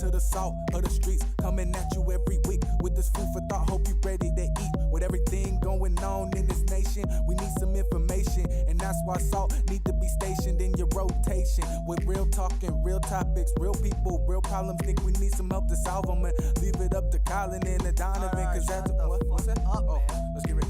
to the salt of the streets, coming at you every week with this food for thought. Hope you ready to eat. With everything going on in this nation, we need some information, and that's why salt need to be stationed in your rotation. With real talking, real topics, real people, real problems. Think we need some help to solve them, and leave it up to Colin and the Donovan. Cause that's what's that? Let's get ready.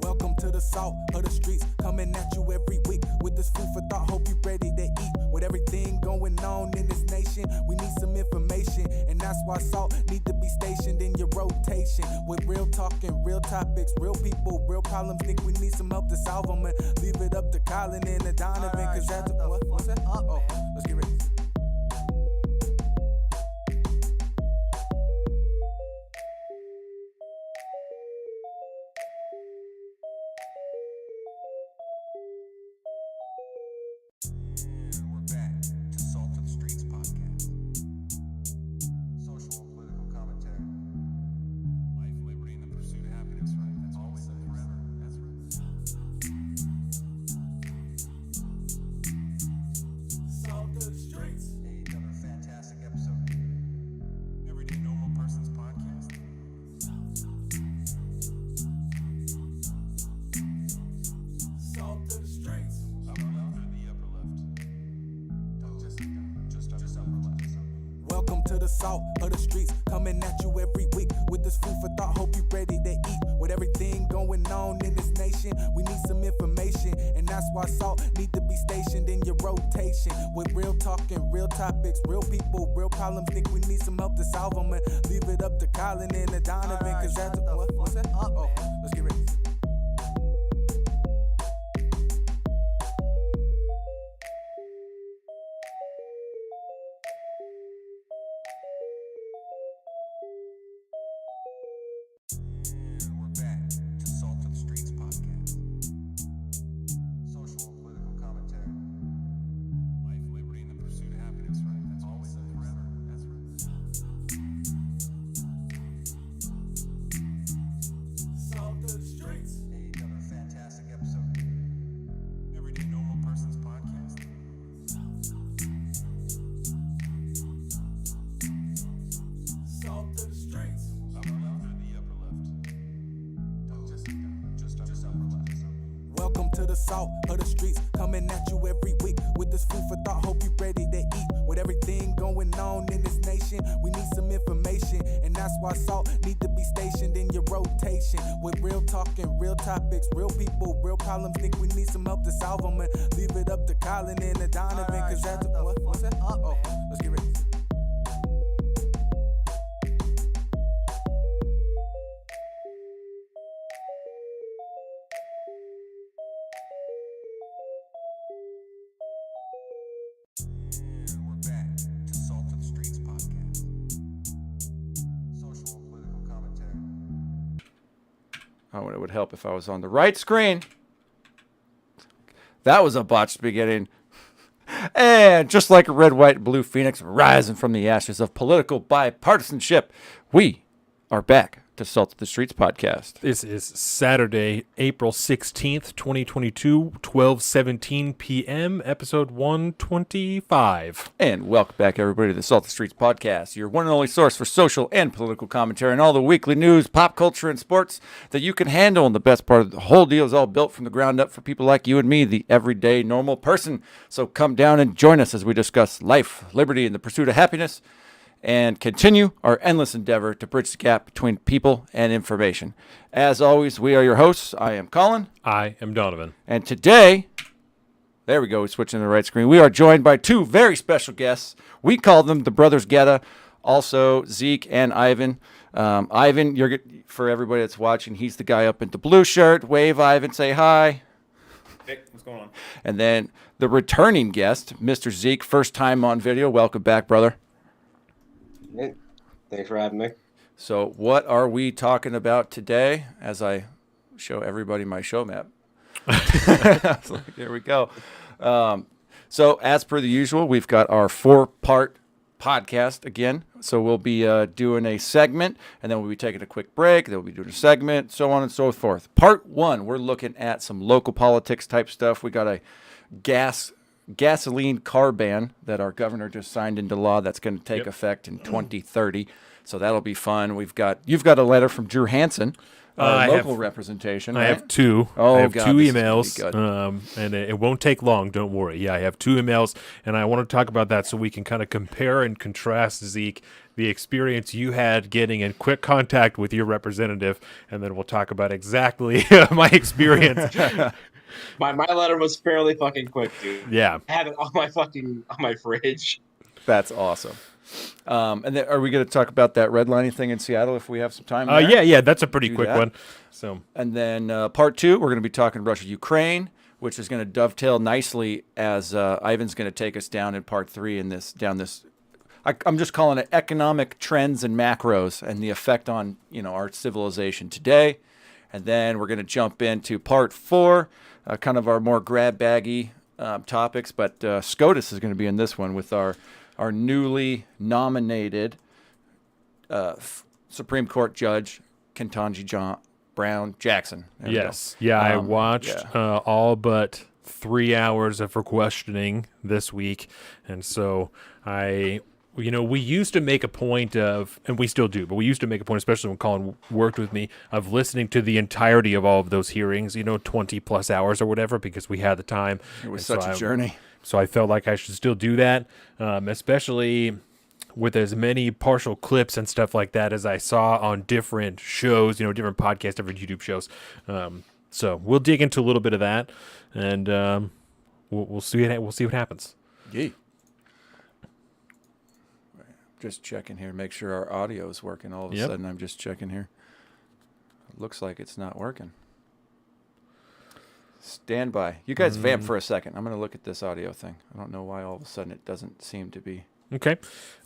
Welcome to the salt of the streets, coming at you every week with this food for thought. Hope you ready to eat. With everything going on in this nation, we need some information, and that's why salt need to be stationed in your rotation. With real talking, real topics, real people, real problems. Think we need some help to solve them, and leave it up to Colin and the Donovan. Cause that's what's that? Let's get ready. Welcome to the salt of the streets, coming at you every week with this food for thought. Hope you ready to eat. With everything going on in this nation, we need some information, and that's why salt need to be stationed in your rotation. With real talking, real topics, real people, real problems. Think we need some help to solve them, and leave it up to Colin and the Donovan. Cause that's what's that? Let's get ready. Welcome to the salt of the streets, coming at you every week with this food for thought. Hope you ready to eat. With everything going on in this nation, we need some information, and that's why salt need to be stationed in your rotation. With real talking, real topics, real people, real problems. Think we need some help to solve them, and leave it up to Colin and the Donovan. Cause that's what's that? Let's get ready. Oh, it would help if I was on the right screen. That was a botched beginning. And just like a red, white, blue phoenix rising from the ashes of political bipartisanship, we are back to Salt of the Streets podcast. This is Saturday, April 16th, 2022, 12:17 p.m., episode 125. And welcome back, everybody, to the Salt of the Streets podcast, your one and only source for social and political commentary and all the weekly news, pop culture, and sports that you can handle. And the best part of the whole deal is all built from the ground up for people like you and me, the everyday normal person. So come down and join us as we discuss life, liberty, and the pursuit of happiness, and continue our endless endeavor to bridge the gap between people and information. As always, we are your hosts. I am Colin. I am Donovan. And today, There we go. We're switching to the right screen. We are joined by two very special guests. We call them the Brothers Gaeta, also Zeke and Ivan. Ivan, for everybody that's watching, he's the guy up in the blue shirt. Wave, Ivan. Say hi. Hey, what's going on? And then the returning guest, Mr. Zeke, first time on video. Welcome back, brother. Hey, thanks for having me. So what are we talking about today as I show everybody my show map? So, here we go. So as per the usual, we've got our 4-part podcast again. So we'll be doing a segment, and then we'll be taking a quick break. Then we'll be doing a segment, so on and so forth. Part 1, we're looking at some local politics type stuff. We got a gasoline car ban that our governor just signed into law that's going to take effect in 2030. So that'll be fun. You've got a letter from Drew Hanson. Local representation. I right? have two. Oh, I have God, two this is emails, gonna be good. and it won't take long. Don't worry. Yeah, I have two emails, and I want to talk about that so we can kind of compare and contrast, Zeke, the experience you had getting in quick contact with your representative, and then we'll talk about exactly my experience. My letter was fairly fucking quick, dude. Yeah. I have it on my fridge. That's awesome. And then are we going to talk about that redlining thing in Seattle if we have some time? Yeah, that's a pretty quick that. one. So, and then part 2, we're going to be talking Russia-Ukraine, which is going to dovetail nicely as Ivan's going to take us down in part 3 in this. I'm just calling it economic trends and macros and the effect on our civilization today. And then we're going to jump into part 4, kind of our more grab baggy topics. But SCOTUS is going to be in this one with our newly nominated Supreme Court Judge, Ketanji Brown Jackson. There yes. Yeah, I watched all but 3 hours of her questioning this week. And so we used to make a point of, and we still do, but we used to make a point, especially when Colin worked with me, of listening to the entirety of all of those hearings, 20 plus hours or whatever, because we had the time. It was such a journey. So I felt like I should still do that, especially with as many partial clips and stuff like that as I saw on different shows, different podcasts, different YouTube shows. So we'll dig into a little bit of that, and we'll see what happens. Yeah. Just checking here, make sure our audio is working. All of a sudden, I'm just checking here. It looks like it's not working. Stand by. You guys vamp for a second. I'm going to look at this audio thing. I don't know why all of a sudden it doesn't seem to be. Okay.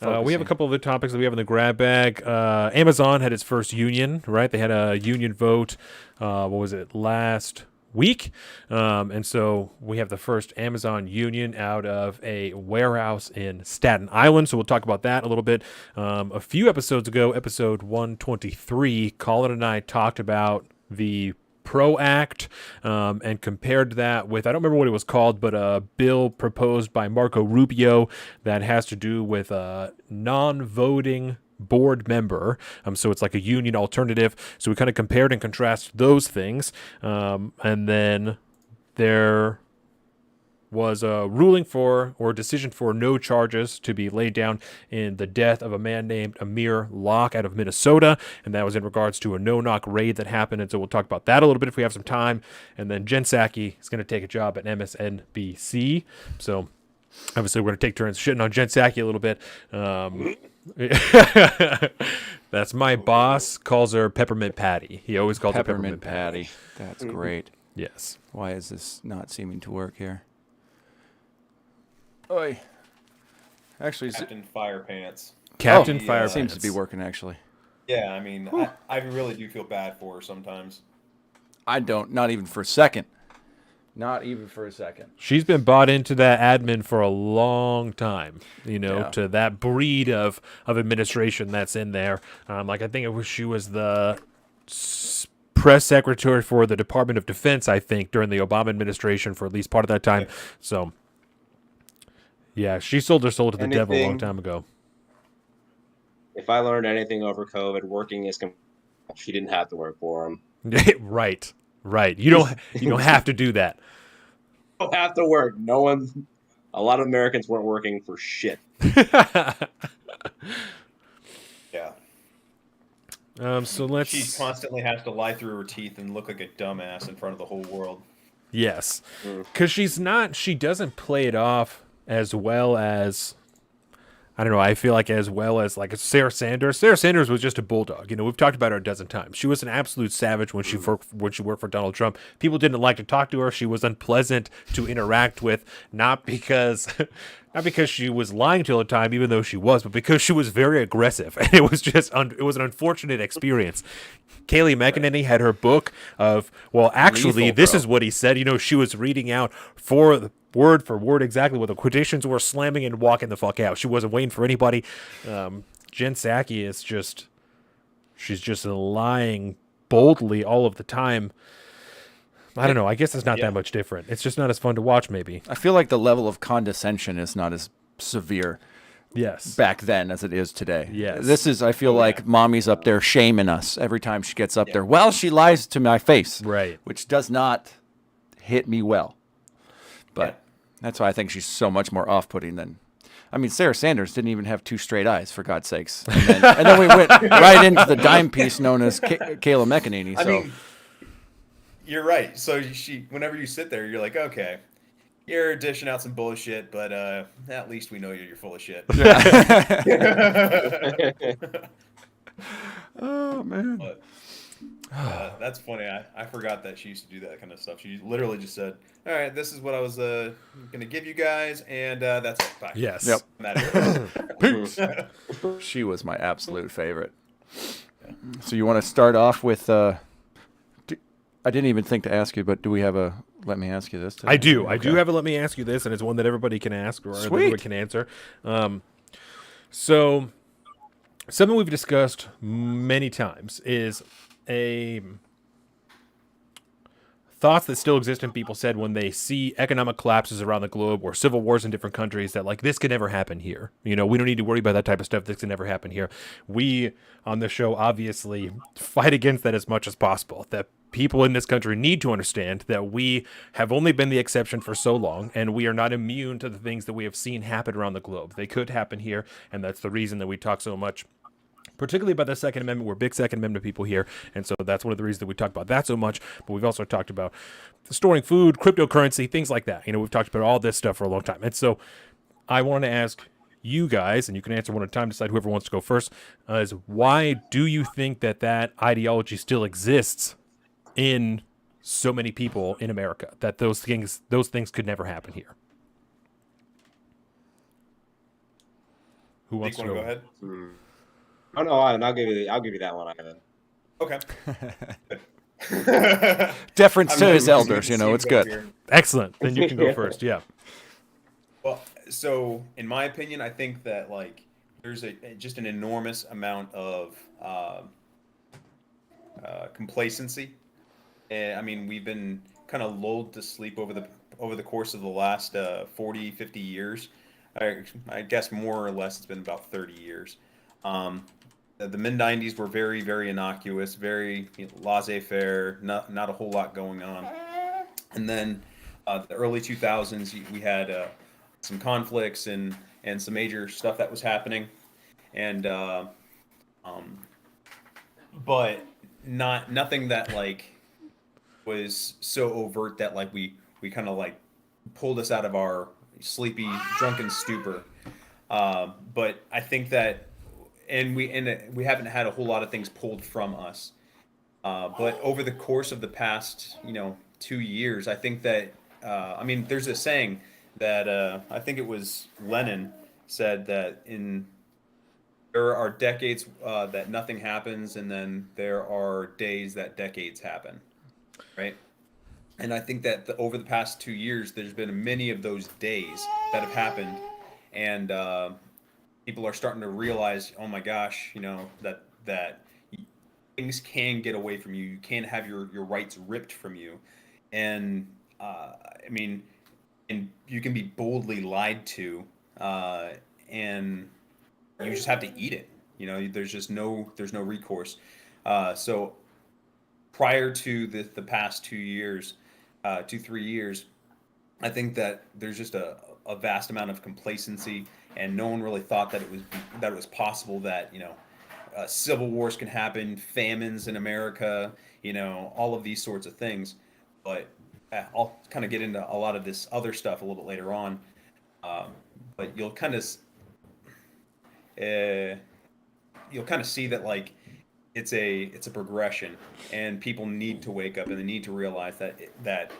We have a couple of the topics that we have in the grab bag. Amazon had its first union, right? They had a union vote, last week? And so we have the first Amazon union out of a warehouse in Staten Island. So we'll talk about that a little bit. A few episodes ago, episode 123, Colin and I talked about the PRO Act and compared that with, I don't remember what it was called, but a bill proposed by Marco Rubio that has to do with non-voting board member. So it's like a union alternative. So we kind of compared and contrasted those things. And then there was a ruling decision for no charges to be laid down in the death of a man named Amir Locke out of Minnesota, and that was in regards to a no-knock raid that happened, and so we'll talk about that a little bit if we have some time. And then Jen Psaki is going to take a job at MSNBC, so obviously we're going to take turns shitting on Jen Psaki a little bit. That's my boss, calls her Peppermint Patty. He always calls her Peppermint Patty. That's great. Yes. Why is this not seeming to work here? Oi. Actually, Captain Fire Pants. Captain Fire Pants seems to be working, actually. Yeah, I mean, I really do feel bad for her sometimes. I don't. Not even for a second. Not even for a second. She's been bought into that admin for a long time, to that breed of administration that's in there. I think she was the press secretary for the Department of Defense, I think, during the Obama administration for at least part of that time. Yeah. So, yeah, she sold her soul to the devil a long time ago. If I learned anything over COVID, working is she didn't have to work for him. Right. You don't have to do that. You don't have to work. A lot of Americans weren't working for shit. Yeah. So let's. She constantly has to lie through her teeth and look like a dumbass in front of the whole world. Yes. Because she doesn't play it off as well as, I don't know, I feel like as well as like Sarah Sanders. Sarah Sanders was just a bulldog. You know, we've talked about her a dozen times. She was an absolute savage when she worked for Donald Trump. People didn't like to talk to her. She was unpleasant to interact with, not because she was lying to all the time, even though she was, but because she was very aggressive. And it was just it was an unfortunate experience. Kayleigh McEnany had her book of, well, actually, Lethal, this bro. is what he said. You know, she was reading out word for word exactly what the quotations were, slamming and walking the fuck out. She wasn't waiting for anybody. Jen Psaki is she's just lying boldly all of the time. I don't know. I guess it's not that much different. It's just not as fun to watch, maybe. I feel like the level of condescension is not as severe Yes. back then as it is today. Yes. This is, I feel like mommy's up there shaming us every time she gets up there. Well, she lies to my face. Right. Which does not hit me well. But that's why I think she's so much more off-putting than... I mean, Sarah Sanders didn't even have two straight eyes, for God's sakes. And then we went right into the dime piece known as Kayleigh McEnany. So. I mean, you're right. So whenever you sit there, you're like, okay, you're dishing out some bullshit, but at least we know you're full of shit. Oh, man. But, that's funny. I forgot that she used to do that kind of stuff. She literally just said, all right, this is what I was going to give you guys, and that's it. Bye. Yes. Yep. Peace. She was my absolute favorite. So you want to start off with... I didn't even think to ask you, but do we have a... Let me ask you this. Today? I do. Okay. I do have a let me ask you this, and it's one that everybody can ask or everybody can answer. So something we've discussed many times is thoughts that still exist in people said when they see economic collapses around the globe or civil wars in different countries that, like, this could never happen here. You know, we don't need to worry about that type of stuff. This can never happen here. We, on the show, obviously fight against that as much as possible. That people in this country need to understand that we have only been the exception for so long, and we are not immune to the things that we have seen happen around the globe. They could happen here, and that's the reason that we talk so much, particularly about the Second Amendment. We're big Second Amendment people here, and so that's one of the reasons that we talk about that so much. But we've also talked about storing food, cryptocurrency, things like that. You know, we've talked about all this stuff for a long time. And so I want to ask you guys, and you can answer one at a time, decide whoever wants to go first, is why do you think that ideology still exists in so many people in America, that those things could never happen here? Who wants to go ahead? Oh no, I'll give you that one, Ivan. Okay. Deference to his elders, you know, it's good. Here. Excellent. Then you can go first. Yeah. Well, so in my opinion, I think that, like, there's just an enormous amount of complacency. I mean, we've been kind of lulled to sleep over the course of the last 40, 50 years. I guess more or less it's been about 30 years. The mid-90s were very, very innocuous, very laissez-faire, not a whole lot going on. And then the early 2000s, we had some conflicts and some major stuff that was happening. And but nothing that, like, was so overt that, like, we kind of, like, pulled us out of our sleepy, drunken stupor. But I think that, and we haven't had a whole lot of things pulled from us. But over the course of the past, 2 years, I think that, I mean, there's a saying that I think it was Lenny said that there are decades that nothing happens, and then there are days that decades happen, right? And I think that over the past 2 years, there's been many of those days that have happened, and people are starting to realize, oh my gosh, that things can get away from you. You can't have your rights ripped from you, and I mean, and you can be boldly lied to, and you just have to eat it. There's no recourse. So prior to the past 2 years, 3 years, I think that there's just a vast amount of complacency, and no one really thought that it was possible that civil wars can happen, famines in America, all of these sorts of things. But I'll kind of get into a lot of this other stuff a little bit later on, but you'll kind of see that like it's a progression, and people need to wake up and they need to realize that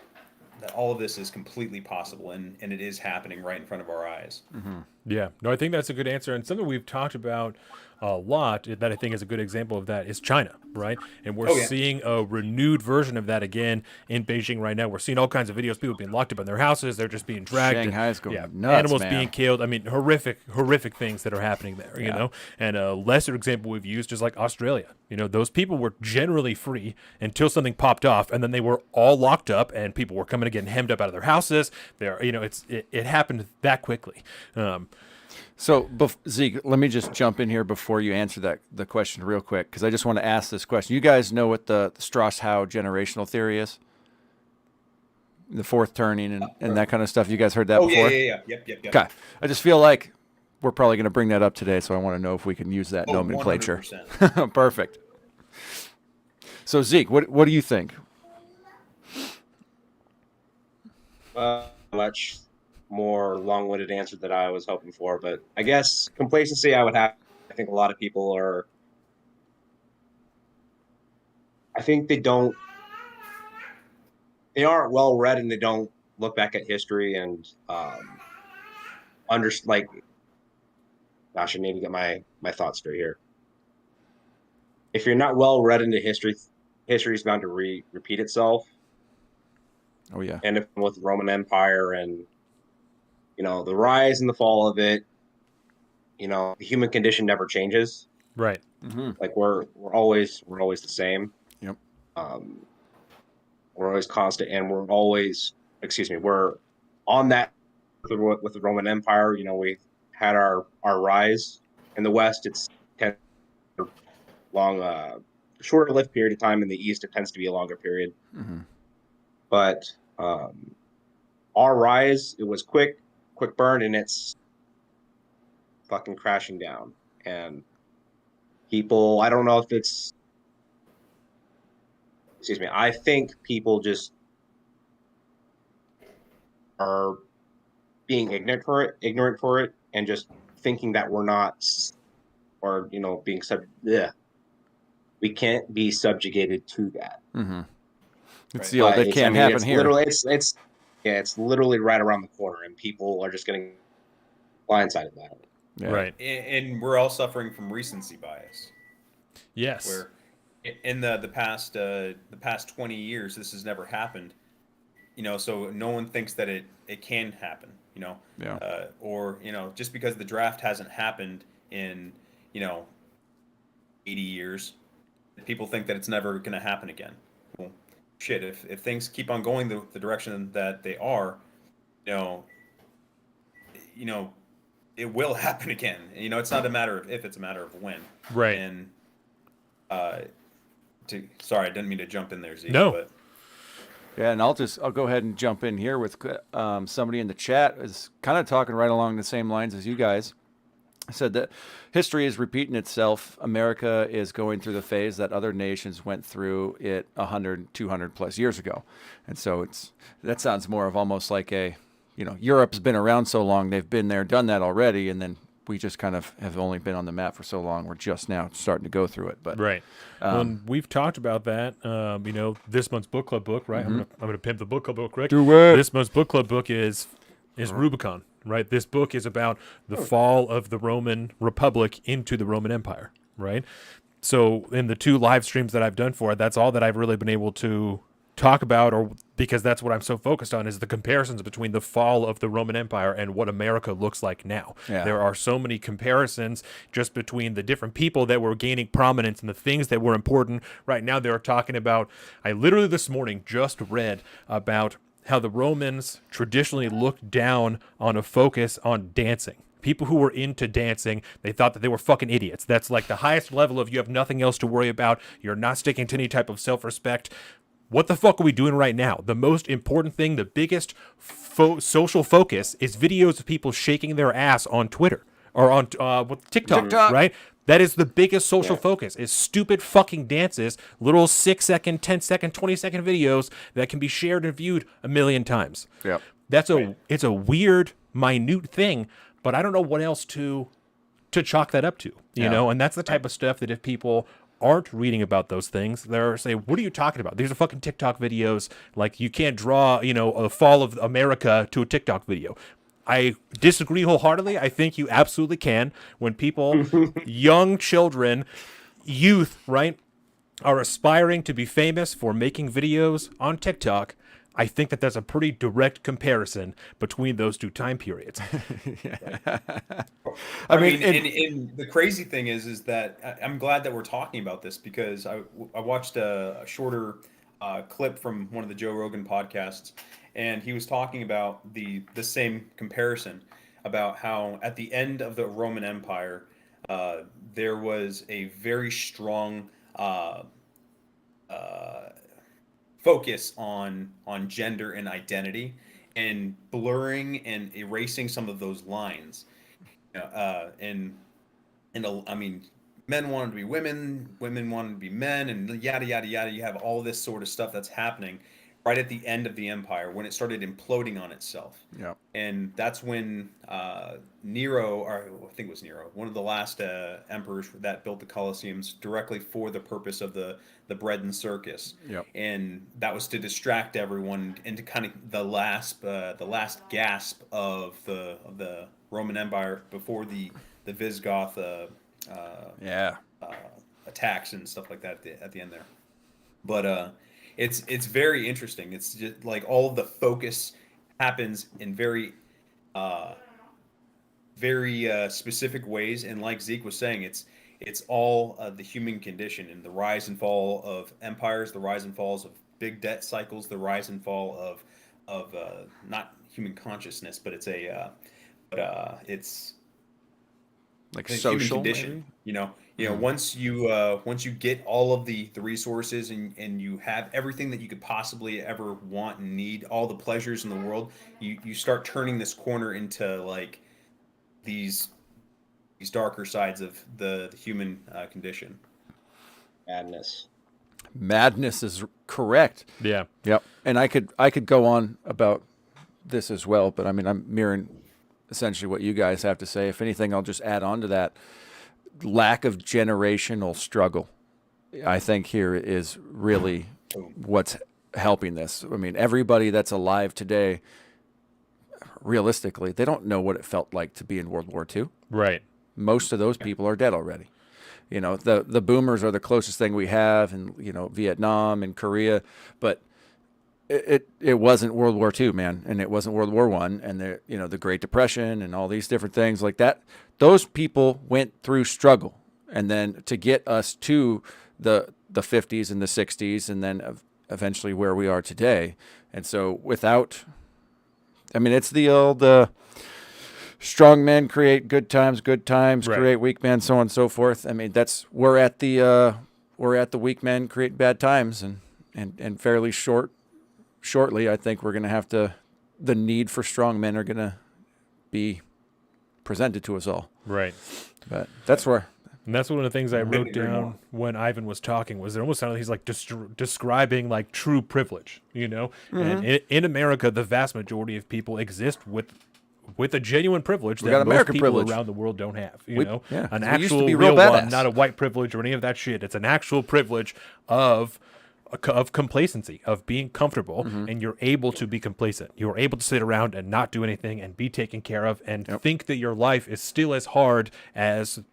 all of this is completely possible, and it is happening right in front of our eyes. Mm-hmm. Yeah, no, I think that's a good answer, and something we've talked about a lot that I think is a good example of that is China, right? And we're seeing a renewed version of that again in Beijing right now. We're seeing all kinds of videos, people being locked up in their houses, they're just being dragged. Shanghai's going nuts, animals man. being killed. I mean, horrific things that are happening there, you know? And a lesser example we've used is like Australia. You know, those people were generally free until something popped off, and then they were all locked up, and people were coming and getting hemmed up out of their houses. It happened that quickly. So, Zeke, let me just jump in here before you answer the question real quick, because I just want to ask this question. You guys know what the Strauss-Howe generational theory is? The fourth turning and that kind of stuff. You guys heard that before? Yeah. Yep. Okay. I just feel like we're probably going to bring that up today, so I want to know if we can use that nomenclature. 100%. Perfect. So, Zeke, what do you think? Much more long-winded answer that I was hoping for, but I guess complacency I would have. I think a lot of people are. I think they aren't well read, and they don't look back at history and gosh, I need to get my thoughts straight here. If you're not well read into history, history is bound to repeat itself. Oh yeah. And with the Roman Empire and the rise and the fall of it, the human condition never changes. Right. Mm-hmm. Like we're always the same. Yep. We're always constant, and we're on that with the Roman Empire. We had our rise in the West. It's shorter lived period of time. In the East, it tends to be a longer period. Mm-hmm. But our rise, it was quick burn, and it's fucking crashing down. And people, I don't know if it's, I think people just are being ignorant for it, and just thinking that we're not, or being we can't be subjugated to that. Mm-hmm. It's the old, it can't happen here. It's literally right around the corner, and people are just getting blindsided by it. Yeah. Right. And we're all suffering from recency bias. Yes. Where in the past 20 years, this has never happened. So no one thinks that it can happen. Yeah. Or just because the draft hasn't happened in 80 years, people think that it's never going to happen again. Well, shit, if things keep on going the direction that they are, it will happen again. It's not a matter of if, it's a matter of when. Right. And sorry, I didn't mean to jump in there, Zeke. No. But Yeah, and I'll go ahead and jump in here with somebody in the chat is kind of talking right along the same lines as you guys. Said that history is repeating itself. America is going through the phase that other nations went through it 100, 200 plus years ago. And so that sounds more of almost like Europe's been around so long, they've been there, done that already, and then we just kind of have only been on the map for so long. We're just now starting to go through it. But right. And we've talked about that. This month's book club book, right? Mm-hmm. I'm gonna pimp the book club book, Rick. Do it. This month's book club book is Rubicon, right? This book is about the fall of the Roman Republic into the Roman Empire, right? So in the 2 live streams that I've done for it, that's all that I've really been able to talk about, or because that's what I'm so focused on, is the comparisons between the fall of the Roman Empire and what America looks like now. Yeah. There are so many comparisons just between the different people that were gaining prominence and the things that were important. Right now they're talking about, I literally this morning just read about how the Romans traditionally looked down on a focus on dancing. People who were into dancing, they thought that they were fucking idiots. That's like the highest level of you have nothing else to worry about. You're not sticking to any type of self-respect. What the fuck are we doing right now? The most important thing, the biggest social focus is videos of people shaking their ass on Twitter or on TikTok, right? That is the biggest social focus, is stupid fucking dances, little 6-second, 10-second, 20-second videos that can be shared and viewed a million times. Yep. It's a weird, minute thing, but I don't know what else to chalk that up to, you know? And that's the type of stuff that if people aren't reading about those things, they're saying, what are you talking about? These are fucking TikTok videos. Like, you can't draw, you know, a fall of America to a TikTok video. I disagree wholeheartedly. I think you absolutely can. When people, young children, youth, right, are aspiring to be famous for making videos on TikTok, I think that there's a pretty direct comparison between those two time periods. I mean, and the crazy thing is that I'm glad that we're talking about this, because I watched a shorter clip from one of the Joe Rogan podcasts, and he was talking about the same comparison about how at the end of the Roman Empire, there was a very strong focus on gender and identity, and blurring and erasing some of those lines. And I mean, men wanted to be women, women wanted to be men, and yada yada yada. You have all this sort of stuff that's happening right at the end of the empire, when it started imploding on itself. Yeah. And that's when Nero, or I think it was Nero, one of the last emperors that built the Colosseums directly for the purpose of the bread and circus. Yep. And that was to distract everyone into kind of the last gasp of the Roman Empire before the Visigoth attacks and stuff like that at the end there. But it's very interesting. It's just like all of the focus happens in very specific ways, and like Zeke was saying, it's all the human condition and the rise and fall of empires, the rise and falls of big debt cycles, the rise and fall of not human consciousness, but it's Like the social, human condition. maybe? You know, once you get all of the resources, and you have everything that you could possibly ever want and need, all the pleasures in the world, you start turning this corner into like these darker sides of the human condition. Madness is correct. Yeah. Yep. And I could go on about this as well, but I mean, I'm mirroring essentially what you guys have to say. If anything, I'll just add on to that. Lack of generational struggle, I think, here is really what's helping this. I mean, everybody that's alive today, realistically, they don't know what it felt like to be in World War II. Right. Most of those people are dead already. You know, the boomers are the closest thing we have, and, you know, Vietnam and Korea, but it wasn't World War II, man, and it wasn't World War I, and the Great Depression and all these different things like that. Those people went through struggle, and then to get us to the 50s and the 60s, and then eventually where we are today. And so it's the old strong men create good times, right, create weak men, so on and so forth. I mean, we're at the weak men create bad times, and fairly shortly, I think we're going to have the need for strong men are going to be presented to us all. Right. But that's where. And that's one of the things I wrote down when Ivan was talking, was it almost sounded like he's like describing like true privilege, you know? Mm-hmm. And in America, the vast majority of people exist with a genuine privilege that most American people privilege around the world don't have, you know? Yeah. An We actual used to be real real one, badass. not a white privilege or any of that shit. It's an actual privilege of complacency, of being comfortable, and you're able to be complacent. You're able to sit around and not do anything and be taken care of, and think that your life is still as hard as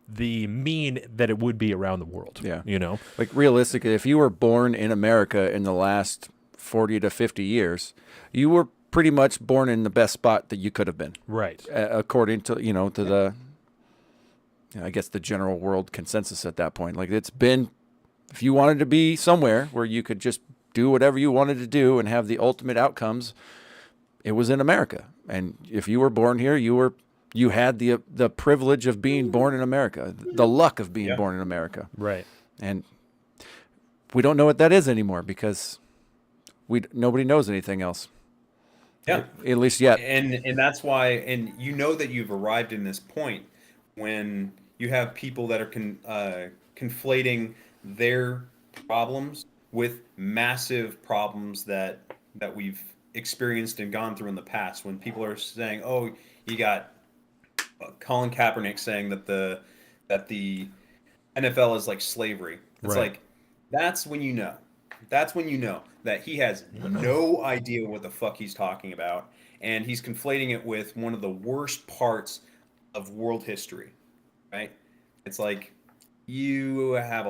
the mean that it would be around the world. Yeah. You know? Like, realistically, if you were born in America in the last 40 to 50 years, you were pretty much born in the best spot that you could have been. Right. According to, to the, I guess, the general world consensus at that point. Like, it's been, if you wanted to be somewhere where you could just do whatever you wanted to do and have the ultimate outcomes, it was in America. And if you were born here, you had the privilege of being born in America, the luck of being born in America. Right. And we don't know what that is anymore, because nobody knows anything else. Yeah. At least yet. And that's why, and you know that you've arrived in this point when you have people that are conflating their problems with massive problems that we've experienced and gone through in the past. When people are saying, "Oh, you got Colin Kaepernick saying that the NFL is like slavery," it's Right. like that's when you know. That's when you know that he has no idea what the fuck he's talking about, and he's conflating it with one of the worst parts of world history, right? It's like you have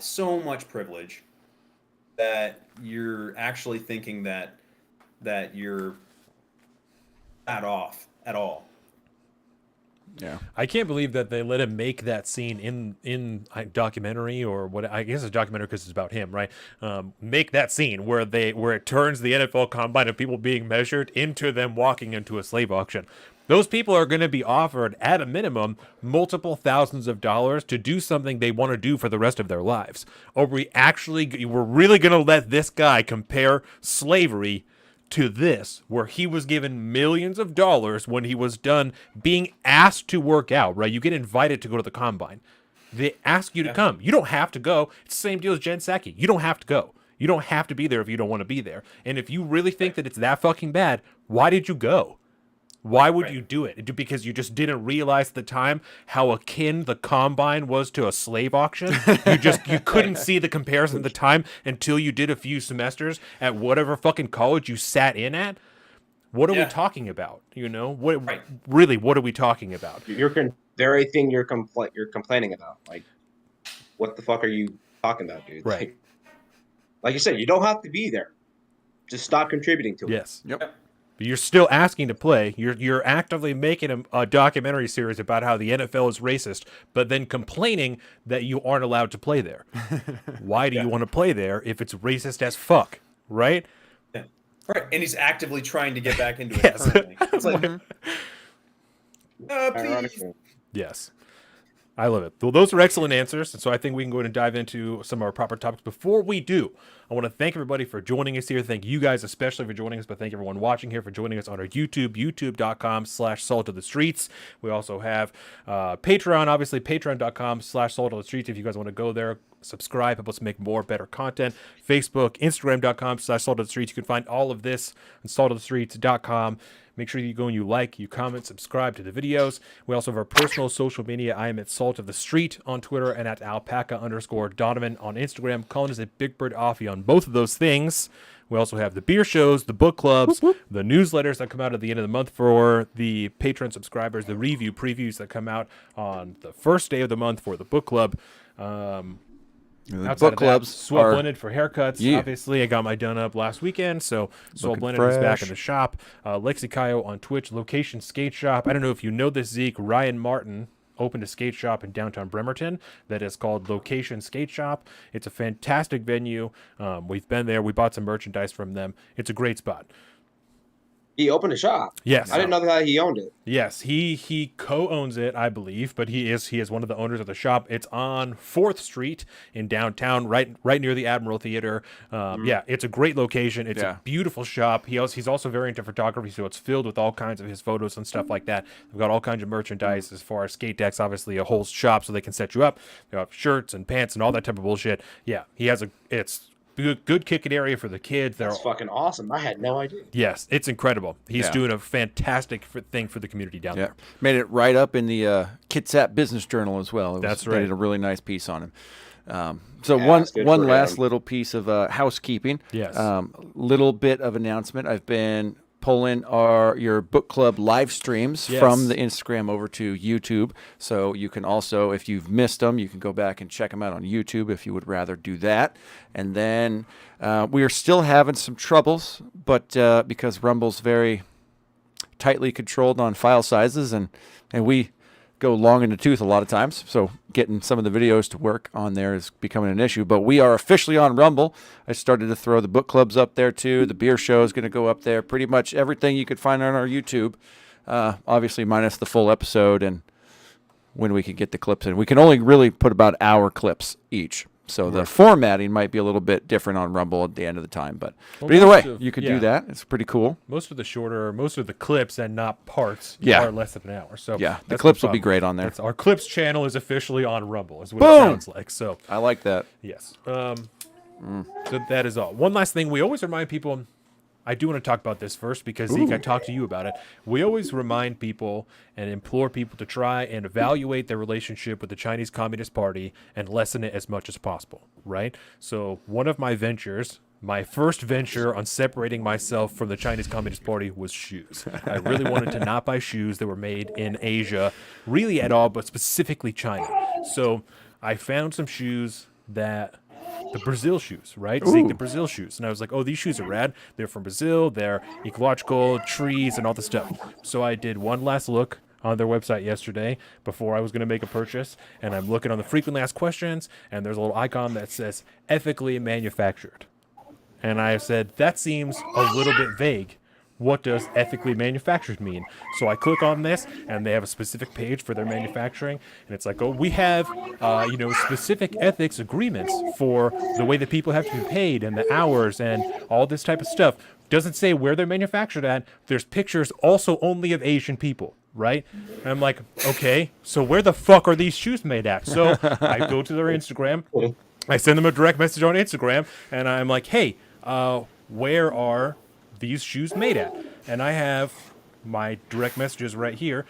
so much privilege that you're actually thinking that you're not off at all. Yeah. I can't believe that they let him make that scene in a documentary, or what I guess it's a documentary because it's about him, right? Make that scene where it turns the NFL Combine of people being measured into them walking into a slave auction. Those people are going to be offered, at a minimum, multiple thousands of dollars to do something they want to do for the rest of their lives. Or we're really going to let this guy compare slavery to this, where he was given millions of dollars when he was done being asked to work out, right? You get invited to go to the Combine. They ask you to come. You don't have to go. It's the same deal as Jen Psaki. You don't have to go. You don't have to be there if you don't want to be there. And if you really think that it's that fucking bad, why did you go? Why would you do it? Because you just didn't realize at the time how akin the Combine was to a slave auction? You couldn't see the comparison at the time until you did a few semesters at whatever fucking college you sat in at? What are we talking about? You know? Really, what are we talking about? The very thing you're complaining about. Like, what the fuck are you talking about, dude? Right. Like you said, you don't have to be there. Just stop contributing to it. Yes. Yep. But you're still asking to play. You're actively making a documentary series about how the NFL is racist, but then complaining that you aren't allowed to play there. Why do you want to play there if it's racist as fuck, right? Yeah. Right. And he's actively trying to get back into it currently. It's like, please. Yes. I love it. Well, those are excellent answers. And so I think we can go ahead and dive into some of our proper topics. Before we do, I want to thank everybody for joining us here. Thank you guys especially for joining us, but thank everyone watching here for joining us on our YouTube, youtube.com/saltofthestreets. We also have Patreon, obviously, patreon.com/saltofthestreets. If you guys want to go there, subscribe, help us make more, better content. Facebook, Instagram.com/saltofthestreets. You can find all of this on saltofthestreets.com. Make sure you go and you like, you comment, subscribe to the videos. We also have our personal social media. I am at Salt of the Street on Twitter and at alpaca_Donovan on Instagram. Colin is at Big Bird Offie on both of those things. We also have the beer shows, the book clubs, the newsletters that come out at the end of the month for the Patreon subscribers, the review previews that come out on the first day of the month for the book club. The book clubs Swell Blended for haircuts. Yeah. Obviously, I got my done up last weekend, so Swell Blended is back in the shop. Lexi Kayo on Twitch, Location Skate Shop. I don't know if you know this, Zeke. Ryan Martin opened a skate shop in downtown Bremerton that is called Location Skate Shop. It's a fantastic venue. We've been there. We bought some merchandise from them. It's a great spot. He opened a shop. Yes. I didn't know that he owned it. Yes, he co-owns it, I believe, but he is one of the owners of the shop. It's on 4th Street in downtown, right near the Admiral Theater. Yeah, it's a great location. It's a beautiful shop. He's also very into photography, so it's filled with all kinds of his photos and stuff like that. We've got all kinds of merchandise as far as skate decks, obviously a whole shop so they can set you up. They have shirts and pants and all that type of bullshit. Yeah, it's good kicking area for the kids. That's fucking awesome. I had no idea. Yes, it's incredible. He's doing a fantastic thing for the community down there. Made it right up in the Kitsap Business Journal as well. That's right. They did a really nice piece on him. So one last little piece of housekeeping. Yes. Little bit of announcement. I've been pulling your book club live streams from the Instagram over to YouTube. So you can also, if you've missed them, you can go back and check them out on YouTube if you would rather do that. And then we are still having some troubles, but because Rumble's very tightly controlled on file sizes, and we go long in the tooth a lot of times, so getting some of the videos to work on there is becoming an issue. But we are officially on Rumble. I started to throw the book clubs up there too. The beer show is going to go up there. Pretty much everything you could find on our YouTube, obviously minus the full episode and when we can get the clips in. We can only really put about hour clips each. So the formatting might be a little bit different on Rumble at the end of the time, but either way, you could do that. It's pretty cool. Most of the clips and not parts are less than an hour. So yeah, the clips will be great on there. Our clips channel is officially on Rumble, is what it sounds like. So I like that. Yes. So that is all. One last thing, we always remind people. I do want to talk about this first because, Zeke, I talked to you about it. We always remind people and implore people to try and evaluate their relationship with the Chinese Communist Party and lessen it as much as possible, right? So one of my ventures, my first venture on separating myself from the Chinese Communist Party was shoes. I really wanted to not buy shoes that were made in Asia, really at all, but specifically China. So I found some shoes that... the Brazil shoes, right? Zeke, the Brazil shoes. And I was like, oh, these shoes are rad. They're from Brazil. They're ecological, trees, and all this stuff. So I did one last look on their website yesterday before I was going to make a purchase. And I'm looking on the frequently asked questions, and there's a little icon that says ethically manufactured. And I said, that seems a little bit vague. What does ethically manufactured mean? So I click on this, and they have a specific page for their manufacturing, and it's like, oh, we have, specific ethics agreements for the way that people have to be paid and the hours and all this type of stuff. Doesn't say where they're manufactured at. There's pictures also only of Asian people, right? And I'm like, okay, so where the fuck are these shoes made at? So I go to their Instagram. I send them a direct message on Instagram, and I'm like, hey, where are these shoes made at? And I have my direct messages right here.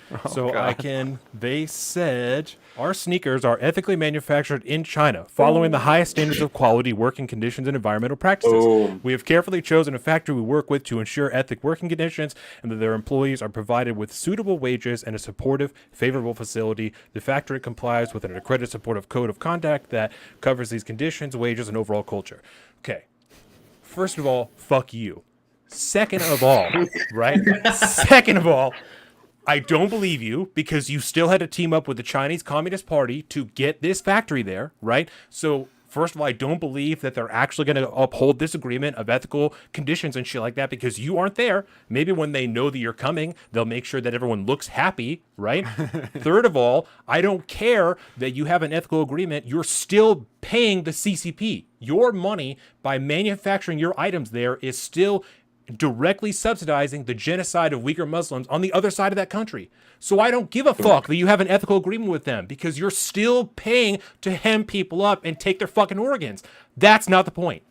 They said, our sneakers are ethically manufactured in China, following the highest standards of quality, working conditions, and environmental practices. We have carefully chosen a factory we work with to ensure ethic working conditions and that their employees are provided with suitable wages and a supportive, favorable facility. The factory complies with an accredited supportive code of conduct that covers these conditions, wages, and overall culture. Okay. First of all, fuck you. Second of all, right? Second of all, I don't believe you because you still had to team up with the Chinese Communist Party to get this factory there, right? So, first of all, I don't believe that they're actually going to uphold this agreement of ethical conditions and shit like that because you aren't there. Maybe when they know that you're coming, they'll make sure that everyone looks happy, right? Third of all, I don't care that you have an ethical agreement. You're still paying the CCP. Your money by manufacturing your items there is still directly subsidizing the genocide of Uyghur Muslims on the other side of that country. So I don't give a fuck that you have an ethical agreement with them because you're still paying to hem people up and take their fucking organs. That's not the point.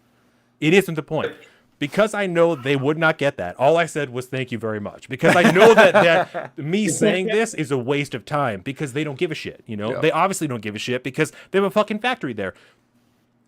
It isn't the point. Because I know they would not get that. All I said was thank you very much. Because I know that me saying this is a waste of time because they don't give a shit, you know? Yeah. They obviously don't give a shit because they have a fucking factory there.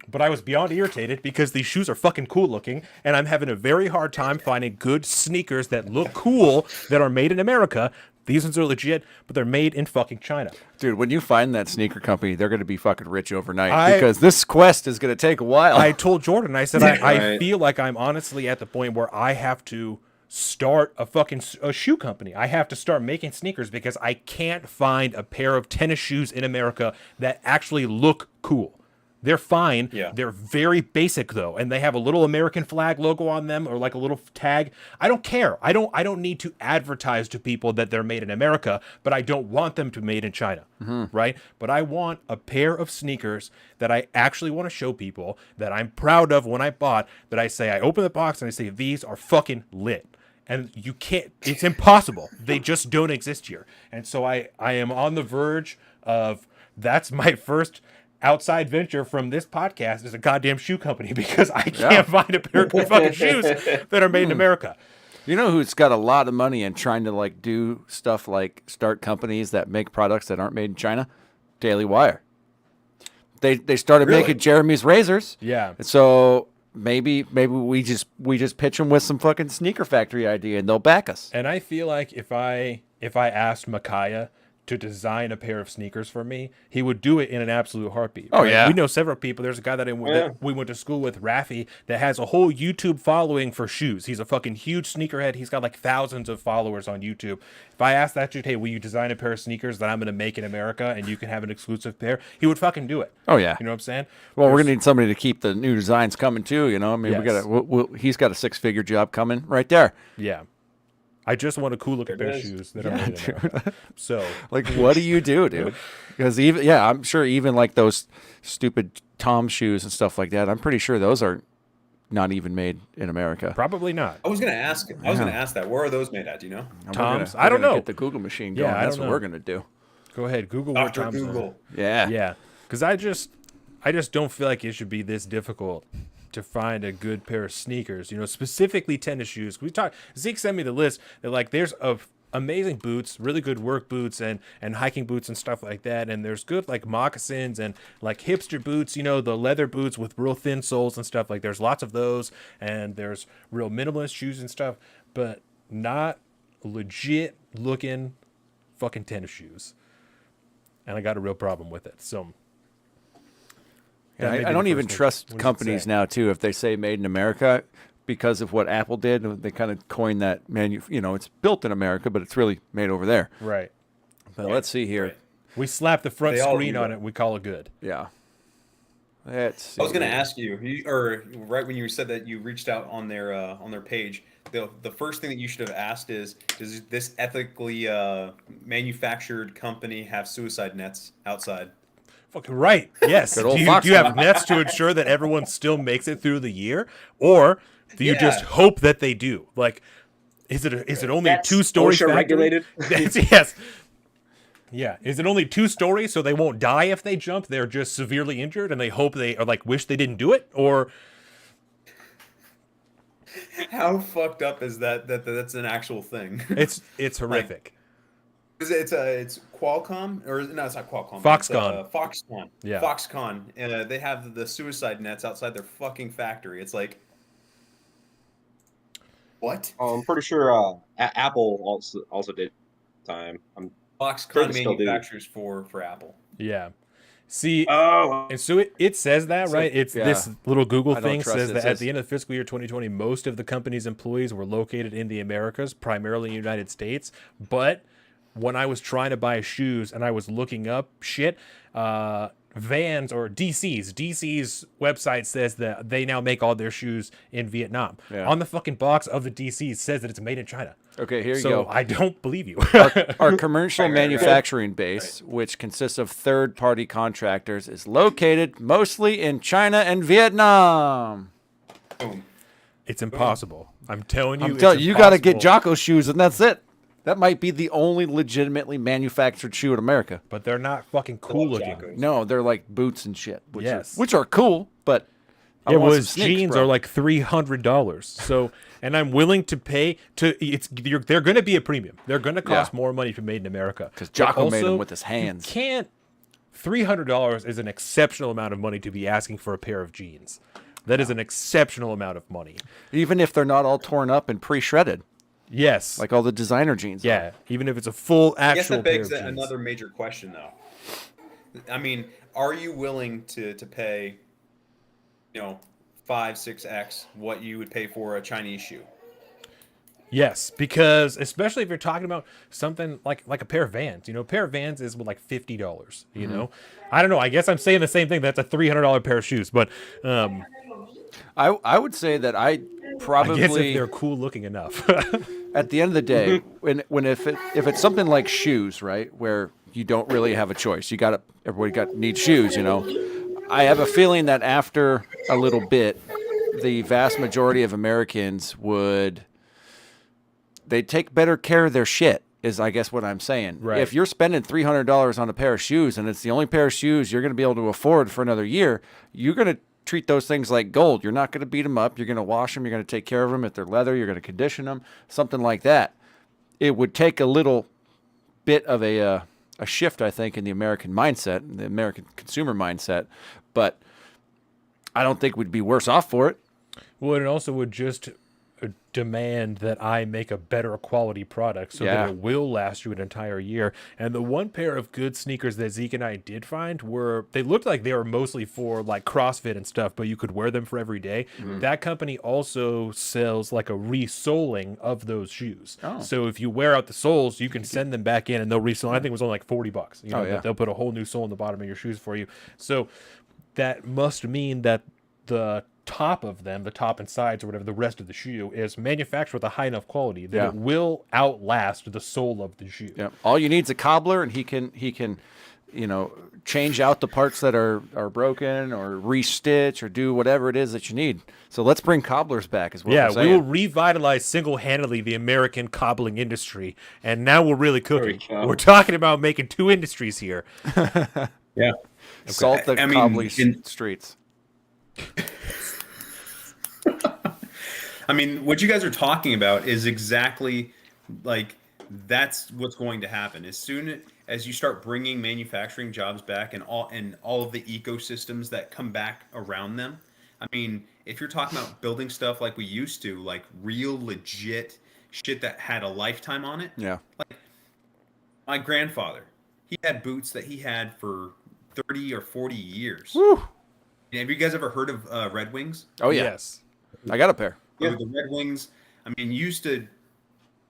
But I was beyond irritated because these shoes are fucking cool looking, and I'm having a very hard time finding good sneakers that look cool that are made in America. These ones are legit, but they're made in fucking China. Dude, when you find that sneaker company, they're going to be fucking rich overnight because this quest is going to take a while. I told Jordan, I said, I feel like I'm honestly at the point where I have to start a shoe company. I have to start making sneakers because I can't find a pair of tennis shoes in America that actually look cool. They're fine. Yeah. They're very basic though, and they have a little American flag logo on them or like a little tag. I don't care. I don't need to advertise to people that they're made in America, but I don't want them to be made in China, right? But I want a pair of sneakers that I actually want to show people that I'm proud of when I bought, that I say I open the box and I say these are fucking lit. And you can't, it's impossible. They just don't exist here. And so I am on the verge of, that's my first outside venture from this podcast is a goddamn shoe company because I can't find a pair of fucking shoes that are made in America. You know who's got a lot of money and trying to like do stuff like start companies that make products that aren't made in China? Daily Wire. They started making Jeremy's razors. Yeah. So maybe we just pitch them with some fucking sneaker factory idea and they'll back us. And I feel like if I asked Micaiah to design a pair of sneakers for me, he would do it in an absolute heartbeat. Oh, yeah. We know several people. There's a guy that we went to school with, Rafi, that has a whole YouTube following for shoes. He's a fucking huge sneakerhead. He's got like thousands of followers on YouTube. If I asked that dude, hey, will you design a pair of sneakers that I'm going to make in America and you can have an exclusive pair? He would fucking do it. Oh, yeah. You know what I'm saying? Well, we're going to need somebody to keep the new designs coming too, you know? I mean, he's got a 6-figure job coming right there. Yeah. I just want a cool looking pair of is. shoes that are made in America. So, Like, what do you do, dude? Because I'm sure even like those stupid Tom shoes and stuff like that, I'm pretty sure those are not even made in America. probably not. I was gonna ask that. Where are those made at? Do you know? Tom's? We're I don't gonna know. Get the Google machine Yeah, going. I That's don't what know. we're gonna do. Go ahead, Google where Dr. Tom's are. Google. Yeah. Yeah, because I just don't feel like it should be this difficult to find a good pair of sneakers. You know, specifically tennis shoes. Zeke sent me the list that like there's amazing boots, really good work boots and hiking boots and stuff like that. And there's good like moccasins and like hipster boots. You know, the leather boots with real thin soles and stuff. Like there's lots of those, and there's real minimalist shoes and stuff, but not legit looking fucking tennis shoes. And I got a real problem with it. So. Yeah, that may be I don't the even first one. trust What does it companies say? now too if they say made in America, because of what Apple did. They kind of coined that it's built in America, but it's really made over there. Right. But let's see here. Right. We slap the front They all screen do on that. it. We call it good. Yeah. Let's see. I was gonna ask you, or right when you said that you reached out on their page, the first thing that you should have asked is, does this ethically manufactured company have suicide nets outside? Fucking right. Yes. Good old Do you have Foxconn. nets to ensure that everyone still makes it through the year, or do you just Yeah. hope that they do? Like, is it only That's 2-story OSHA regulated. Yes. Yeah. Is it only 2 stories so they won't die if they jump? They're just severely injured and they hope wish they didn't do it? Or How fucked up is that? That's an actual thing. it's horrific. It's Qualcomm, or no, it's not Qualcomm. Foxconn. It's, Foxconn. Yeah. Foxconn. They have the suicide nets outside their fucking factory. It's like, what? I'm pretty sure Apple also did time. I'm sure Foxconn they still do. manufactures for Apple. Yeah. See, Oh, and so it says that, right? It's yeah. this little Google I don't thing trust says it. that It at says- the end of fiscal year 2020, most of the company's employees were located in the Americas, primarily in the United States. But when I was trying to buy shoes and I was looking up shit, Vans or DC's website says that they now make all their shoes in Vietnam. Yeah. On the fucking box of the DC's says that it's made in China. Okay, here you So go. I don't believe you. Our commercial Right. manufacturing base, which consists of third-party contractors, is located mostly in China and Vietnam. Boom. It's impossible. I'm telling you. I'm telling you, you got to get impossible. Jocko shoes, and that's it. That might be the only legitimately manufactured shoe in America. But they're not fucking cool love looking. Jackos. No, they're like boots and shit. Yes. Which are cool, but I Yeah, want well, some his sneaks, jeans bro. are like $300. So, and I'm willing to pay they're going to be a premium. They're going to cost Yeah. more money if you're made in America. Because But Jocko made them also, with his hands. You can't. $300 is an exceptional amount of money to be asking for a pair of jeans. That is an exceptional amount of money. Even if they're not all torn up and pre-shredded, Yes. like all the designer jeans. are. yeah. Even if it's a full I guess actual that pair begs of jeans. another major question, though. I mean, are you willing to pay, 5-6x what you would pay for a Chinese shoe? Yes, because especially if you're talking about something like a pair of Vans, a pair of Vans is like $50. Mm-hmm. You know, I don't know. I guess I'm saying the same thing. That's a $300 pair of shoes, but I would say that I I guess if probably they're cool looking enough. at the end of the day, if it's something like shoes, right, where you don't really have a choice, everybody needs shoes, I have a feeling that after a little bit, the vast majority of Americans they'd take better care of their shit. Is I guess what I'm saying. Right. If you're spending $300 on a pair of shoes and it's the only pair of shoes you're going to be able to afford for another year, you're going to treat those things like gold. You're not going to beat them up. You're going to wash them. You're going to take care of them. If they're leather, you're going to condition them, something like that. It would take a little bit of a shift, I think, in the American mindset, the American consumer mindset, but I don't think we'd be worse off for it. Well, it also would just demand that I make a better quality product so Yeah. that it will last you an entire year. And the one pair of good sneakers that Zeke and I did find they looked like they were mostly for like CrossFit and stuff, but you could wear them for every day. That company also sells like a resoling of those shoes. Oh. So if you wear out the soles, you can send them back in and they'll resole. I think it was only like $40. Oh, yeah. They'll put a whole new sole in the bottom of your shoes for you. So that must mean that the top of them, the top and sides or whatever, the rest of the shoe is manufactured with a high enough quality that it will outlast the sole of the shoe. Yeah. All you need is a cobbler, and he can change out the parts that are broken or restitch or do whatever it is that you need. So let's bring cobblers back as well. Yeah, we will revitalize single-handedly the American cobbling industry, and now we're really cooking. We're talking about making two industries here. Yeah. Salt the cobbly streets. I mean, what you guys are talking about is exactly like that's what's going to happen as soon as you start bringing manufacturing jobs back and all of the ecosystems that come back around them. I mean, if you're talking about building stuff like we used to, like real legit shit that had a lifetime on it. Yeah. Like my grandfather, he had boots that he had for 30 or 40 years. Woo. Have you guys ever heard of Red Wings? Oh yeah. Yes. I got a pair. Yeah. The Red Wings, I mean, you used to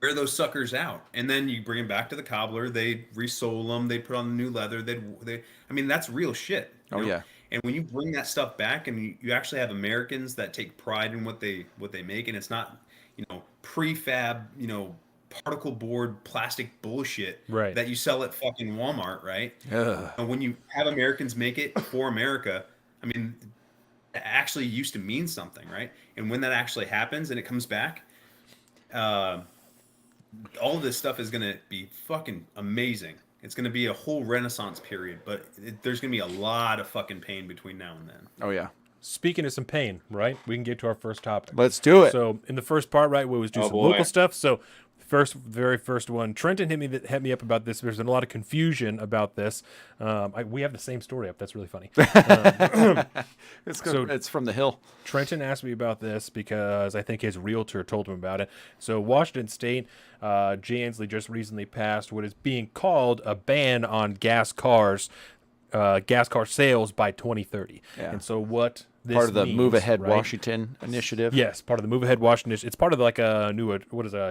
wear those suckers out, and then you bring them back to the cobbler. They resole them. They put on the new leather. I mean, that's real shit. Oh yeah. And when you bring that stuff back, and you actually have Americans that take pride in what they make, and it's not prefab particle board plastic bullshit that you sell at fucking Walmart, right? And when you have Americans make it for America, I mean, it actually used to mean something, right? And when that actually happens and it comes back, all of this stuff is going to be fucking amazing. It's going to be a whole renaissance period, but there's going to be a lot of fucking pain between now and then. Oh yeah. Speaking of some pain, right? We can get to our first topic. Let's do it. So in the first part, right, we always do some local stuff. So very first one, Trenton hit me up about this. There's been a lot of confusion about this. We have the same story up. That's really funny. It's from the Hill. Trenton asked me about this because I think his realtor told him about it. So Washington State, Jay Inslee just recently passed what is being called a ban on gas car sales by 2030. Yeah. And so what this part of the means, Move Ahead right? Washington initiative. Yes, part of the Move Ahead Washington. It's part of like a new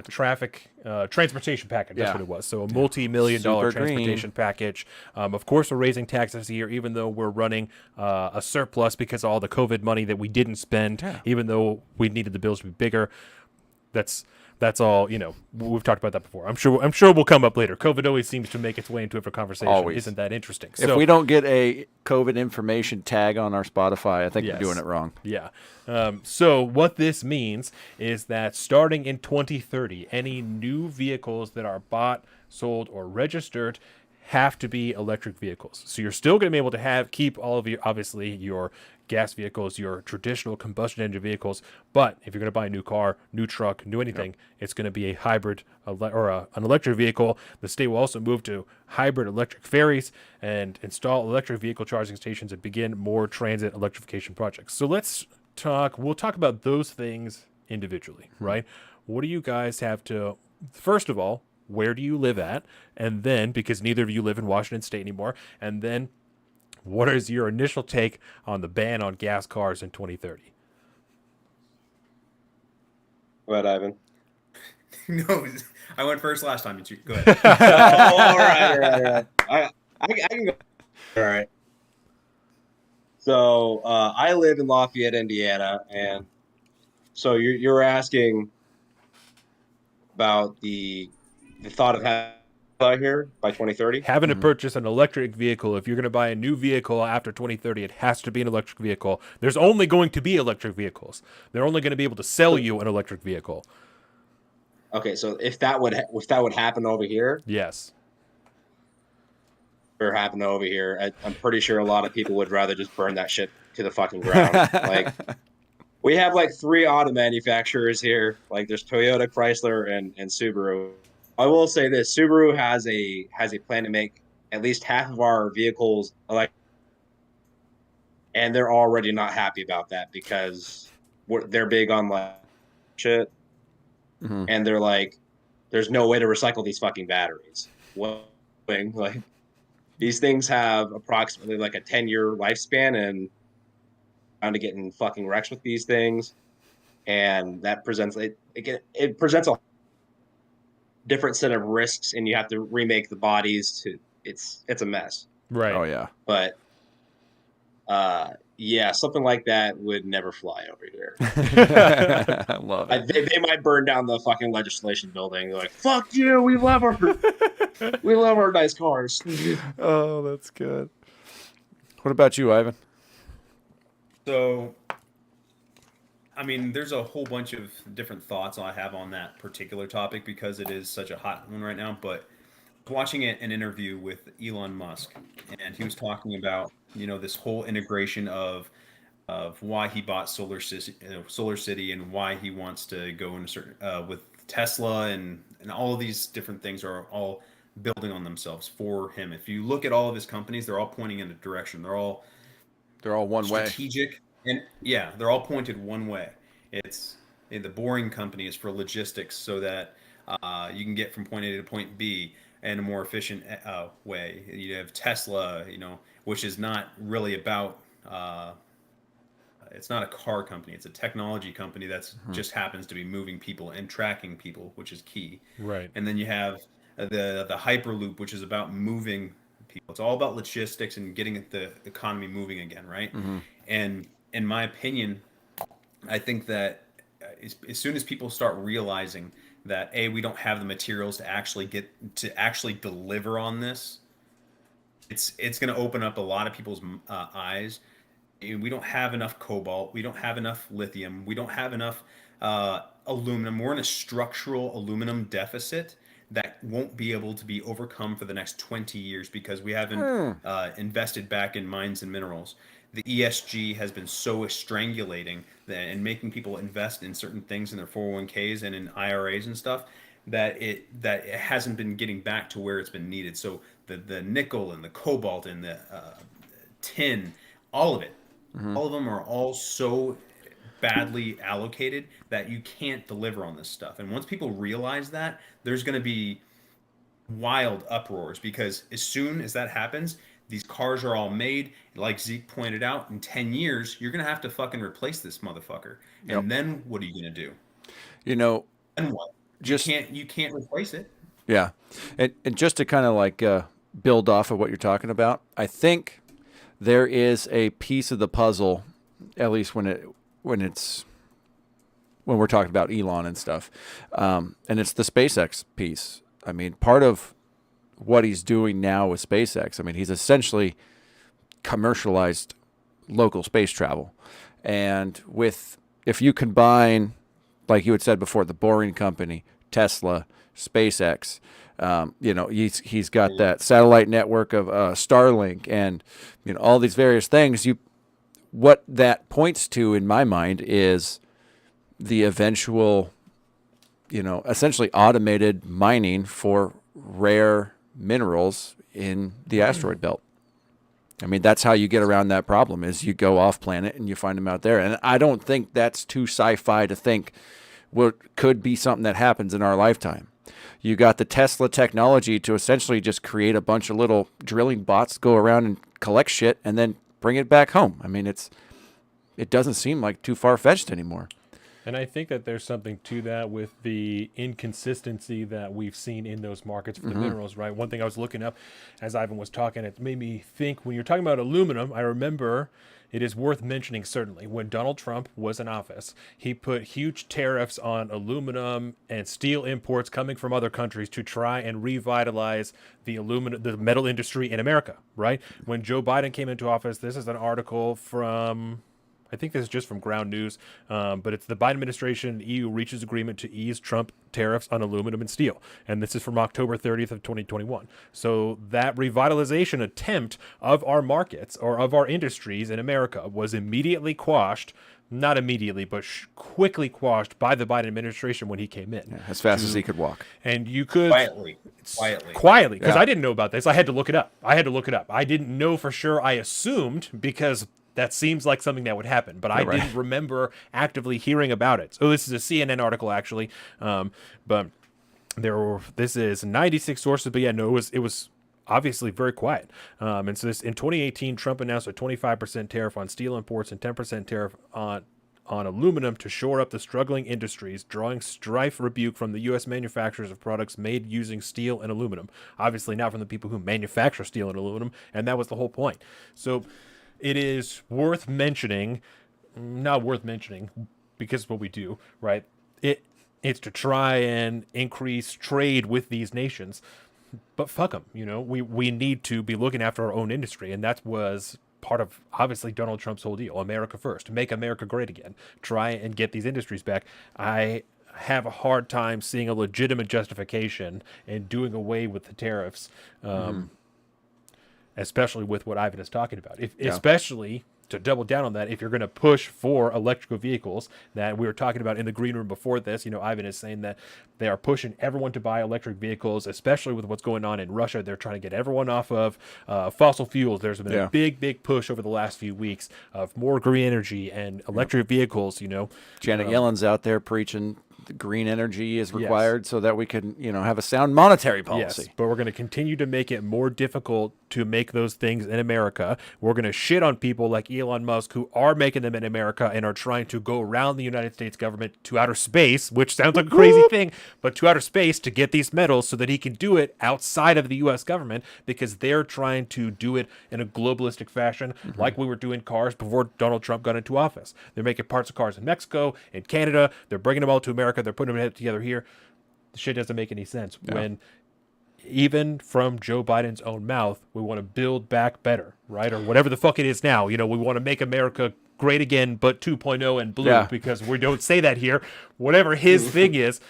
traffic transportation package. That's what it was. So a multi-million-dollar transportation package. Of course, we're raising taxes here, even though we're running a surplus because of all the COVID money that we didn't spend. Even though we needed the bills to be bigger. That's all, we've talked about that before. I'm sure we'll come up later. COVID always seems to make its way into every conversation. Always. Isn't that interesting? If we don't get a COVID information tag on our Spotify, I think we're doing it wrong. Yeah. So what this means is that starting in 2030, any new vehicles that are bought, sold, or registered have to be electric vehicles. So you're still going to be able to keep all of your gas vehicles, your traditional combustion engine vehicles, but if you're going to buy a new car, new truck, new anything, it's going to be a hybrid or an electric vehicle. The state will also move to hybrid electric ferries and install electric vehicle charging stations and begin more transit electrification projects. So we'll talk about those things individually, right? What do you guys have to, first of all, where do you live at? And then, because neither of you live in Washington State anymore, and then what is your initial take on the ban on gas cars in 2030? Go ahead, Ivan. No, I went first last time. Go ahead. All right. I can go. All right. So I live in Lafayette, Indiana, and so you're asking about the thought of having out here by 2030? Having to purchase an electric vehicle. If you're going to buy a new vehicle after 2030, it has to be an electric vehicle. There's only going to be electric vehicles. They're only going to be able to sell you an electric vehicle. Okay, so if that would happen over here, yes, or happen over here, I'm pretty sure a lot of people would rather just burn that shit to the fucking ground. Like, we have like 3 auto manufacturers here. Like, there's Toyota, Chrysler, and Subaru. I will say this: Subaru has a plan to make at least half of our vehicles electric, and they're already not happy about that because they're big on like shit, and they're like, "There's no way to recycle these fucking batteries." Like, these things have approximately like a 10-year lifespan, and I'm to get in fucking wrecks with these things, and that presents it presents a different set of risks, and you have to remake the bodies it's a mess. Right. Oh yeah. But Yeah, something like that would never fly over here. I love it. They might burn down the fucking legislation building. They're like, "Fuck you! We love our nice cars." Oh, that's good. What about you, Ivan? So, I mean, there's a whole bunch of different thoughts I have on that particular topic because it is such a hot one right now. But watching an interview with Elon Musk, and he was talking about this whole integration of why he bought Solar City, and why he wants to go in a certain with Tesla, and all of these different things are all building on themselves for him. If you look at all of his companies, they're all pointing in a direction. They're all one way. Strategic, and yeah, they're all pointed one way. It's the Boring Company is for logistics, so that you can get from point A to point B in a more efficient way. You have Tesla, which is not really about. It's not a car company. It's a technology company that's just happens to be moving people and tracking people, which is key. Right. And then you have the Hyperloop, which is about moving people. It's all about logistics and getting the economy moving again, right? And in my opinion, I think that as soon as people start realizing that we don't have the materials to actually deliver on this, it's going to open up a lot of people's eyes. We don't have enough cobalt. We don't have enough lithium. We don't have enough aluminum. We're in a structural aluminum deficit that won't be able to be overcome for the next 20 years because we haven't invested back in mines and minerals. The ESG has been so strangulating and making people invest in certain things in their 401ks and in IRAs and stuff that it hasn't been getting back to where it's been needed. So the nickel and the cobalt and the tin, all of it, all of them are all so badly allocated that you can't deliver on this stuff. And once people realize that, there's going to be wild uproars, because as soon as that happens, these cars are all made. Like Zeke pointed out, in 10 years, you're going to have to fucking replace this motherfucker. And then what are you going to do? And what? You can't replace it. Yeah. And just to kind of like build off of what you're talking about, I think there is a piece of the puzzle, at least when we're talking about Elon and stuff, and it's the SpaceX piece. I mean, part of what he's doing now with SpaceX, I mean, he's essentially commercialized local space travel. And if you combine, like you had said before, the Boring Company, Tesla, SpaceX, he's got that satellite network of Starlink, and all these various things. What that points to, in my mind, is the eventual, essentially automated mining for rare minerals in the asteroid belt. I mean, that's how you get around that problem, is you go off planet and you find them out there. And I don't think that's too sci-fi to think what could be something that happens in our lifetime. You got the Tesla technology to essentially just create a bunch of little drilling bots, go around and collect shit, and then bring it back home. I mean, it doesn't seem like too far-fetched anymore. And I think that there's something to that with the inconsistency that we've seen in those markets for the minerals, right? One thing I was looking up as Ivan was talking, it made me think, when you're talking about aluminum, I remember it is worth mentioning, certainly, when Donald Trump was in office, he put huge tariffs on aluminum and steel imports coming from other countries to try and revitalize the metal industry in America, right? When Joe Biden came into office, this is an article from, I think this is just from Ground News, but it's the Biden administration, the EU reaches agreement to ease Trump tariffs on aluminum and steel. And this is from October 30th of 2021. So that revitalization attempt of our markets or of our industries in America was immediately quashed, not immediately, but quickly quashed by the Biden administration when he came in. Yeah, as fast as he could walk. And you could... Quietly. Because I didn't know about this. I had to look it up. I didn't know for sure. I assumed, because that seems like something that would happen, but I didn't remember actively hearing about it. So this is a CNN article, actually, but this is 96 sources. But yeah, no, it was obviously very quiet. And so in 2018, Trump announced a 25% tariff on steel imports and 10% tariff on aluminum to shore up the struggling industries, drawing strife rebuke from the U.S. manufacturers of products made using steel and aluminum. Obviously not from the people who manufacture steel and aluminum, and that was the whole point. So it is worth mentioning, not worth mentioning because of what we do, right? It's to try and increase trade with these nations. But fuck them, we need to be looking after our own industry. And that was part of, obviously, Donald Trump's whole deal. America first. Make America great again. Try and get these industries back. I have a hard time seeing a legitimate justification in doing away with the tariffs, especially with what Ivan is talking about. Especially, to double down on that, if you're going to push for electrical vehicles that we were talking about in the green room before this, Ivan is saying that they are pushing everyone to buy electric vehicles, especially with what's going on in Russia. They're trying to get everyone off of fossil fuels. There's been a big push over the last few weeks of more green energy and electric vehicles, Janet Yellen's out there preaching the green energy is required so that we can, have a sound monetary policy. Yes, but we're going to continue to make it more difficult to make those things in America. We're going to shit on people like Elon Musk who are making them in America and are trying to go around the United States government to outer space, which sounds like a crazy thing, but to outer space to get these metals so that he can do it outside of the U.S. government, because they're trying to do it in a globalistic fashion, like we were doing cars before Donald Trump got into office. They're making parts of cars in Mexico, in Canada. They're bringing them all to America. They're putting them together here. The shit doesn't make any sense when, even from Joe Biden's own mouth, we want to build back better, right? Or whatever the fuck it is now. We want to make America great again, but 2.0 and blue, because we don't say that here. Whatever his thing is,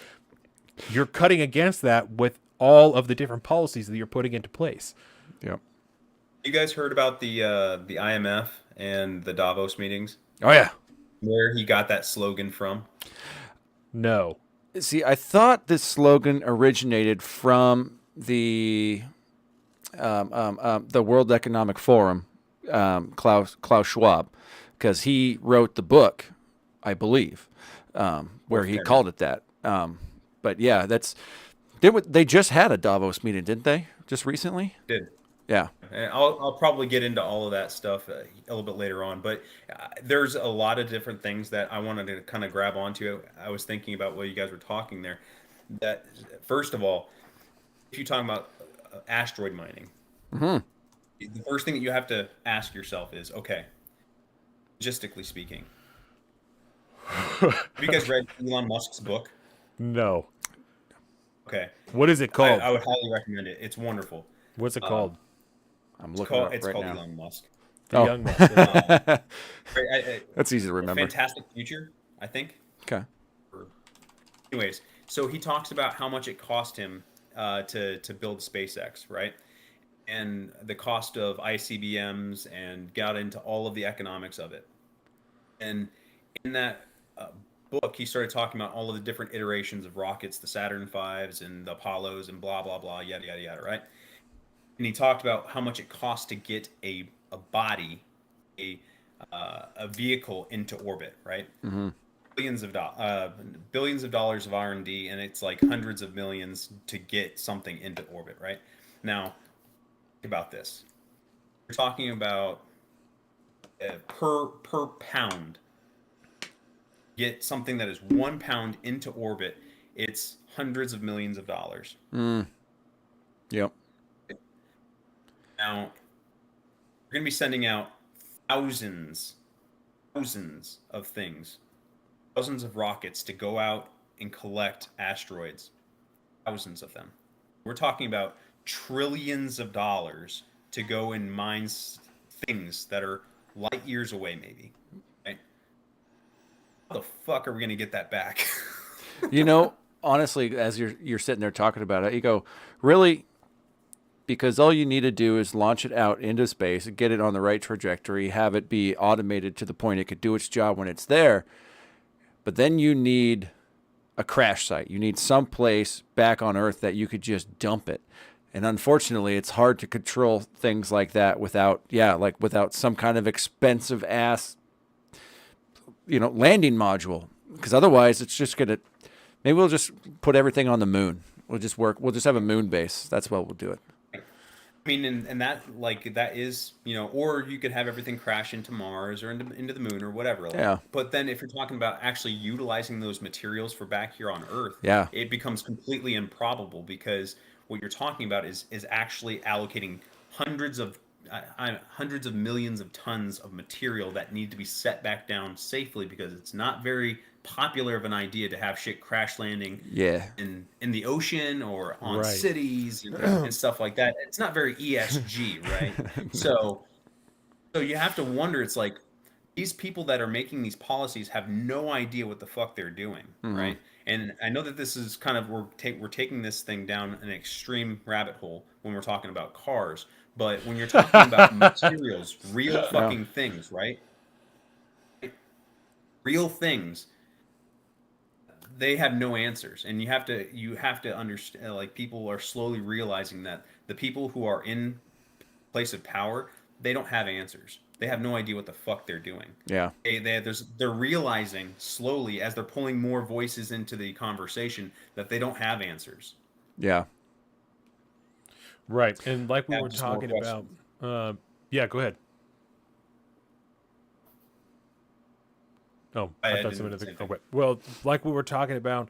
you're cutting against that with all of the different policies that you're putting into place. Yep. You guys heard about the IMF and the Davos meetings? Oh, yeah. Where he got that slogan from? No. See, I thought this slogan originated from the World Economic Forum, Klaus Schwab, because he wrote the book, I believe, where he called it that. But yeah, they just had a Davos meeting, didn't they? Just recently? Did. Yeah. And I'll probably get into all of that stuff a little bit later on, but there's a lot of different things that I wanted to kind of grab onto. I was thinking about what you guys were talking there. That, first of all, if you're talking about asteroid mining, the first thing that you have to ask yourself is, okay, logistically speaking, have you guys read Elon Musk's book? No. Okay. What is it called? I would highly recommend it. It's wonderful. What's it called? I'm looking it up right now. Elon Musk. Young Musk. That's easy to remember. Fantastic Future, I think. Okay. Anyways, so he talks about how much it cost him to build SpaceX, right? And the cost of ICBMs, and got into all of the economics of it. And in that book, he started talking about all of the different iterations of rockets, the Saturn V's and the Apollos and blah, blah, blah, yada, yada, yada, right? And he talked about how much it costs to get a body, a vehicle into orbit, right? Billions of dollars of R&D, and it's like hundreds of millions to get something into orbit, right? Now, think about this. You're talking about per pound. Get something that is 1 pound into orbit, it's hundreds of millions of dollars. Yep. Now, we're going to be sending out thousands of things, thousands of rockets to go out and collect asteroids, thousands of them. We're talking about trillions of dollars to go and mine things that are light years away, maybe. Right? How the fuck are we going to get that back? Honestly, as you're sitting there talking about it, you go, really? Because all you need to do is launch it out into space, get it on the right trajectory, have it be automated to the point it could do its job when it's there. But then you need a crash site. You need some place back on Earth that you could just dump it. And unfortunately, it's hard to control things like that without some kind of expensive ass, landing module. Because otherwise, it's just going to, maybe we'll just put everything on the moon. We'll just have a moon base. That's what we'll do it. I mean, and that is, or you could have everything crash into Mars or into the moon or whatever. Yeah. But then if you're talking about actually utilizing those materials for back here on Earth, it becomes completely improbable, because what you're talking about is actually allocating hundreds of hundreds of millions of tons of material that need to be set back down safely, because it's not very popular of an idea to have shit crash landing in the ocean or on cities and stuff like that. It's not very ESG, right? So you have to wonder, it's like these people that are making these policies have no idea what the fuck they're doing, right? And I know that this is kind of, we're taking this thing down an extreme rabbit hole when we're talking about cars, but when you're talking about materials, real fucking things, right? Real things, they have no answers, and you have to understand, like, people are slowly realizing that the people who are in place of power, they don't have answers. They have no idea what the fuck they're doing. Yeah. They're realizing slowly, as they're pulling more voices into the conversation, that they don't have answers. Yeah. Right. And like we were talking about, yeah, go ahead. Oh, I thought someone had okay. Well, like we were talking about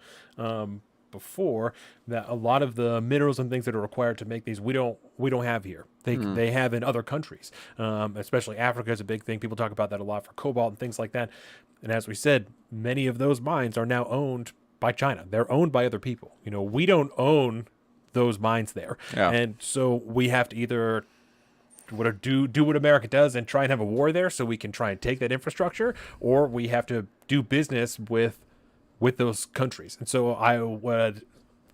before, that a lot of the minerals and things that are required to make these, we don't have here. They have in other countries, especially Africa is a big thing. People talk about that a lot for cobalt and things like that. And as we said, many of those mines are now owned by China. They're owned by other people. You know, we don't own those mines there, and so we have to either do what America does and try and have a war there, so we can try and take that infrastructure, or we have to do business with those countries. And so I would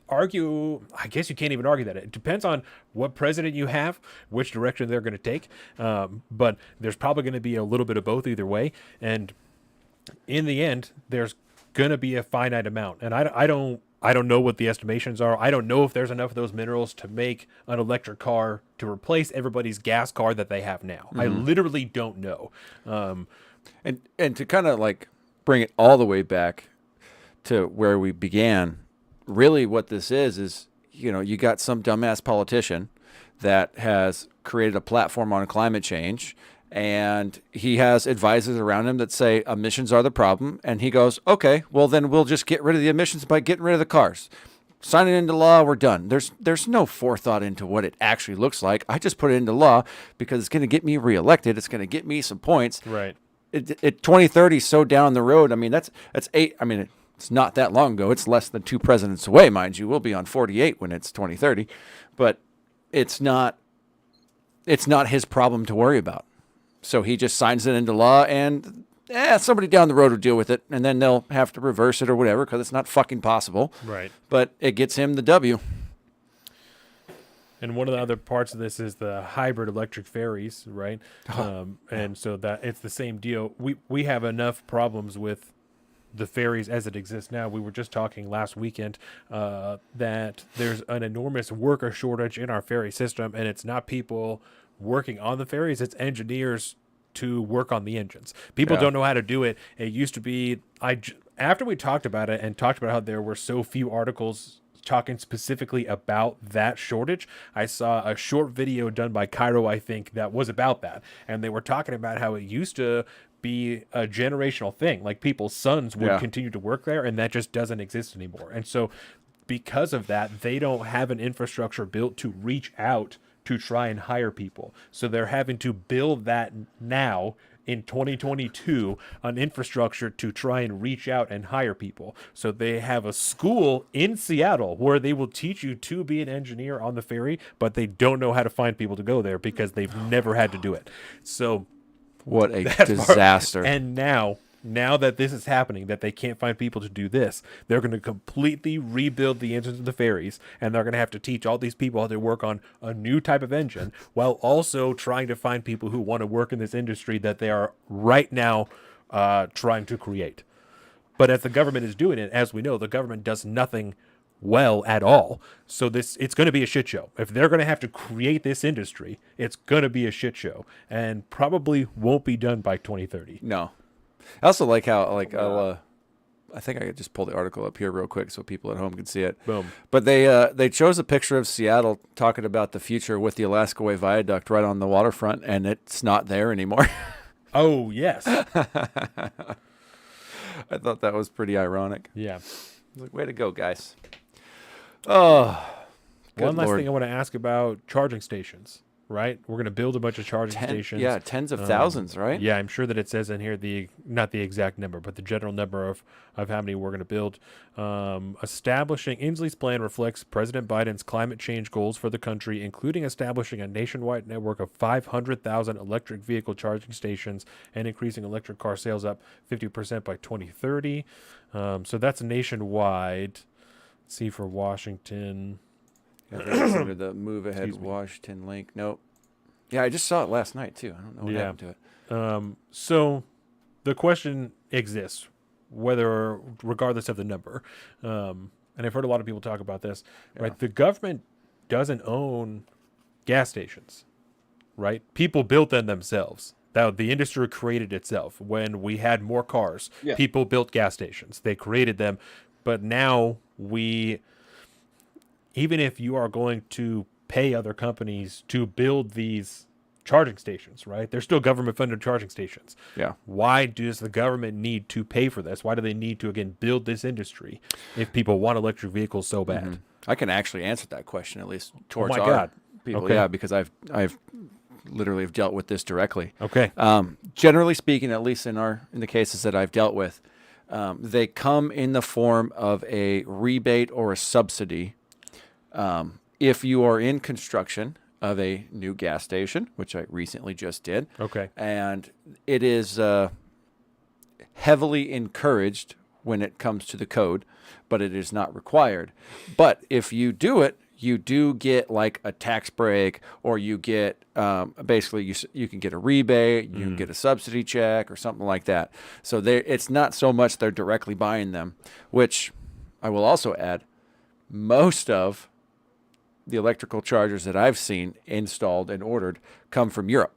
argue, I guess you can't even argue that. It depends on what president you have, which direction they're going to take. But there's probably going to be a little bit of both either way. And in the end, there's going to be a finite amount. And I don't know what the estimations are. I don't know if there's enough of those minerals to make an electric car to replace everybody's gas car that they have now. I literally don't know. And to kind of like bring it all the way back to where we began, really what this is, you know, you got some dumbass politician that has created a platform on climate change, and he has advisors around him that say emissions are the problem, and he goes, okay, well then we'll just get rid of the emissions by getting rid of the cars. Sign it into law, we're done. There's no forethought into what it actually looks like. I just put it into law because it's going to get me reelected. It's going to get me some points. Right. It 2030 so down the road. I mean, that's 8. I mean, it's not that long ago. It's less than 2 presidents away, mind you. We'll be on 48 when it's 2030, but it's not his problem to worry about. So he just signs it into law, and somebody down the road will deal with it, and then they'll have to reverse it or whatever, because it's not fucking possible. Right. But it gets him the W. And one of the other parts of this is the hybrid electric ferries, right? And so that it's the same deal. We have enough problems with the ferries as it exists now. We were just talking last weekend that there's an enormous worker shortage in our ferry system, and it's not people working on the ferries, it's engineers to work on the engines. People don't know how to do it. It used to be, after we talked about it and talked about how there were so few articles talking specifically about that shortage, I saw a short video done by Cairo, I think, that was about that. And they were talking about how it used to be a generational thing. Like, people's sons would continue to work there, and that just doesn't exist anymore. And so because of that, they don't have an infrastructure built to reach out to try and hire people. So they're having to build that now in 2022, an infrastructure to try and reach out and hire people. So they have a school in Seattle where they will teach you to be an engineer on the ferry, but they don't know how to find people to go there because they've never had to do it. So what a disaster. And now that this is happening, that they can't find people to do this, they're going to completely rebuild the engines of the ferries, and they're going to have to teach all these people how to work on a new type of engine, while also trying to find people who want to work in this industry that they are right now trying to create. But as the government is doing it, as we know, the government does nothing well at all. So it's going to be a shit show. If they're going to have to create this industry, it's going to be a shit show, and probably won't be done by 2030. No. I also like how, like, I think I could just pull the article up here real quick so people at home can see it. Boom. But they chose a picture of Seattle talking about the future with the Alaska Way Viaduct right on the waterfront, and it's not there anymore. Oh, yes. I thought that was pretty ironic. Yeah. I was like, way to go, guys. Oh, one last thing I want to ask about charging stations, right? We're going to build a bunch of charging stations. Yeah, tens of thousands, right? Yeah, I'm sure that it says in here not the exact number, but the general number of how many we're going to build. Establishing Inslee's plan reflects President Biden's climate change goals for the country, including establishing a nationwide network of 500,000 electric vehicle charging stations and increasing electric car sales up 50% by 2030. So that's nationwide. Let's see for Washington. Yeah, the move ahead Washington link. Nope. Yeah, I just saw it last night too. I don't know what happened to it. So the question exists, regardless of the number. And I've heard a lot of people talk about this, right? The government doesn't own gas stations, right? People built them themselves. The industry created itself. When we had more cars, people built gas stations. They created them. But now even if you are going to pay other companies to build these charging stations, right? They're still government-funded charging stations. Yeah. Why does the government need to pay for this? Why do they need to, again, build this industry if people want electric vehicles so bad? Mm-hmm. I can actually answer that question, at least towards people. Okay. Yeah, because I've literally have dealt with this directly. Okay. Generally speaking, at least in the cases that I've dealt with, they come in the form of a rebate or a subsidy. If you are in construction of a new gas station, which I recently just did. Okay. And it is heavily encouraged when it comes to the code, but it is not required. But if you do it, you do get like a tax break, or you get basically you can get a rebate, you can get a subsidy check or something like that. So it's not so much they're directly buying them, which I will also add, most of the electrical chargers that I've seen installed and ordered come from Europe.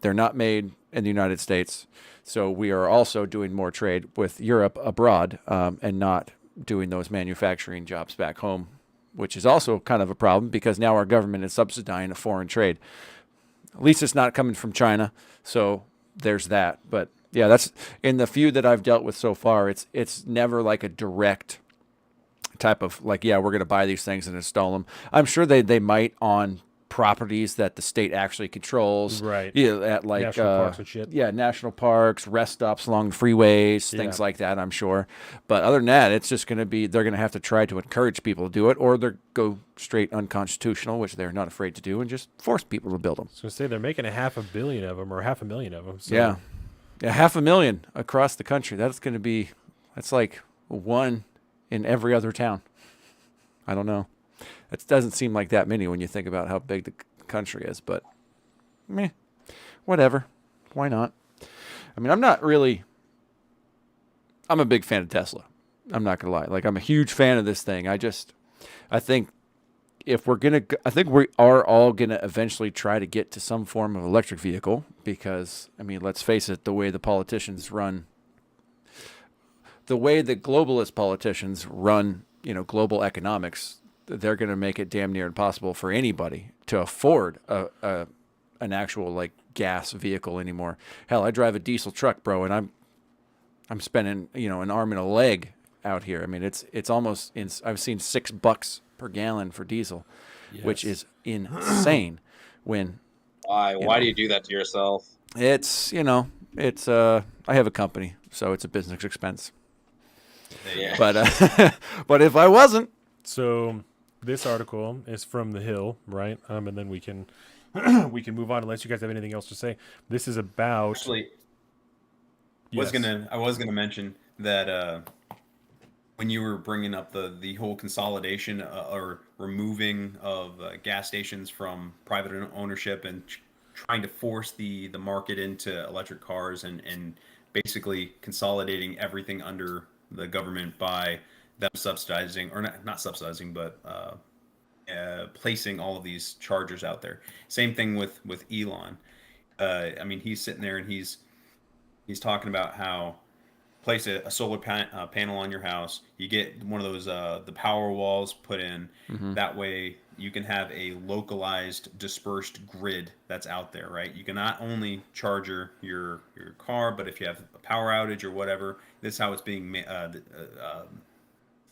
They're not made in the United States. So we are also doing more trade with Europe abroad, and not doing those manufacturing jobs back home, which is also kind of a problem because now our government is subsidizing a foreign trade. At least it's not coming from China. So there's that. But yeah, that's in the few that I've dealt with so far. It's never like a direct type of like, yeah, we're going to buy these things and install them. I'm sure they might on properties that the state actually controls, right? Yeah, at like national parks and shit. Yeah, national parks, rest stops along the freeways, things like that. I'm sure, but other than that, it's just going to be they're going to have to try to encourage people to do it, or they're go straight unconstitutional, which they're not afraid to do, and just force people to build them. I was going to say they're making 500 million of them, or 500,000 of them. So. Yeah, 500,000 across the country. That's like one in every other town. I don't know. It doesn't seem like that many when you think about how big the country is, but whatever. Why not? I mean, I'm a big fan of Tesla. I'm not going to lie. Like, I'm a huge fan of this thing. I think we are all going to eventually try to get to some form of electric vehicle because, I mean, let's face it, the way the politicians run, the way the globalist politicians run, global economics, they're going to make it damn near impossible for anybody to afford an actual like gas vehicle anymore. Hell, I drive a diesel truck, bro, and I'm spending an arm and a leg out here. I mean, it's almost I've seen $6 per gallon for diesel, which is insane. Why do you do that to yourself? It's I have a company, so it's a business expense. Yeah. But if I wasn't. So this article is from The Hill, right? And then we can move on unless you guys have anything else to say. This is about. Actually, I was gonna mention that when you were bringing up the whole consolidation or removing of gas stations from private ownership and trying to force the market into electric cars and basically consolidating everything under the government by them subsidizing, or not subsidizing, but placing all of these chargers out there. Same thing with Elon. I mean, he's sitting there and he's talking about how place a solar panel on your house. You get one of those the power walls put in. Mm-hmm. That way you can have a localized, dispersed grid that's out there, right? You can not only charge your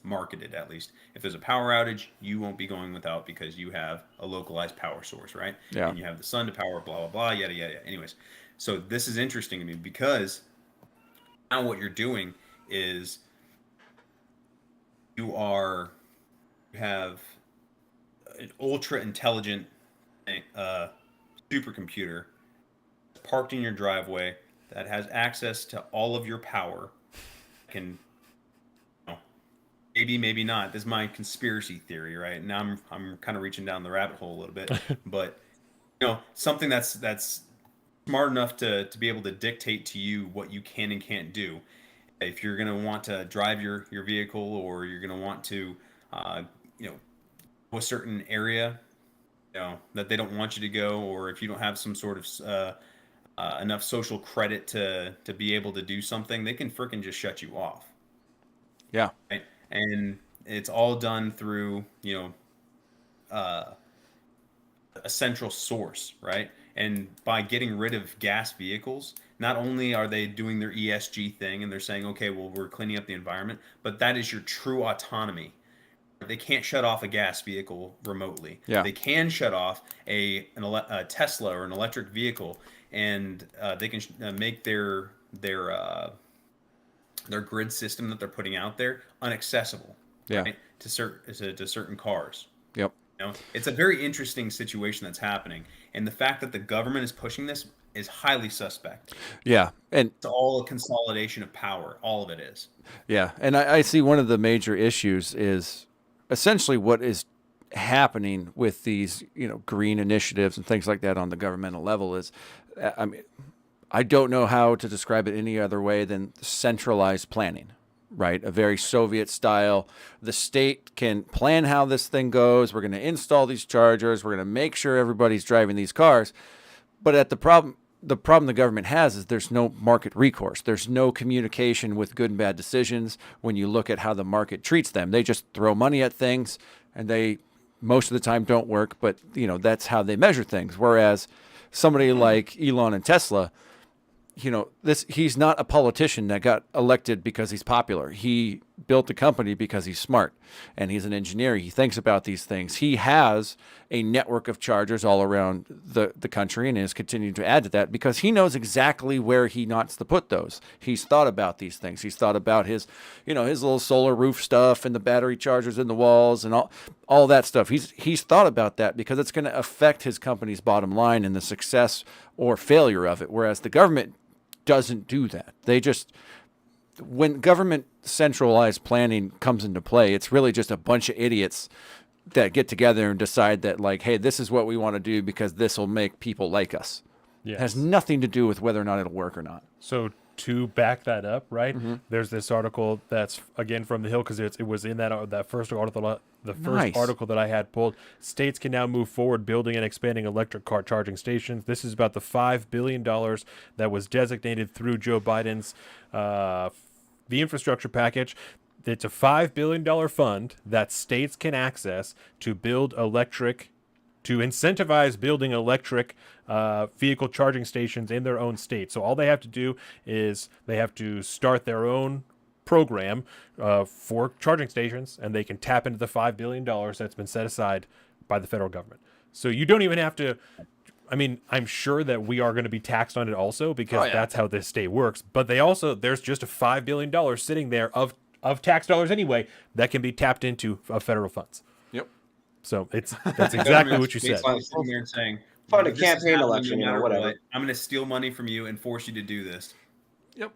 marketed at least. If there's a power outage, you won't be going without because you have a localized power source, right? Yeah. And you have the sun to power, blah, blah, blah, yada, yada, yada. Anyways, so this is interesting to me because now what you're doing is you have an ultra intelligent supercomputer parked in your driveway that has access to all of your power. Can, maybe not. This is my conspiracy theory, right? Now I'm kind of reaching down the rabbit hole a little bit, but something that's smart enough to be able to dictate to you what you can and can't do. If you're going to want to drive your vehicle, or you're going to want to a certain area that they don't want you to go, or if you don't have some sort of enough social credit to be able to do something, they can freaking just shut you off. Yeah. Right? And it's all done through a central source, right? And by getting rid of gas vehicles, not only are they doing their ESG thing and they're saying, okay, well, we're cleaning up the environment, but that is your true autonomy. They can't shut off a gas vehicle remotely. Yeah. They can shut off a Tesla or an electric vehicle, and they can make their grid system that they're putting out there unaccessible. Yeah. Right? To certain cars. Yep. It's a very interesting situation that's happening, and the fact that the government is pushing this is highly suspect. Yeah, and it's all a consolidation of power. All of it is. Yeah, and I see one of the major issues is essentially what is happening with these, green initiatives and things like that on the governmental level is, I don't know how to describe it any other way than centralized planning, right? A very Soviet style. The state can plan how this thing goes. We're going to install these chargers. We're going to make sure everybody's driving these cars. But the problem the government has is there's no market recourse. There's no communication with good and bad decisions when you look at how the market treats them. They just throw money at things, and they most of the time don't work, but that's how they measure things. Whereas somebody like Elon and Tesla, he's not a politician that got elected because he's popular. He built the company because he's smart, and he's an engineer. He thinks about these things. He has a network of chargers all around the country and is continuing to add to that because he knows exactly where he wants to put those. He's thought about these things. He's thought about his little solar roof stuff and the battery chargers in the walls and all that stuff. He's thought about that because it's going to affect his company's bottom line and the success or failure of it, whereas the government doesn't do that. When government centralized planning comes into play, it's really just a bunch of idiots that get together and decide that, like, hey, this is what we want to do because this will make people like us. Yes. It has nothing to do with whether or not it'll work or not. So to back that up, right? Mm-hmm. There's this article that's again from the Hill because it was in that first article. The first article that I had pulled. States can now move forward building and expanding electric car charging stations. This is about the $5 billion that was designated through Joe Biden's the infrastructure package. It's a $5 billion fund that states can access to incentivize building electric vehicle charging stations in their own state. So all they have to do is they have to start their own program for charging stations, and they can tap into the $5 billion that's been set aside by the federal government. So you don't even have to. I'm sure that we are going to be taxed on it also because that's how this state works. But there's just a $5 billion sitting there of tax dollars anyway that can be tapped into federal funds. Yep. So that's exactly what you said. Sitting there and saying, fund a campaign election, whatever. I'm going to steal money from you and force you to do this. Yep.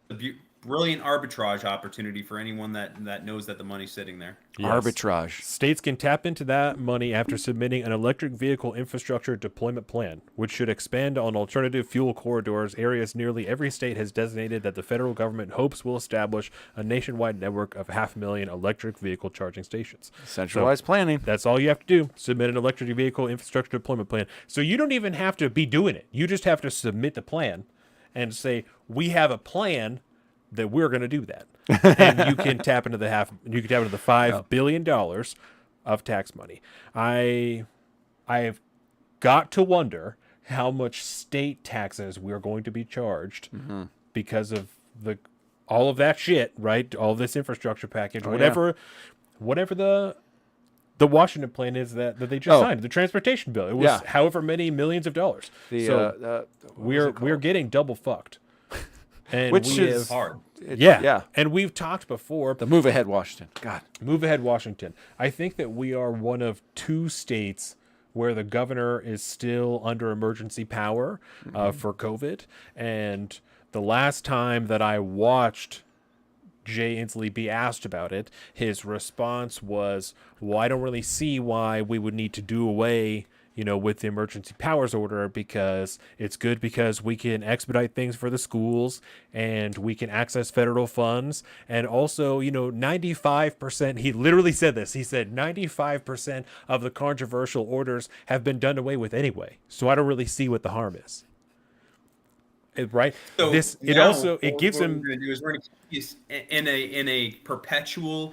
Brilliant arbitrage opportunity for anyone that knows that the money's sitting there. Yes. Arbitrage. States can tap into that money after submitting an electric vehicle infrastructure deployment plan, which should expand on alternative fuel corridors, areas nearly every state has designated that the federal government hopes will establish a nationwide network of 500,000 electric vehicle charging stations. Centralized planning. That's all you have to do. Submit an electric vehicle infrastructure deployment plan. So you don't even have to be doing it. You just have to submit the plan and say, we have a plan that we're going to do that, and you can tap into the $5 billion of tax money. I've got to wonder how much state taxes we're going to be charged because of all of that shit, right? All this infrastructure package, whatever the Washington plan is that they just signed, the transportation bill. It was however many millions of dollars. We're getting double fucked. And which is hard. Yeah. And we've talked before. The move ahead Washington. God. Move ahead Washington. I think that we are one of 2 states where the governor is still under emergency power for COVID. And the last time that I watched Jay Inslee be asked about it, his response was, well, I don't really see why we would need to do away with the emergency powers order, because it's good because we can expedite things for the schools and we can access federal funds. And also, 95%, he literally said this, he said 95% of the controversial orders have been done away with anyway. So I don't really see what the harm is. Right? So it gives him. We're going to keep in a perpetual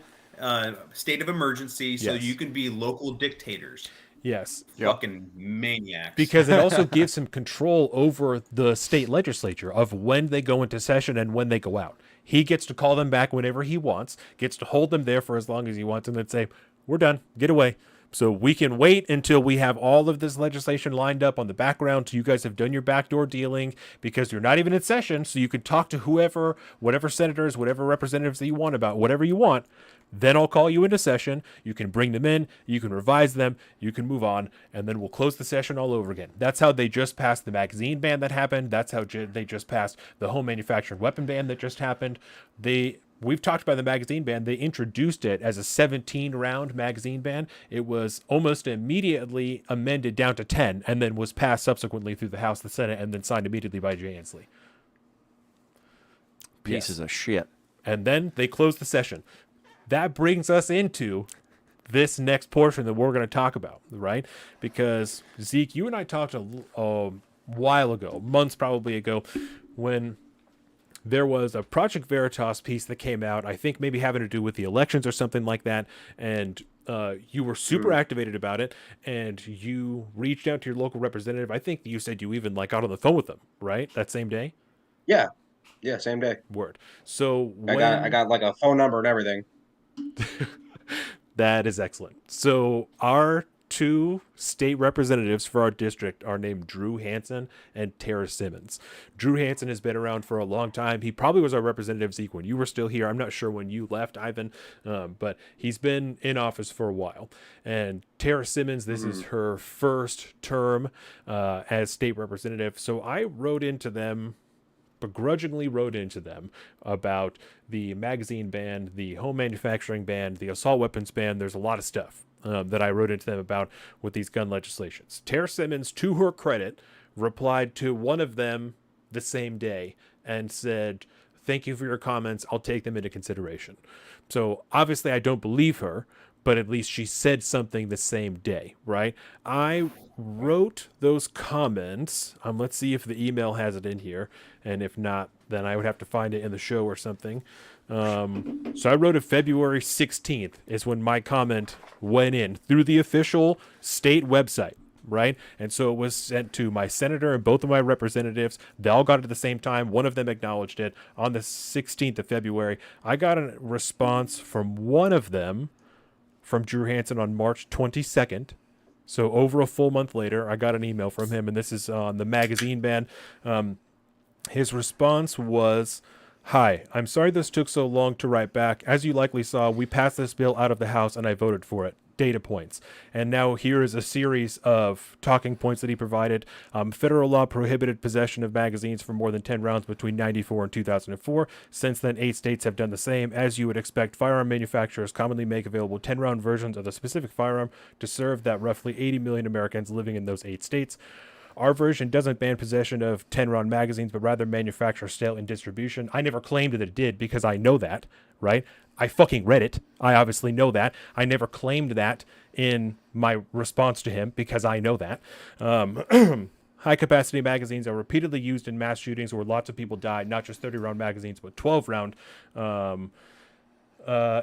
state of emergency, so you can be local dictators. Yes. Fucking maniacs. Because it also gives him control over the state legislature of when they go into session and when they go out. He gets to call them back whenever he wants, gets to hold them there for as long as he wants, and then say, we're done, get away. So we can wait until we have all of this legislation lined up on the background till you guys have done your backdoor dealing, because you're not even in session, so you can talk to whoever, whatever senators, whatever representatives that you want about whatever you want. Then I'll call you into session. You can bring them in. You can revise them. You can move on. And then we'll close the session all over again. That's how they just passed the magazine ban that happened. That's how they just passed the home manufactured weapon ban that just happened. We've talked about the magazine ban. They introduced it as a 17-round magazine ban. It was almost immediately amended down to 10 and then was passed subsequently through the House, the Senate, and then signed immediately by Jay Inslee. Pieces of shit. And then they closed the session. That brings us into this next portion that we're going to talk about, right? Because, Zeke, you and I talked a while ago, months probably ago, when there was a Project Veritas piece that came out, I think maybe having to do with the elections or something like that, and you were super activated about it, and you reached out to your local representative. I think you said you even got on the phone with them, right? That same day? Yeah, same day. Word. So I got a phone number and everything. That is excellent. So our 2 state representatives for our district are named Drew Hanson and Tara Simmons. Drew Hanson has been around for a long time. He probably was our representative, Zeke, when you were still here. I'm not sure when you left, Ivan, but he's been in office for a while. And Tara Simmons, this is her first term as state representative. So I begrudgingly wrote into them about the magazine ban, the home manufacturing ban, the assault weapons ban. There's a lot of stuff that I wrote into them about with these gun legislations. Tara Simmons, to her credit, replied to one of them the same day and said, thank you for your comments. I'll take them into consideration. So obviously I don't believe her, but at least she said something the same day, right? I wrote those comments. Let's see if the email has it in here. And if not, then I would have to find it in the show or something. So I wrote it February 16th is when my comment went in through the official state website, right? And so it was sent to my senator and both of my representatives. They all got it at the same time. One of them acknowledged it on the 16th of February. I got a response from one of them, from Drew Hanson, on March 22nd. So over a full month later, I got an email from him, and this is on the magazine ban. His response was, hi, I'm sorry this took so long to write back. As you likely saw, we passed this bill out of the House, and I voted for it. Data points. And now here is a series of talking points that he provided. Federal law prohibited possession of magazines for more than 10 rounds between 1994 and 2004. Since then, 8 states have done the same. As you would expect, firearm manufacturers commonly make available 10-round versions of the specific firearm to serve that roughly 80 million Americans living in those 8 states. Our version doesn't ban possession of 10-round magazines, but rather manufacture, sale, and distribution. I never claimed that it did because I know that, right? I fucking read it. I obviously know that. I never claimed that in my response to him because I know that. High-capacity magazines are repeatedly used in mass shootings where lots of people died, not just 30-round magazines, but 12-round.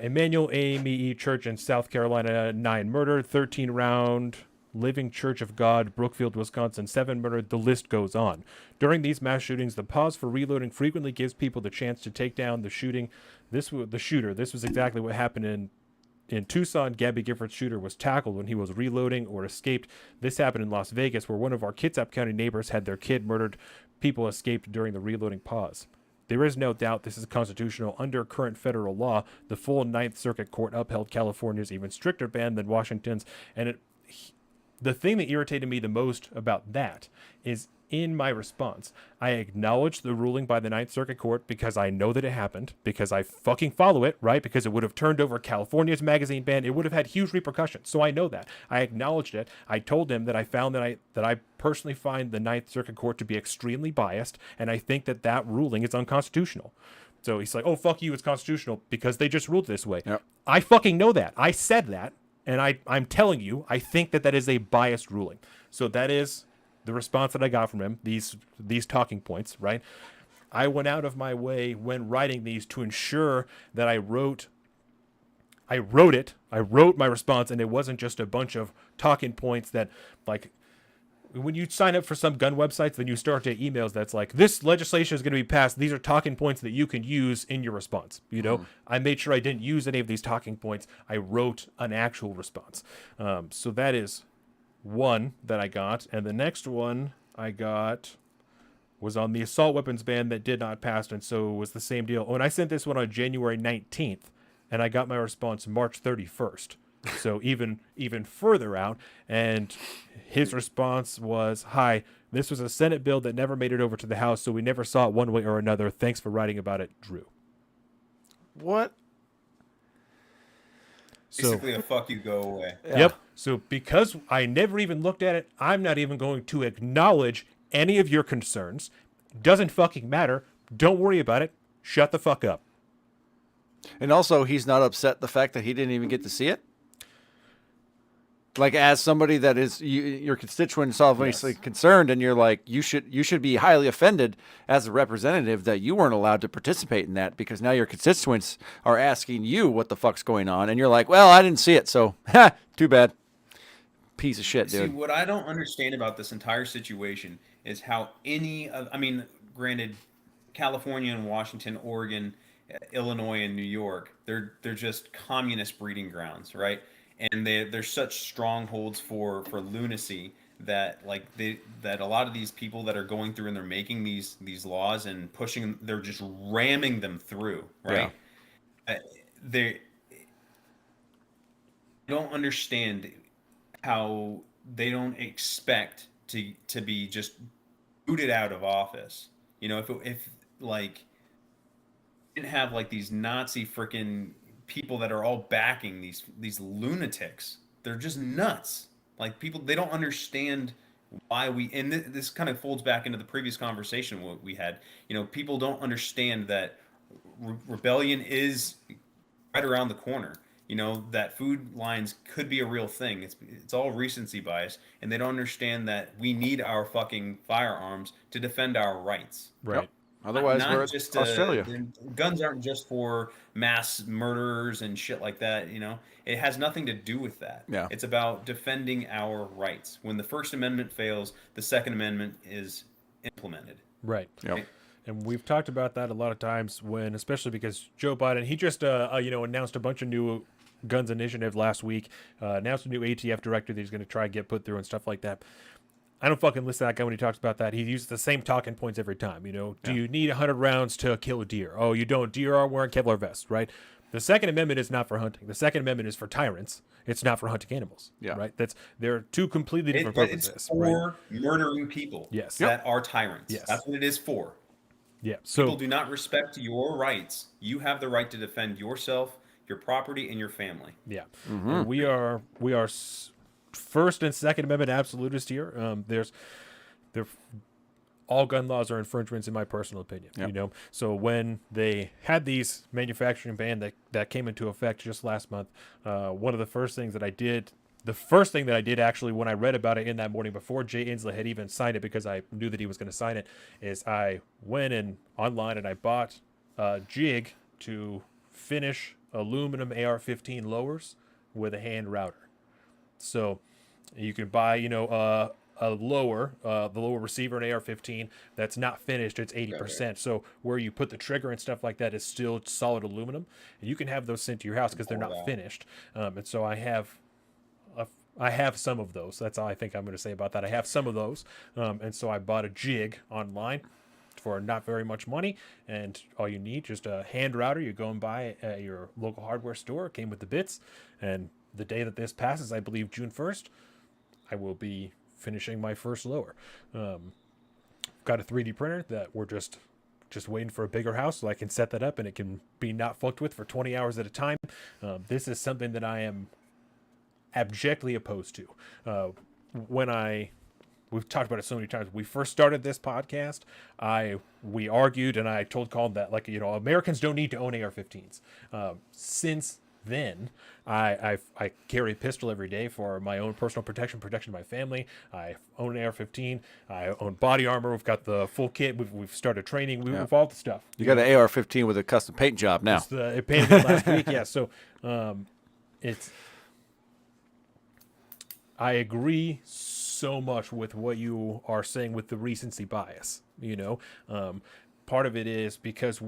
Emmanuel AME Church in South Carolina, 9 murdered, 13-round Living Church of God, Brookfield, Wisconsin, 7 murdered. The list goes on. During these mass shootings, the pause for reloading frequently gives people the chance to take down the shooter. This was exactly what happened in In Tucson, Gabby Giffords' shooter was tackled when he was reloading or escaped. This happened in Las Vegas, where one of our Kitsap County neighbors had their kid murdered. People escaped during the reloading pause. There is no doubt this is constitutional under current federal law. The full Ninth Circuit Court upheld California's even stricter ban than Washington's. And the thing that irritated me the most about that is in my response, I acknowledged the ruling by the Ninth Circuit Court because I know that it happened, because I fucking follow it, right? Because it would have turned over California's magazine ban. It would have had huge repercussions. So I know that. I acknowledged it. I told him that I found that I personally find the Ninth Circuit Court to be extremely biased, and I think that that ruling is unconstitutional. So he's like, oh, fuck you, it's constitutional because they just ruled this way. Yep. I fucking know that. I said that, and I'm telling you, I think that that is a biased ruling. So that is the response that I got from him, these talking points, right? I went out of my way when writing these to ensure that I wrote my response, and it wasn't just a bunch of talking points that, like, when you sign up for some gun websites, then you start to get emails that's like, this legislation is going to be passed. These are talking points that you can use in your response. You know, I made sure I didn't use any of these talking points. I wrote an actual response. So that is one that I got, and the next one I got was on the assault weapons ban that did not pass, and so it was the same deal. Oh, and I sent this one on January 19th, and I got my response March 31st, so even further out. And his response was, "Hi, this was a Senate bill that never made it over to the House, so we never saw it one way or another. Thanks for writing about it, Drew." What? Basically, a fuck you, go away. Yeah. Yep. So because I never even looked at it, I'm not even going to acknowledge any of your concerns. Doesn't fucking matter. Don't worry about it. Shut the fuck up. And also, he's not upset the fact that he didn't even get to see it? Like, as somebody that is your constituent is obviously concerned, and you're like, you should be highly offended as a representative that you weren't allowed to participate in that, because now your constituents are asking you what the fuck's going on, and you're like, well, I didn't see it, so too bad. Piece of shit, dude. See, what I don't understand about this entire situation is how granted, California and Washington, Oregon, Illinois, and New York, they're just communist breeding grounds, right? And they're such strongholds for lunacy that that a lot of these people that are going through and they're making these laws and pushing, they're just ramming them through, right? Yeah. They don't understand how they don't expect to be just booted out of office. You know, if like didn't have like these Nazi freaking people that are all backing these lunatics. They're just nuts. Like, people, they don't understand why and this kind of folds back into the previous conversation we had. You know, people don't understand that rebellion is right around the corner. You know, that food lines could be a real thing. It's all recency bias, and they don't understand that we need our fucking firearms to defend our rights. Right. Yep. Otherwise, we're just Australia. Guns aren't just for mass murderers and shit like that. You know, it has nothing to do with that. Yeah. It's about defending our rights. When the First Amendment fails, the Second Amendment is implemented. Right. Yep. And we've talked about that a lot of times especially because Joe Biden, he just announced a bunch of new guns initiative last week, announced a new ATF director that he's going to try and get put through and stuff like that. I don't fucking listen to that guy when he talks about that. He uses the same talking points every time. You know, do you need 100 rounds to kill a deer? Oh, you don't. Deer are wearing Kevlar vests, right? The Second Amendment is not for hunting. The Second Amendment is for tyrants. It's not for hunting animals. Yeah. Right. They're two completely different purposes. It's for murdering people. Yes. That are tyrants. Yes. That's what it is for. Yeah. So people do not respect your rights. You have the right to defend yourself, your property, and your family. Yeah. And we are First and Second Amendment absolutist here. All gun laws are infringements, in my personal opinion. Yep. You know, so when they had these manufacturing ban that came into effect just last month, one of the first things that I did, actually when I read about it in that morning before Jay Inslee had even signed it, because I knew that he was going to sign it, is I went online and I bought a jig to finish aluminum AR-15 lowers with a hand router. So you can buy, a lower, the lower receiver, an AR-15 that's not finished, it's 80%. So where you put the trigger and stuff like that is still solid aluminum, and you can have those sent to your house because they're not finished. And so I have some of those. That's all I think I'm going to say about that. I have some of those, and so I bought a jig online for not very much money, and all you need just a hand router. You go and buy at your local hardware store. It came with the bits, and the day that this passes, I believe June 1st, I will be finishing my first lower. Got a 3D printer that we're just waiting for a bigger house so I can set that up and it can be not fucked with for 20 hours at a time. This is something that I am abjectly opposed to. We've talked about it so many times. We first started this podcast, we argued, and I told Colin that, like, Americans don't need to own AR-15s. Since then, I carry a pistol every day for my own personal protection of my family. I own an AR-15. I own body armor. We've got the full kit. We've started training. We've all the stuff. You got an AR-15 with a custom paint job now. It painted it last week. Yeah. So, I agree so much with what you are saying with the recency bias. Part of it is because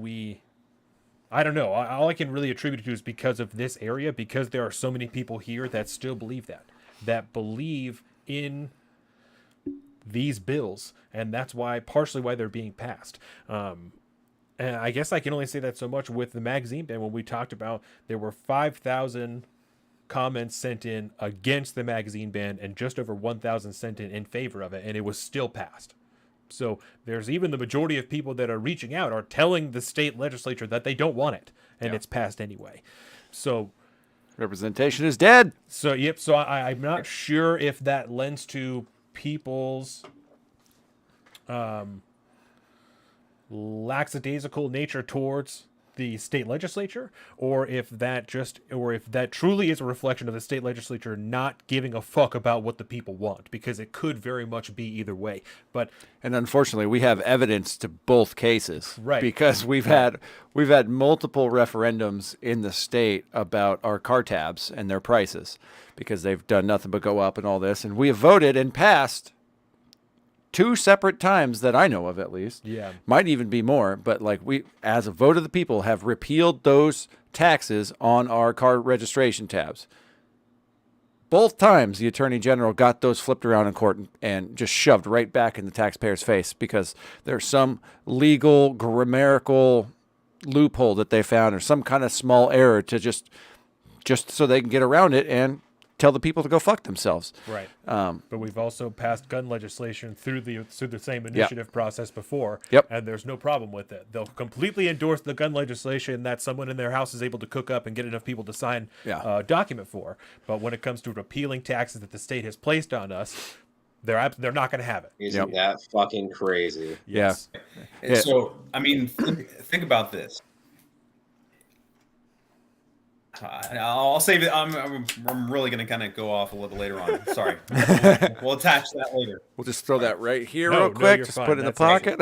I don't know. All I can really attribute it to is because of this area, because there are so many people here that still believe that believe in these bills, and that's partially why they're being passed. And I guess I can only say that so much with the magazine ban. When we talked about, there were 5,000 comments sent in against the magazine ban and just over 1,000 sent in favor of it, and it was still passed. So there's even the majority of people that are reaching out are telling the state legislature that they don't want it, and it's passed anyway. So representation is dead. So yep. So I'm not sure if that lends to people's lackadaisical nature towards the state legislature, or if that truly is a reflection of the state legislature not giving a fuck about what the people want, because it could very much be either way. And unfortunately, we have evidence to both cases, right? Because we've had multiple referendums in the state about our car tabs and their prices, because they've done nothing but go up and all this, and we have voted and passed 2 separate times that I know of, at least. Yeah. Might even be more, but we, as a vote of the people, have repealed those taxes on our car registration tabs. Both times the Attorney General got those flipped around in court and just shoved right back in the taxpayer's face because there's some legal, grammatical loophole that they found, or some kind of small error to just so they can get around it and tell the people to go fuck themselves. Right. But we've also passed gun legislation through the same initiative process before. Yep. And there's no problem with it. They'll completely endorse the gun legislation that someone in their house is able to cook up and get enough people to sign a document for. But when it comes to repealing taxes that the state has placed on us, they're not going to have it. Isn't that fucking crazy? Yes. Yeah. So, I mean, think about this. I'll save it. I'm really going to kind of go off a little later on. Sorry. We'll attach that later. We'll just throw that right here real quick. Just put it in the pocket.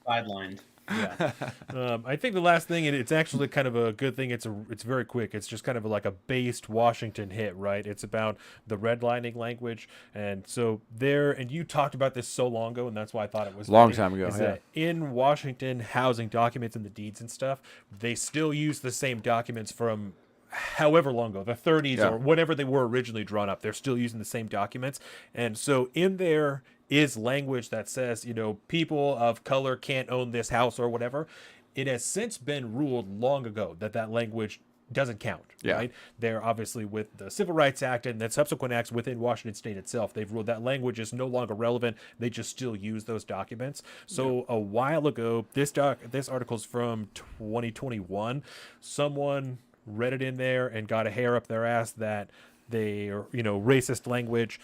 Sidelined. Yeah. I think the last thing, and it's actually kind of a good thing, it's very quick. It's just kind of like a based Washington hit, right? It's about the redlining language. And so and you talked about this so long ago, and that's why I thought it was long time ago. That in Washington housing documents and the deeds and stuff, they still use the same documents from however long ago, the 30s or whatever they were originally drawn up. They're still using the same documents. And so in there is language that says, people of color can't own this house or whatever. It has since been ruled long ago that language doesn't count, right? They're obviously, with the Civil Rights Act and then subsequent acts within Washington State itself, they've ruled that language is no longer relevant. They just still use those documents. So a while ago, this article's from 2021. Someone read it in there and got a hair up their ass that they are, racist language.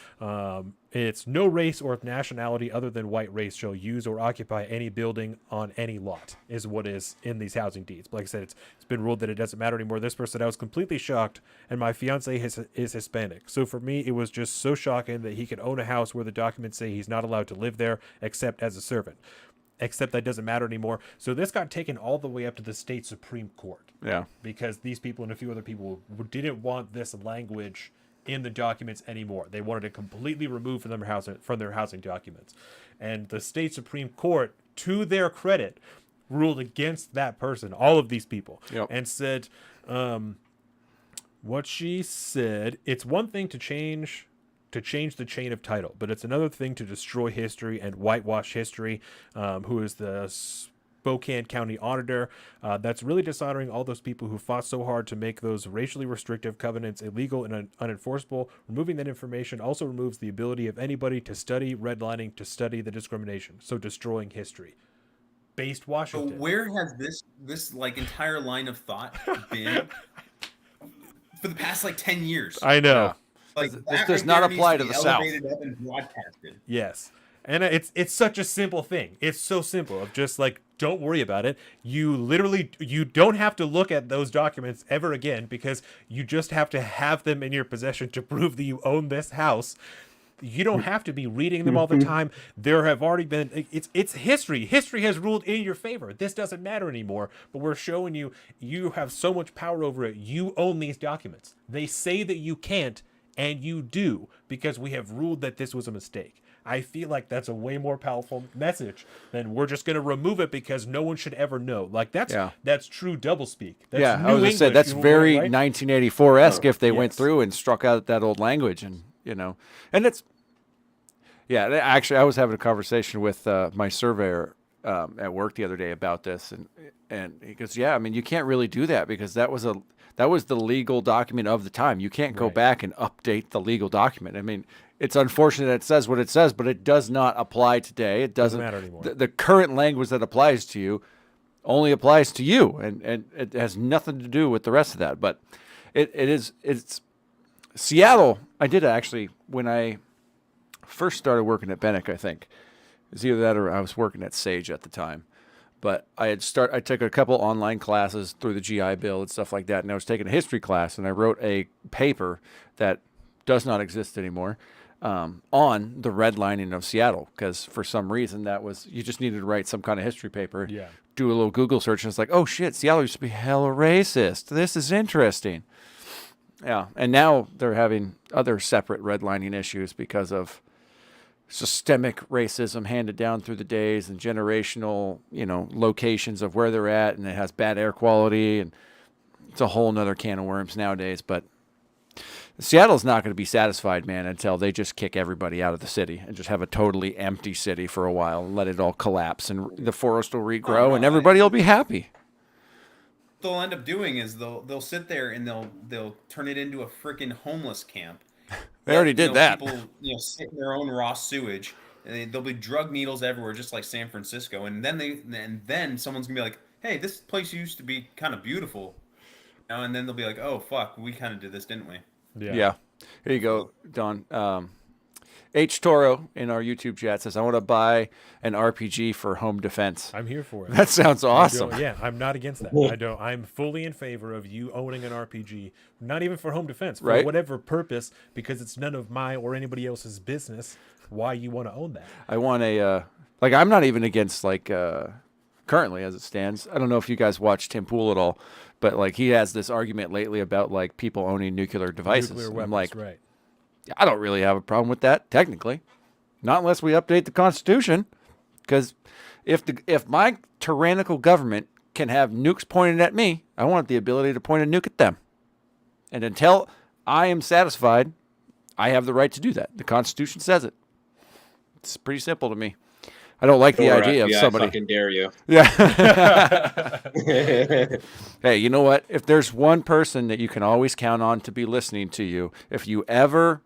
It's no race or nationality other than white race shall use or occupy any building on any lot, is what is in these housing deeds. But like I said, it's been ruled that it doesn't matter anymore. This person, I was completely shocked, and my fiance is Hispanic. So for me, it was just so shocking that he could own a house where the documents say he's not allowed to live there except as a servant. Except that doesn't matter anymore. So this got taken all the way up to the state Supreme Court. Yeah. Because these people and a few other people didn't want this language in the documents anymore. They wanted it completely removed from their housing documents. And the state Supreme Court, to their credit, ruled against that person, all of these people, and said, what she said, it's one thing to change the chain of title, but it's another thing to destroy history and whitewash history, who is the Spokane County Auditor. That's really dishonoring all those people who fought so hard to make those racially restrictive covenants illegal and unenforceable. Removing that information also removes the ability of anybody to study redlining, to study the discrimination. So destroying history. Based Washington. So where has this like entire line of thought been for the past like 10 years? I know. Yeah. Like this does not apply to the South. Up and broadcasted. Yes. And it's such a simple thing. It's so simple of just like, don't worry about it. You don't have to look at those documents ever again, because you just have to have them in your possession to prove that you own this house. You don't have to be reading them all the time. There have already been, it's history. History has ruled in your favor. This doesn't matter anymore, but we're showing you have so much power over it. You own these documents. They say that you can't, and you do, because we have ruled that this was a mistake. I feel like that's a way more powerful message than we're just going to remove it because no one should ever know. Like that's true doublespeak. That's I was going to say that's very right? 1984-esque if they went yes. through and struck out that old language, and and it's actually I was having a conversation with my surveyor at work the other day about this, and he goes, I mean, you can't really do that because that was the legal document of the time. You can't go back and update the legal document. I mean, it's unfortunate that it says what it says, but it does not apply today. It doesn't matter anymore. The current language that applies to you only applies to you, and it has nothing to do with the rest of that. But it's Seattle. I did actually, when I first started working at Bennick, I think it was either that or I was working at Sage at the time. But I took a couple online classes through the GI Bill and stuff like that, and I was taking a history class, and I wrote a paper that does not exist anymore on the redlining of Seattle, because for some reason you just needed to write some kind of history paper, do a little Google search, and it's like, oh shit, Seattle used to be hella racist. This is interesting. Yeah, and now they're having other separate redlining issues because of systemic racism handed down through the days and generational, locations of where they're at, and it has bad air quality, and it's a whole nother can of worms nowadays. But Seattle's not going to be satisfied, man, until they just kick everybody out of the city and just have a totally empty city for a while and let it all collapse, and the forest will regrow, and everybody will be happy. What they'll end up doing is they'll sit there and they'll turn it into a freaking homeless camp. They already did that. People, sit in their own raw sewage, and there'll be drug needles everywhere, just like San Francisco. And then someone's gonna be like, "Hey, this place used to be kind of beautiful," and then they'll be like, "Oh fuck, we kind of did this, didn't we?" Yeah. Here you go, Don. H. Toro in our YouTube chat says, I want to buy an RPG for home defense. I'm here for it. That sounds awesome. I'm not against that. I'm fully in favor of you owning an RPG, not even for home defense, for whatever purpose, because it's none of my or anybody else's business why you want to own that. I want I'm not even against, currently as it stands. I don't know if you guys watch Tim Pool at all, but he has this argument lately about people owning nuclear devices. Nuclear weapons, I'm like, right. I don't really have a problem with that, technically. Not unless we update the Constitution. Because if my tyrannical government can have nukes pointed at me, I want the ability to point a nuke at them. And until I am satisfied, I have the right to do that. The Constitution says it. It's pretty simple to me. I don't like the idea of somebody. I fucking dare you. Yeah. Hey, you know what? If there's one person that you can always count on to be listening to you, if you ever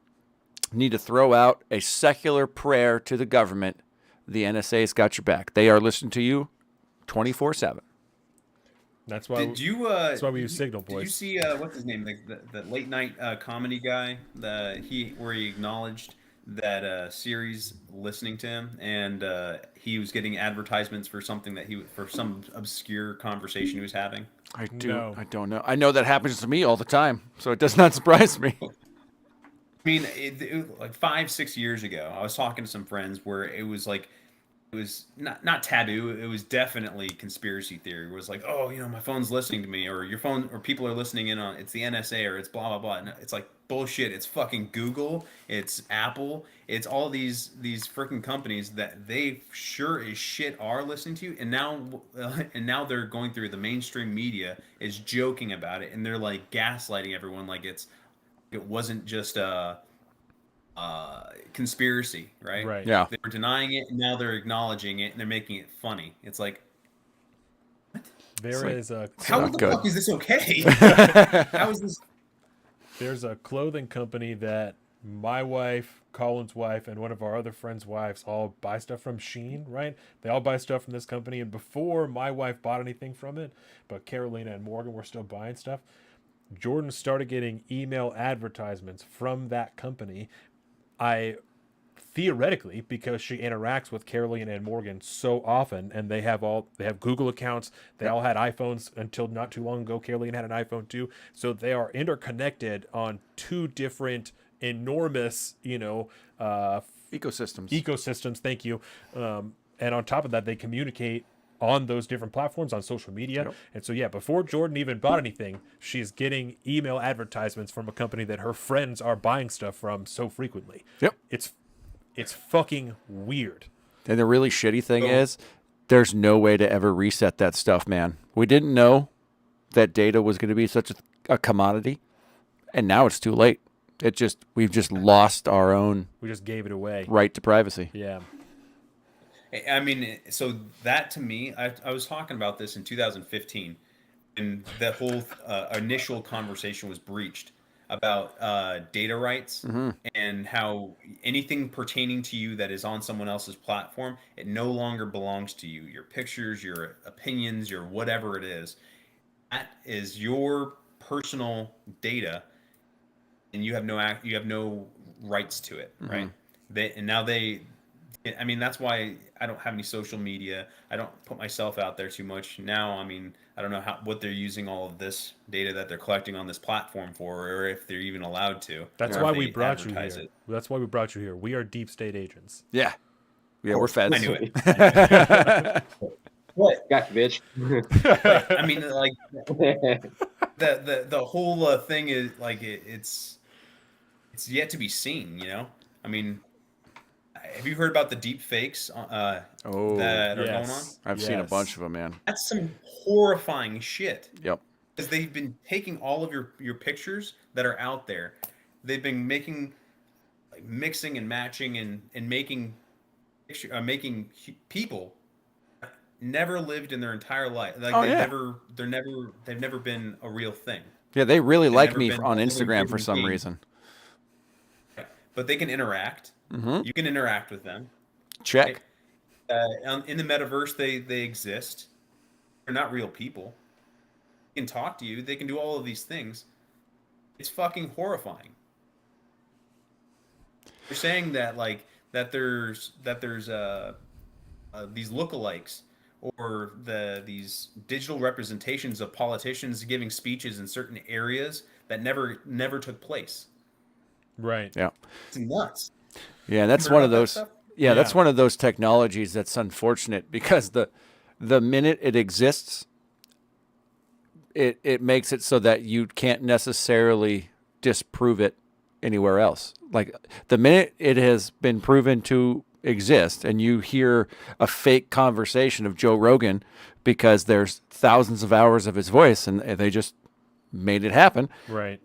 need to throw out a secular prayer to the government, the NSA's got your back. They are listening to you 24/7. That's why. That's why we use Signal, boys. Did you see what's his name? The late night comedy guy. Where he acknowledged that Siri's listening to him, and he was getting advertisements for something for some obscure conversation he was having. I don't know. I know that happens to me all the time, so it does not surprise me. I mean, like 5-6 years ago, I was talking to some friends where it was not taboo. It was definitely conspiracy theory. It was like, oh, my phone's listening to me, or your phone, or people are listening in on. It's the NSA, or it's blah blah blah. And it's like, bullshit. It's fucking Google. It's Apple. It's all these freaking companies that they sure as shit are listening to you. And now they're going through the mainstream media is joking about it, and they're like gaslighting everyone like it wasn't just a conspiracy, right? Right. Yeah. They were denying it, and now they're acknowledging it, and they're making it funny. It's like, There is a how the fuck is this okay? How is this? There's a clothing company that my wife, Colin's wife, and one of our other friends' wives all buy stuff from Shein, right? They all buy stuff from this company. And before my wife bought anything from it, but Carolina and Morgan were still buying stuff, Jordan started getting email advertisements from that company. Theoretically, because she interacts with Carolina and Morgan so often, and they have Google accounts. They all had iPhones until not too long ago. Carolina had an iPhone too, so they are interconnected on two different enormous, ecosystems. Thank you. And on top of that, they communicate on those different platforms on social media. Yep. And so, yeah, before Jordan even bought anything, she's getting email advertisements from a company that her friends are buying stuff from so frequently. Yep. It's fucking weird. And the really shitty thing is, there's no way to ever reset that stuff, man. We didn't know that data was going to be such a commodity, and now it's too late. We've just lost our own. We just gave it away. Right to privacy. Yeah. I mean, so that to me, I was talking about this in 2015, and that whole initial conversation was breached about data rights and how anything pertaining to you that is on someone else's platform, it no longer belongs to you. Your pictures, your opinions, your whatever it is, that is your personal data, and you have no rights to it, right? I mean, that's why I don't have any social media. I don't put myself out there too much. Now, I mean, I don't know what they're using all of this data that they're collecting on this platform for, or if they're even allowed to. That's why we brought you here. That's why we brought you here. We are deep state agents. Yeah. Yeah, we're feds. I knew it. What? Got you, bitch. But, I mean, like, the whole thing is like it's yet to be seen. I mean. Have you heard about the deep fakes that are going on? I've seen a bunch of them, man. That's some horrifying shit. Yep. Because they've been taking all of your pictures that are out there. They've been mixing and matching and making people never lived in their entire life. They've never been a real thing. Yeah, they really like me on Instagram for some reason. But they can interact. You can interact with them. Check. In the metaverse, they exist. They're not real people. They can talk to you. They can do all of these things. It's fucking horrifying. You're saying that there's these lookalikes or these digital representations of politicians giving speeches in certain areas that never took place. Right. Yeah. It's nuts. Yeah, that's one of those. Yeah, that's one of those technologies that's unfortunate because the minute it exists, it makes it so that you can't necessarily disprove it anywhere else. Like the minute it has been proven to exist and you hear a fake conversation of Joe Rogan because there's thousands of hours of his voice and they just made it happen. Right.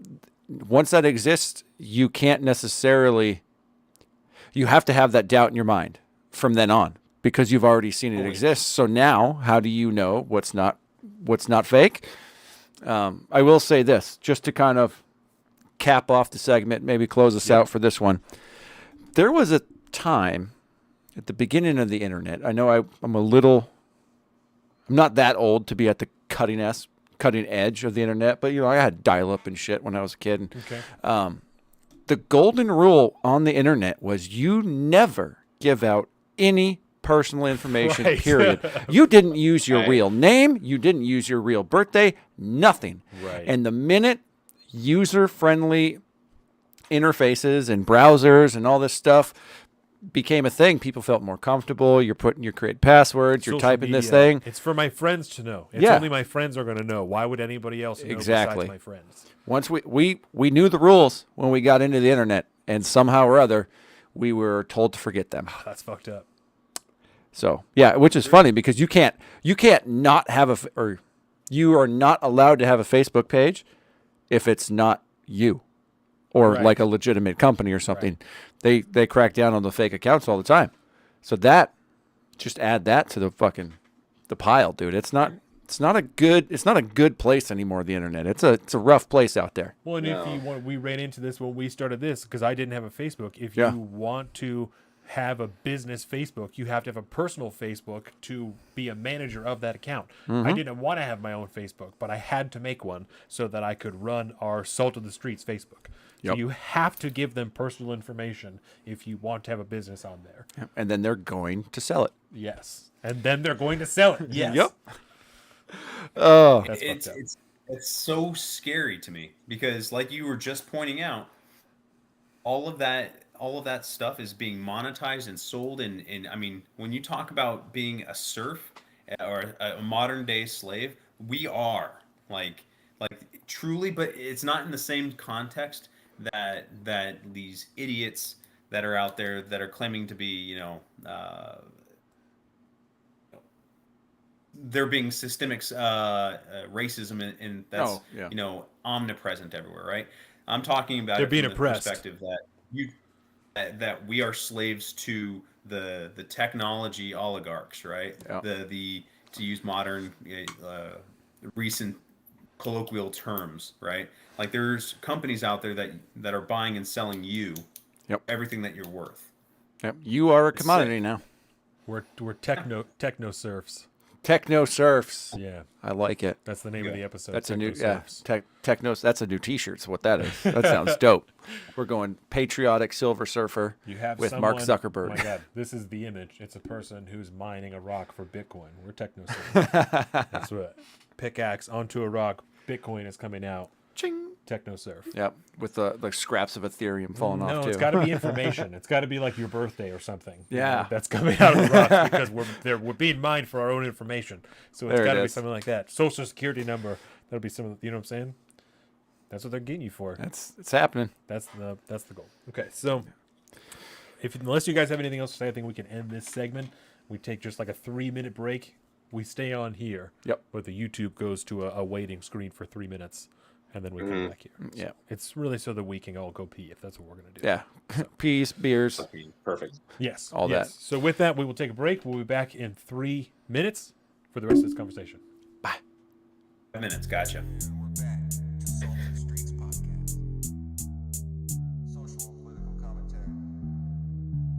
Once that exists, you can't necessarily. You have to have that doubt in your mind from then on because you've already seen it exist. So now, how do you know what's not fake? I will say this, just to kind of cap off the segment, maybe close us out for this one. There was a time at the beginning of the internet. I know I'm not that old to be at the cutting edge of the internet, but I had dial-up and shit when I was a kid. Okay. The golden rule on the internet was you never give out any personal information, period. You didn't use your real name. You didn't use your real birthday. Nothing. Right. And the minute user-friendly interfaces and browsers and all this stuff became a thing. People felt more comfortable. You're creating passwords. You're Social typing this media, thing. It's for my friends to know. It's Yeah. only my friends are going to know. Why would anybody else know Exactly. besides my friends? Once we knew the rules when we got into the internet, and somehow or other, we were told to forget them. That's fucked up. So yeah, which is funny because you can't not have you are not allowed to have a Facebook page if it's not you or Right. like a legitimate company or something. They crack down on the fake accounts all the time. So that just add that to the pile, dude. It's not a good place anymore, the internet. It's a rough place out there. Well, and No. if you want, we ran into this when we started this because I didn't have a Facebook. If Yeah. you want to have a business Facebook, you have to have a personal Facebook to be a manager of that account. I didn't want to have my own Facebook, but I had to make one so that I could run our Salt of the Streets Facebook. So Yep. you have to give them personal information if you want to have a business on there. And then they're going to sell it. Yes. And then they're going to sell it. Yes. Yep. Oh, That's it's fucked up. it's so scary to me because, like you were just pointing out, all of that stuff is being monetized and sold. And I mean, when you talk about being a serf or a modern day slave, we are like truly, but it's not in the same context that these idiots that are out there that are claiming to be, there being systemic racism and that's Oh, yeah. omnipresent everywhere, right? I'm talking about They're it being from oppressed. the perspective that we are slaves to the technology oligarchs, right? Yeah. The to use modern recent colloquial terms, right? Like there's companies out there that are buying and selling you everything that you're worth. yep. You are a It's commodity sick. now. We're techno surfs. Techno surfs. Yeah. I like it. That's the name of the episode. That's a Techno new Surfs. techno. That's a new T-shirt. Is what that is. That sounds dope. We're going patriotic Silver Surfer You have with someone, Mark Zuckerberg. Oh my God, this is the image. It's a person who's mining a rock for Bitcoin. We're techno surf. That's what. Pickaxe onto a rock. Bitcoin is coming out. Ching. Techno surf. Yep, with the scraps of Ethereum falling off No, too. it's got to be information. It's got to be like your birthday or something. you Yeah. know, that's coming out of the rocks because we're being mined for our own information. So it's There it got to be is. something like that. Social security number. That'll be some of the, you know what I'm saying? That's what they're getting you for. It's happening. That's the goal. Okay, so unless you guys have anything else to say, I think we can end this segment. We take just like a 3-minute break. We stay on here. Yep. But the YouTube goes to a waiting screen for 3 minutes, and then we come back here. So Yeah. it's really so that we can all go pee if that's what we're gonna do. Yeah, peas, beers. Perfect. Yes. All yes. that. So with that, we will take a break. We'll be back in 3 minutes for the rest of this conversation. 5 minutes, gotcha. We're back to Salt of the Streets podcast. Social and political commentary.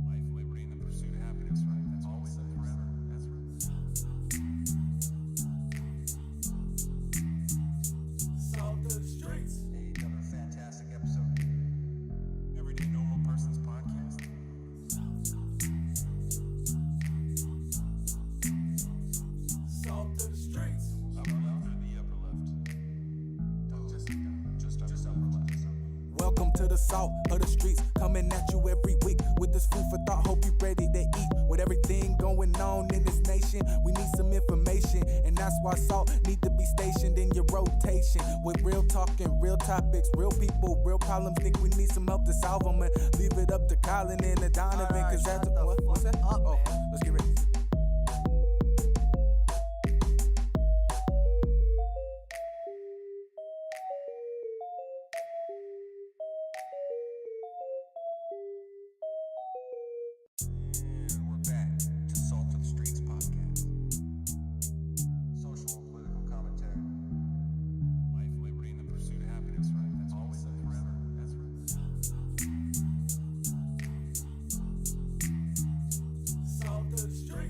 Life, liberty, and the pursuit of happiness, right? That's always and forever. That's right. Salt of the Streets. Hey, another fantastic episode. Everyday Normal Person's podcast. Salt of the Streets. Upper left or the upper left? Just upper left. Welcome to the salt of the streets, coming at you every week with this food for thought. Hope you ready to eat. With everything going on in this nation, we need some information, and that's why salt need to be stationed in your rotation. With real talking, real topics, real people, real problems. Think we need some help to solve them, and leave it up to Colin and the Donovan. Cause that's what's that? Oh, let's get ready. We're back to Salt of the Streets podcast. Social and political commentary. Life, liberty, and the pursuit of happiness, right? That's always and forever. That's right. Salt of the Streets.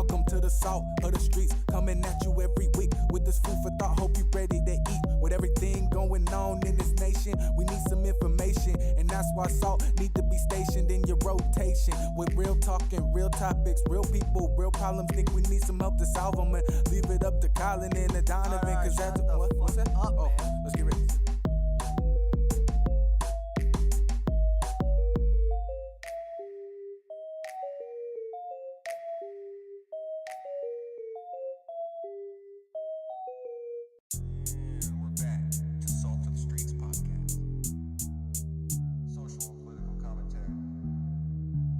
Welcome to the salt of the streets, coming at you every week with this food for thought. Hope you ready to eat. With everything going on in this nation, we need some information, and that's why salt need to be stationed in your rotation. With real talk and real topics, real people, real problems. Think we need some help to solve them, and leave it up to Colin and the Donovan. Cause that's what's that? Oh, let's get ready. We're back to Salt of the Streets podcast. Social and political commentary.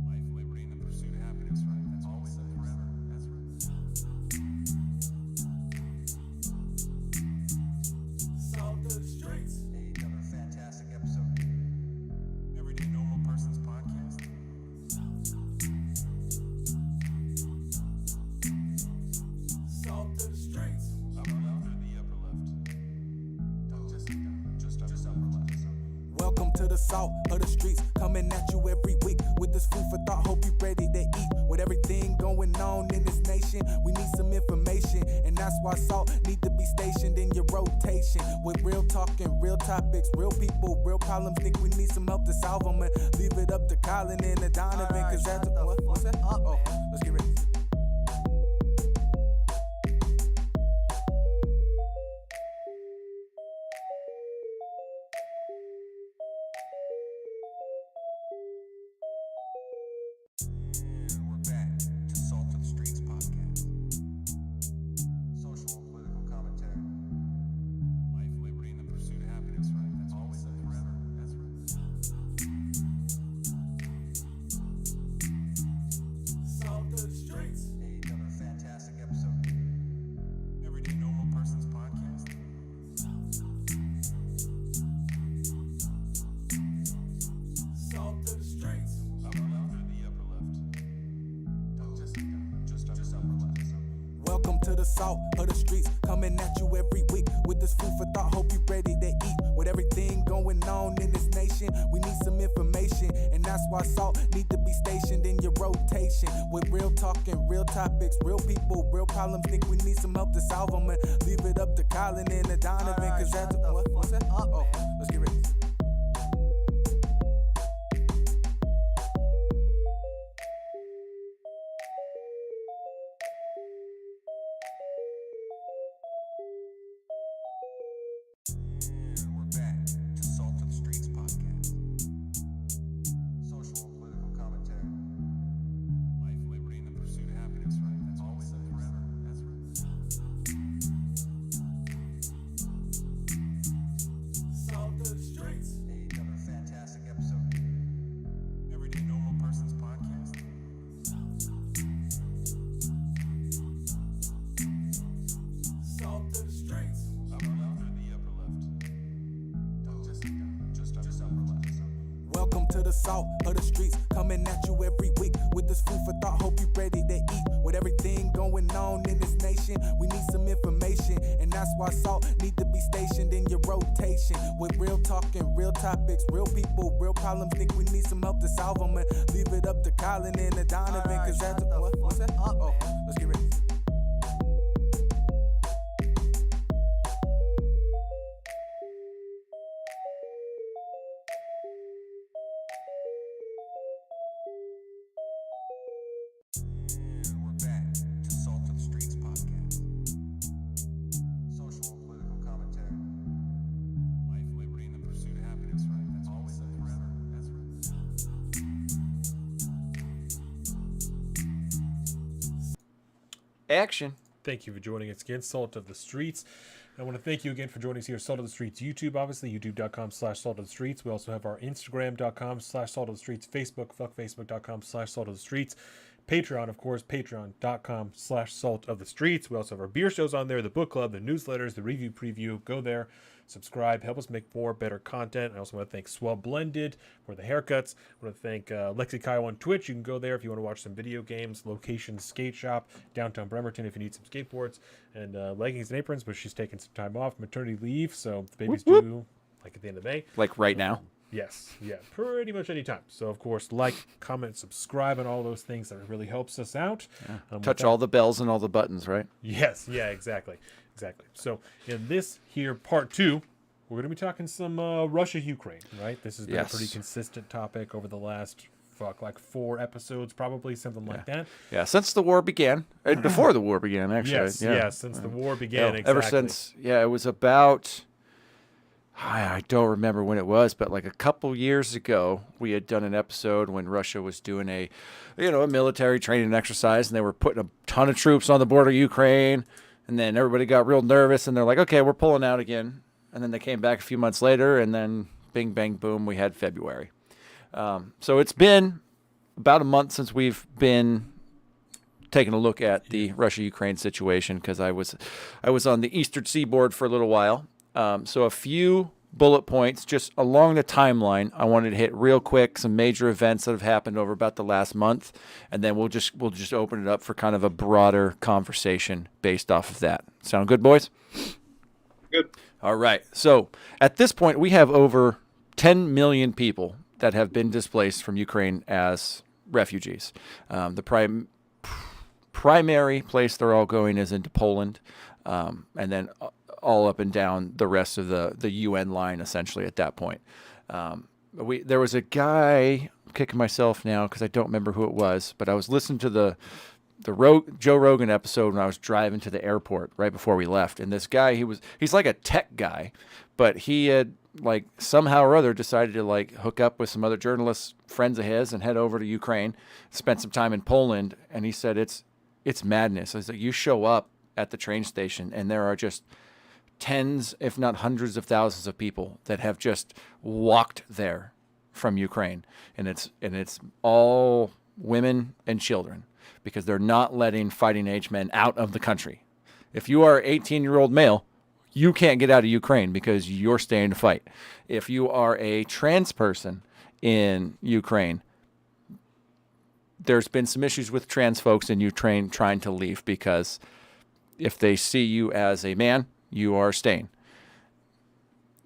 Life, liberty, and the pursuit of happiness, right? That's always and forever. That's right. Salt of the streets. Another fantastic episode. Everyday Normal Person's podcast. Salt of the streets. Upper left or the upper left? Just upper left. Welcome to the salt of the streets, coming at you every week with this food for thought. Hope you ready to eat. With everything going on in this nation, we need some information, and that's why salt need to be stationed in your rotation. With real talk and real topics, real people, real problems. Think we need some help to solve them, and leave it up to Colin and the Donovan. Cause that's what's that? Oh, let's get ready. We're back to Salt of the Streets podcast. Social and political commentary. Life, liberty, and the pursuit of happiness, right? That's always and forever. That's right. Salt of the streets. Another fantastic episode. Everyday Normal Person's podcast. Salt of the streets. Upper left or the upper left? Just upper left. Welcome to the salt of the streets, coming at you every week with this food for thought. Hope you ready to eat. With everything going on in this nation, we need some information, and that's why salt need to be stationed in your rotation. With real talk and real topics, real people, real problems. Think we need some help to solve them, and leave it up to Colin and the Donovan. Cause that's what's that? Oh, let's get ready. We're back to Salt of the Streets podcast. Social and political commentary. Life, liberty, and the pursuit of happiness, right? That's always and forever. That's right. Salt of the streets. Another fantastic episode. Everyday Normal Person's podcast. Salt of the streets. Upper left or the upper left? Just upper left. Welcome to the salt of the streets, coming at you every week with this food for thought. Hope you ready to eat. With everything going on in this nation, we need some information, and that's why salt need to be stationed in your rotation. With real talk and real topics, real people, real problems. Think we need some help to solve them, and leave it up to Colin and the Donovan. Cause that's what's that? Oh, let's get ready. We're back to Salt of the Streets podcast. Social and political commentary. Life, liberty, and the pursuit of happiness, right? That's always and forever. That's right. Action. Thank you for joining us again, Salt of the Streets. I want to thank you again for joining us here at Salt of the Streets YouTube, obviously, youtube.com/Salt of the Streets. We also have our Instagram.com/Salt of the Streets, Facebook, fuckfacebook.com/Salt of the Streets, Patreon, of course, patreon.com/Salt of the Streets. We also have our beer shows on there, the book club, the newsletters, the review preview. Go there, subscribe, help us make more, better content. I also want to thank Swell Blended for the haircuts. I want to thank Lexi Kyle on Twitch. You can go there if you want to watch some video games. Location Skate Shop, downtown Bremerton, if you need some skateboards and leggings and aprons, but she's taking some time off, maternity leave, so the baby's due like at the end of May. Like right now. Yes, yeah, pretty much any time. So, of course, like, comment, subscribe, and all those things. That really helps us out. Touch all the bells and all the buttons, right? Yes, yeah, exactly. So, in this here part 2, we're going to be talking some Russia-Ukraine, right? This has been a pretty consistent topic over the last, like 4 episodes, probably, something like that. Yeah, since the war began. Before the war began, actually. Yes, since the war began, exactly. Ever since, it was about... I don't remember when it was, but like a couple years ago, we had done an episode when Russia was doing a military training exercise, and they were putting a ton of troops on the border of Ukraine, and then everybody got real nervous, and they're like, okay, we're pulling out again. And then they came back a few months later, and then bing, bang, boom, we had February. So it's been about a month since we've been taking a look at the Russia-Ukraine situation, because I was on the eastern seaboard for a little while. So a few bullet points just along the timeline I wanted to hit real quick, some major events that have happened over about the last month, and then we'll just open it up for kind of a broader conversation based off of that. Sound good, boys? Good. All right. So at this point, we have over 10 million people that have been displaced from Ukraine as refugees. The primary place they're all going is into Poland, and then all up and down the rest of the UN line, essentially, at that point. There was a guy, I'm kicking myself now because I don't remember who it was, but I was listening to the Joe Rogan episode when I was driving to the airport right before we left. And this guy, he's like a tech guy, but he had like somehow or other decided to like hook up with some other journalists, friends of his, and head over to Ukraine, spent some time in Poland. And he said, it's madness. I was like, you show up at the train station and there are just tens, if not hundreds of thousands of people that have just walked there from Ukraine. And it's all women and children, because they're not letting fighting age men out of the country. If you are an 18-year-old male, you can't get out of Ukraine because you're staying to fight. If you are a trans person in Ukraine, there's been some issues with trans folks in Ukraine trying to leave, because if they see you as a man, you are staying.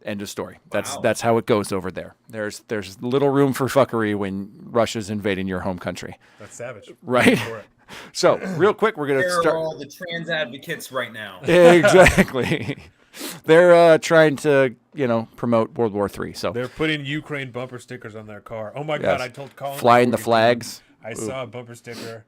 End of story. That's how it goes over there. There's little room for fuckery when Russia's invading your home country. That's savage. Right? So, real quick, we're going to start. Where are all the trans advocates right now? Exactly. They're trying to, promote World War III. So they're putting Ukraine bumper stickers on their car. Oh my God! I told Colin. Flying the flags. I saw a bumper sticker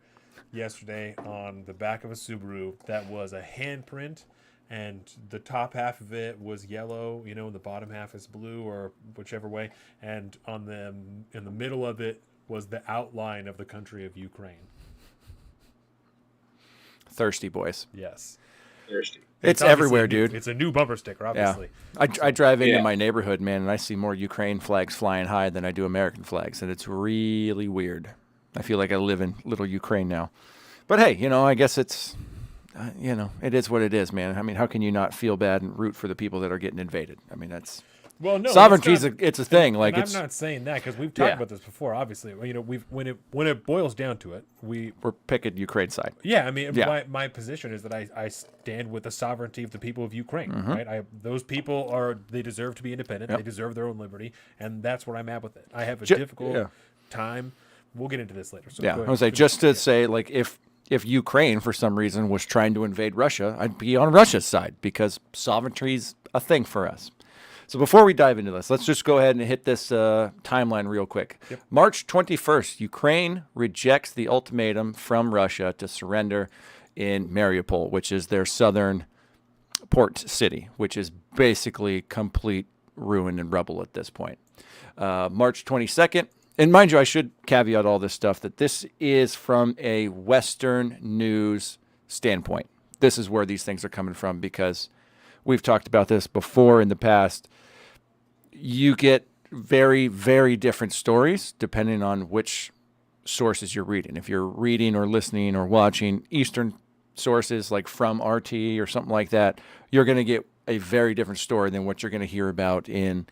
yesterday on the back of a Subaru that was a handprint, and the top half of it was yellow, and the bottom half is blue, or whichever way. And in the middle of it was the outline of the country of Ukraine. Thirsty boys. Yes. Thirsty. It's everywhere, dude. It's a new bumper sticker, obviously. Yeah. I drive into my neighborhood, man, and I see more Ukraine flags flying high than I do American flags, and it's really weird. I feel like I live in little Ukraine now. But hey, I guess it's, it is what it is, man. I mean, how can you not feel bad and root for the people that are getting invaded? I mean, that's... Well, no, sovereignty it's a thing. And I'm not saying that, because we've talked about this before. Obviously, when it boils down to it, we're picking Ukraine's side. Yeah, I mean, my position is that I stand with the sovereignty of the people of Ukraine. Mm-hmm. Right? Those people they deserve to be independent. Yep. They deserve their own liberty, and that's where I'm at with it. I have a difficult time. We'll get into this later. So I was like, just to say, like, if Ukraine for some reason was trying to invade Russia, I'd be on Russia's side, because sovereignty's a thing for us. So before we dive into this, let's just go ahead and hit this timeline real quick. Yep. March 21st, Ukraine rejects the ultimatum from Russia to surrender in Mariupol, which is their southern port city, which is basically complete ruin and rubble at this point. March 22nd, and mind you, I should caveat all this stuff that this is from a Western news standpoint. This is where these things are coming from, because we've talked about this before in the past. You get very, very different stories depending on which sources you're reading. If you're reading or listening or watching Eastern sources like from RT or something like that, you're going to get a very different story than what you're going to hear about in,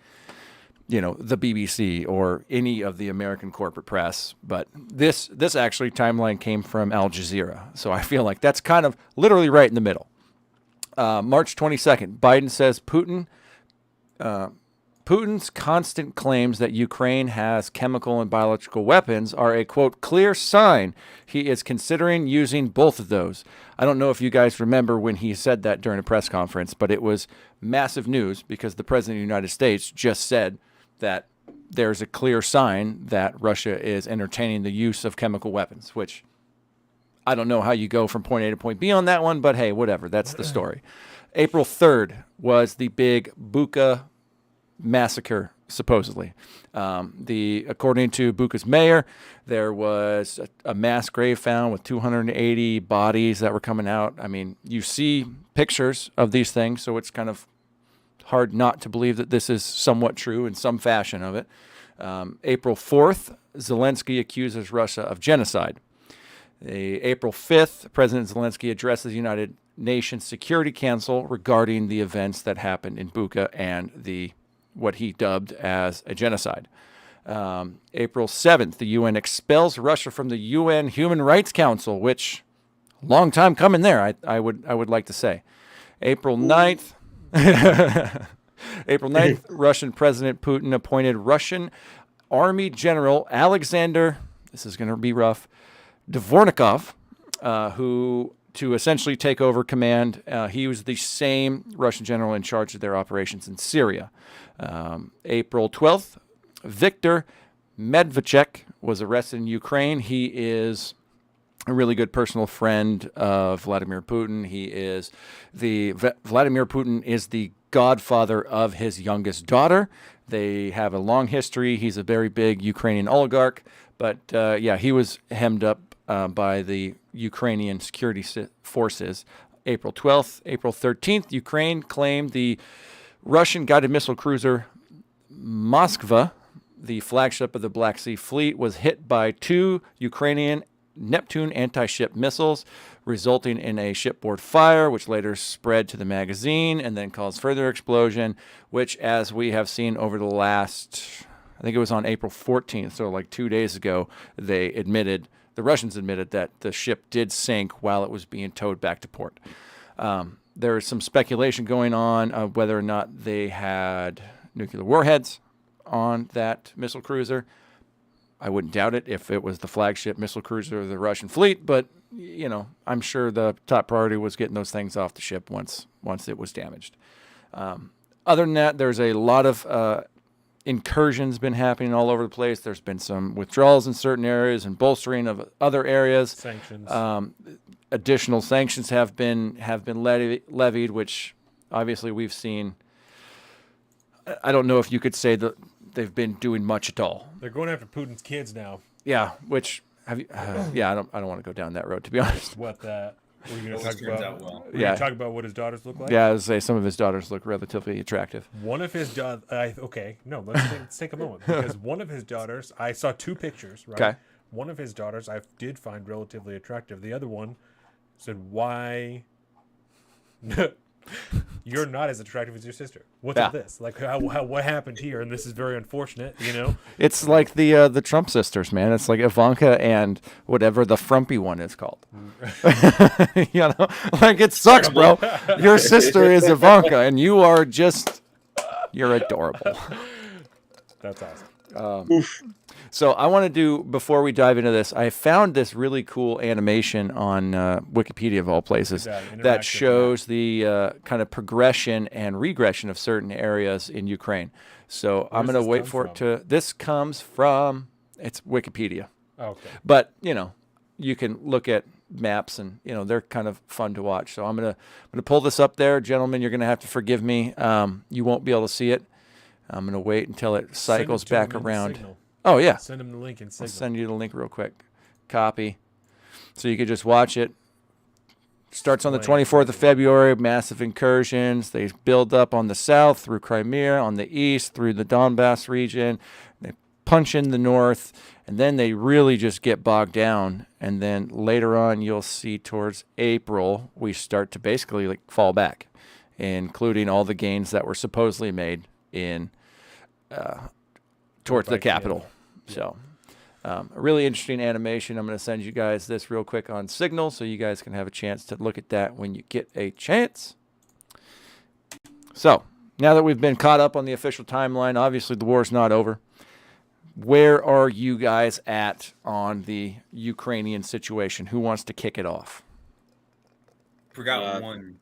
the BBC or any of the American corporate press. But this actually timeline came from Al Jazeera. So I feel like that's kind of literally right in the middle. March 22nd, Biden says Putin Putin's constant claims that Ukraine has chemical and biological weapons are a, quote, clear sign he is considering using both of those. I don't know if you guys remember when he said that during a press conference, but it was massive news because the President of the United States just said that there's a clear sign that Russia is entertaining the use of chemical weapons, which I don't know how you go from point A to point B on that one, but hey, whatever. That's the story. April 3rd was the Big Buca Massacre, supposedly. According to Buca's mayor, there was a mass grave found with 280 bodies that were coming out. I mean, you see pictures of these things, so it's kind of hard not to believe that this is somewhat true in some fashion of it. April 4th, Zelensky accuses Russia of genocide. April 5th, President Zelensky addresses the United Nations Security Council regarding the events that happened in Buca and what he dubbed as a genocide. April 7th, the UN expels Russia from the UN Human Rights Council, which long time coming there, I would like to say. April 9th, Russian President Putin appointed Russian Army General Alexander, this is going to be rough, Dvornikov, who to essentially take over command. He was the same Russian general in charge of their operations in Syria. April 12th, Viktor Medvechek was arrested in Ukraine. He is a really good personal friend of Vladimir Putin. Vladimir Putin is the godfather of his youngest daughter. They have a long history. He's a very big Ukrainian oligarch. But, he was hemmed up by the Ukrainian security forces. April 12th, April 13th, Ukraine claimed the Russian guided missile cruiser Moskva, the flagship of the Black Sea Fleet, was hit by 2 Ukrainian Neptune anti-ship missiles, resulting in a shipboard fire, which later spread to the magazine and then caused further explosion, which, as we have seen over the last, I think it was on April 14th, so like 2 days ago, the Russians admitted that the ship did sink while it was being towed back to port. There is some speculation going on of whether or not they had nuclear warheads on that missile cruiser. I wouldn't doubt it if it was the flagship missile cruiser of the Russian fleet, but I'm sure the top priority was getting those things off the ship once it was damaged. Other than that, there's a lot of incursions been happening all over the place. There's been some withdrawals in certain areas and bolstering of other areas. Sanctions. Additional sanctions have been levied, which obviously we've seen. I don't know if you could say that they've been doing much at all. They're going after Putin's kids now. Yeah, which have you? I don't want to go down that road, to be honest. What that? Were you going to talk turns about? out well. Were you gonna talk about what his daughters look like? Yeah, I would say some of his daughters look relatively attractive. One of his daughters. Let's take a moment, because one of his daughters, I saw 2 pictures. Right. Okay. One of his daughters I did find relatively attractive. The other one said, "Why? You're not as attractive as your sister. What's up this? Like, what happened here? And this is very unfortunate. It's like the Trump sisters, man. It's like Ivanka and whatever the frumpy one is called. Like it sucks, bro. Your sister is Ivanka, and you're adorable. That's awesome. So I want to do, before we dive into this, I found this really cool animation on Wikipedia, of all places, that shows the kind of progression and regression of certain areas in Ukraine. So I'm going to wait for it to... This comes from... It's Wikipedia. Oh, okay. But, you can look at maps and, they're kind of fun to watch. So I'm going to pull this up there. Gentlemen, you're going to have to forgive me. You won't be able to see it. I'm going to wait until it cycles back around. Oh, yeah. Send him the link and I'll send you the link real quick. Copy. So you could just watch it. Starts on the 24th of February, massive incursions. They build up on the south through Crimea, on the east through the Donbass region. They punch in the north, and then they really just get bogged down. And then later on, you'll see towards April, we start to basically fall back, including all the gains that were supposedly made in towards the capital. So a really interesting animation. I'm going to send you guys this real quick on Signal so you guys can have a chance to look at that when you get a chance. So Now that we've been caught up on the official timeline, obviously the war's not over. Where are you guys at on the Ukrainian situation? Who wants to kick it off? Forgot one.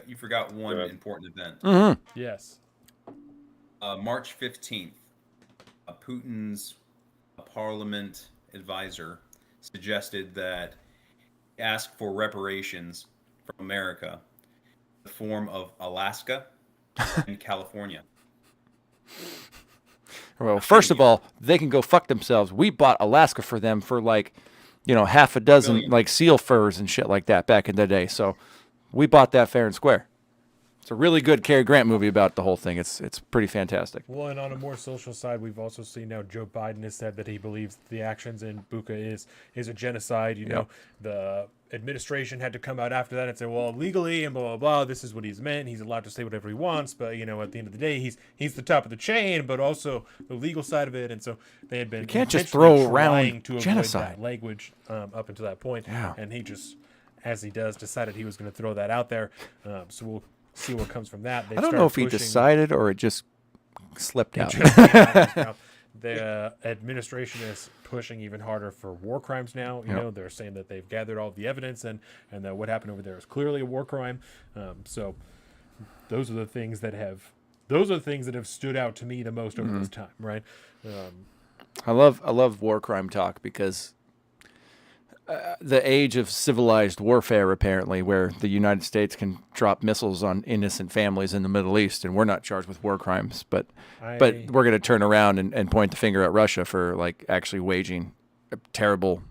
You forgot one important event. Mm-hmm. Yes. March 15th, Putin's parliament advisor suggested that ask for reparations from America in the form of Alaska and California. Well, first of all, they can go fuck themselves. We bought Alaska for them for like, half a dozen like seal furs and shit like that back in the day. So we bought that fair and square. It's a really good Cary Grant movie about the whole thing. It's pretty fantastic. Well, and on a more social side, we've also seen now Joe Biden has said that he believes the actions in Buca is a genocide. You know, the administration had to come out after that and say, well, legally and blah, blah, blah, this is what he's meant. He's allowed to say whatever he wants. But, at the end of the day, he's the top of the chain, but also the legal side of it. And so they had been can't just throw around to genocide avoid that language up until that point. Yeah. And he just, as he does, decided he was going to throw that out there. So we'll see what comes from that. I don't know if he decided or it just slipped out. The administration is pushing even harder for war crimes now. You know, they're saying that they've gathered all the evidence and that what happened over there is clearly a war crime. So those are the things that have stood out to me the most over this time, right? I love war crime talk because the age of civilized warfare, apparently, where the United States can drop missiles on innocent families in the Middle East, and we're not charged with war crimes, but we're going to turn around and point the finger at Russia for like actually waging a terrible.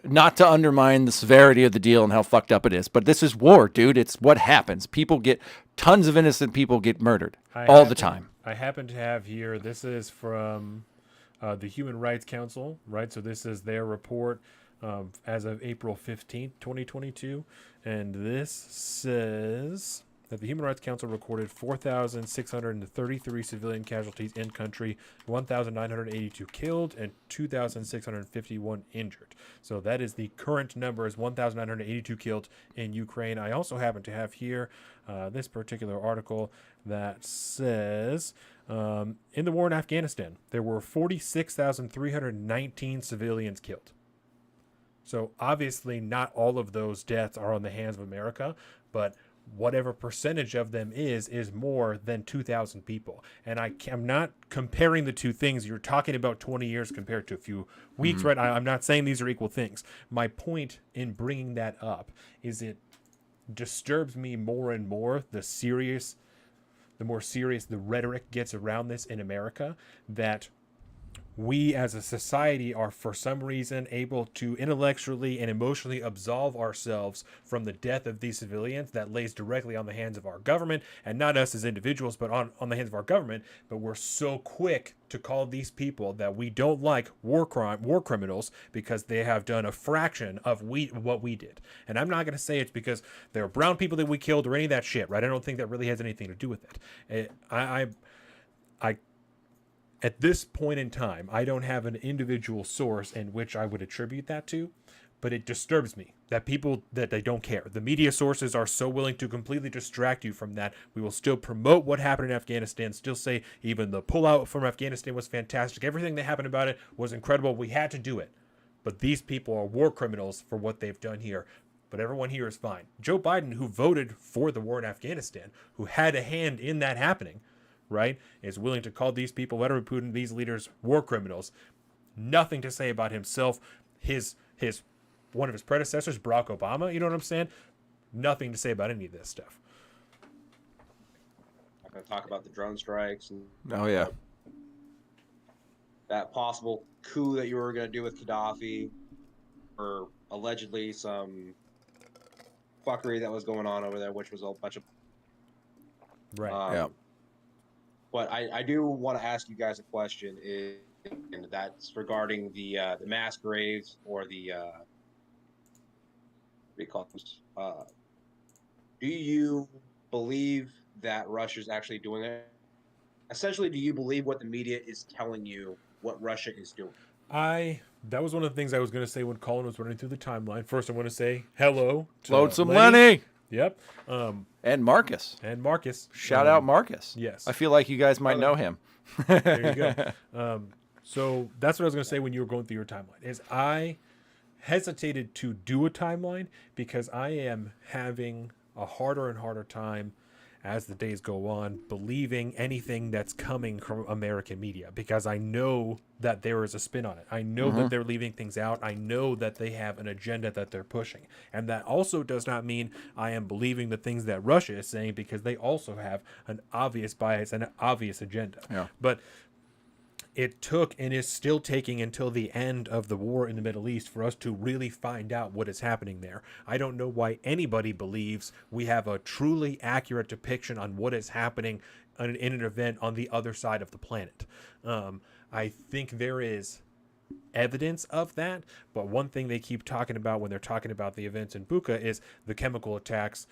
Not to undermine the severity of the deal and how fucked up it is, but this is war, dude. It's what happens. Tons of innocent people get murdered all the time. I happen to have here. This is from the Human Rights Council, right? So this is their report. As of April 15th, 2022. And this says that the Human Rights Council recorded 4,633 civilian casualties in country, 1,982 killed, and 2,651 injured. So that is the current number is 1,982 killed in Ukraine. I also happen to have here this particular article that says in the war in Afghanistan, there were 46,319 civilians killed. So obviously not all of those deaths are on the hands of America, but whatever percentage of them is more than 2,000 people. And I'm not comparing the two things. You're talking about 20 years compared to a few weeks, right? I'm not saying these are equal things. My point in bringing that up is it disturbs me more and more the more serious the rhetoric gets around this in America, that we as a society are for some reason able to intellectually and emotionally absolve ourselves from the death of these civilians that lays directly on the hands of our government, and not us as individuals, but on the hands of our government. But we're so quick to call these people that we don't like war criminals because they have done a fraction of what we did. And I'm not going to say it's because they're brown people that we killed or any of that shit, right? I don't think that really has anything to do with it. At this point in time, I don't have an individual source in which I would attribute that to, but it disturbs me that people, that they don't care. The media sources are so willing to completely distract you from that. We will still promote what happened in Afghanistan, still say even the pullout from Afghanistan was fantastic. Everything that happened about it was incredible. We had to do it. But these people are war criminals for what they've done here. But everyone here is fine. Joe Biden, who voted for the war in Afghanistan, who had a hand in that happening, right, is willing to call these people, Vladimir Putin, these leaders, war criminals. Nothing to say about himself, his one of his predecessors, Barack Obama. You know what I'm saying? Nothing to say about any of this stuff. I'm going to talk about the drone strikes and that possible coup that you were going to do with Gaddafi, or allegedly some fuckery that was going on over there, which was a bunch of But I do want to ask you guys a question, and that's regarding the mass graves, or the what do you call this? Do you believe that Russia's actually doing it? Essentially, do you believe what the media is telling you what Russia is doing? That was one of the things I was going to say when Colin was running through the timeline. First, I want to say hello to Lonesome Lenny. Yep. And Marcus. And Marcus. Shout out Marcus. Yes. I feel like you guys might know him. There you go. So that's what I was going to say when you were going through your timeline. Is I hesitated to do a timeline because I am having a harder and harder time as the days go on believing anything that's coming from American media, because I know that there is a spin on it. I know that they're leaving things out. I know that they have an agenda that they're pushing. And that also does not mean I am believing the things that Russia is saying, because they also have an obvious bias and an obvious agenda. Yeah. But it took and is still taking until the end of the war in the Middle East for us to really find out what is happening there. I don't know why anybody believes we have a truly accurate depiction on what is happening in an event on the other side of the planet. I think there is evidence of that, but one thing they keep talking about when they're talking about the events in Buca is the chemical attacks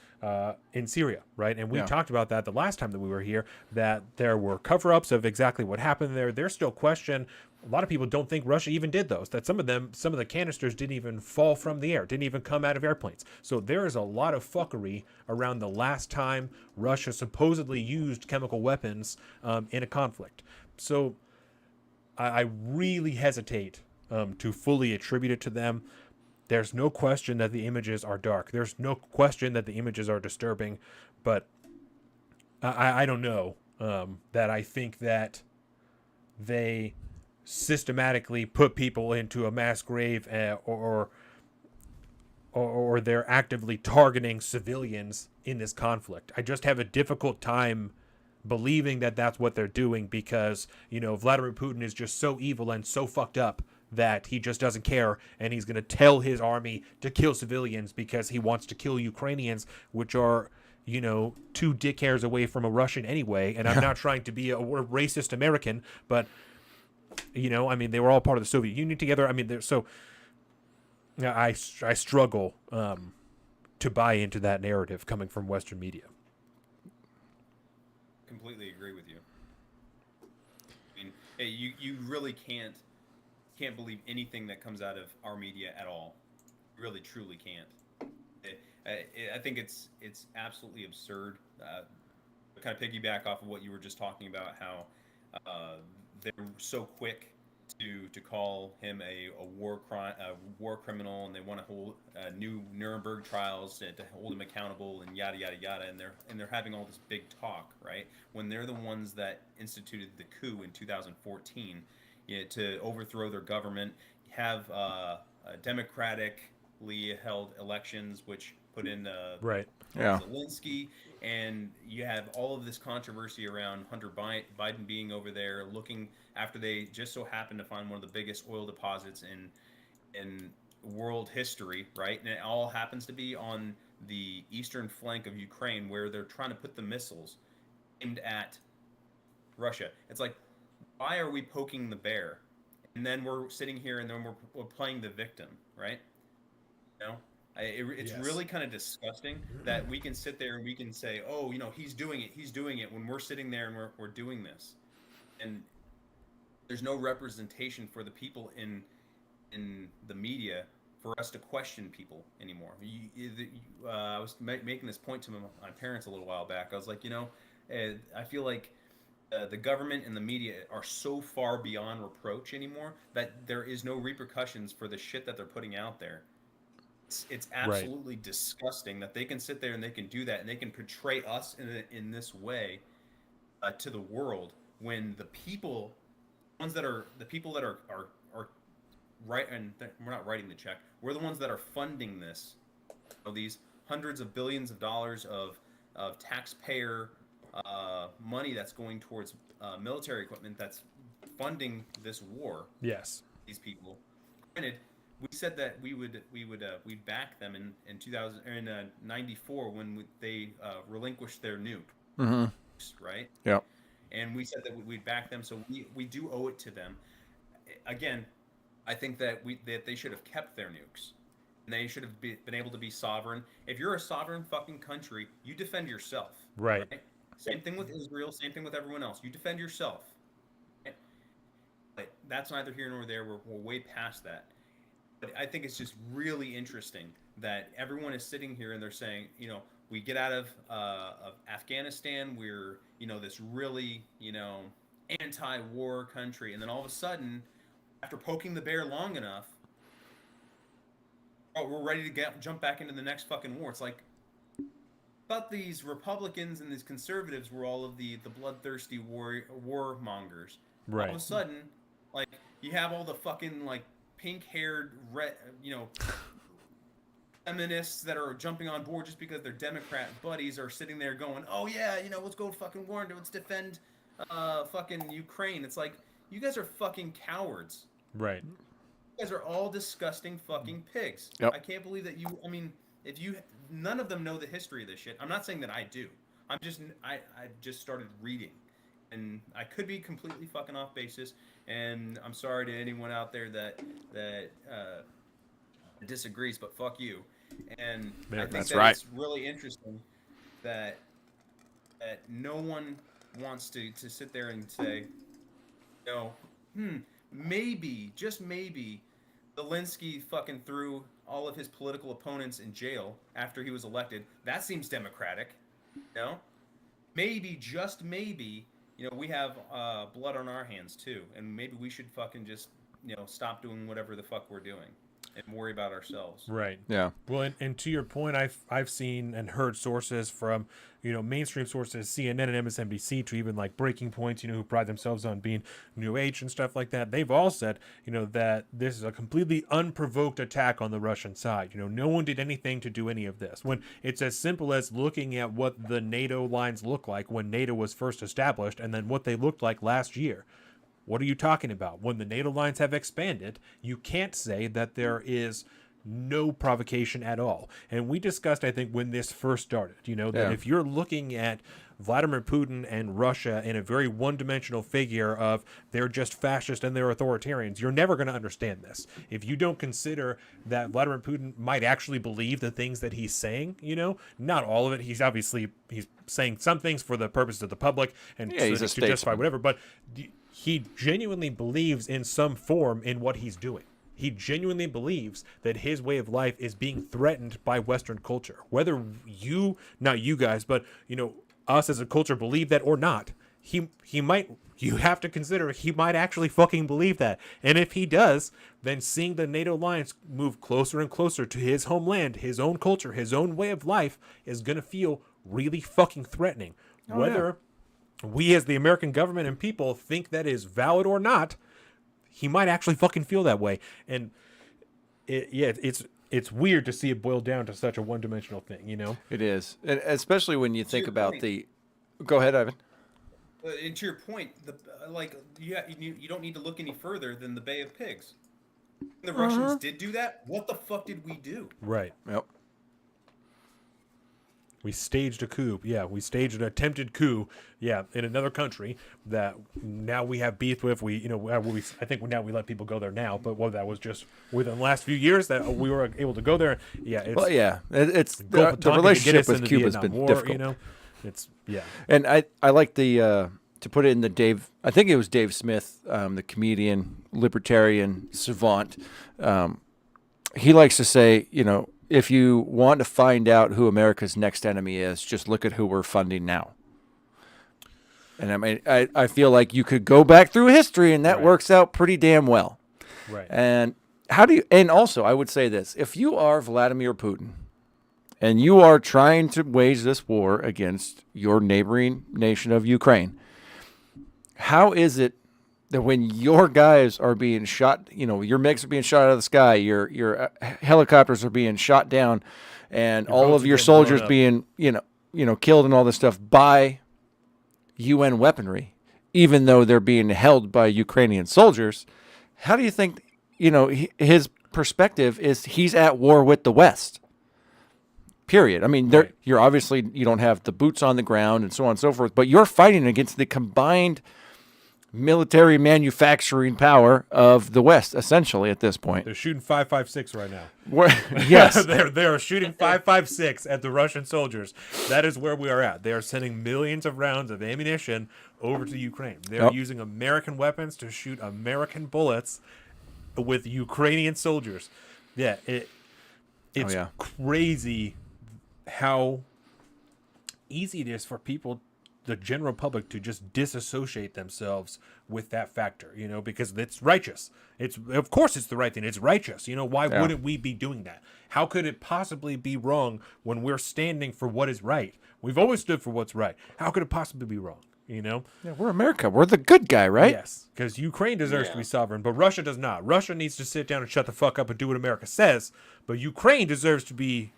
in Syria, right? And we talked about that the last time that we were here, that there were cover-ups of exactly what happened there. There's still question. A lot of people don't think Russia even did those, that some of the canisters didn't even fall from the air, didn't even come out of airplanes. So there is a lot of fuckery around the last time Russia supposedly used chemical weapons in a conflict. So I really hesitate to fully attribute it to them. There's no question that the images are dark. There's no question that the images are disturbing, but I don't know that I think that they systematically put people into a mass grave or they're actively targeting civilians in this conflict. I just have a difficult time believing that that's what they're doing, because, you know, Vladimir Putin is just so evil and so fucked up that he just doesn't care, and he's going to tell his army to kill civilians because he wants to kill Ukrainians, which are, you know, 2 dick hairs away from a Russian anyway. And I'm not trying to be a racist American, but, you know, I mean, they were all part of the Soviet Union together. I mean, so I struggle to buy into that narrative coming from Western media. Completely agree with you. I mean, hey, you really can't believe anything that comes out of our media at all. You really, truly can't. I think it's absolutely absurd. Kind of piggyback off of what you were just talking about, how they're so quick to call him a war criminal, and they want to hold new Nuremberg trials to hold him accountable, and yada yada yada, and they're having all this big talk, right? When they're the ones that instituted the coup in 2014, to overthrow their government, have democratically held elections, which put in Zelensky, and you have all of this controversy around Hunter Biden being over there looking after they just so happened to find one of the biggest oil deposits in world history, right? And it all happens to be on the eastern flank of Ukraine, where they're trying to put the missiles aimed at Russia. It's like, why are we poking the bear? And then we're sitting here and then we're playing the victim, right? You know? It's really kind of disgusting that we can sit there and we can say, oh, you know, he's doing it, when we're sitting there and we're doing this. And there's no representation for the people in the media for us to question people anymore. I was making this point to my parents a little while back. I was like, you know, I feel like the government and the media are so far beyond reproach anymore that there is no repercussions for the shit that they're putting out there. It's absolutely disgusting that they can sit there and they can do that, and they can portray us in this way to the world, when the people that are right, and we're not writing the check, we're the ones that are funding this. These hundreds of billions of dollars of taxpayer money that's going towards military equipment that's funding this war. Yes. These people. Granted, we said that we'd back them in 94 when they relinquished their nuke, right? Yeah. And we said that we'd back them, so we do owe it to them. Again, I think that they should have kept their nukes, and they should have been able to be sovereign. If you're a sovereign fucking country, you defend yourself. Right. Same thing with Israel. Same thing with everyone else. You defend yourself. Right? But that's neither here nor there. We're way past that. But I think it's just really interesting that everyone is sitting here and they're saying, you know, we get out of Afghanistan. We're this really anti-war country, and then all of a sudden, after poking the bear long enough, we're ready to jump back into the next fucking war. It's like, I thought these Republicans and these conservatives were all of the bloodthirsty warmongers. Right. All of a sudden, like, you have all the fucking like pink-haired red, feminists that are jumping on board just because their Democrat buddies are sitting there going, "Oh yeah, let's go fucking war, let's defend fucking Ukraine." It's like, you guys are fucking cowards. Right. You guys are all disgusting fucking pigs. Yep. I can't believe that none of them know the history of this shit. I'm not saying that I do. I just started reading, and I could be completely fucking off basis. And I'm sorry to anyone out there that disagrees, but fuck you. And I think that's that right. it's really interesting that no one wants to sit there and say, maybe, just maybe, Zelensky fucking threw all of his political opponents in jail after he was elected. That seems democratic, Maybe, just maybe, we have blood on our hands too, and maybe we should fucking just, stop doing whatever the fuck we're doing and worry about ourselves. Right. Yeah. Well, and to your point, I've seen and heard sources from, mainstream sources, CNN and MSNBC, to even like Breaking Points, who pride themselves on being New Age and stuff like that. They've all said, that this is a completely unprovoked attack on the Russian side. No one did anything to do any of this. When it's as simple as looking at what the NATO lines look like when NATO was first established, and then what they looked like last year. What are you talking about? When the NATO lines have expanded, you can't say that there is no provocation at all. And we discussed, I think, when this first started, that if you're looking at Vladimir Putin and Russia in a very one-dimensional figure of they're just fascist and they're authoritarians, you're never going to understand this. If you don't consider that Vladimir Putin might actually believe the things that he's saying, not all of it. He's saying some things for the purpose of the public and he's to a statesman. justify whatever, but he genuinely believes in some form in what he's doing. He genuinely believes that his way of life is being threatened by Western culture. Whether not you guys, but us as a culture believe that or not, you have to consider he might actually fucking believe that. And if he does, then seeing the NATO lines move closer and closer to his homeland, his own culture, his own way of life is going to feel really fucking threatening. Whether we as the American government and people think that is valid or not, he might actually fucking feel that way. And it's weird to see it boil down to such a one-dimensional thing, It is, and especially when you think about Go ahead, Ivan. And to your point, you don't need to look any further than the Bay of Pigs. When the Russians did do that, what the fuck did we do? Right. Yep. We staged a coup. Yeah, we staged an attempted coup. Yeah, in another country that now we have beef with. I think now we let people go there now, but that was just within the last few years that we were able to go there. Yeah, it's the relationship with Cuba has been difficult. And I like to put it in the Dave. I think it was Dave Smith, the comedian, libertarian savant. He likes to say, if you want to find out who America's next enemy is, just look at who we're funding now. And I mean, I feel like you could go back through history and that works out pretty damn well. Right. And and also I would say this, if you are Vladimir Putin and you are trying to wage this war against your neighboring nation of Ukraine, how is it that when your guys are being shot, your MiGs are being shot out of the sky, your helicopters are being shot down, and all of your soldiers being, killed and all this stuff by UN weaponry, even though they're being held by Ukrainian soldiers, how do you think, his perspective is he's at war with the West? Period. I mean, you're obviously, you don't have the boots on the ground and so on and so forth, but you're fighting against the combined military manufacturing power of the West, essentially, at this point. They're shooting 5.56 right now. Yes. They're shooting 5.56 at the Russian soldiers. That is where we are at. They are sending millions of rounds of ammunition over to Ukraine. They're using American weapons to shoot American bullets with Ukrainian soldiers. Yeah, it's crazy how easy it is for people, the general public, to just disassociate themselves with that factor, because it's righteous. Of course it's the right thing. It's righteous. Why wouldn't we be doing that? How could it possibly be wrong when we're standing for what is right? We've always stood for what's right. How could it possibly be wrong? Yeah, we're America. We're the good guy, right? Yes, because Ukraine deserves to be sovereign, but Russia does not. Russia needs to sit down and shut the fuck up and do what America says, but Ukraine deserves to be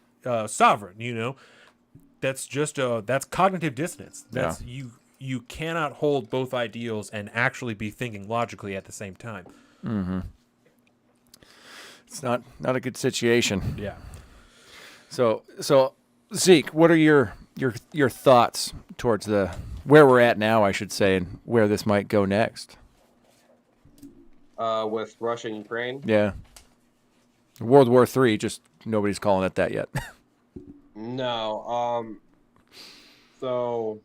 sovereign, That's just that's cognitive dissonance. That's you cannot hold both ideals and actually be thinking logically at the same time. Mm-hmm. It's not a good situation. Yeah. So Zeke, what are your thoughts towards where we're at now, I should say, and where this might go next? With Russia and Ukraine? Yeah. World War III, just nobody's calling it that yet. No. So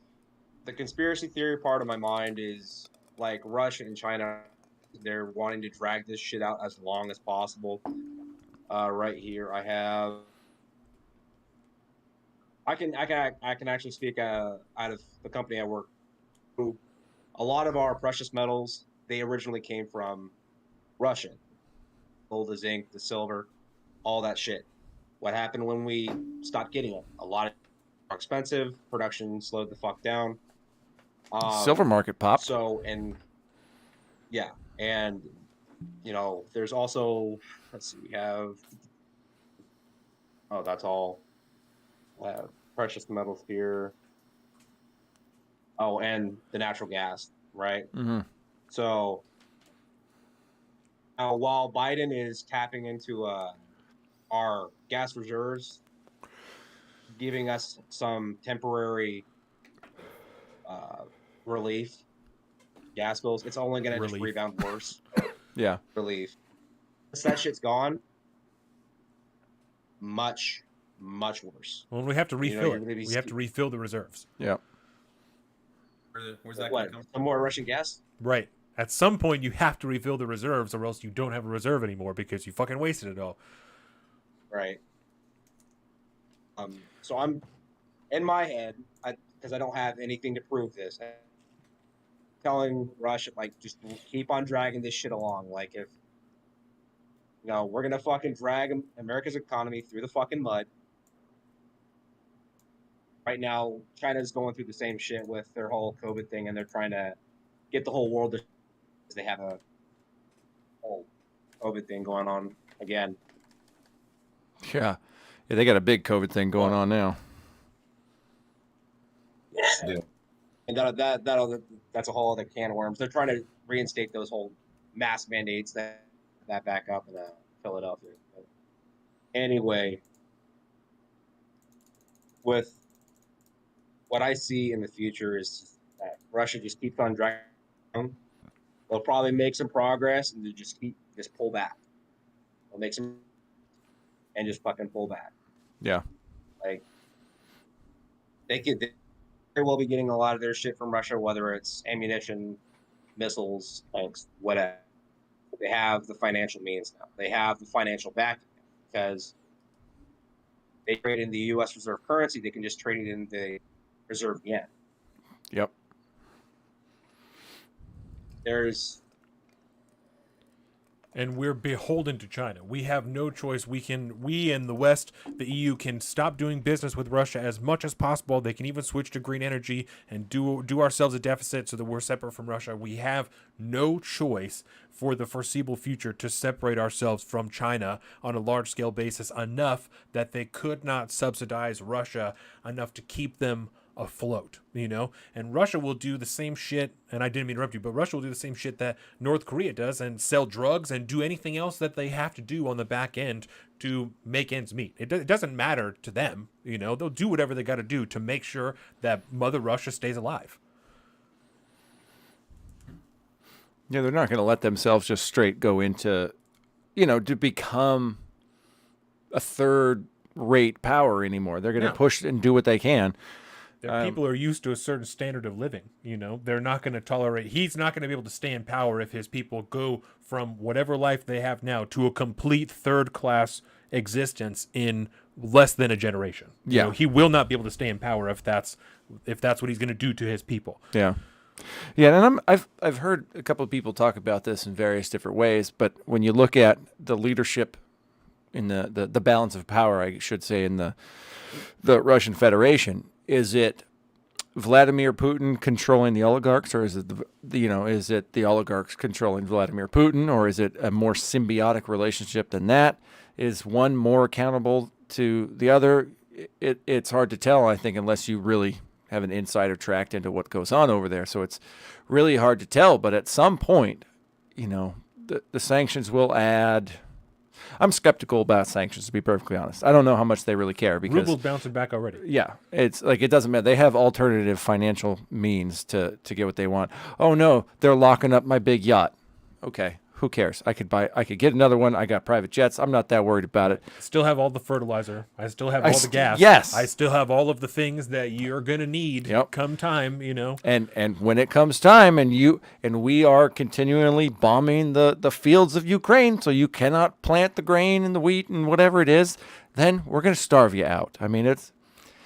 the conspiracy theory part of my mind is like Russia and China, they're wanting to drag this shit out as long as possible. Right here I can actually speak out of the company I work. A lot of our precious metals, they originally came from Russia. Gold, the zinc, the silver, all that shit. What happened when we stopped getting it? A lot of more expensive. Production slowed the fuck down. Silver market popped. So, there's also, let's see, we have, that's all. Precious metals here. Oh, and the natural gas, right? Mm-hmm. So, while Biden is tapping into our gas reserves, giving us some temporary relief, gas bills, it's only going to just rebound worse. Yeah. Relief. Once that shit's gone, much, much worse. Well, we have to refill it. We have to refill the reserves. Yeah. Where's that going to come from? Some more Russian gas? Right. At some point, you have to refill the reserves, or else you don't have a reserve anymore because you fucking wasted it all. Right. So I'm in my head, because I don't have anything to prove this, I'm telling Russia, like, just keep on dragging this shit along. Like, if we're gonna fucking drag America's economy through the fucking mud. Right now, China's going through the same shit with their whole COVID thing, and they're trying to get the whole world to. They have a whole COVID thing going on again. Yeah, they got a big COVID thing going on now. Yeah, and that's a whole other can of worms. They're trying to reinstate those whole mask mandates that back up in Philadelphia. But anyway, with what I see in the future is that Russia just keeps on dragging. They'll probably make some progress and they just pull back. They'll make some and just fucking pull back. Yeah. Like they will be getting a lot of their shit from Russia, whether it's ammunition, missiles, tanks, whatever. They have the financial means now. They have the financial backing because they trade in the U.S. reserve currency. They can just trade it in the reserve yen. Yep. And we're beholden to China. We have no choice. We in the West, the EU, can stop doing business with Russia as much as possible. They can even switch to green energy and do ourselves a deficit so that we're separate from Russia. We have no choice for the foreseeable future to separate ourselves from China on a large-scale basis enough that they could not subsidize Russia enough to keep them afloat, and Russia will do the same shit, and I didn't mean to interrupt you, but Russia will do the same shit that North Korea does and sell drugs and do anything else that they have to do on the back end to make ends meet. It doesn't matter to them, they'll do whatever they got to do to make sure that Mother Russia stays alive. Yeah, they're not going to let themselves just straight go into, to become a third-rate power anymore. They're going to push and do what they can. Their people are used to a certain standard of living. You know, they're not going to tolerate. He's not going to be able to stay in power if his people go from whatever life they have now to a complete third-class existence in less than a generation. You Yeah. know, he will not be able to stay in power if that's what he's going to do to his people. Yeah. Yeah, and I've heard a couple of people talk about this in various different ways, but when you look at the leadership in the balance of power, I should say, in the Russian Federation, is it Vladimir Putin controlling the oligarchs, or is it is it the oligarchs controlling Vladimir Putin, or is it a more symbiotic relationship than that? Is one more accountable to the other? It's hard to tell, I think, unless you really have an insider tracked into what goes on over there. So it's really hard to tell. But at some point, the sanctions will add. I'm skeptical about sanctions, to be perfectly honest. I don't know how much they really care because Ruble's bouncing back already. yeah, it's like it doesn't matter. They have alternative financial means to get what they want. Oh no, they're locking up my big yacht. Okay, who cares? I could get another one. I got private jets. I'm not that worried about it. Still have all the fertilizer. I still have all the gas. Yes. I still have all of the things that you're gonna need Yep. come time. And when it comes time, and we are continually bombing the fields of Ukraine, so you cannot plant the grain and the wheat and whatever it is, then we're gonna starve you out. I mean, it's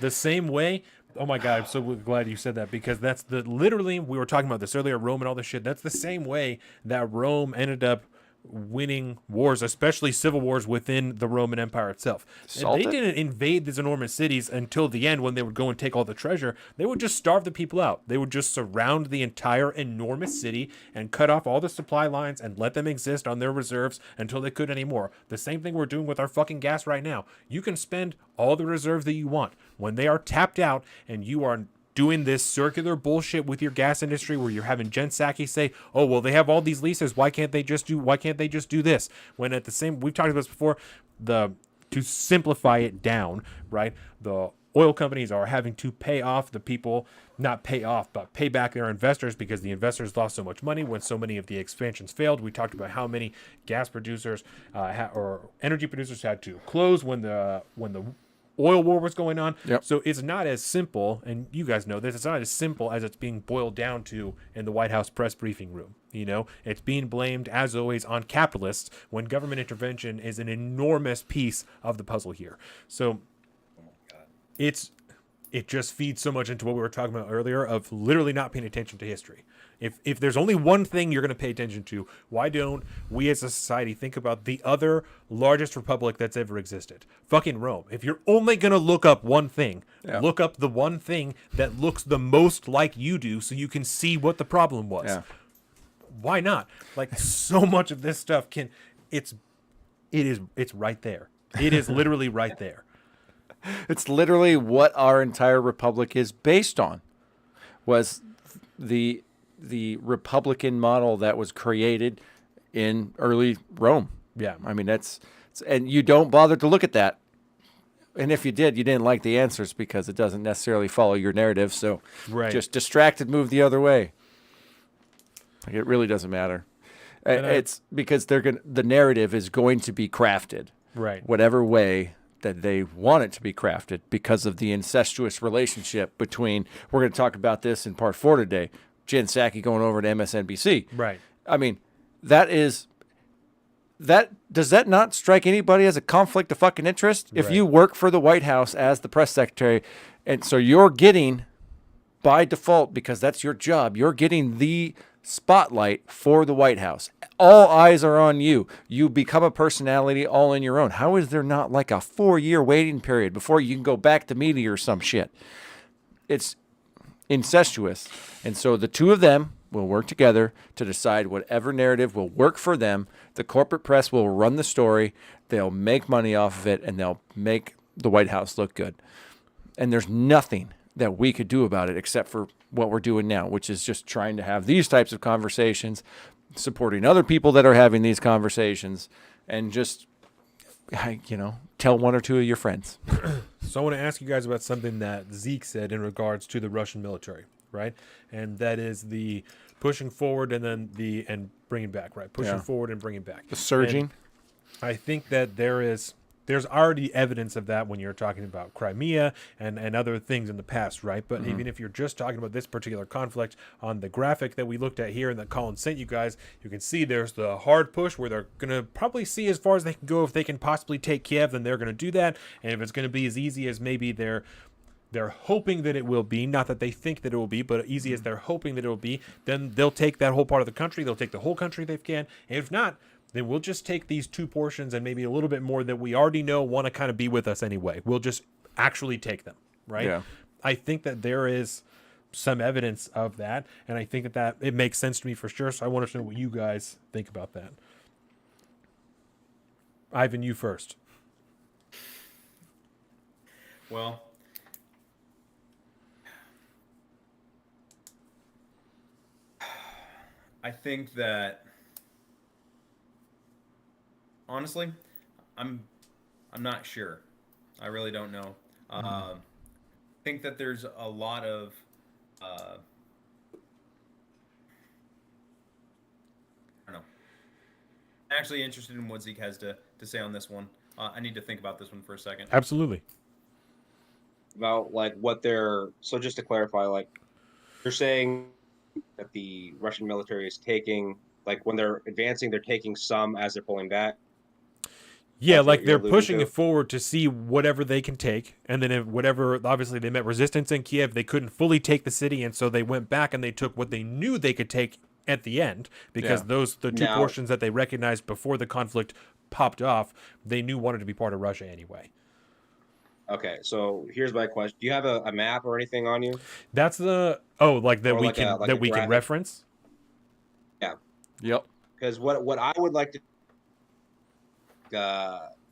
The same way. Oh my God, I'm so glad you said that, because that's literally, we were talking about this earlier, Rome and all this shit. That's the same way that Rome ended up winning wars, especially civil wars within the Roman Empire itself. And they didn't invade these enormous cities until the end, when they would go and take all the treasure. They would just starve the people out. They would just surround the entire enormous city and cut off all the supply lines and let them exist on their reserves until they could anymore. The same thing we're doing with our fucking gas right now. You can spend all the reserves that you want. When they are tapped out and you are doing this circular bullshit with your gas industry, where you're having Jen Psaki say, "Oh, well, they have all these leases. Why can't they just do this?" When at the same, we've talked about this before, to simplify it down, right? The oil companies are having to pay off the people, not pay off, but pay back their investors, because the investors lost so much money when so many of the expansions failed. We talked about how many gas producers or energy producers had to close when the oil war was going on. Yep. So it's not as simple, and you guys know this, it's not as simple as it's being boiled down to in the White House press briefing room. It's being blamed, as always, on capitalists, when government intervention is an enormous piece of the puzzle here. So it just feeds so much into what we were talking about earlier, of literally not paying attention to history. If there's only one thing you're going to pay attention to, why don't we as a society think about the other largest republic that's ever existed? Fucking Rome. If you're only going to look up one thing, look up the one thing that looks the most like you do, so you can see what the problem was. Yeah. Why not? Like, so much of this stuff it's right there. It is literally right there. It's literally what our entire republic is based on, was the Republican model that was created in early Rome. Yeah. I mean, and you don't bother to look at that. And if you did, you didn't like the answers, because it doesn't necessarily follow your narrative. So just distracted, move the other way. Like, it really doesn't matter. It's because the narrative is going to be crafted, right, whatever way that they want it to be crafted, because of the incestuous relationship between. We're going to talk about this in part 4 today. Jen Psaki going over to MSNBC. right. I mean, does that not strike anybody as a conflict of fucking interest? If you work for the White House as the press secretary, and so you're getting, by default, because that's your job, you're getting the spotlight for the White House. All eyes are on you. You become a personality all in your own. How is there not like a 4-year waiting period before you can go back to media or some shit? It's incestuous. And so the two of them will work together to decide whatever narrative will work for them. The corporate press will run the story. They'll make money off of it, and they'll make the White House look good. And there's nothing that we could do about it except for what we're doing now, which is just trying to have these types of conversations, supporting other people that are having these conversations, and just, tell one or two of your friends. So I want to ask you guys about something that Zeke said in regards to the Russian military, right? And that is the pushing forward and bringing back, right? Pushing forward and bringing back. The surging. And I think that there is there's already evidence of that when you're talking about Crimea and other things in the past, right? But even if you're just talking about this particular conflict, on the graphic that we looked at here and that Colin sent you guys, you can see there's the hard push where they're going to probably see as far as they can go. If they can possibly take Kiev, then they're going to do that. And if it's going to be as easy as maybe they're hoping that it will be, not that they think that it will be, but easy as they're hoping that it will be, then they'll take that whole part of the country. They'll take the whole country they can. And if not, then we'll just take these 2 portions and maybe a little bit more that we already know want to kind of be with us anyway. We'll just actually take them, right? Yeah. I think that there is some evidence of that, and I think that it makes sense to me for sure. So I want to know what you guys think about that. Ivan, you first. Well, I think that honestly, I'm not sure. I really don't know. I think that there's a lot of I don't know. I'm actually interested in what Zeke has to say on this one. I need to think about this one for a second. Absolutely. About like what they're, so just to clarify, like you're saying that the Russian military is taking, like when they're advancing, they're taking some as they're pulling back. Yeah, That's like what you're they're alluding pushing to? it forward to see whatever they can take, and then if whatever, obviously they met resistance in Kiev, they couldn't fully take the city, and so they went back and they took what they knew they could take at the end, because the 2 Now- portions that they recognized before the conflict popped off, they knew wanted to be part of Russia anyway. Okay, so here's my question: do you have a map or anything on you? That's the like that Or we like can a- like that a we can graphic? reference. Yep. Because what I would like to,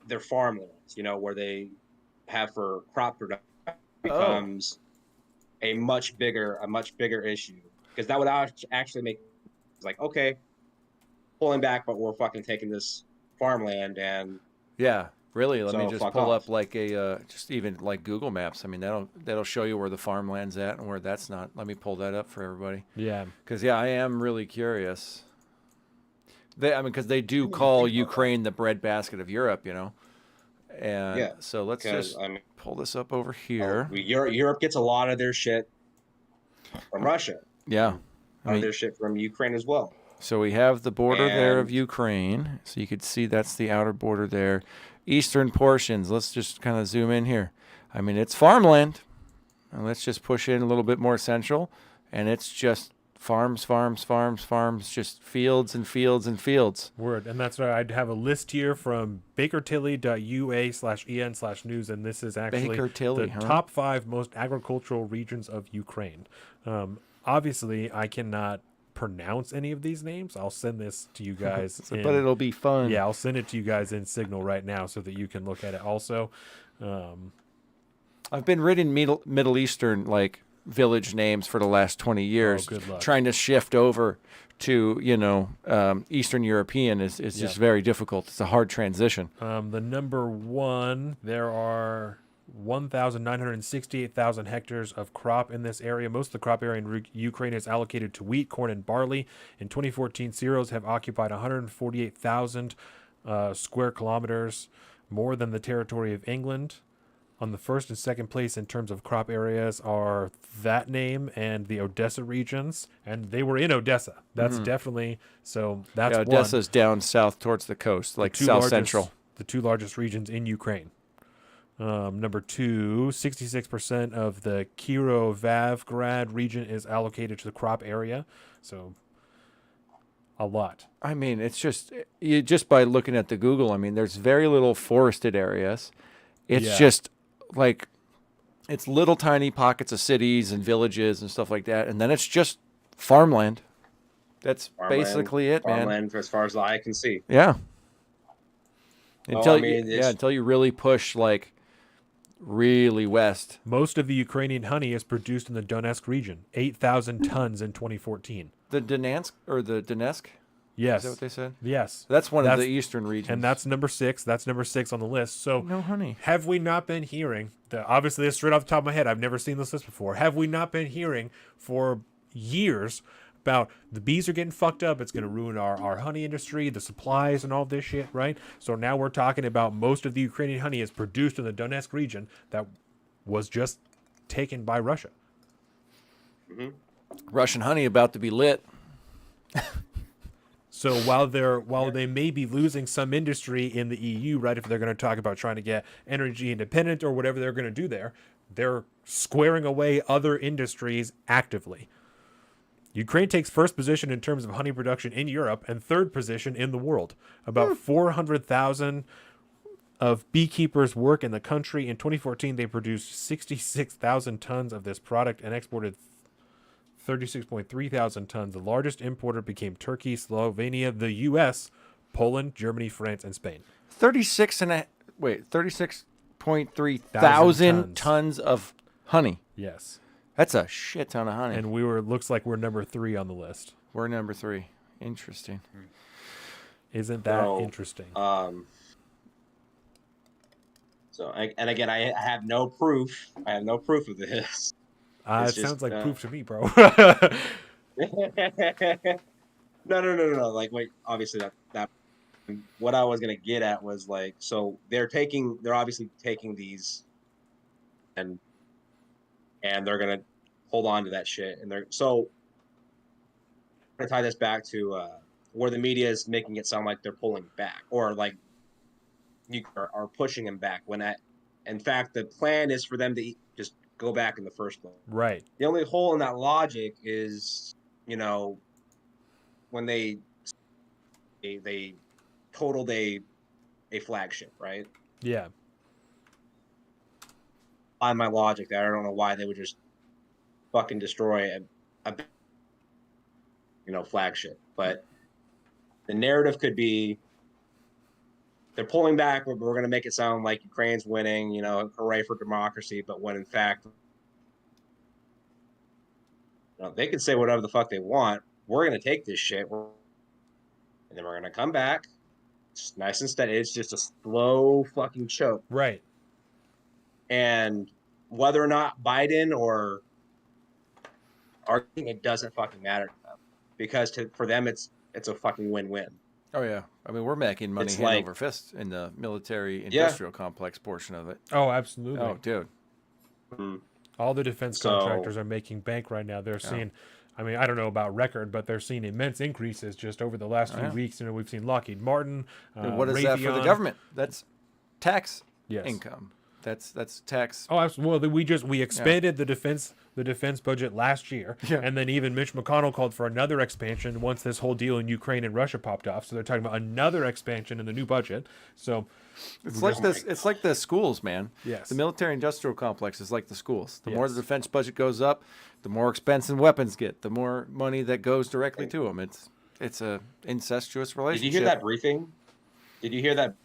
their farmlands, where they have for crop production becomes a much bigger issue, because that would actually make like, okay, pulling back, but we're fucking taking this farmland, and Yeah. Really, let me So, just fuck pull off. up like a just even like Google Maps. I mean, that'll show you where the farmland's at and where that's not. Let me pull that up for everybody. Yeah. Because I am really curious. Because they do call Ukraine the breadbasket of Europe, And Yeah, so let's because just I mean, pull this up over here. Europe gets a lot of their shit from Russia. Yeah. A lot of their shit from Ukraine as well. So we have the border there of And- Ukraine. So you could see that's the outer border there. Eastern portions. Let's just kind of zoom in here. I mean, it's farmland. And let's just push in a little bit more central. And it's just farms, just fields and fields and fields. Word. And that's why I'd have a list here from bakertilly.ua/en/news, and this is actually Baker Tilly, the huh? top 5 most agricultural regions of Ukraine. Obviously, I cannot pronounce any of these names. I'll send this to you guys. But it'll be fun. Yeah, I'll send it to you guys in Signal right now so that you can look at it also. I've been reading Middle Eastern like village names for the last 20 years. good luck. Trying to shift over to Eastern European is just very difficult. It's a hard transition. The number 1, there are 1,968,000 hectares of crop in this area. Most of the crop area in Ukraine is allocated to wheat, corn, and barley. In 2014, Syros have occupied 148,000 square kilometers, more than the territory of England. On the first and second place in terms of crop areas are that name and the Odessa regions, and they were in Odessa. That's definitely so. That's one. Odessa's down south towards the coast, like south central. The 2 largest regions in Ukraine. Number 2, 66% of the Kirovograd region is allocated to the crop area. So a lot. I mean, it's just by looking at the Google. I mean, there's very little forested areas. It's just like it's little tiny pockets of cities and villages and stuff like that, and then it's just farmland. That's basically it, man. Farmland, as far as the eye can see. Yeah. Until I mean, until you really push like really west. Most of the Ukrainian honey is produced in the Donetsk region, 8,000 tons in 2014. The Donetsk? Yes. Is that what they said? Yes. That's one of the eastern regions. And that's number 6. That's number 6 on the list. So no honey. have we not been hearing, obviously this is straight off the top of my head, I've never seen this list before. Have we not been hearing for years about the bees are getting fucked up. It's going to ruin our honey industry, the supplies, and all this shit, right? So now we're talking about most of the Ukrainian honey is produced in the Donetsk region that was just taken by Russia. Russian honey about to be lit. So while they may be losing some industry in the EU, right, if they're going to talk about trying to get energy independent or whatever they're going to do there, they're squaring away other industries actively. Ukraine takes first position in terms of honey production in Europe and third position in the world. About 400,000 of beekeepers work in the country. In 2014, they produced 66,000 tons of this product and exported 36.3 thousand tons. The largest importer became Turkey, Slovenia, the U.S., Poland, Germany, France, and Spain. 36.3 thousand tons of honey. Yes. That's a shit ton of honey. And looks like we're number 3 on the list. We're number 3. Interesting. Isn't that interesting? And again, I have no proof. I have no proof of this. It sounds like proof to me, bro. No. Like, wait, obviously that. What I was gonna get at was like, so they're obviously taking these, and they're gonna hold on to that shit, and I'm gonna tie this back to where the media is making it sound like they're pulling back, or like you are pushing them back, when in fact the plan is for them to just go back in the first place. Right. The only hole in that logic is, when they totaled a flagship, right? Yeah. On my logic, that I don't know why they would just fucking destroy a flagship. But the narrative could be they're pulling back, but we're going to make it sound like Ukraine's winning, hooray for democracy. But when in fact, they can say whatever the fuck they want. We're going to take this shit, and then we're going to come back. It's nice and steady. It's just a slow fucking choke. Right. And whether or not Biden or it doesn't fucking matter to them, because for them it's a fucking win-win. Oh yeah, I mean we're making money hand over fist in the military industrial complex portion of it. Oh, absolutely. Oh, dude. Mm-hmm. All the defense contractors are making bank right now. They're seeing, I mean, I don't know about record, but they're seeing immense increases just over the last few weeks. We've seen Lockheed Martin. And what is that for the government? That's tax income. That's tax. Oh, absolutely. Well, we expanded the defense budget last year, and then even Mitch McConnell called for another expansion once this whole deal in Ukraine and Russia popped off. So they're talking about another expansion in the new budget. So it's like this. It's like the schools, man. Yes. The military-industrial complex is like the schools. The more the defense budget goes up, the more expensive weapons get. The more money that goes directly to them. It's a incestuous relationship. Did you hear that briefing? Did you hear that?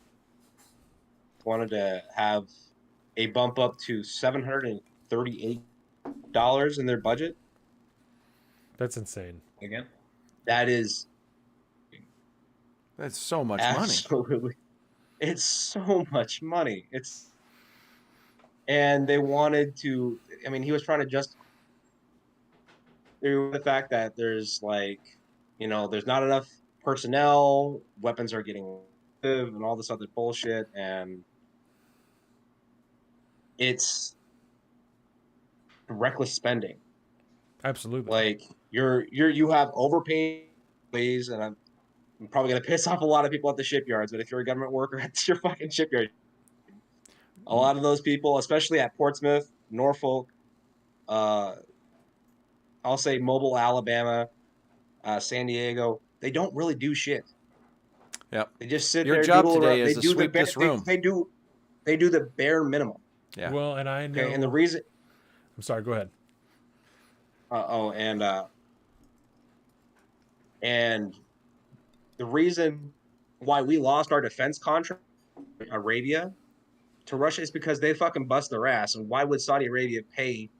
Wanted to have a bump up to $738 in their budget. That's insane. Again, that's so much money. It's so much money. And they wanted to. I mean, he was trying to just the fact that there's there's not enough personnel, weapons are getting and all this other bullshit, and it's reckless spending. Absolutely. Like you have overpaid employees, and I'm probably gonna piss off a lot of people at the shipyards, but if you're a government worker at your fucking shipyard, a lot of those people, especially at Portsmouth, Norfolk, I'll say Mobile, Alabama, San Diego, they don't really do shit. Yep. They just sit Your there. job today is to sweep this room. They do the bare minimum. Yeah. Well, and I know. Okay, and the reason. I'm sorry. Go ahead. And the reason why we lost our defense contract in Arabia to Russia is because they fucking bust their ass. And why would Saudi Arabia pay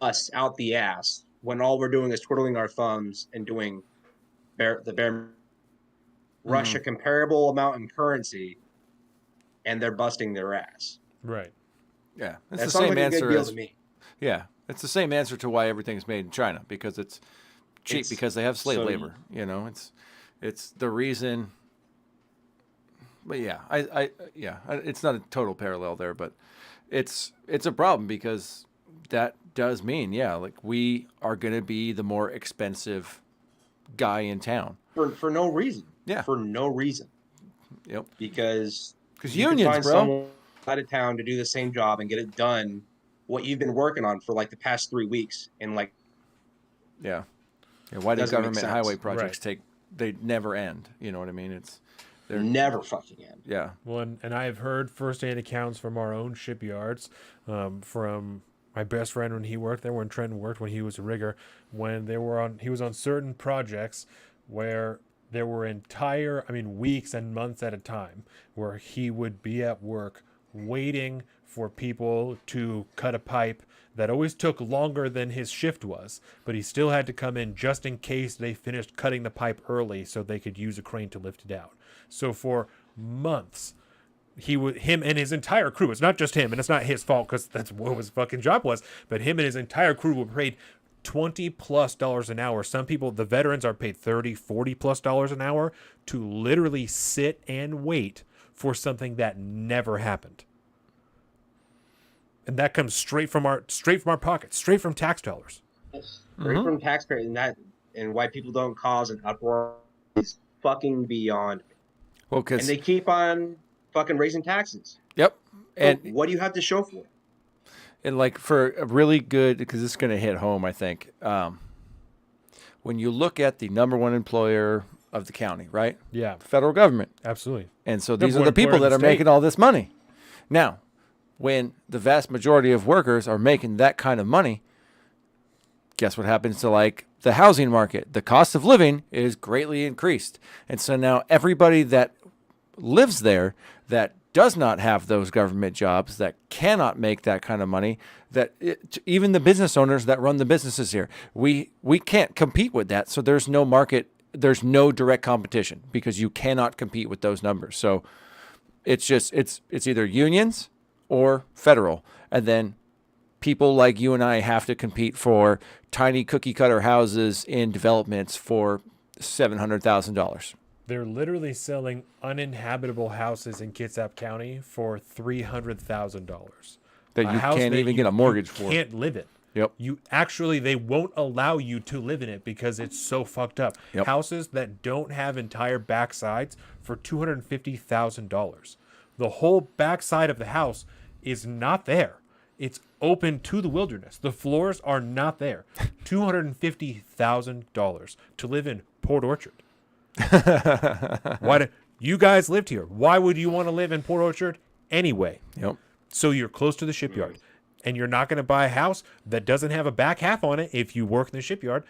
us out the ass when all we're doing is twiddling our thumbs and doing the bare Russia comparable amount in currency, and they're busting their ass. Right. Yeah, it's that the sounds same like answer a good deal to me. Yeah, it's the same answer to why everything's made in China, because it's cheap because they have slave so labor. You know, it's the reason. But yeah, it's not a total parallel there, but it's a problem because that does mean, like we are going to be the more expensive guy in town for no reason. Yeah. For no reason. Yep. Because unions, can find bro. someone out of town to do the same job and get it done what you've been working on for like the past 3 weeks in like Yeah. Why do Doesn't make government sense. highway projects they never end? You know what I mean? They're never fucking end. Yeah. Well, and I have heard firsthand accounts from our own shipyards, from my best friend when he worked there, when Trenton worked, when he was a rigger, when he was on certain projects where there were weeks and months at a time where he would be at work waiting for people to cut a pipe that always took longer than his shift was, but he still had to come in just in case they finished cutting the pipe early so they could use a crane to lift it out. So for months, him and his entire crew, it's not just him, and it's not his fault because that's what his fucking job was, but him and his entire crew were paid $20+ an hour. Some people, the veterans, are paid $30-$40+ an hour to literally sit and wait for something that never happened. And that comes straight from our pockets, straight from tax dollars. Straight from taxpayers, and why people don't cause an uproar is fucking beyond me. Well, And they keep on fucking raising taxes. Yep. And what do you have to show for it? And like for a really good, because this is going to hit home, I think. When you look at the number one employer of the county, right? Yeah. The federal government. Absolutely. And so these are the people that are making all this money. Now, when the vast majority of workers are making that kind of money, guess what happens to like the housing market? The cost of living is greatly increased. And so now everybody that lives there that does not have those government jobs, that cannot make that kind of money, even the business owners that run the businesses here, we can't compete with that. So there's no market, there's no direct competition because you cannot compete with those numbers. So it's either unions or federal. And then people like you and I have to compete for tiny cookie cutter houses in developments for $700,000. They're literally selling uninhabitable houses in Kitsap County for $300,000. That you can't even get a mortgage for. You can't live in. Yep. They won't allow you to live in it because it's so fucked up. Yep. Houses that don't have entire backsides for $250,000. The whole backside of the house is not there. It's open to the wilderness. The floors are not there. $250,000 to live in Port Orchard. Why do you guys lived here? Why would you want to live in Port Orchard anyway? Yep. So you're close to the shipyard, and you're not going to buy a house that doesn't have a back half on it if you work in the shipyard.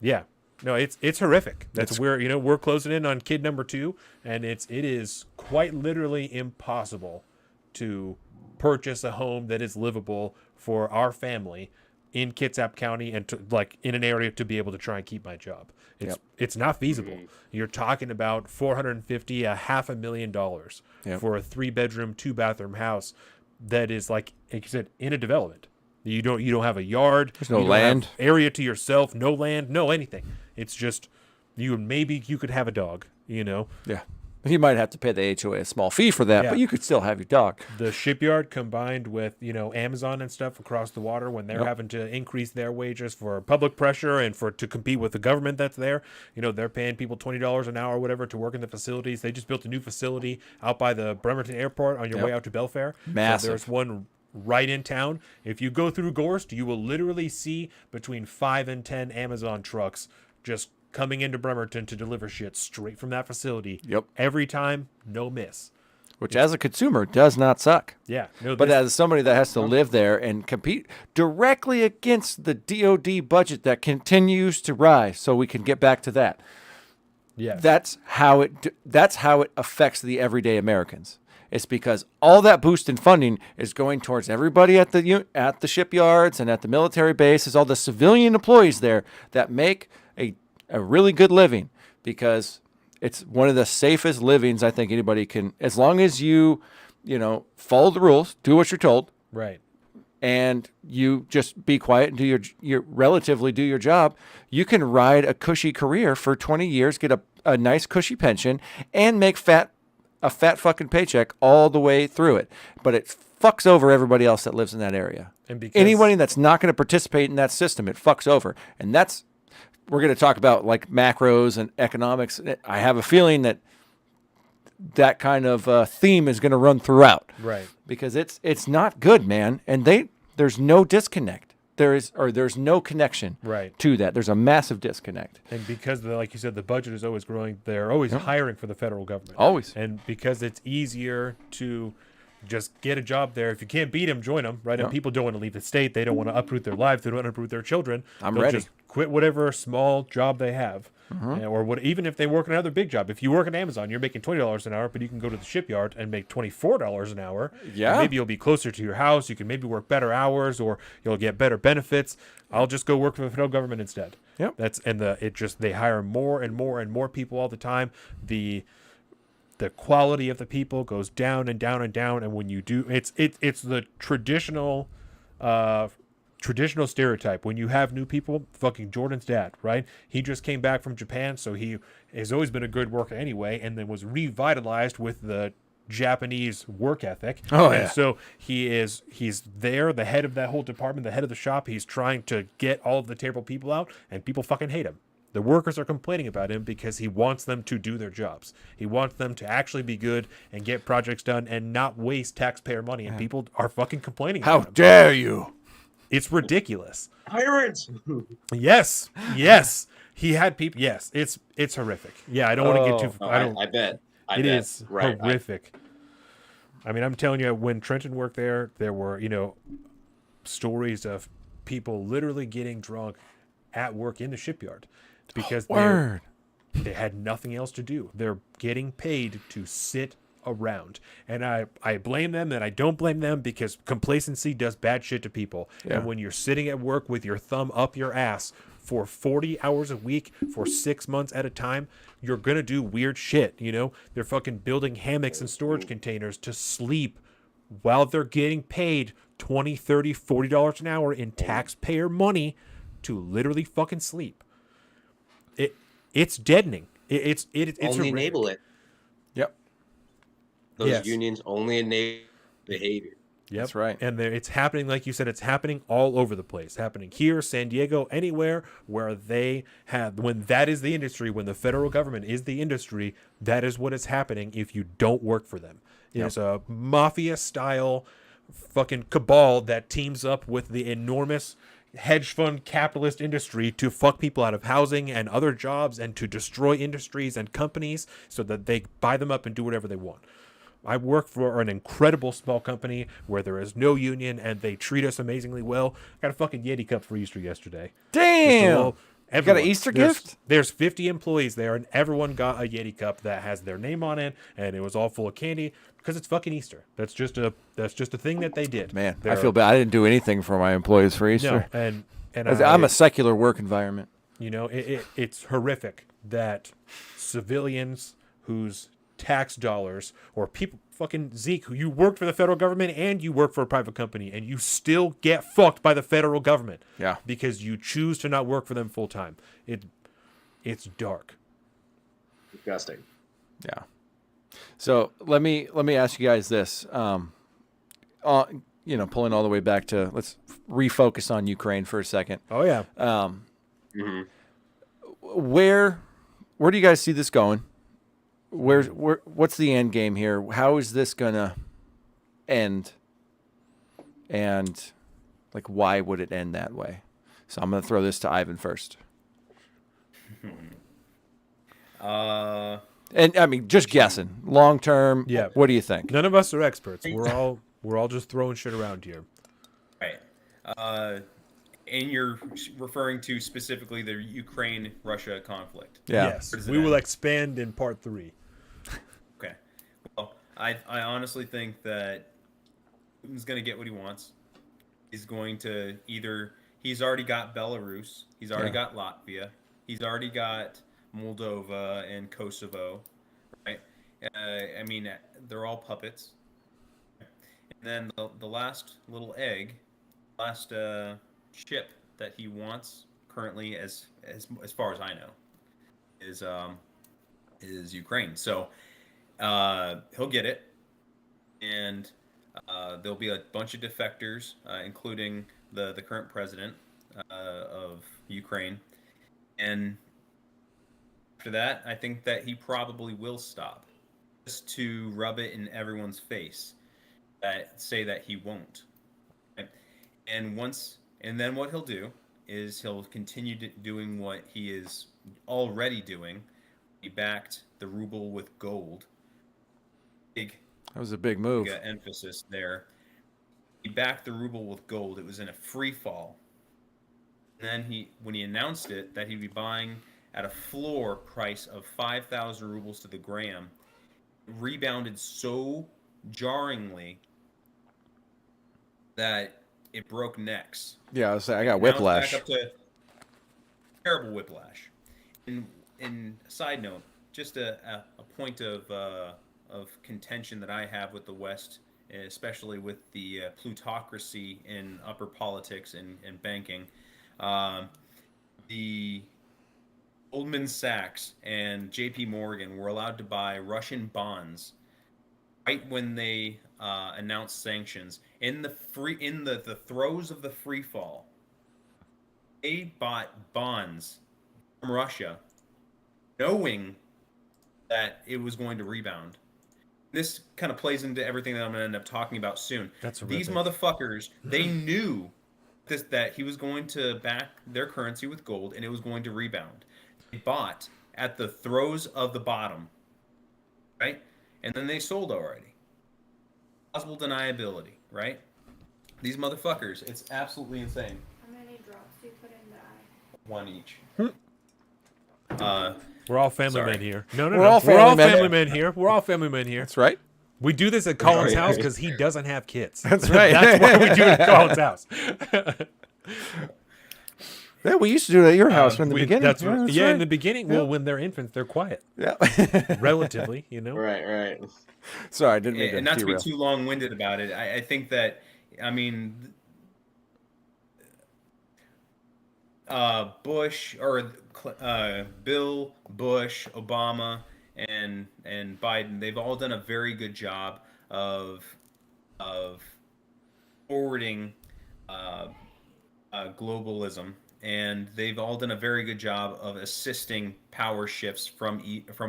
Yeah, no, it's horrific. That's where we're closing in on kid number 2, and it is quite literally impossible to purchase a home that is livable for our family in Kitsap County and in an area to be able to try and keep my job. It's not feasible. You're talking about $450,000, $500,000 for a 3-bedroom, 2-bathroom house that is like you said, in a development. You don't have a yard. There's no land, area to yourself, no land, no anything. It's just you could have a dog. Yeah. You might have to pay the HOA a small fee for that, but you could still have your dog. The shipyard combined with, Amazon and stuff across the water when they're having to increase their wages for public pressure and to compete with the government that's there. They're paying people $20 an hour or whatever to work in the facilities. They just built a new facility out by the Bremerton Airport on your way out to Belfair. Massive. So there's one right in town. If you go through Gorst, you will literally see between 5 and 10 Amazon trucks just coming into Bremerton to deliver shit straight from that facility. Yep. Every time, no miss. Which, as a consumer, does not suck. Yeah. No, but as somebody that has to live there and compete directly against the DOD budget that continues to rise, so we can get back to that. Yeah. That's how it affects the everyday Americans. It's because all that boost in funding is going towards everybody at the shipyards and at the military bases, all the civilian employees there that make a really good living, because it's one of the safest livings I think anybody can, as long as you follow the rules, do what you're told. Right. and you just be quiet and do your relatively do your job, you can ride a cushy career for 20 years, get a nice cushy pension, and make a fat fucking paycheck all the way through it. But it fucks over everybody else that lives in that area. And because Anybody that's not going to participate in that system, it fucks over. And we're going to talk about like macros and economics. I have a feeling that kind of theme is going to run throughout. Right. Because it's not good, man. And there's no disconnect. There's no connection Right. to that. There's a massive disconnect. And because, like you said, the budget is always growing, they're always hiring for the federal government. Always. And because it's easier to just get a job there. If you can't beat them, join them, right? And people don't want to leave the state. They don't want to uproot their lives. They don't want to uproot their children. I'm They'll ready. just quit whatever small job they have. Or even if they work another big job. If you work at Amazon, you're making $20 an hour, but you can go to the shipyard and make $24 an hour. Yeah. And maybe you'll be closer to your house. You can maybe work better hours, or you'll get better benefits. I'll just go work for the federal government instead. Yep. They hire more and more and more people all the time. The quality of the people goes down and down and down. And when you do, it's the traditional stereotype. When you have new people, fucking Jordan's dad, right? He just came back from Japan, so he has always been a good worker anyway, and then was revitalized with the Japanese work ethic. Oh, and yeah. so he's there, the head of that whole department, the head of the shop. He's trying to get all of the terrible people out, and people fucking hate him. The workers are complaining about him because he wants them to do their jobs. He wants them to actually be good and get projects done and not waste taxpayer money. And people are fucking complaining How about him. dare you? It's ridiculous. Tyrants. Yes. He had people. Yes, it's horrific. Yeah, I don't want to get too. No, I don't. I bet. It is Right. horrific. I mean, I'm telling you, when Trenton worked there were stories of people literally getting drunk at work in the shipyard because they had nothing else to do. They're getting paid to sit around. And I blame them and I don't blame them, because complacency does bad shit to people. Yeah. And when you're sitting at work with your thumb up your ass for 40 hours a week for 6 months at a time, you're going to do weird shit. They're fucking building hammocks and storage containers to sleep while they're getting paid $20, $30, $40 an hour in taxpayer money to literally fucking sleep. It's deadening. It's Only enable it. Yep. Those Yes. unions only enable behavior. Yep. That's right. And it's happening, like you said, it's happening all over the place. Happening here, San Diego, anywhere where when that is the industry, when the federal government is the industry, that is what is happening if you don't work for them. It's a mafia-style fucking cabal that teams up with the enormous hedge fund capitalist industry to fuck people out of housing and other jobs and to destroy industries and companies so that they buy them up and do whatever they want. I work for an incredible small company where there is no union and they treat us amazingly well. I got a fucking Yeti cup for Easter yesterday. Damn. You got an Everyone. Easter There's- gift? There's 50 employees there, and everyone got a Yeti cup that has their name on it, and it was all full of candy because it's fucking Easter. That's just a thing that they did. Man, I They're- feel bad. I didn't do anything for my employees for No, Easter. and I'm a secular work environment. it's horrific that civilians whose tax dollars, or people, fucking Zeke, who you worked for the federal government and you work for a private company, and you still get fucked by the federal government. Yeah. Because you choose to not work for them full time. It's dark. Disgusting. Yeah. So let me ask you guys this. Pulling all the way back to, let's refocus on Ukraine for a second. Oh yeah. Where do you guys see this going? What's the end game here? How is this gonna end? And why would it end that way? So I'm gonna throw this to Ivan first. And I mean, just guessing, long term. Yeah. What do you think? None of us are experts. We're all just throwing shit around here. Right. And you're referring to specifically the Ukraine-Russia conflict. Yeah. Yes. Where does it We will end? expand in part 3. Okay. Well, I honestly think that Putin's going to get what he wants. He's going to he's already got Belarus. He's already got Latvia. He's already got Moldova and Kosovo. Right? I mean, they're all puppets. And then the last little egg last ship that he wants currently, as far as I know, is Ukraine. So he'll get it, and there'll be a bunch of defectors, including the current president of Ukraine. And after that, I think that he probably will stop, just to rub it in everyone's face that say that he won't. Right? And then what he'll do is he'll continue doing what he is already doing. He backed the ruble with gold. That was a big move. Emphasis there. He backed the ruble with gold. It was in a free fall. And then when he announced it, that he'd be buying at a floor price of 5,000 rubles to the gram, rebounded so jarringly that it broke necks. Yeah, I got whiplash. Back up to terrible whiplash. And side note, just a point of contention that I have with the West, especially with the plutocracy in upper politics and banking. The Goldman Sachs and J.P. Morgan were allowed to buy Russian bonds right when they announced sanctions in the throes of the free fall. They bought bonds from Russia, knowing that it was going to rebound. This kind of plays into everything that I'm going to end up talking about soon. These motherfuckers, they knew that he was going to back their currency with gold and it was going to rebound. They bought at the throes of the bottom, right? And then they sold already. Plausible deniability, right? These motherfuckers, it's absolutely insane. How many drops do you put in the eye? One each. We're all family Sorry. men here. No, We're all family men. here. We're all family men here. That's right. We do this at Colin's house because he doesn't have kids. That's right. That's why we do it at Colin's house. Yeah, we used to do it at your house in the beginning. That's yeah, right. that's right. In the beginning. Well, when they're infants, they're quiet. Yeah. Relatively, you know. Right. Sorry, I didn't mean to And not to be derail. too long-winded about it, I think that, I mean, Bush or Bill, Bush, Obama, and Biden, they've all done a very good job of forwarding globalism, and they've all done a very good job of assisting power shifts from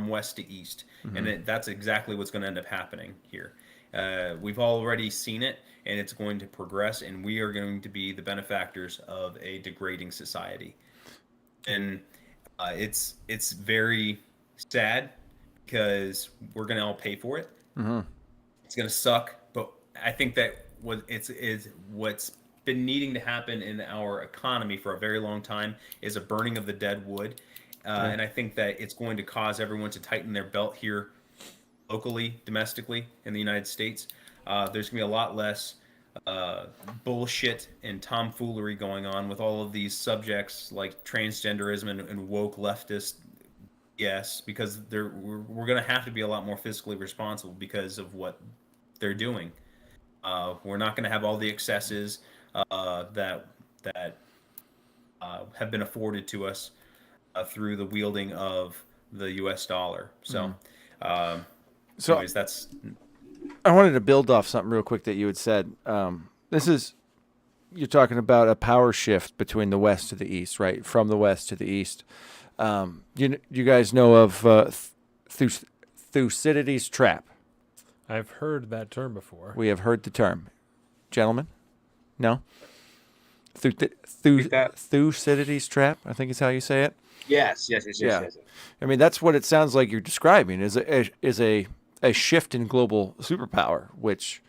west to east, and that's exactly what's going to end up happening here. We've already seen it, and it's going to progress, and we are going to be the benefactors of a degrading society. And it's very sad because we're going to all pay for it. It's going to suck, but I think that what's been needing to happen in our economy for a very long time is a burning of the dead wood. And I think that it's going to cause everyone to tighten their belt here locally, domestically in the United States. There's going to be a lot less bullshit and tomfoolery going on with all of these subjects like transgenderism and woke leftist. Yes, because we're going to have to be a lot more fiscally responsible because of what they're doing. We're not going to have all the excesses that have been afforded to us through the wielding of the U.S. dollar. So, anyways, that's. I wanted to build off something real quick that you had said. You're talking about a power shift between the west to the east, right? From the west to the east. You guys know of Thucydides' trap? I've heard that term before. We have heard the term. Gentlemen? No? Thucydides' trap, I think is how you say it. Yes. I mean, that's what it sounds like you're describing is a shift in global superpower, which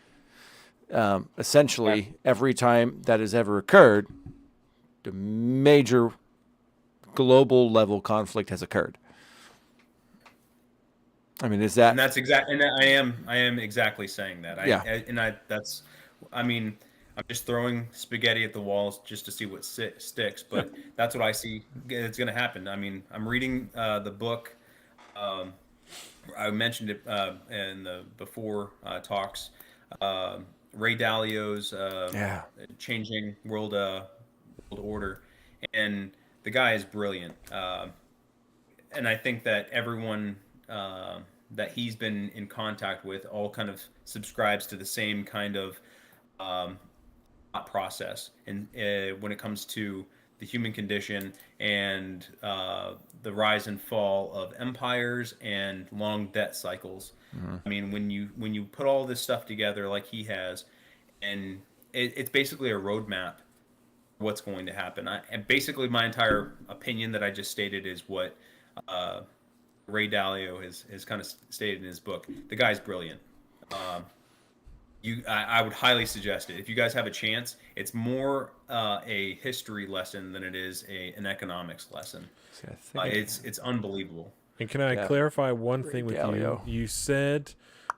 essentially every time that has ever occurred, the major global level conflict has occurred. I mean, is that? And that's exactly. And I am exactly saying that. I'm just throwing spaghetti at the walls just to see what sticks. But that's what I see. It's going to happen. I mean, I'm reading the book. I mentioned it in the before talks. Ray Dalio's Yeah. changing world order, and the guy is brilliant. And I think that everyone that he's been in contact with all kind of subscribes to the same kind of thought process. And when it comes to the human condition and the rise and fall of empires and long debt cycles. I mean, when you put all this stuff together like he has, and it's basically a roadmap what's going to happen. And basically, my entire opinion that I just stated is what Ray Dalio has kind of stated in his book. The guy's brilliant. I would highly suggest it. If you guys have a chance, it's more a history lesson than it is an economics lesson. See, I think It's unbelievable. And can I clarify one thing with you? Galio. You said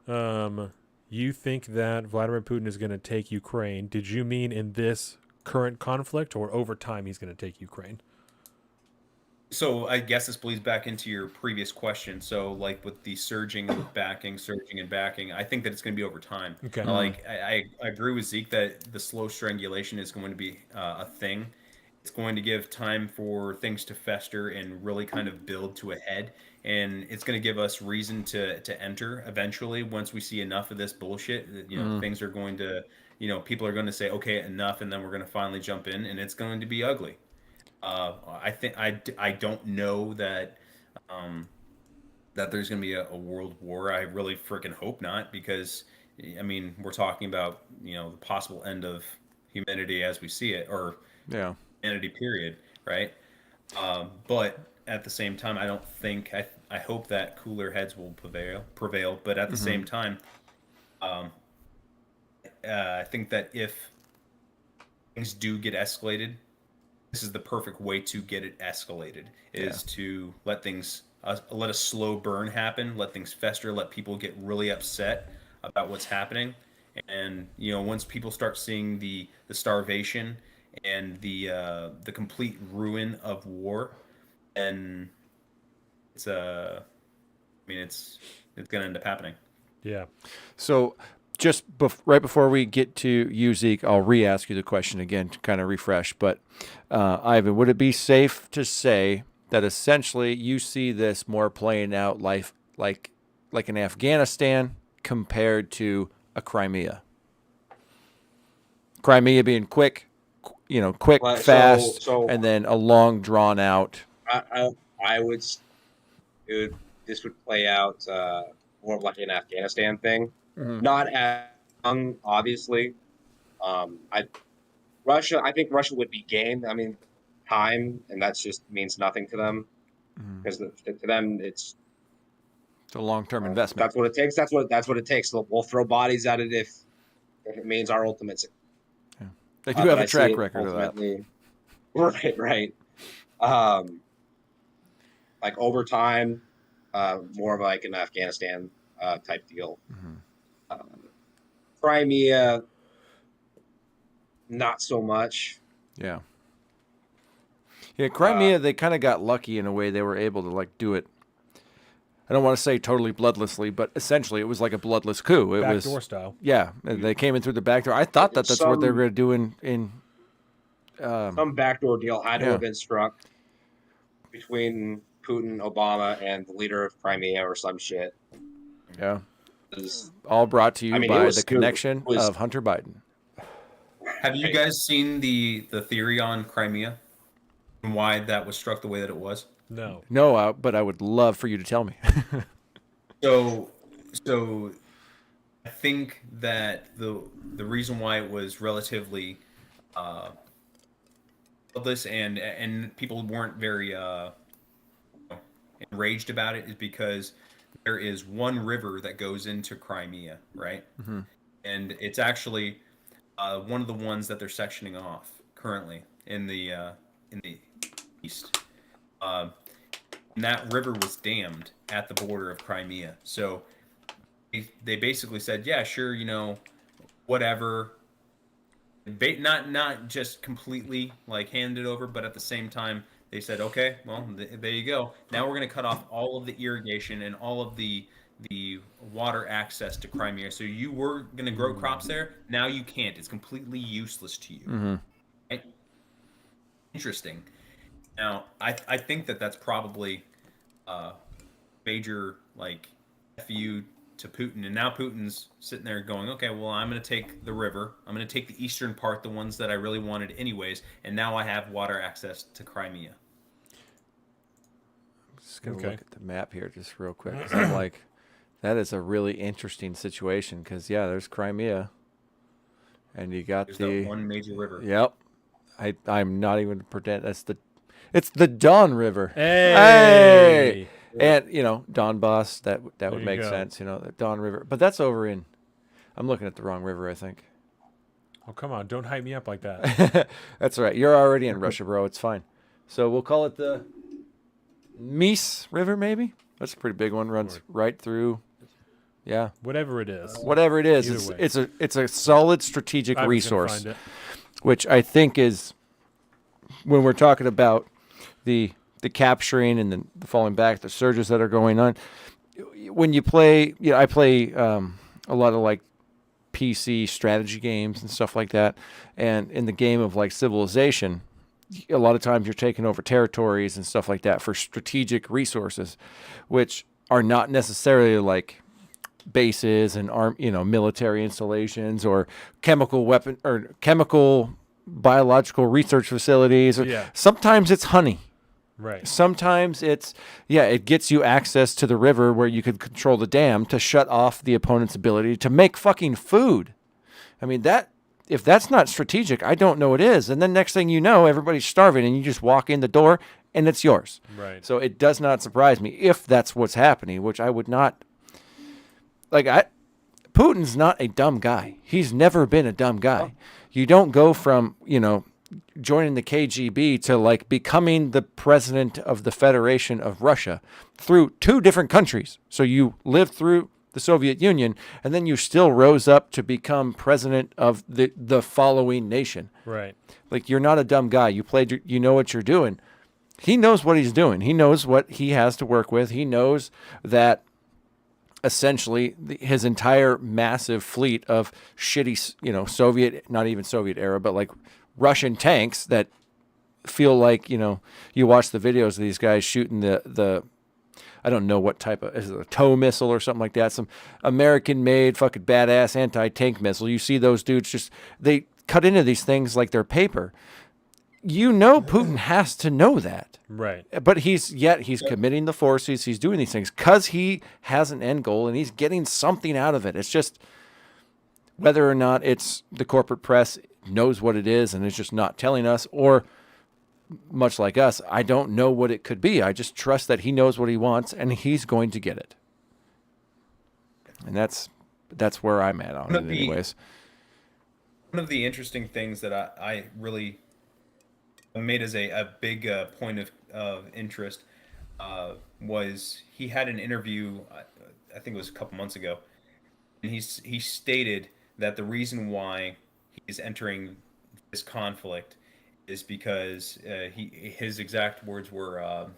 you think that Vladimir Putin is going to take Ukraine. Did you mean in this current conflict, or over time he's going to take Ukraine? So I guess this bleeds back into your previous question. So like with the surging and backing, I think that it's going to be over time. Okay. Like I agree with Zeke that the slow strangulation is going to be a thing. It's going to give time for things to fester and really kind of build to a head. And it's going to give us reason to enter eventually once we see enough of this bullshit. Things are going to, people are going to say, okay, enough. And then we're going to finally jump in, and it's going to be ugly. I think I don't know that that there's going to be a world war. I really freaking hope not, because I mean we're talking about the possible end of humanity as we see it, or humanity period, right? But at the same time, I don't think I hope that cooler heads will prevail. But at the same time, I think that if things do get escalated, this is the perfect way to get it escalated, is to let things, let a slow burn happen, let things fester, let people get really upset about what's happening. And, once people start seeing the starvation and the complete ruin of war, and it's going to end up happening. Yeah. So just right before we get to you, Zeke, I'll re-ask you the question again to kind of refresh. But Ivan, would it be safe to say that essentially you see this more playing out life like in Afghanistan compared to a Crimea? Crimea being quick, fast, and then a long drawn out. This would play out more of like an Afghanistan thing. Not as young, obviously. I think Russia would be game. I mean, time, and that just means nothing to them, because to them it's a long-term investment. That's what it takes. That's what it takes. We'll throw bodies at it if it means our ultimate. Yeah. They do have a track record of that. Right. Like over time, more of like an Afghanistan type deal. Crimea, not so much. Yeah, Crimea, they kind of got lucky in a way. They were able to do it. I don't want to say totally bloodlessly, but essentially it was like a bloodless coup. It was backdoor style. Yeah, they came in through the back door. I thought that's what they were going to do in some backdoor deal had to have been struck between Putin, Obama, and the leader of Crimea or some shit. Yeah. All brought to you by the connection of Hunter Biden. Have you guys seen the theory on Crimea and why that was struck the way that it was? No. No, but I would love for you to tell me. So I think that the reason why it was relatively this and people weren't very enraged about it is because there is one river that goes into Crimea, right? And it's actually one of the ones that they're sectioning off currently in the east. And that river was dammed at the border of Crimea. So they basically said, yeah, sure, whatever. Not just completely hand it over, but at the same time, they said, okay, well, there you go. Now we're going to cut off all of the irrigation and all of the the water access to Crimea. So you were going to grow crops there. Now you can't. It's completely useless to you. Right? Interesting. Now, I think that's probably major like FU to Putin, and now Putin's sitting there going, okay, well, I'm going to take the river, I'm going to take the eastern part, the ones that I really wanted anyways, and now I have water access to Crimea. I'm just going to look at the map here just real quick, 'cause I'm like, that is a really interesting situation, because yeah, there's Crimea, and you got There's the that one major river. Yep, I'm not even pretend it's the Don River. Hey! And, you know, Donbass, that would you make go. sense, you know, the Don River. But that's over in, I'm looking at the wrong river, I think. Oh, come on. Don't hype me up like that. That's all right. You're already in Russia, bro. It's fine. So we'll call it the Mies River, maybe? That's a pretty big one. Runs right through. Yeah. Whatever it is. Whatever it is, Either way. it's a solid strategic I was gonna resource, find it. which I think is, when we're talking about the capturing and the falling back, the surges that are going on. When you play, I play a lot of like PC strategy games and stuff like that. And in the game of like Civilization, a lot of times you're taking over territories and stuff like that for strategic resources, which are not necessarily like bases and military installations or chemical weapon or chemical biological research facilities. Yeah. Sometimes it's honey. Right. Sometimes it gets you access to the river where you could control the dam to shut off the opponent's ability to make fucking food. I mean, if that's not strategic, I don't know what is. And then next thing you know, everybody's starving and you just walk in the door and it's yours. Right. So it does not surprise me if that's what's happening, which I would not Putin's not a dumb guy. He's never been a dumb guy. You don't go from, joining the KGB to like becoming the president of the Federation of Russia through two different countries. So you lived through the Soviet Union and then you still rose up to become president of the following nation. Right. Like, you're not a dumb guy. You know what you're doing. He knows what he's doing. He knows what he has to work with. He knows that essentially his entire massive fleet of shitty, Soviet, not even Soviet era, but like Russian tanks that feel like, you watch the videos of these guys shooting the I don't know what type of, is it a tow missile or something like that? Some American-made fucking badass anti-tank missile. You see those dudes they cut into these things like they're paper. Putin has to know that. Right. But he's committing the forces. He's doing these things because he has an end goal and he's getting something out of it. It's just whether or not it's the corporate press knows what it is and is just not telling us, or much like us, I don't know what it could be. I just trust that he knows what he wants and he's going to get it. And that's where I'm at on it anyways. One of the interesting things that I really made as a big point of interest was he had an interview, I think it was a couple months ago, and he stated that the reason why he's entering this conflict is because his exact words were,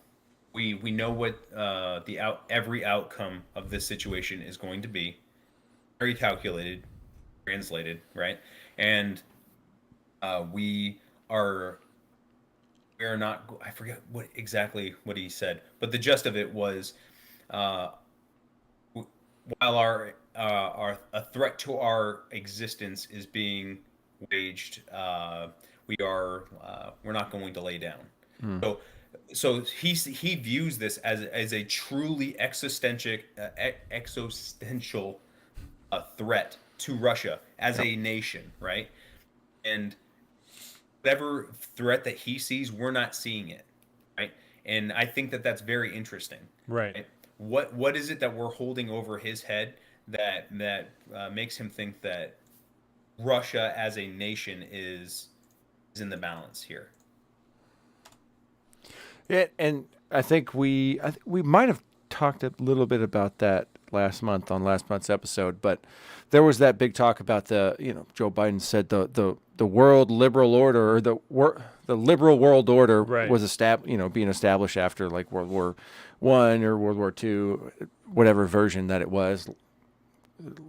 we know what every outcome of this situation is going to be, very calculated, translated, right? And we are not, I forget exactly what he said, but the gist of it was, while a threat to our existence is being waged, we're not going to lay down. So he views this as a truly existential threat to Russia as a nation, right? And whatever threat that he sees, we're not seeing it, right? And I think that that's very interesting. Right. What is it that we're holding over his head that makes him think that Russia as a nation is in the balance here? Yeah, and I think we might have talked a little bit about that last month on last month's episode, but there was that big talk about Joe Biden said the world liberal order, or the liberal world order Right. was being established after like World War I or World War II, whatever version that it was,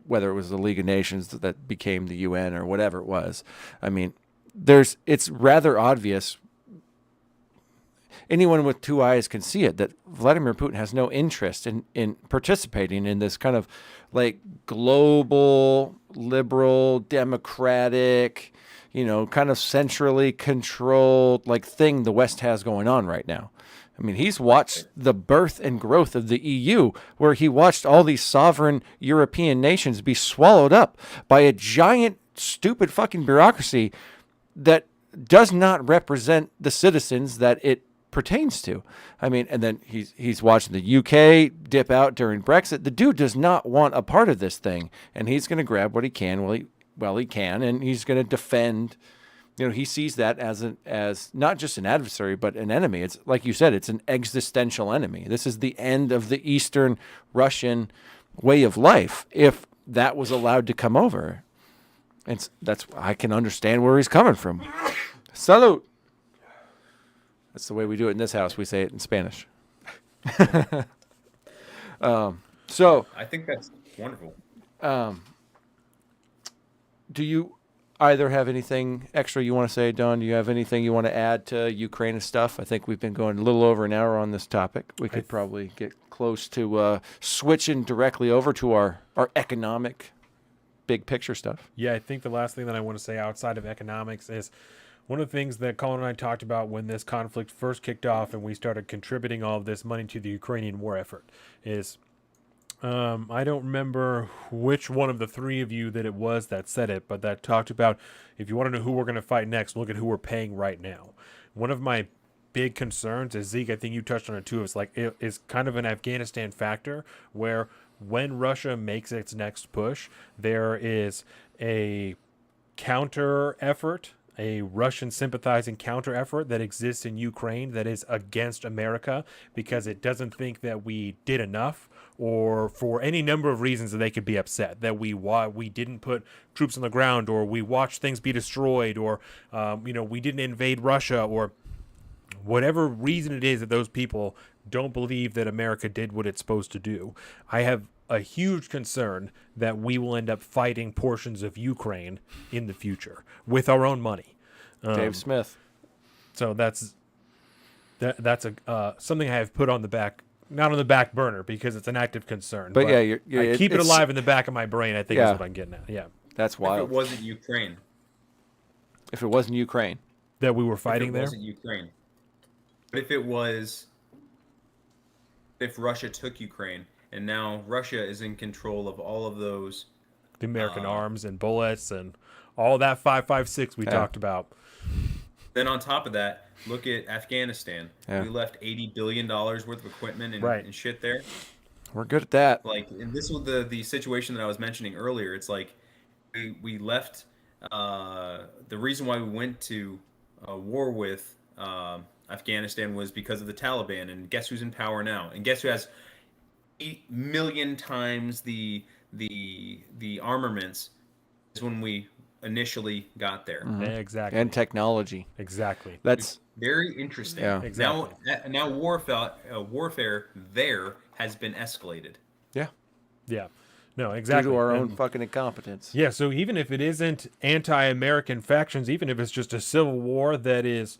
whether it was the League of Nations that became the UN or whatever it was. I mean, it's rather obvious. Anyone with two eyes can see it, that Vladimir Putin has no interest in participating in this kind of like global, liberal, democratic, kind of centrally controlled like thing the West has going on right now. I mean, he's watched the birth and growth of the EU, where he watched all these sovereign European nations be swallowed up by a giant, stupid fucking bureaucracy that does not represent the citizens that it pertains to. I mean, and then he's watching the UK dip out during Brexit. The dude does not want a part of this thing, and he's going to grab what he can while he can, and he's going to defend. He sees that as not just an adversary, but an enemy. It's like you said, it's an existential enemy. This is the end of the Eastern Russian way of life. If that was allowed to come over, I can understand where he's coming from. Salute. That's the way we do it in this house. We say it in Spanish. So I think that's wonderful. Do you either have anything extra you want to say, Don? Do you have anything you want to add to Ukraine stuff? I think we've been going a little over an hour on this topic. We could probably get close to switching directly over to our economic big picture stuff. Yeah, I think the last thing that I want to say outside of economics is one of the things that Colin and I talked about when this conflict first kicked off and we started contributing all of this money to the Ukrainian war effort is I don't remember which one of the three of you that it was that said it, but that talked about if you want to know who we're going to fight next, look at who we're paying right now. One of my big concerns is, Zeke, I think you touched on it too, it's like it is kind of an Afghanistan factor where when Russia makes its next push, there is a counter effort, a Russian sympathizing counter effort that exists in Ukraine that is against America because it doesn't think that we did enough, or for any number of reasons that they could be upset that we didn't put troops on the ground, or we watched things be destroyed, or we didn't invade Russia, or whatever reason it is that those people don't believe that America did what it's supposed to do. I have a huge concern that we will end up fighting portions of Ukraine in the future with our own money. Dave Smith. So that's something I have put on the back. Not on the back burner because it's an active concern. But yeah, I keep it alive in the back of my brain. I think is what I'm getting at. Yeah, that's wild. If it wasn't Ukraine. If it wasn't Ukraine. That we were fighting there? If it wasn't Ukraine. But if Russia took Ukraine and now Russia is in control of all of those. The American arms and bullets and all that 5.56 we talked about. Then on top of that, look at Afghanistan. Yeah. We left $80 billion worth of equipment and shit there. We're good at that. Like, and this was the situation that I was mentioning earlier. It's like we left. The reason why we went to war with Afghanistan was because of the Taliban. And guess who's in power now? And guess who has 8 million times the armaments is when we initially got there. Mm-hmm. Exactly. And technology. Exactly. That's very interesting. Yeah. Exactly. Now warfare there has been escalated. Yeah. Yeah. No, exactly. Due to our own fucking incompetence. Yeah, so even if it isn't anti-American factions, even if it's just a civil war that is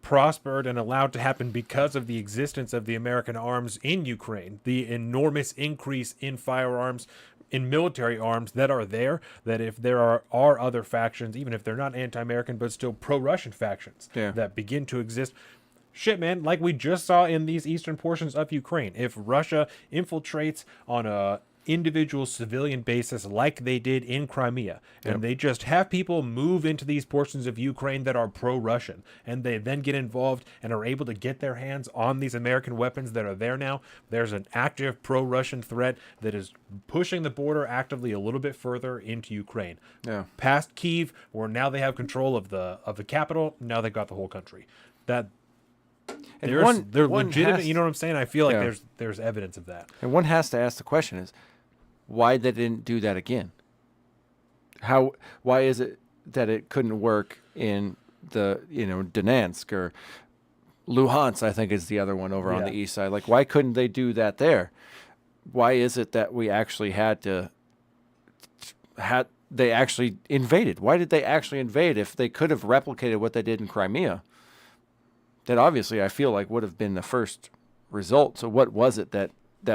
prospered and allowed to happen because of the existence of the American arms in Ukraine, the enormous increase in firearms, in military arms that are there, that if there are other factions, even if they're not anti-American, but still pro-Russian factions that begin to exist, shit, man, like we just saw in these eastern portions of Ukraine, if Russia infiltrates on a individual civilian basis like they did in Crimea, and they just have people move into these portions of Ukraine that are pro-Russian, and they then get involved and are able to get their hands on these American weapons that are there now, there's an active pro-Russian threat that is pushing the border actively a little bit further into Ukraine. Past Kyiv, where now they have control of the capital, now they've got the whole country. They're legitimate, you know what I'm saying? I feel like there's evidence of that. And one has to ask the question is, why they didn't do that again? Why is it that it couldn't work in the Donetsk or Luhansk? I think is the other one over on the east side. Like, why couldn't they do that there? is it that we actually they actually invaded? Why did they actually invade if they could have replicated what they did in Crimea? That obviously I feel like would have been the first result. So what was it that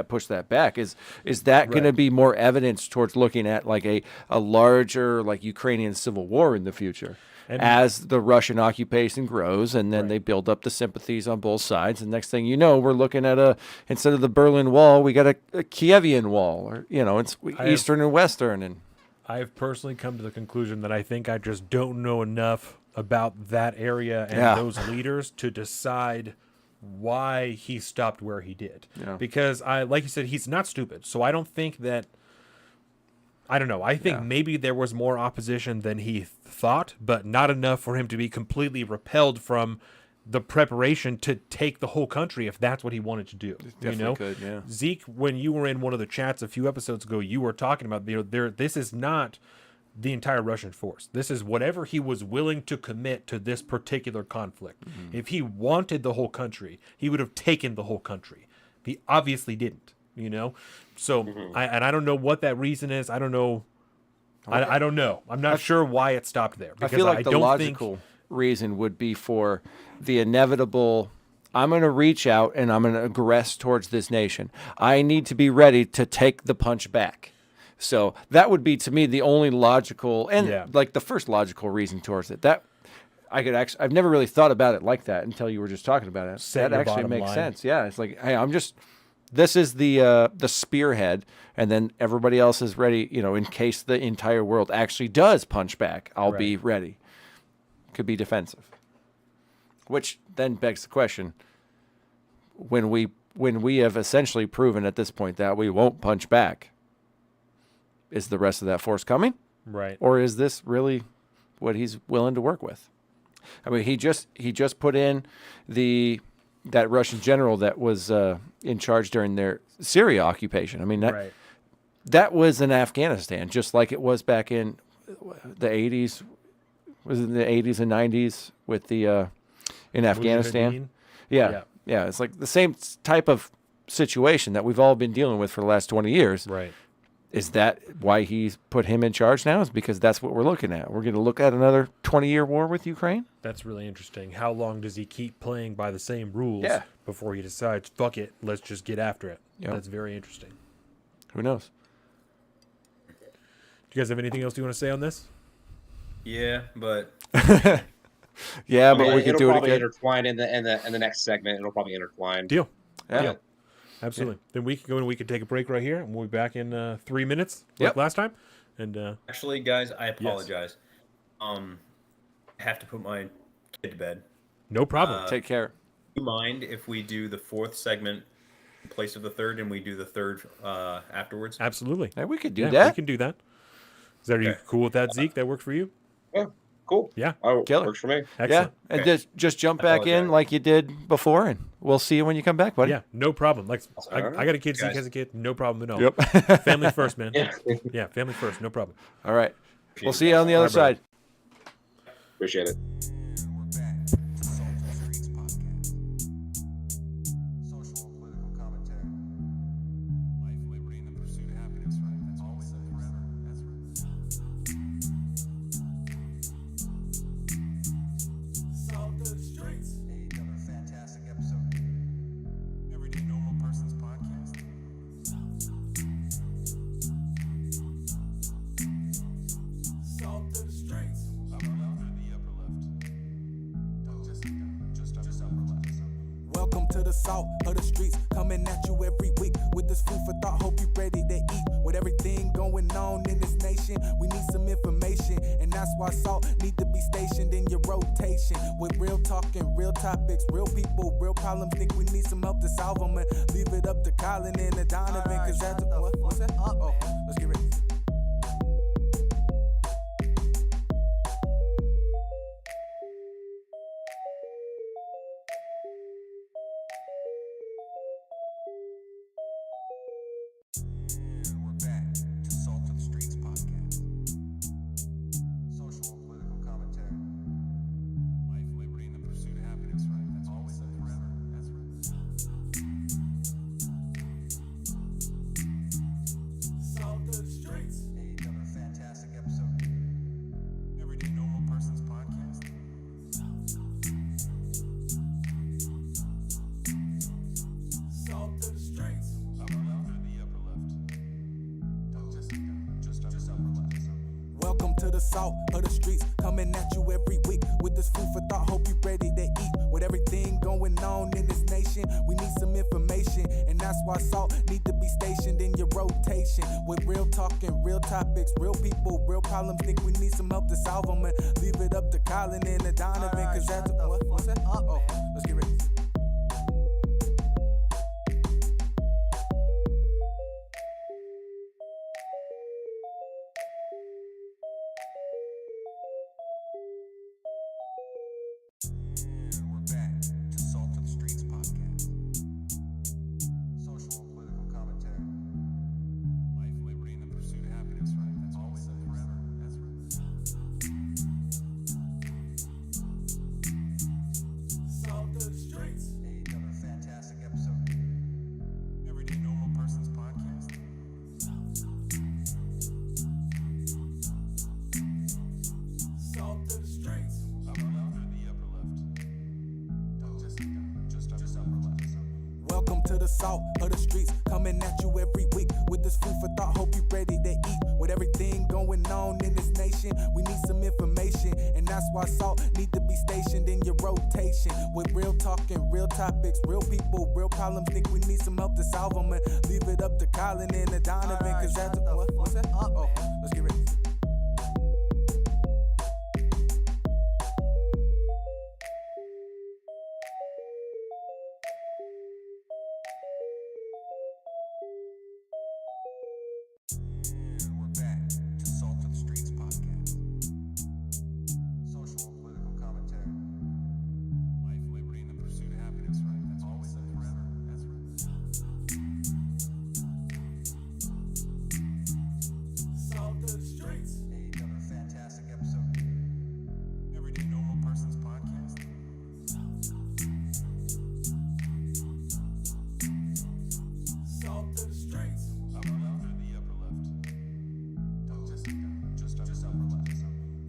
pushed that back? Is that going to be more evidence towards looking at like a larger like Ukrainian civil war in the future as the Russian occupation grows, and then they build up the sympathies on both sides, and next thing you know, we're looking at instead of the Berlin Wall, we got a Kievian wall, or it's Eastern and Western. And I've personally come to the conclusion that I think I just don't know enough about that area and those leaders to decide why he stopped where he did. Yeah. Because like you said, he's not stupid. So I don't think that, I don't know. I think maybe there was more opposition than he thought, but not enough for him to be completely repelled from the preparation to take the whole country if that's what he wanted to do. Could, yeah. Zeke, when you were in one of the chats a few episodes ago, you were talking about this is not the entire Russian force. This is whatever he was willing to commit to this particular conflict. Mm-hmm. If he wanted the whole country, he would have taken the whole country. He obviously didn't, So I don't know what that reason is. I don't know. I don't know. I'm not sure why it stopped there. I feel like the logical reason would be for the inevitable, I'm going to reach out and I'm going to aggress towards this nation. I need to be ready to take the punch back. So that would be, to me, the only logical and like the first logical reason towards it. That I could actually, I've never really thought about it like that until you were just talking about it. That actually makes sense. Yeah, it's like, hey, this is the spearhead, and then everybody else is ready. In case the entire world actually does punch back, I'll be ready. Could be defensive, which then begs the question: when we have essentially proven at this point that we won't punch back, is the rest of that force coming? Right. Or is this really what he's willing to work with? I mean, he just put in that Russian general that was in charge during their Syria occupation. I mean, that was in Afghanistan, just like it was back in the 80s. Was it in the 80s and 90s with the in Afghanistan? Yeah. It's like the same type of situation that we've all been dealing with for the last 20 years. Right. Is that why he's put him in charge now? Is because that's what we're looking at. We're going to look at another 20-year war with Ukraine? That's really interesting. How long does he keep playing by the same rules before he decides, fuck it, let's just get after it? Yep. That's very interesting. Who knows? Do you guys have anything else you want to say on this? Yeah, but... yeah, but we could do it again. It'll probably intertwine in the next segment. It'll probably intertwine. Deal. Yeah. Deal. Absolutely. Then we can go and we can take a break right here, and we'll be back in 3 minutes, like last time. And actually, guys, I apologize. I have to put my kid to bed. No problem. Take care. Do you mind if we do the fourth segment in place of the third, and we do the third afterwards? Absolutely. Hey, we could do that. We can do that. Are you cool with that, Zeke? That works for you? Yeah. Cool. Yeah. Works for me. Excellent. Yeah, and just jump back in like you did before, and we'll see you when you come back, buddy. Yeah, no problem. Like I got a kid, Zeke has a kid, no problem at all. Yep. Family first, man. Yeah. Family first, no problem. All right. We'll see you on the other side. Appreciate it. And we're back to Salty Streets Podcast. Social and political commentary. Life, liberty, and the pursuit of happiness, right? That's always and forever. That's Hey, another fantastic episode. Everyday Normal Person's Podcast. Upper left or the upper left? Oh, just upper left. Welcome to the salt of the streets, coming at you every week with this food for thought. Hope you ready to eat. With everything going on in this nation, we need some information, and that's why salt need to be stationed in your rotation. With real talking, real topics, real people, real problems. Think we need some help to solve them, and leave it up to Colin and the Donovan, cause that's what's that? Let's get ready. And we're back to Salty Streets Podcast. Social and political commentary. Life, liberty, and the pursuit of happiness, right? That's always and forever. That's right. the salt of the streets, coming at you every week with this food for thought. Hope you ready to eat. With everything going on in this nation, we need some information, and that's why salt need to be stationed in your rotation. With real talking, real topics, real people, real problems. Think we need some help to solve them, and leave it up to Colin and the Donovan. Cause that's what's that? Let's get ready. And we're back to Salt of the Streets podcast. Social and political commentary. Life, liberty, and the pursuit of happiness, right? That's always and forever. That's right. Salt of the streets. Another fantastic episode. Everyday Normal Person's podcast. Salt of the streets. Upper left or the upper left? Just upper left. Welcome to the salt of the streets, coming at you every week with this food for thought. Hope you ready to eat. With everything going on in this nation, we need some information, and that's why salt need to be stationed in your rotation. With real talking, real topics, real people, real problems. Think we need some help to solve them, and leave it up to Colin and the Donovan. Cause that's what's that? Let's get ready. And we're back to Salt of the Streets podcast. Social and political commentary. Life, liberty, and the pursuit of happiness, right? That's always and forever. That's right. Salt of the streets. Another fantastic episode. Everyday Normal Person's podcast. Salt of the streets. Upper left or the upper left? Just upper left.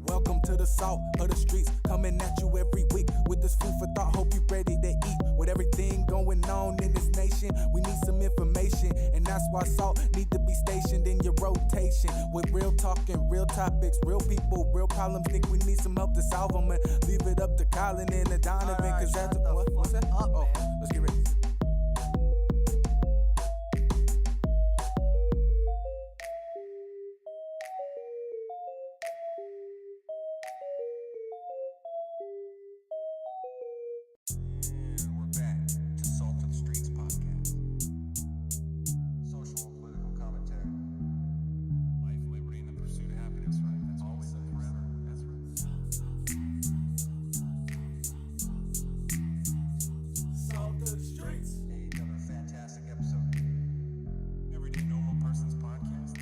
Welcome to the salt of the streets, coming at you every week with this food for thought. Hope you ready to eat. With everything going on in this nation, we need some information, and that's why salt need to be stationed in your rotation. With real talking, real topics, real people, real problems. Think we need some help to solve them, and leave it up to Colin and the Donovan. Cause that's what's that? Let's get ready. And we're back to Salt of the Streets podcast. Social and political commentary. Life, liberty, and the pursuit of happiness, right? That's always and forever. That's right. Salt of the streets. Another fantastic episode. Everyday Normal Person's podcast.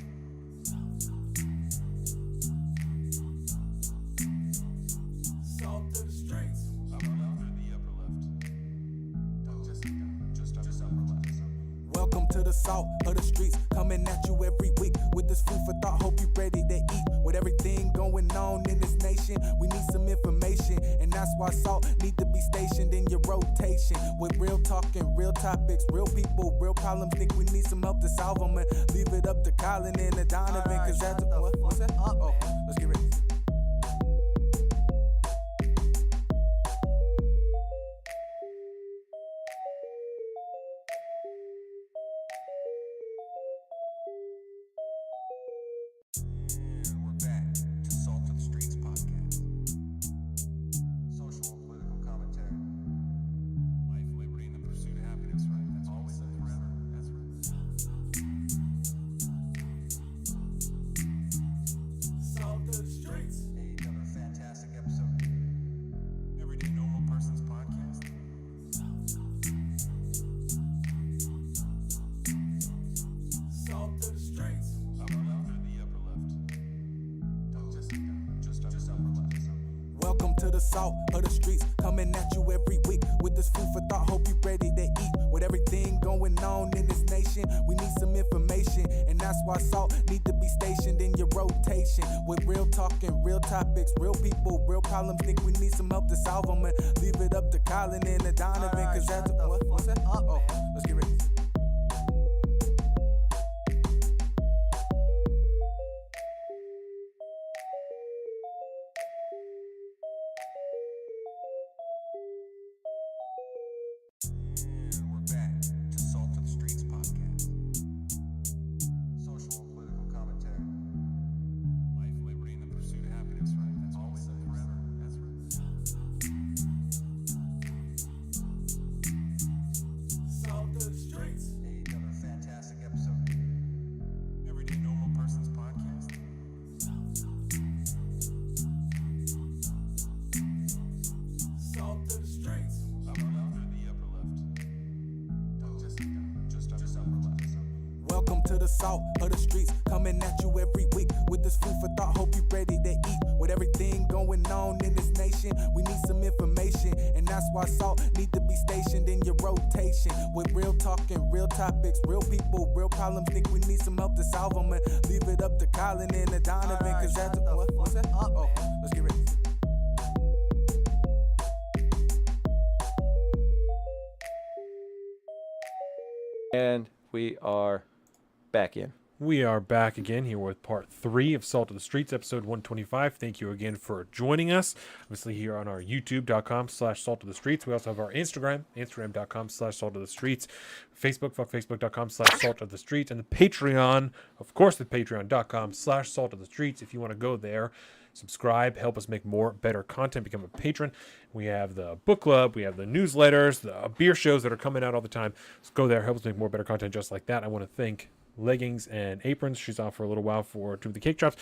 Salt of the streets. Upper left or the upper left? Just upper left. Welcome to the salt of the streets, coming at you every week with this food for thought. Hope you ready to eat. With everything going on in this nation, we need some information, and that's why salt need to be stationed in your rotation. With real talking, real topics, real people, real problems. Think we need some help to solve them, and leave it up to Colin and the Donovan. Cause that's what's that? Let's get ready. And we're back to Salt of the Streets podcast. Social and political commentary. Life, liberty, and the pursuit of happiness, right? That's always and forever. That's right. Salt of the streets. Another fantastic episode. Everyday Normal Person's podcast. Salt of the streets. Upper left or the upper left? Just upper left. Welcome to the salt of the streets, coming at you every week with this food for thought. Hope you ready to eat. With everything going on in this nation, we need some information, and that's why salt need to be stationed in your rotation. With real talking, real topics, real people, real problems. Think we need some help to solve them, and leave it up to Colin and the Donovan. Cause that's what's that? Let's get ready. to the salt of the streets, coming at you every week with this food for thought. Hope you ready to eat. With everything going on in this nation, we need some information, and that's why salt need to be stationed in your rotation. With real talking, real topics, real people, real problems. Think we need some help to solve them, and leave it up to Colin and the Donovan, cause that's what's that? Oh, let's get ready. And we are back in. We are back again here with part 3 of Salt of the Streets, episode 125. Thank you again for joining us. Obviously here on our youtube.com/Salt of the Streets. We also have our Instagram, instagram.com/Salt of the Streets. Facebook, facebook.com/Salt of the Streets. And the Patreon, of course, the patreon.com/Salt of the Streets. If you want to go there, subscribe, help us make more, better content, become a patron. We have the book club, we have the newsletters, the beer shows that are coming out all the time. So go there, help us make more, better content just like that. I want to thank Leggings and Aprons. She's off for a little while for Two of the Cake Chops.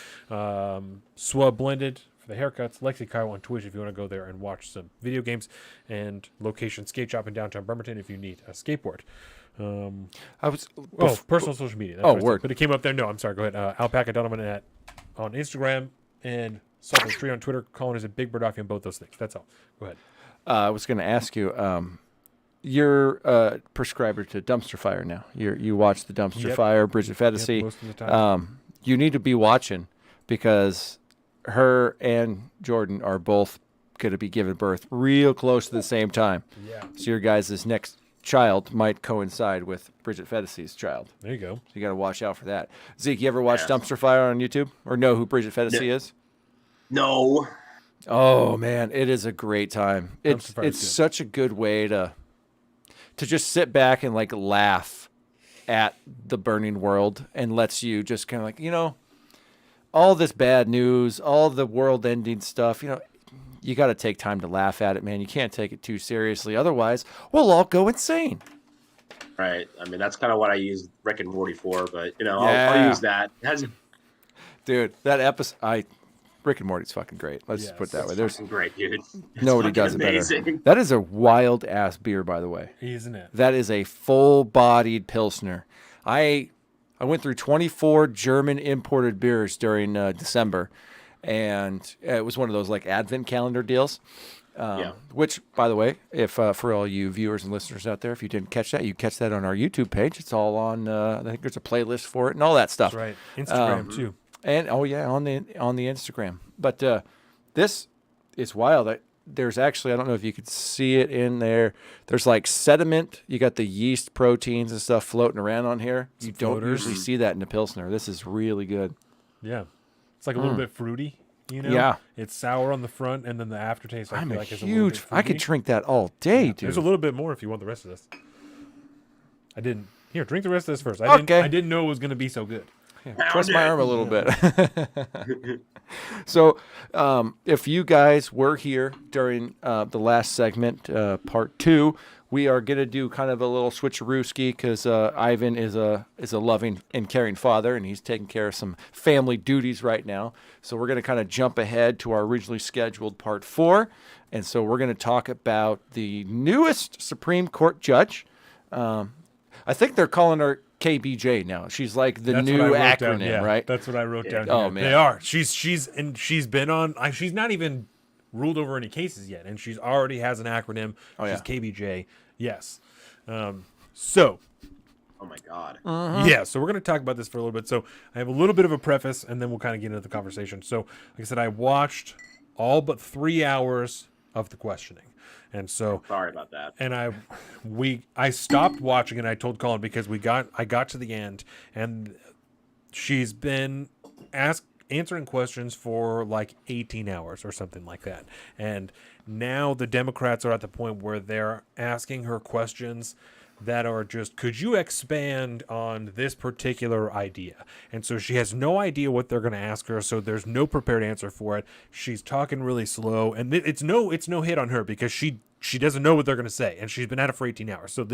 Swab Blended for the haircuts. Lexi Kyle on Twitch if you want to go there and watch some video games. And Location Skate Shop in downtown Bremerton if you need a skateboard. Personal social media. That's word. But it came up there. No, I'm sorry. Go ahead. Alpaca Donovan on Instagram and Salt of the Street on Twitter. Colin is a Big Bird on both those things. That's all. Go ahead. I was going to ask you, you're a prescriber to Dumpster Fire now. You watch the Dumpster Fire, Bridget Fedesi. Most of the time. You need to be watching because her and Jordan are both going to be giving birth real close to the same time. Yeah. So your guys' next child might coincide with Bridget Fedesi's child. There you go. So you got to watch out for that. Zeke, you ever watch Dumpster Fire on YouTube or know who Bridget Fedesi is? No. Oh man, it is a great time. It's such a good way to just sit back and like laugh at the burning world, and lets you just kind of like, all this bad news, all the world ending stuff, you got to take time to laugh at it, man. You can't take it too seriously. Otherwise, we'll all go insane. Right. I mean, that's kind of what I use Rick and Morty for, but I'll use that. Dude, that episode, Rick and Morty's fucking great. Let's just put it that way. There's great, dude. Nobody does it better. That is a wild ass beer, by the way. Isn't it? That is a full-bodied Pilsner. I went through 24 German imported beers during December, and it was one of those like advent calendar deals. Which, by the way, if for all you viewers and listeners out there, if you didn't catch that, you catch that on our YouTube page. It's all on. I think there's a playlist for it and all that stuff. That's right. Instagram too. And on the Instagram. But this is wild. There's actually, I don't know if you could see it in there. There's like sediment. You got the yeast proteins and stuff floating around on here. You don't usually see that in the Pilsner. This is really good. Yeah. It's like a little bit fruity, Yeah. It's sour on the front, and then the aftertaste, I feel like, is a little bit fruity. I could drink that all day, dude. There's a little bit more if you want the rest of this. I didn't. Here, drink the rest of this first. Okay. I didn't know it was going to be so good. Twist my arm a little bit. So, if you guys were here during the last segment, part 2, we are going to do kind of a little switcherooski because Ivan is a loving and caring father, and he's taking care of some family duties right now. So we're going to kind of jump ahead to our originally scheduled part 4, and so we're going to talk about the newest Supreme Court judge. I think they're calling her KBJ now. She's like the new acronym, right? That's what I wrote down. Oh here. man, they are. She's been on. She's not even ruled over any cases yet, and she's already has an acronym. She's KBJ. Yes. So. Oh my God. Yeah. So we're going to talk about this for a little bit. So I have a little bit of a preface, and then we'll kind of get into the conversation. So, like I said, I watched all but 3 hours of the questioning. And so sorry about that. And I stopped watching, and I told Colin because I got to the end, and she's been answering questions for like 18 hours or something like that. And now the Democrats are at the point where they're asking her questions that are just, could you expand on this particular idea? And so she has no idea what they're going to ask her, so there's no prepared answer for it. She's talking really slow, and it's no hit on her because she doesn't know what they're going to say, and she's been at it for 18 hours. So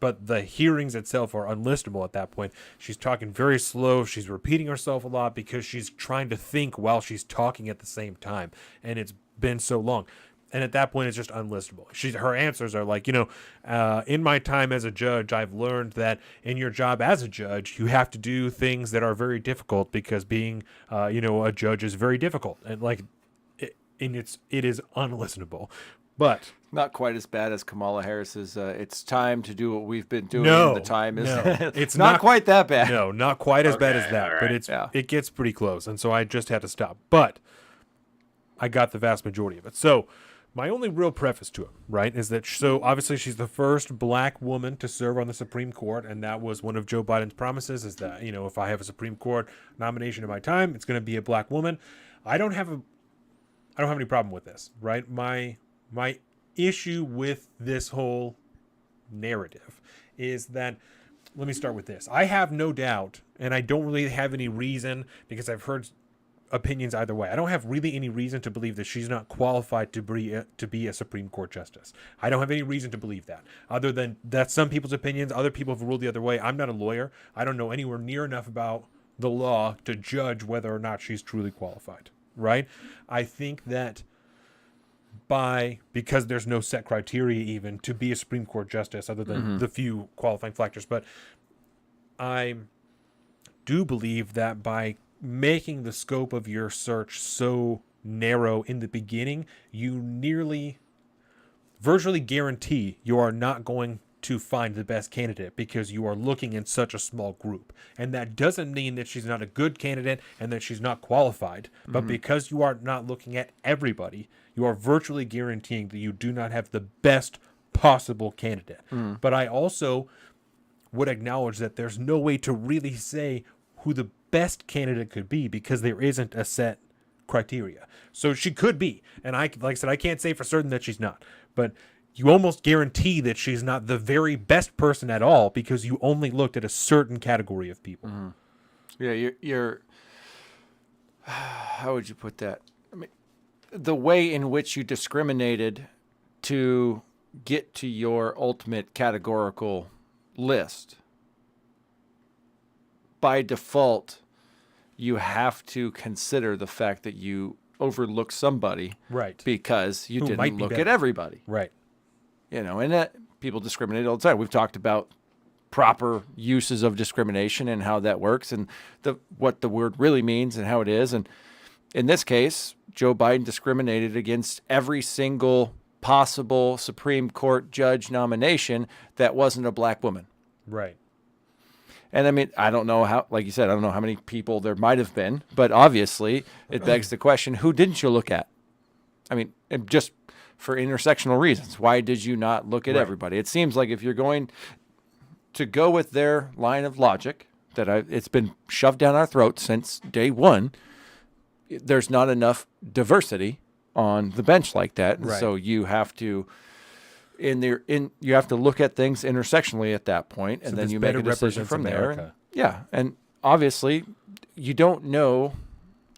but the hearings itself are unlistenable at that point. She's talking very slow. She's repeating herself a lot because she's trying to think while she's talking at the same time, and it's been so long. And at that point, it's just unlistable. Her answers are like, in my time as a judge, I've learned that in your job as a judge, you have to do things that are very difficult because being, a judge is very difficult. And it is unlistenable. But not quite as bad as Kamala Harris's. It's time to do what we've been doing. No, the time is. no. It's not quite that bad. No, not quite as bad as that. all But right. it gets pretty close, and so I just had to stop. But I got the vast majority of it. So my only real preface to it, right, is that obviously she's the first black woman to serve on the Supreme Court, and that was one of Joe Biden's promises. Is that if I have a Supreme Court nomination in my time, it's going to be a black woman. I don't have any problem with this, right? My issue with this whole narrative is that, let me start with this. I have no doubt, and I don't really have any reason, because I've heard opinions either way. I don't have really any reason to believe that she's not qualified to be a Supreme Court justice. I don't have any reason to believe that, other than that's some people's opinions. Other people have ruled the other way. I'm not a lawyer. I don't know anywhere near enough about the law to judge whether or not she's truly qualified, right? I think that because there's no set criteria even to be a Supreme Court justice other than the few qualifying factors, but I do believe that by making the scope of your search so narrow in the beginning, you virtually guarantee you are not going to find the best candidate because you are looking in such a small group. And that doesn't mean that she's not a good candidate and that she's not qualified, but because you are not looking at everybody, you are virtually guaranteeing that you do not have the best possible candidate. But I also would acknowledge that there's no way to really say who the best candidate could be because there isn't a set criteria. So she could be, and like I said, I can't say for certain that she's not, but you almost guarantee that she's not the very best person at all because you only looked at a certain category of people. Yeah, you're how would you put that? I mean, the way in which you discriminated to get to your ultimate categorical list, by default, you have to consider the fact that you overlooked somebody, Right. because you Who didn't might be look at better. everybody. Right. And that people discriminate all the time. We've talked about proper uses of discrimination and how that works and what the word really means and how it is. And in this case, Joe Biden discriminated against every single possible Supreme Court judge nomination that wasn't a black woman. Right. And I mean, I don't know how, like you said, I don't know how many people there might have been, but obviously it begs the question, who didn't you look at? I mean, just for intersectional reasons, why did you not look at everybody? It seems like if you're going to go with their line of logic that it's been shoved down our throats since day one, there's not enough diversity on the bench like that. And so you have to you have to look at things intersectionally at that point, and then you make a decision from there. And, yeah, and obviously you don't know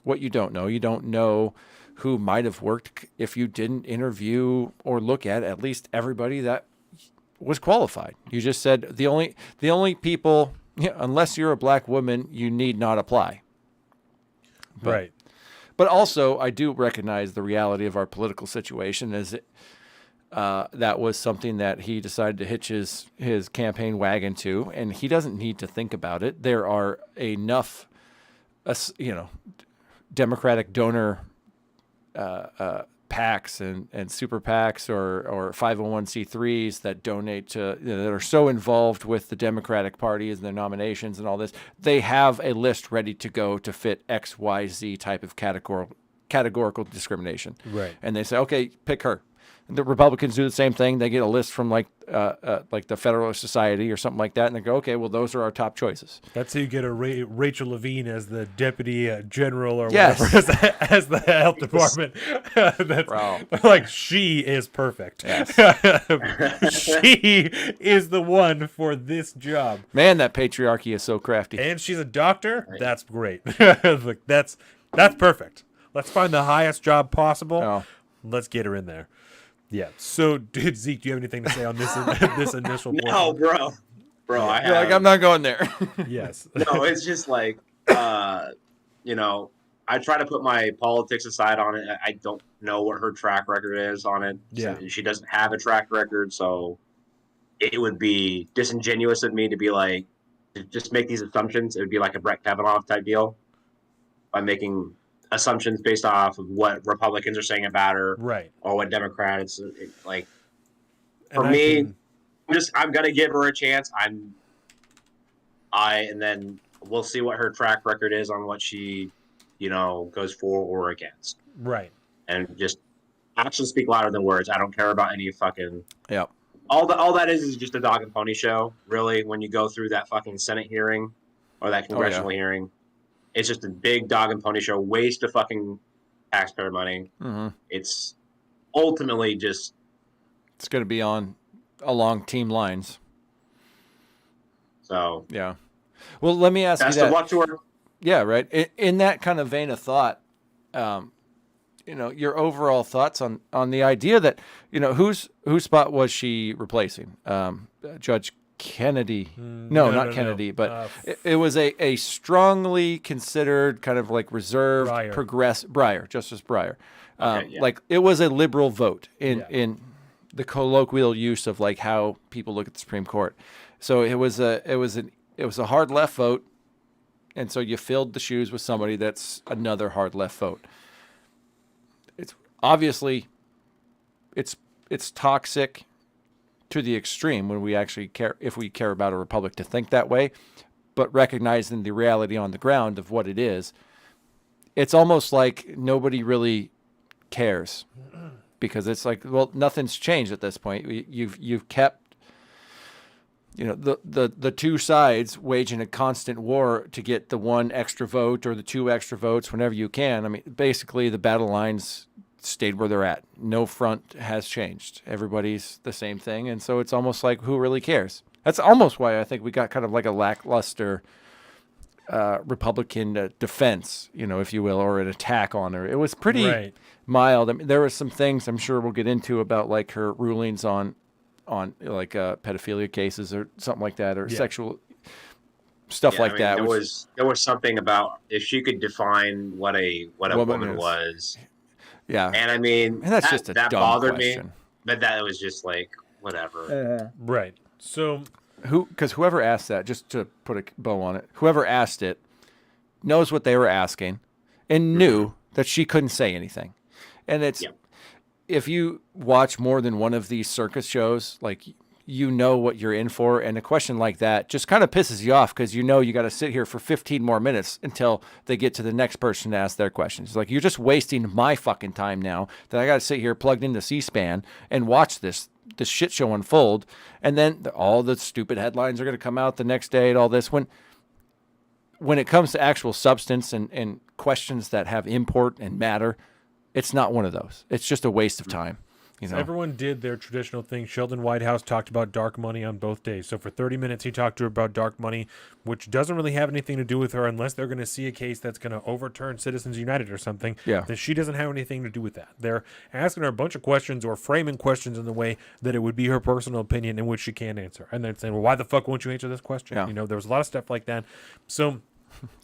what you don't know. You don't know who might have worked if you didn't interview or look at least everybody that was qualified. You just said the only people, unless you're a black woman, you need not apply. Right. But also, I do recognize the reality of our political situation is that was something that he decided to hitch his campaign wagon to, and he doesn't need to think about it. There are enough, Democratic donor PACs and super PACs or 501c3s that donate to, that are so involved with the Democratic Party and their nominations and all this. They have a list ready to go to fit X, Y, Z type of categorical discrimination. Right. And they say, okay, pick her. The Republicans do the same thing. They get a list from like the Federalist Society or something like that, and they go, okay, well, those are our top choices. That's how you get a Rachel Levine as the deputy general or Yes. whatever as the health department. That's, Bro. like, she is perfect. Yes. She is the one for this job. Man, that patriarchy is so crafty. And she's a doctor. Right. That's great. Like, that's perfect. Let's find the highest job possible. Oh. Let's get her in there. Yeah. So, Zeke, do you have anything to say on this this initial portion? No, bro. I have. You're like, I'm not going there. Yes. No, it's just like, I try to put my politics aside on it. I don't know what her track record is on it. Yeah. She doesn't have a track record, so it would be disingenuous of me to be like, to just make these assumptions. It would be like a Brett Kavanaugh type deal by making assumptions based off of what Republicans are saying about her, Right. or what Democrats like. And For me, I'm gonna give her a chance. And then we'll see what her track record is on what she, goes for or against. Right. And just actions speak louder than words. I don't care about any fucking. Yeah. All that is just a dog and pony show, really. When you go through that fucking Senate hearing or that congressional hearing, it's just a big dog and pony show. Waste of fucking taxpayer money. Mm-hmm. It's ultimately just. It's going to be along team lines. So yeah. Well, let me ask you that. Best of luck to her. Yeah, right. In that kind of vein of thought, your overall thoughts on the idea that, whose spot was she replacing? Judge Kennedy? Not Kennedy, but it was a strongly considered kind of like reserved Breyer. Justice Breyer. Like it was a liberal vote in the colloquial use of like how people look at the Supreme Court. So it was a hard left vote. And so you filled the shoes with somebody that's another hard left vote. It's obviously it's toxic to the extreme when we actually care, if we care about a republic, to think that way, but recognizing the reality on the ground of what it is, it's almost like nobody really cares, because it's like, well, nothing's changed at this point. You've kept the two sides waging a constant war to get the one extra vote or the two extra votes whenever you can. I mean, basically the battle lines stayed where they're at. No front has changed. Everybody's the same thing. And so it's almost like, who really cares? That's almost why I think we got kind of like a lackluster Republican defense, if you will, or an attack on her. It was pretty mild. I mean, there were some things I'm sure we'll get into about like her rulings on like pedophilia cases or something like that, or sexual stuff like that. There was something about if she could define what a woman was. Yeah. And I mean, and that's just a that dumb bothered question. me, but that was just like, whatever. Right. So because whoever asked that, just to put a bow on it, whoever asked it knows what they were asking and knew that she couldn't say anything. And it's, if you watch more than one of these circus shows, like, what you're in for. And a question like that just kind of pisses you off, because you got to sit here for 15 more minutes until they get to the next person to ask their questions. Like, you're just wasting my fucking time now that I got to sit here plugged into C-SPAN and watch this shit show unfold. And then all the stupid headlines are going to come out the next day and all this. When it comes to actual substance and questions that have import and matter, it's not one of those. It's just a waste of time. So everyone did their traditional thing. Sheldon Whitehouse talked about dark money on both days. So for 30 minutes, he talked to her about dark money, which doesn't really have anything to do with her unless they're going to see a case that's going to overturn Citizens United or something. Yeah. Then she doesn't have anything to do with that. They're asking her a bunch of questions or framing questions in the way that it would be her personal opinion in which she can't answer. And then saying, well, why the fuck won't you answer this question? Yeah. There was a lot of stuff like that. So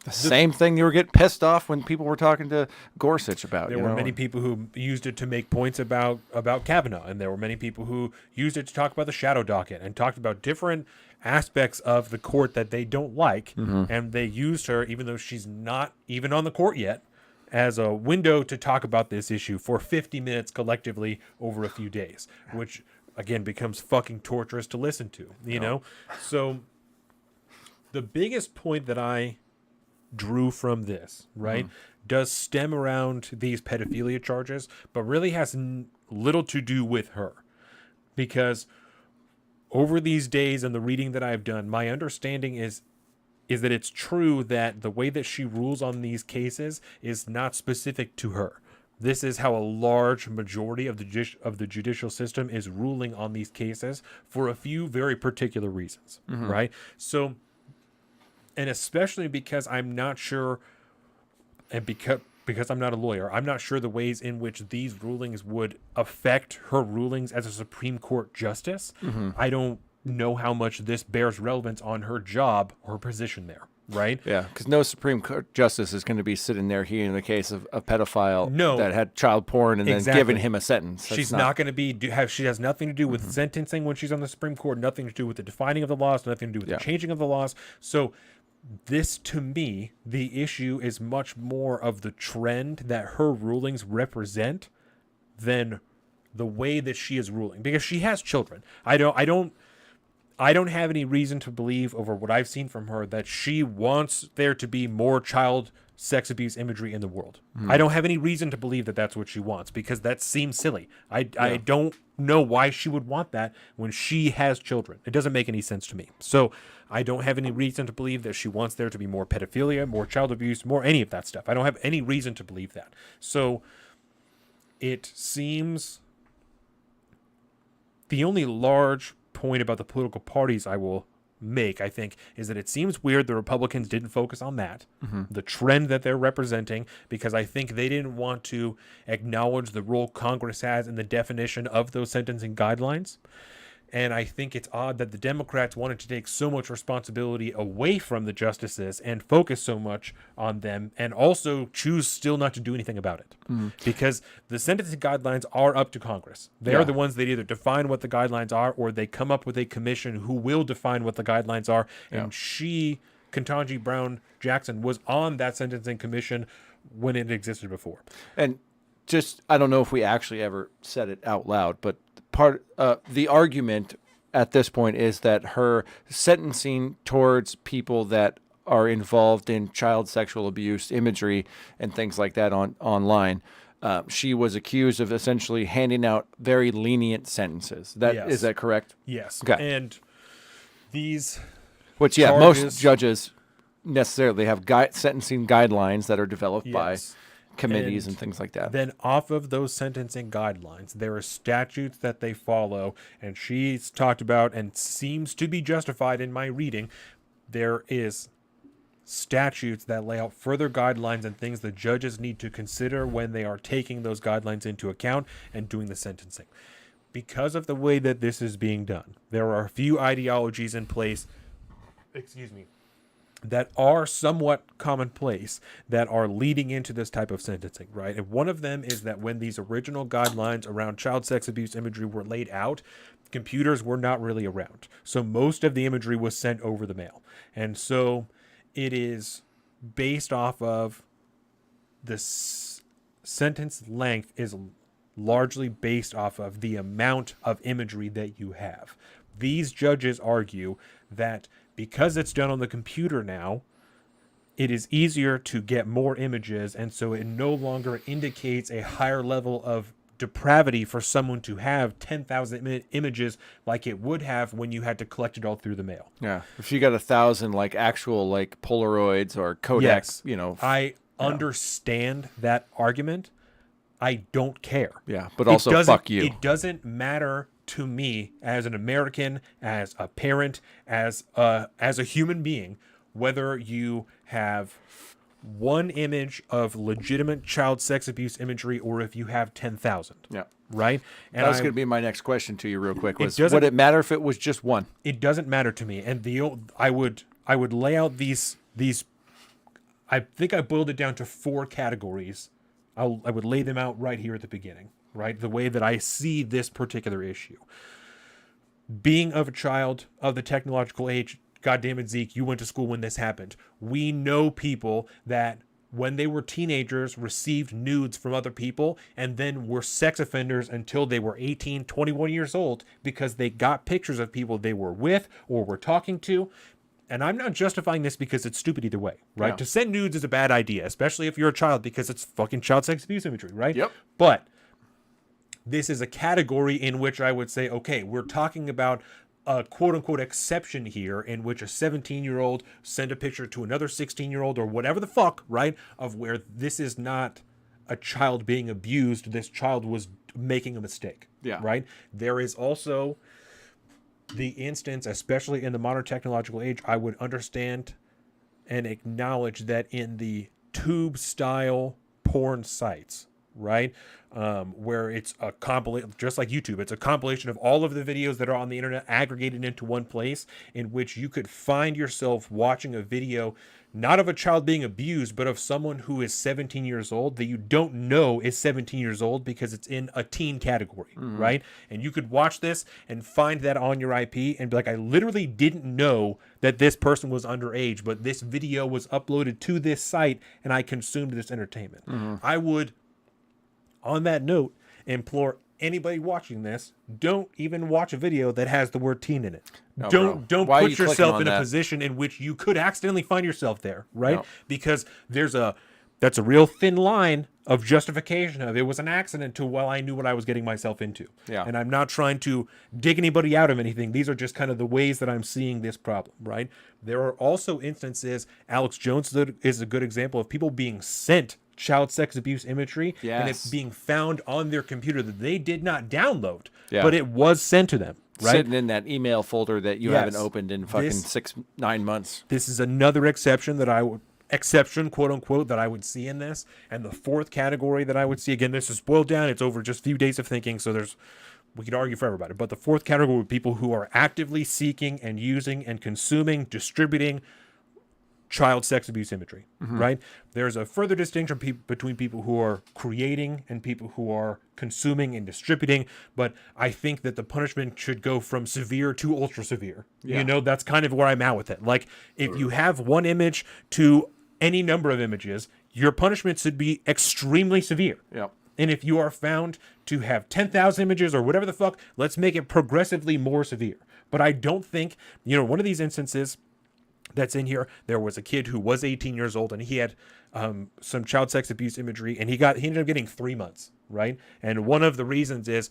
the same thing you were getting pissed off when people were talking to Gorsuch about. There were many people who used it to make points about Kavanaugh, and there were many people who used it to talk about the shadow docket and talked about different aspects of the court that they don't like, and they used her, even though she's not even on the court yet, as a window to talk about this issue for 50 minutes collectively over a few days, which, again, becomes fucking torturous to listen to, you know? So the biggest point that I drew from this, right, does stem around these pedophilia charges, but really has little to do with her. Because over these days and the reading that I've done, my understanding is that it's true that the way that she rules on these cases is not specific to her. This is how a large majority of the judicial system is ruling on these cases for a few very particular reasons, right? So, and especially because I'm not sure, and because I'm not a lawyer, I'm not sure the ways in which these rulings would affect her rulings as a Supreme Court justice. I don't know how much this bears relevance on her job or her position there, right? Yeah, because no Supreme Court justice is going to be sitting there hearing the case of a pedophile No. that had child porn and Exactly. then giving him a sentence. That's She's not going to be. She has nothing to do with sentencing when she's on the Supreme Court. Nothing to do with the defining of the laws. Nothing to do with Yeah. the changing of the laws. So, this to me, the issue is much more of the trend that her rulings represent than the way that she is ruling, because she has children. I don't have any reason to believe, over what I've seen from her, that she wants there to be more child sex abuse imagery in the world. I don't have any reason to believe that that's what she wants, because that seems silly. I don't know why she would want that when she has children. It doesn't make any sense to me. So I don't have any reason to believe that she wants there to be more pedophilia, more child abuse, more any of that stuff. I don't have any reason to believe that. So it seems the only large point about the political parties I will make, I think, is that it seems weird the Republicans didn't focus on that, the trend that they're representing, because I think they didn't want to acknowledge the role Congress has in the definition of those sentencing guidelines. And I think it's odd that the Democrats wanted to take so much responsibility away from the justices and focus so much on them, and also choose still not to do anything about it. Because the sentencing guidelines are up to Congress. They are the ones that either define what the guidelines are, or they come up with a commission who will define what the guidelines are. And Ketanji Brown Jackson, was on that sentencing commission when it existed before. And just, I don't know if we actually ever said it out loud, but the argument at this point is that her sentencing towards people that are involved in child sexual abuse imagery and things like that online, she was accused of essentially handing out very lenient sentences. Is that correct? Yes. Okay. And these most judges necessarily have sentencing guidelines that are developed by committees and things like that. Then off of those sentencing guidelines, there are statutes that they follow, and she's talked about, and seems to be justified in my reading, there is statutes that lay out further guidelines and things the judges need to consider when they are taking those guidelines into account and doing the sentencing. Because of the way that this is being done, there are a few ideologies in place, that are somewhat commonplace, that are leading into this type of sentencing, right? And one of them is that when these original guidelines around child sex abuse imagery were laid out, computers were not really around. So most of the imagery was sent over the mail. And so it is based off of the sentence length is largely based off of the amount of imagery that you have. These judges argue that because it's done on the computer now, it is easier to get more images, and so it no longer indicates a higher level of depravity for someone to have 10,000 images like it would have when you had to collect it all through the mail. Yeah. If you got 1,000 actual Polaroids or Kodak, I understand that argument. I don't care. Yeah, but also fuck you. It doesn't matter to me as an American, as a parent, as a human being, whether you have one image of legitimate child sex abuse imagery or if you have 10,000. Yeah. Right? And that was going to be my next question to you real quick. Would it matter if it was just one? It doesn't matter to me. And I would lay out these I think I boiled it down to 4 categories. I would lay them out right here at the beginning, right? The way that I see this particular issue. Being of a child of the technological age, goddamn it, Zeke, you went to school when this happened. We know people that when they were teenagers received nudes from other people and then were sex offenders until they were 18, 21 years old because they got pictures of people they were with or were talking to. And I'm not justifying this because it's stupid either way, right? Yeah. To send nudes is a bad idea, especially if you're a child, because it's fucking child sex abuse imagery, right? Yep. But this is a category in which I would say, okay, we're talking about a quote-unquote exception here in which a 17-year-old sent a picture to another 16-year-old or whatever the fuck, right, of where this is not a child being abused. This child was making a mistake, right? There is also the instance, especially in the modern technological age, I would understand and acknowledge that in the tube-style porn sites, right? Where it's a compilation, just like YouTube, it's a compilation of all of the videos that are on the internet aggregated into one place, in which you could find yourself watching a video not of a child being abused, but of someone who is 17 years old that you don't know is 17 years old because it's in a teen category, right? And you could watch this and find that on your IP and be like, I literally didn't know that this person was underage, but this video was uploaded to this site and I consumed this entertainment. I would, on that note, implore anybody watching this, don't even watch a video that has the word teen in it. No, don't Why are put you clicking yourself on in a that? position in which you could accidentally find yourself there, right? No. Because that's a real thin line of justification of it was an accident to, well, I knew what I was getting myself into. Yeah. And I'm not trying to dig anybody out of anything. These are just kind of the ways that I'm seeing this problem, right? There are also instances, Alex Jones is a good example of people being sent child sex abuse imagery, and it's Yes. being found on their computer that they did not download, Yeah. but it was sent to them, right? Sitting in that email folder that you haven't Yes. opened in fucking This- 6-9 months. This is another exception, quote unquote, that I would see in this. And the fourth category that I would see, again, this is boiled down, it's over just a few days of thinking, so we could argue forever about it. But the fourth category would be people who are actively seeking and using and consuming, distributing child sex abuse imagery, right? There's a further distinction between people who are creating and people who are consuming and distributing, but I think that the punishment should go from severe to ultra severe. Yeah. You know, that's kind of where I'm at with it. Like, if you have one image to any number of images, your punishment should be extremely severe. Yep. And if you are found to have 10,000 images or whatever the fuck, let's make it progressively more severe. But I don't think, one of these instances that's in here, there was a kid who was 18 years old and he had some child sex abuse imagery, and he ended up getting 3 months, right? And one of the reasons is,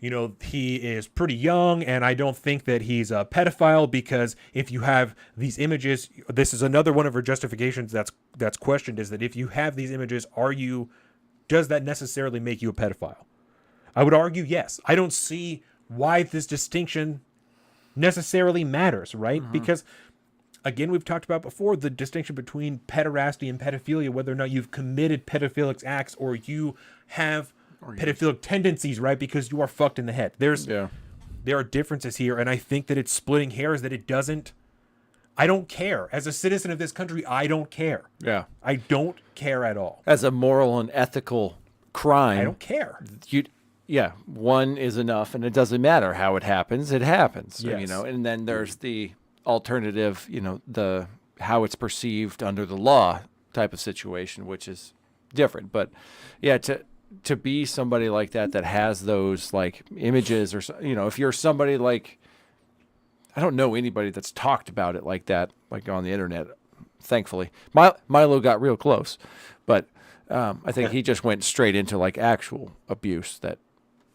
he is pretty young, and I don't think that he's a pedophile, because if you have these images, this is another one of her justifications that's questioned, is that if you have these images, does that necessarily make you a pedophile? I would argue yes. I don't see why this distinction necessarily matters, right? Because, again, we've talked about before the distinction between pederasty and pedophilia, whether or not you've committed pedophilic acts or you have pedophilic tendencies, right? Because you are fucked in the head. There are differences here, and I think that it's splitting hairs, that I don't care. As a citizen of this country, I don't care. Yeah. I don't care at all. As a moral and ethical crime, I don't care. One is enough, and it doesn't matter how it happens. It happens, Yes. And then there's the alternative, the how it's perceived under the law type of situation, which is different. But yeah, to be somebody like that has those like images, or if you're somebody like, I don't know anybody that's talked about it like that, like on the internet. Thankfully, Milo got real close, but I think he just went straight into like actual abuse that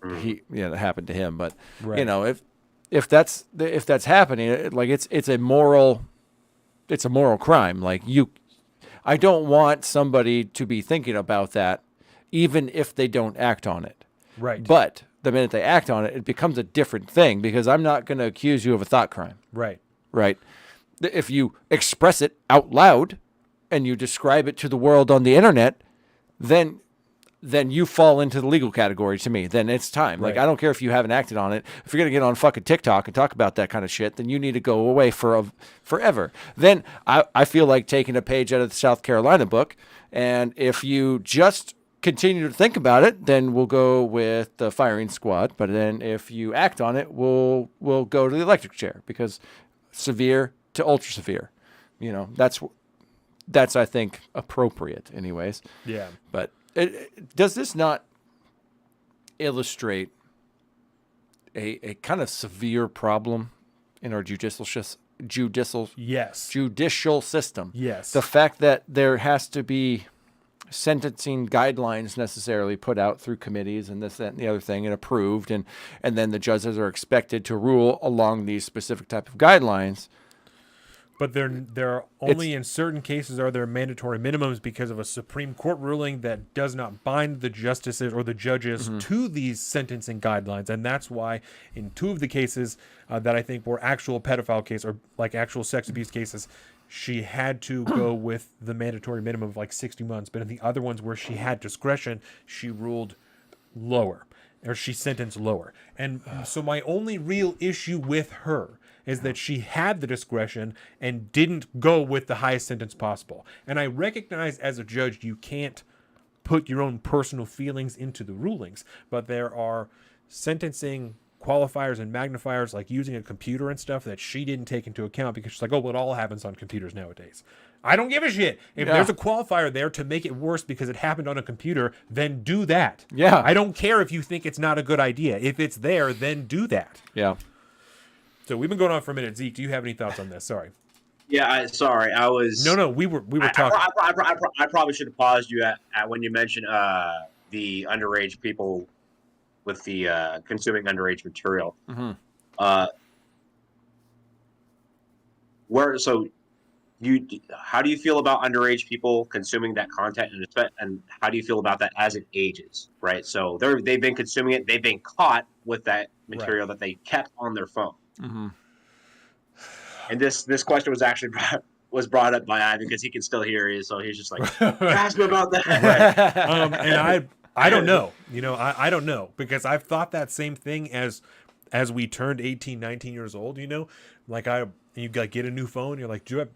that happened to him. But Right. if that's happening, it's a moral crime. Like I don't want somebody to be thinking about that, even if they don't act on it. Right. But the minute they act on it, it becomes a different thing, because I'm not going to accuse you of a thought crime. Right. Right. If you express it out loud and you describe it to the world on the internet, then you fall into the legal category to me. Then it's time. Like, Right. I don't care if you haven't acted on it. If you're going to get on fucking TikTok and talk about that kind of shit, then you need to go away forever. Then I feel like taking a page out of the South Carolina book, and if you just continue to think about it, then we'll go with the firing squad. But then if you act on it, we'll go to the electric chair, because severe to ultra severe, that's I think appropriate anyways. Yeah. But does this not illustrate a kind of severe problem in our judicial Yes. judicial system? Yes. The fact that there has to be sentencing guidelines necessarily put out through committees and this, that, and the other thing, and approved, and then the judges are expected to rule along these specific type of guidelines. But there are only in certain cases are there mandatory minimums because of a Supreme Court ruling that does not bind the justices or the judges to these sentencing guidelines. And that's why in two of the cases that I think were actual pedophile cases or like actual sex abuse cases, she had to go with the mandatory minimum of like 60 months. But in the other ones where she had discretion, she ruled lower, or she sentenced lower. And so my only real issue with her is that she had the discretion and didn't go with the highest sentence possible. And I recognize as a judge, you can't put your own personal feelings into the rulings, but there are sentencing qualifiers and magnifiers, like using a computer and stuff, that she didn't take into account because she's like, oh, well, it all happens on computers nowadays. I don't give a shit. If there's a qualifier there to make it worse because it happened on a computer, then do that. Yeah. I don't care if you think it's not a good idea. If it's there, then do that. Yeah. So we've been going on for a minute. Zeke, do you have any thoughts on this? Sorry. Yeah, I was. No, we were talking. I probably should have paused you at when you mentioned the underage people with the consuming underage material. Mm-hmm. How do you feel about underage people consuming that content, and how do you feel about that as it ages? Right, so they've been consuming it. They've been caught with that material that they kept on their phone. Mm-hmm. And this question was actually brought up by Ivan because he can still hear you, so he's just like, ask me about that. And I don't know. I don't know, because I've thought that same thing as we turned 18, 19 years old. You get a new phone. You're like, you're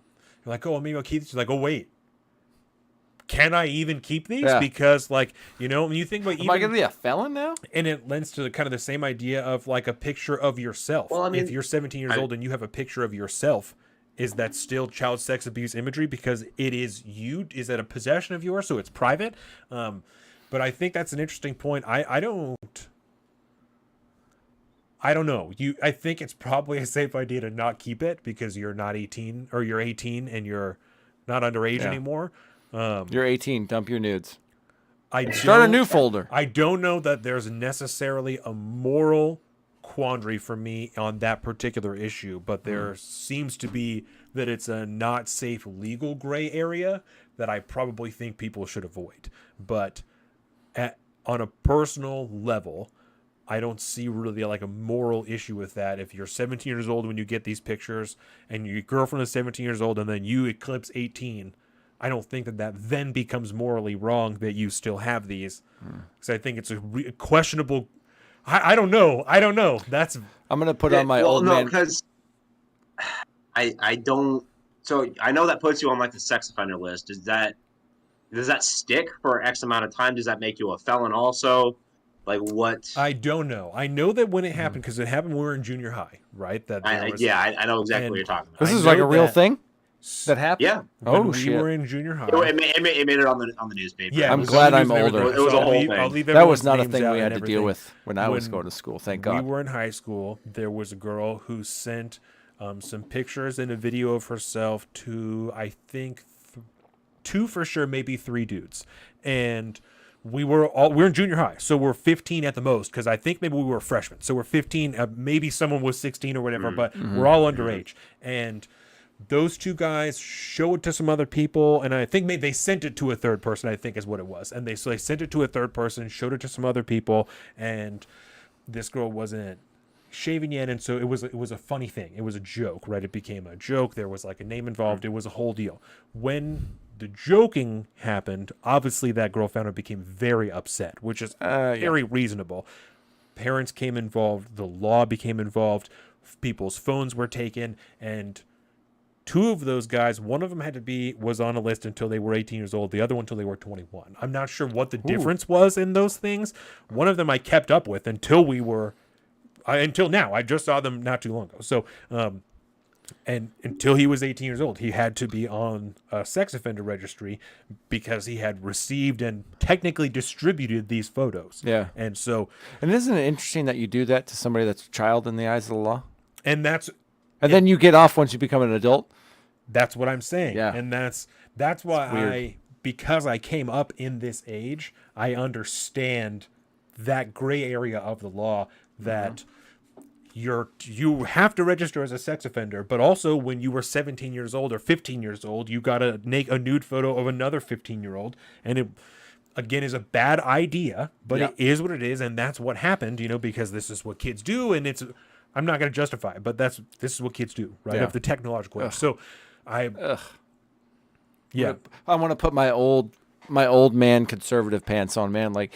like, oh, maybe I'll keep this. You're like, oh wait, can I even keep these? Yeah. Because when you think about, am I gonna be a felon now? And it lends to kind of the same idea of like a picture of yourself. Well, I mean, if you're 17 years old and you have a picture of yourself, is that still child sex abuse imagery? Because it is you. Is that a possession of yours? So it's private. But I think that's an interesting point. I don't know. I think it's probably a safe idea to not keep it because you're not 18, or you're 18 and you're not underage anymore. You're 18. Dump your nudes. Start a new folder. I don't know that there's necessarily a moral quandary for me on that particular issue, but there seems to be that it's a not safe legal gray area that I probably think people should avoid. But on a personal level, I don't see really like a moral issue with that. If you're 17 years old when you get these pictures and your girlfriend is 17 years old and then you eclipse 18, I don't think that then becomes morally wrong that you still have these. Because I think it's a questionable. I don't know. I'm gonna put on my old man. Because I don't. So I know that puts you on like the sex offender list. Does that stick for X amount of time? Does that make you a felon also? Like what? I don't know. I know that when it happened, because it happened when we were in junior high, right? I know exactly what you're talking about. This is like a real thing that happened. Yeah. When we were in junior high. It made it on the newspaper. Yeah, I'm glad I'm older. It was a whole thing. That was not a thing we had to deal with when I was going to school. Thank God. We were in high school. There was a girl who sent some pictures and a video of herself to, I think, two for sure, maybe three dudes. And we're in junior high, so we're 15 at the most, because I think maybe we were freshmen. So we're 15, maybe someone was 16 or whatever, but we're all underage. And those two guys show it to some other people, and I think maybe they sent it to a third person, I think is what it was. And they sent it to a third person, showed it to some other people, and this girl wasn't shaving yet, and so it was a funny thing. It was a joke, right? It became a joke. There was like a name involved. It was a whole deal. When the joking happened, obviously that girl found out, became very upset, which is very reasonable. Parents came involved. The law became involved. People's phones were taken, and two of those guys, one of them was on a list until they were 18 years old. The other one until they were 21. I'm not sure what the difference was in those things. One of them I kept up with until now. I just saw them not too long ago. So, and until he was 18 years old, he had to be on a sex offender registry because he had received and technically distributed these photos. Yeah. And isn't it interesting that you do that to somebody that's a child in the eyes of the law? And then you get off once you become an adult? That's what I'm saying. Yeah. And that's why because I came up in this age, I understand that gray area of the law that you have to register as a sex offender, but also when you were 17 years old or 15 years old, you got to make a nude photo of another 15-year-old. And it, again, is a bad idea, but it is what it is. And that's what happened, because this is what kids do. And I'm not going to justify it, but this is what kids do, right? Of the technological age. So Yeah. I want to put my old man conservative pants on, man. Like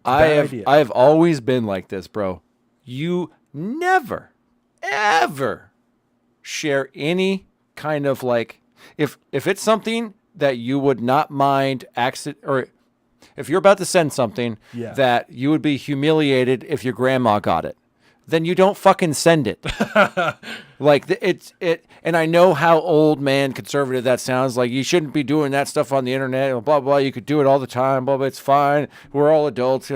idea. I have always been like this, bro. You never, ever share any kind of like, if it's something that you would not mind or if you're about to send something that you would be humiliated if your grandma got it, then you don't fucking send it. Like and I know how old man conservative that sounds. Like you shouldn't be doing that stuff on the internet, blah, blah. You could do it all the time, blah, blah. It's fine. We're all adults.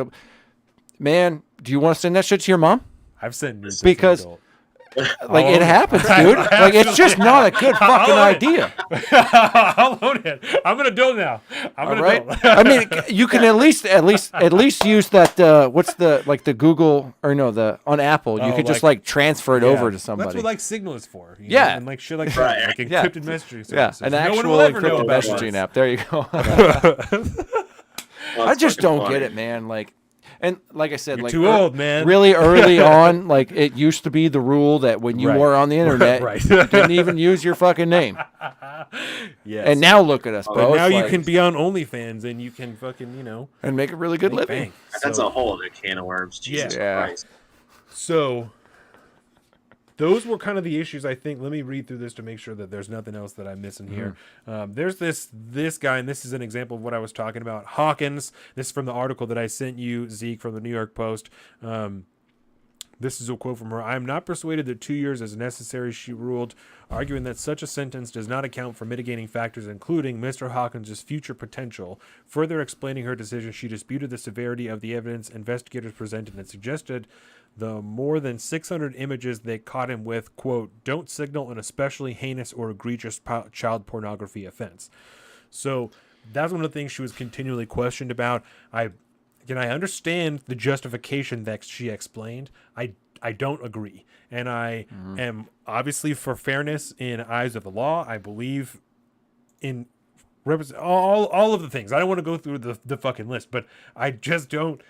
Man, do you want to send that shit to your mom? I've sent nudes because like it happens, dude. Like it's just not a good fucking idea. I'll own it. I'm an adult now. I'm an adult. I mean, you can at least use that. What's the Google or no the on Apple? You could just like transfer it over to somebody. That's what like Signal is for. You know? And like shit like that, like encrypted messaging. Yeah, an actual encrypted messaging app. There you go. I just don't get it, man. Like. And like I said, You're like too old, man. Really early on, like it used to be the rule that when you were on the internet, you didn't even use your fucking name. Yes. And now look at us, bro. But now you can be on OnlyFans and you can fucking, and make a really good living. That's a whole other can of worms. Jesus Christ. So those were kind of the issues, I think. Let me read through this to make sure that there's nothing else that I'm missing here. There's this guy, and this is an example of what I was talking about. Hawkins. This is from the article that I sent you, Zeke, from the New York Post. This is a quote from her. "I am not persuaded that 2 years is necessary," she ruled, arguing that such a sentence does not account for mitigating factors, including Mr. Hawkins' future potential. Further explaining her decision, she disputed the severity of the evidence investigators presented and suggested the more than 600 images they caught him with, quote, "don't signal an especially heinous or egregious child pornography offense." So that's one of the things she was continually questioned about. I understand the justification that she explained. I don't agree. And I am obviously for fairness in eyes of the law. I believe in all of the things. I don't want to go through the fucking list, but I just don't.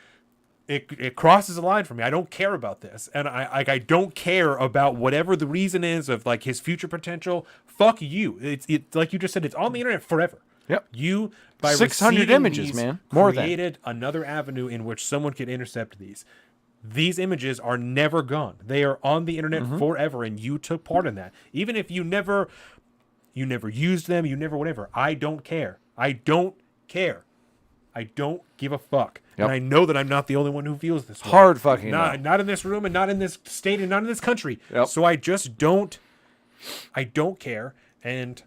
It crosses a line for me. I don't care about this, and I don't care about whatever the reason is of like his future potential. Fuck you. It's like you just said. It's on the internet forever. Yep. You by 600 images, these, man. More created another avenue in which someone could intercept these. These images are never gone. They are on the internet forever, and you took part in that. Even if you never used them, you never whatever. I don't care. I don't care. I don't give a fuck. Yep. And I know that I'm not the only one who feels this way. Hard fucking not in this room and not in this state and not in this country. Yep. So I just don't care. And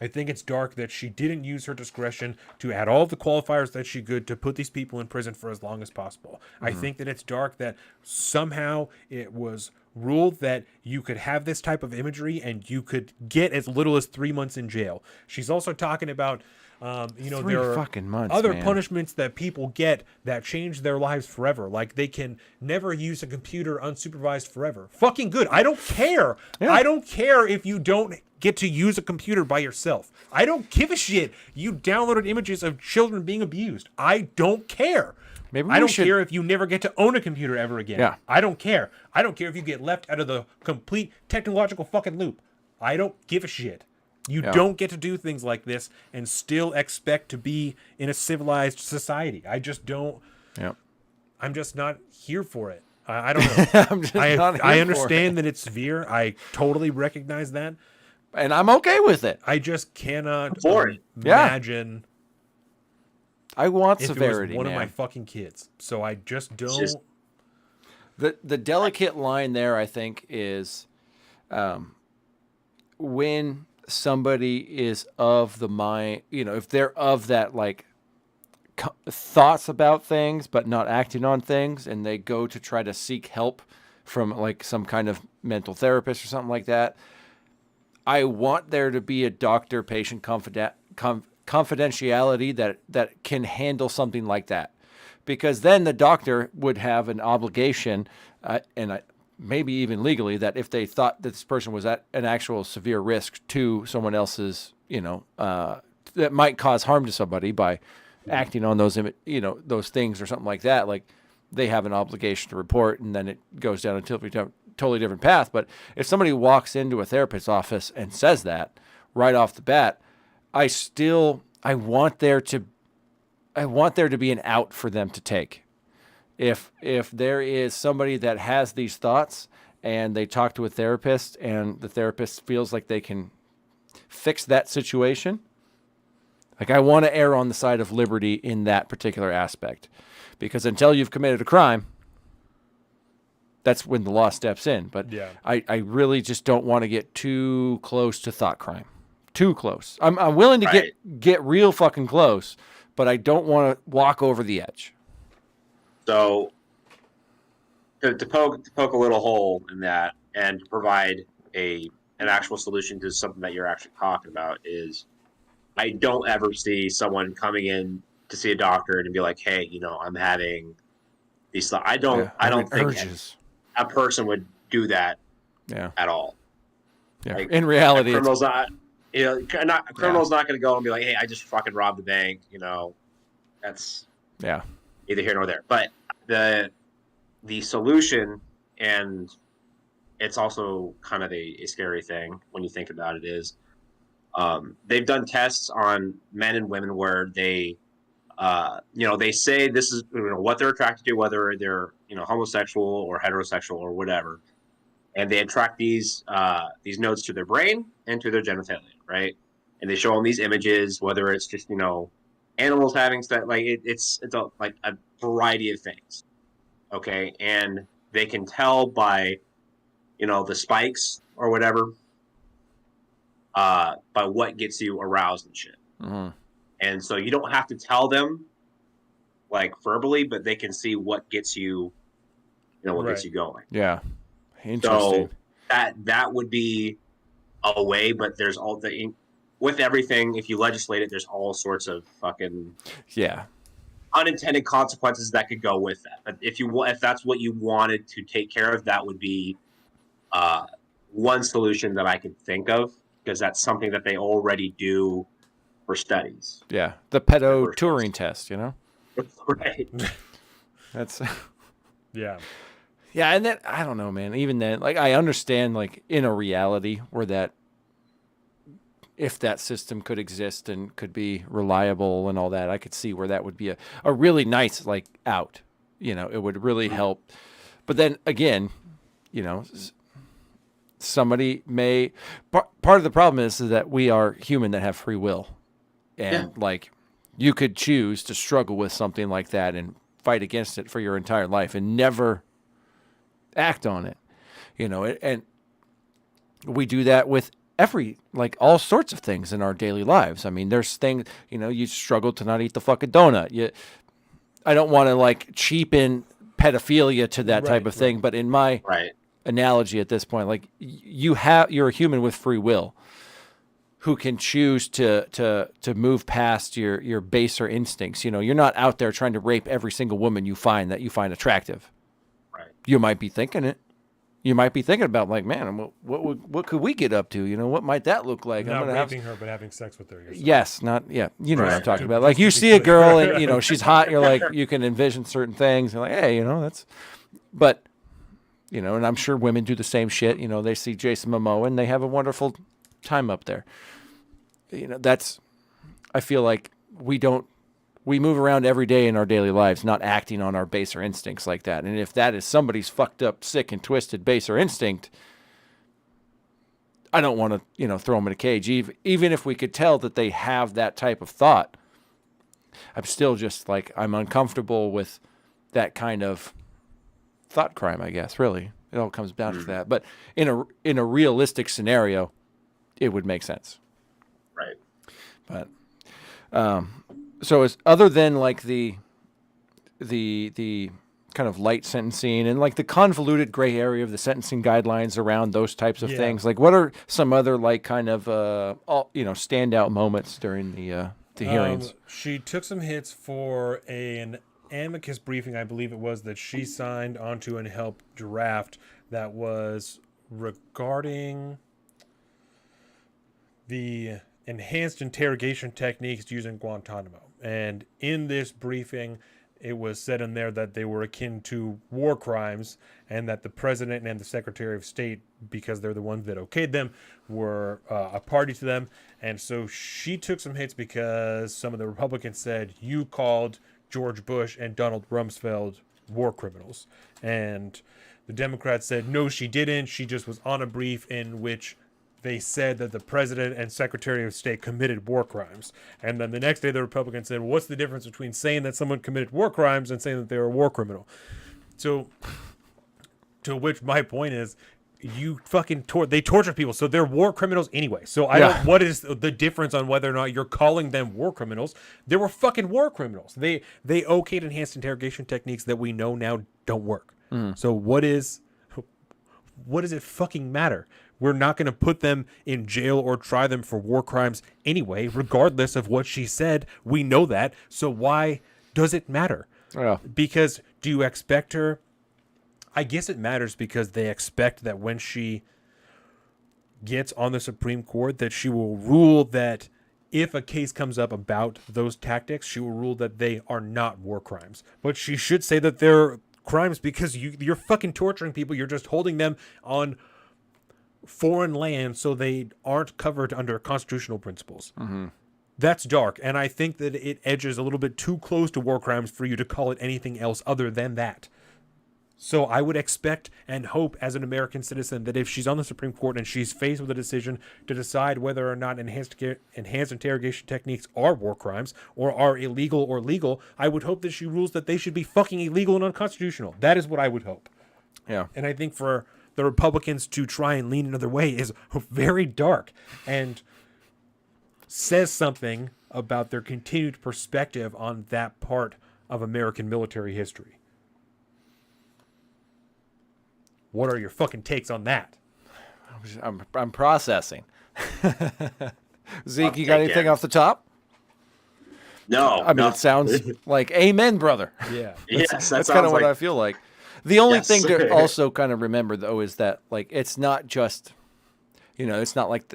I think it's dark that she didn't use her discretion to add all of the qualifiers that she could to put these people in prison for as long as possible. I think that it's dark that somehow it was ruled that you could have this type of imagery and you could get as little as 3 months in jail. She's also talking about there are fucking months, other man. punishments that people get that change their lives forever. Like they can never use a computer unsupervised forever. Fucking good. I don't care. Yeah. I don't care if you don't get to use a computer by yourself. I don't give a shit. You downloaded images of children being abused. I don't care. I don't care if you never get to own a computer ever again. Yeah. I don't care. I don't care if you get left out of the complete technological fucking loop. I don't give a shit. You don't get to do things like this and still expect to be in a civilized society. I just don't. Yeah. I'm just not here for it. I don't know. I understand that it's severe. I totally recognize that. And I'm okay with it. I just cannot Yeah. imagine. I want if severity, it was one man. of my fucking kids. So I just don't. The delicate line there, I think, is when somebody is of the mind, if they're of that like thoughts about things but not acting on things, and they go to try to seek help from like some kind of mental therapist or something like that. I want there to be a doctor-patient confidentiality that can handle something like that, because then the doctor would have an obligation, maybe even legally, that if they thought that this person was at an actual severe risk to someone else's, that might cause harm to somebody by acting on those, those things or something like that, like they have an obligation to report, and then it goes down until totally different path. But if somebody walks into a therapist's office and says that right off the bat, I want there to be an out for them to take. If there is somebody that has these thoughts and they talk to a therapist and the therapist feels like they can fix that situation, like I want to err on the side of liberty in that particular aspect, because until you've committed a crime, that's when the law steps in. But Yeah. I really just don't want to get too close to thought crime. Too close. I'm willing to Right. get real fucking close, but I don't want to walk over the edge. So to poke a little hole in that and to provide an actual solution to something that you're actually talking about is, I don't ever see someone coming in to see a doctor and be like, hey, I'm having these thoughts. I don't think urges. a person would do that Yeah. at all. Yeah. Like, In reality, a criminal's not going to go and be like, hey, I just fucking robbed the bank. That's yeah. neither here nor there. But the solution, and it's also kind of a scary thing when you think about it, is they've done tests on men and women where they they say this is what they're attracted to, whether they're homosexual or heterosexual or whatever, and they attract these nodes to their brain and to their genitalia, right? And they show them these images, whether it's just animals having sex, like it's a variety of things, okay? And they can tell by the spikes or whatever, by what gets you aroused and shit. Mm-hmm. And so you don't have to tell them like verbally, but they can see what gets you, what gets you going. Yeah. Interesting. So that would be a way, but there's with everything, if you legislate it, there's all sorts of fucking unintended consequences that could go with that. But if that's what you wanted to take care of, that would be one solution that I could think of, because that's something that they already do for studies. Yeah. The pedo Turing test, Right. That's Yeah. yeah, and then I don't know, man. Even then, like I understand, like in a reality where if that system could exist and could be reliable and all that, I could see where that would be a really nice like out. It would really help. But then again, somebody may. Part of the problem is that we are human that have free will, and like you could choose to struggle with something like that and fight against it for your entire life and never act on it, and we do that with all sorts of things in our daily lives. I mean, there's things, you struggle to not eat the fucking donut. I don't want to like cheapen pedophilia to that type of thing, but in my analogy at this point, like you're a human with free will who can choose to move past your baser instincts. You're not out there trying to rape every single woman you find attractive. You might be thinking it. You might be thinking about like, man, what could we get up to? What might that look like? Not raping her, but having sex with her. Yes, not what I'm talking about. Like you see a girl and she's hot. You're like, you can envision certain things. And like, hey, that's, but and I'm sure women do the same shit. They see Jason Momoa and they have a wonderful time up there. That's, I feel like we move around every day in our daily lives not acting on our baser instincts like that. And if that is somebody's fucked up, sick, and twisted baser instinct, I don't want to, throw them in a cage. Even if we could tell that they have that type of thought, I'm still just like, I'm uncomfortable with that kind of thought crime, I guess, really. It all comes down to that. But in a realistic scenario, it would make sense. Right. But, so as other than like the kind of light sentencing and like the convoluted gray area of the sentencing guidelines around those types of things, like what are some other like kind of standout moments during the hearings? She took some hits for an amicus briefing, I believe it was, that she signed onto and helped draft, that was regarding the enhanced interrogation techniques used in Guantanamo. And in this briefing, it was said in there that they were akin to war crimes, and that the president and the secretary of state, because they're the ones that okayed them, were a party to them. And so she took some hits because some of the Republicans said, you called George Bush and Donald Rumsfeld war criminals. And the Democrats said, no, she didn't. She just was on a brief in which they said that the president and secretary of state committed war crimes. And then the next day, the Republicans said, well, what's the difference between saying that someone committed war crimes and saying that they were a war criminal? So, to which my point is, you fucking they torture people, so they're war criminals anyway. So I don't. What is the difference on whether or not you're calling them war criminals? They were fucking war criminals. They okayed enhanced interrogation techniques that we know now don't work. So what does it fucking matter? We're not going to put them in jail or try them for war crimes anyway, regardless of what she said. We know that. So why does it matter? Yeah. Because do you expect her? I guess it matters because they expect that when she gets on the Supreme Court, that she will rule that if a case comes up about those tactics, she will rule that they are not war crimes. But she should say that they're crimes because you're fucking torturing people. You're just holding them on foreign land so they aren't covered under constitutional principles. Mm-hmm. That's dark, and I think that it edges a little bit too close to war crimes for you to call it anything else other than that. So I would expect and hope as an American citizen that if she's on the Supreme Court and she's faced with a decision to decide whether or not enhanced interrogation techniques are war crimes or are illegal or legal, I would hope that she rules that they should be fucking illegal and unconstitutional. That is what I would hope. Yeah. And I think for the Republicans to try and lean another way is very dark and says something about their continued perspective on that part of American military history. What are your fucking takes on that? I'm processing. Zeke, you got anything off the top? No. I mean, it sounds like amen, brother. Yeah. Yes, That's kind of what I feel like. The only thing to also kind of remember, though, is that like it's not just, it's not like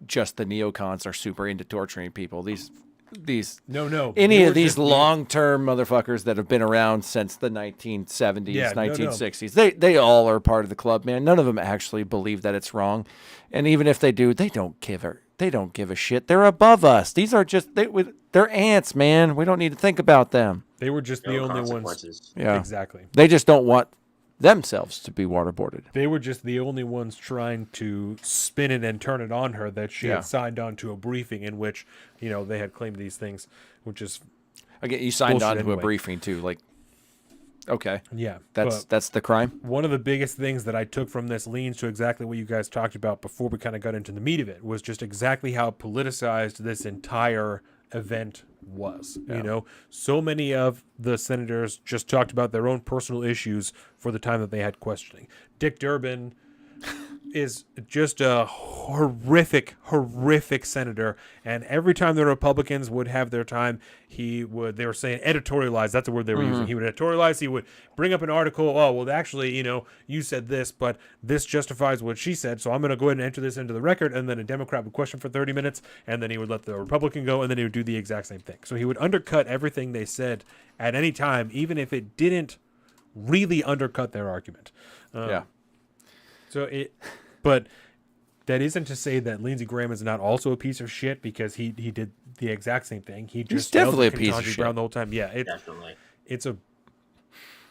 just the neocons are super into torturing people. Any of these long-term motherfuckers that have been around since the 1970s, 1960s, they all are part of the club, man. None of them actually believe that it's wrong, and even if they do, they don't give a shit. They're above us. These are just they're ants, man. We don't need to think about them. They were just the only ones. Yeah, exactly. They just don't want themselves to be waterboarded. They were just the only ones trying to spin it and turn it on her that she had signed on to a briefing in which, they had claimed these things, which is again, you signed on to anyway. a briefing too, like okay. Yeah. That's the crime. One of the biggest things that I took from this leans to exactly what you guys talked about before we kind of got into the meat of it was just exactly how politicized this entire event was. So many of the senators just talked about their own personal issues for the time that they had questioning. Dick Durbin is just a horrific senator, and every time the Republicans would have their time, they were saying editorialize. That's the word they were using. He would editorialize. He would bring up an article. Oh, well, actually, you said this, but this justifies what she said, so I'm going to go ahead and enter this into the record. And then a Democrat would question for 30 minutes, and then he would let the Republican go, and then he would do the exact same thing. So he would undercut everything they said at any time, even if it didn't really undercut their argument. But that isn't to say that Lindsey Graham is not also a piece of shit, because he did the exact same thing. He's definitely a piece of shit. Brown the whole time. Yeah, Definitely. It's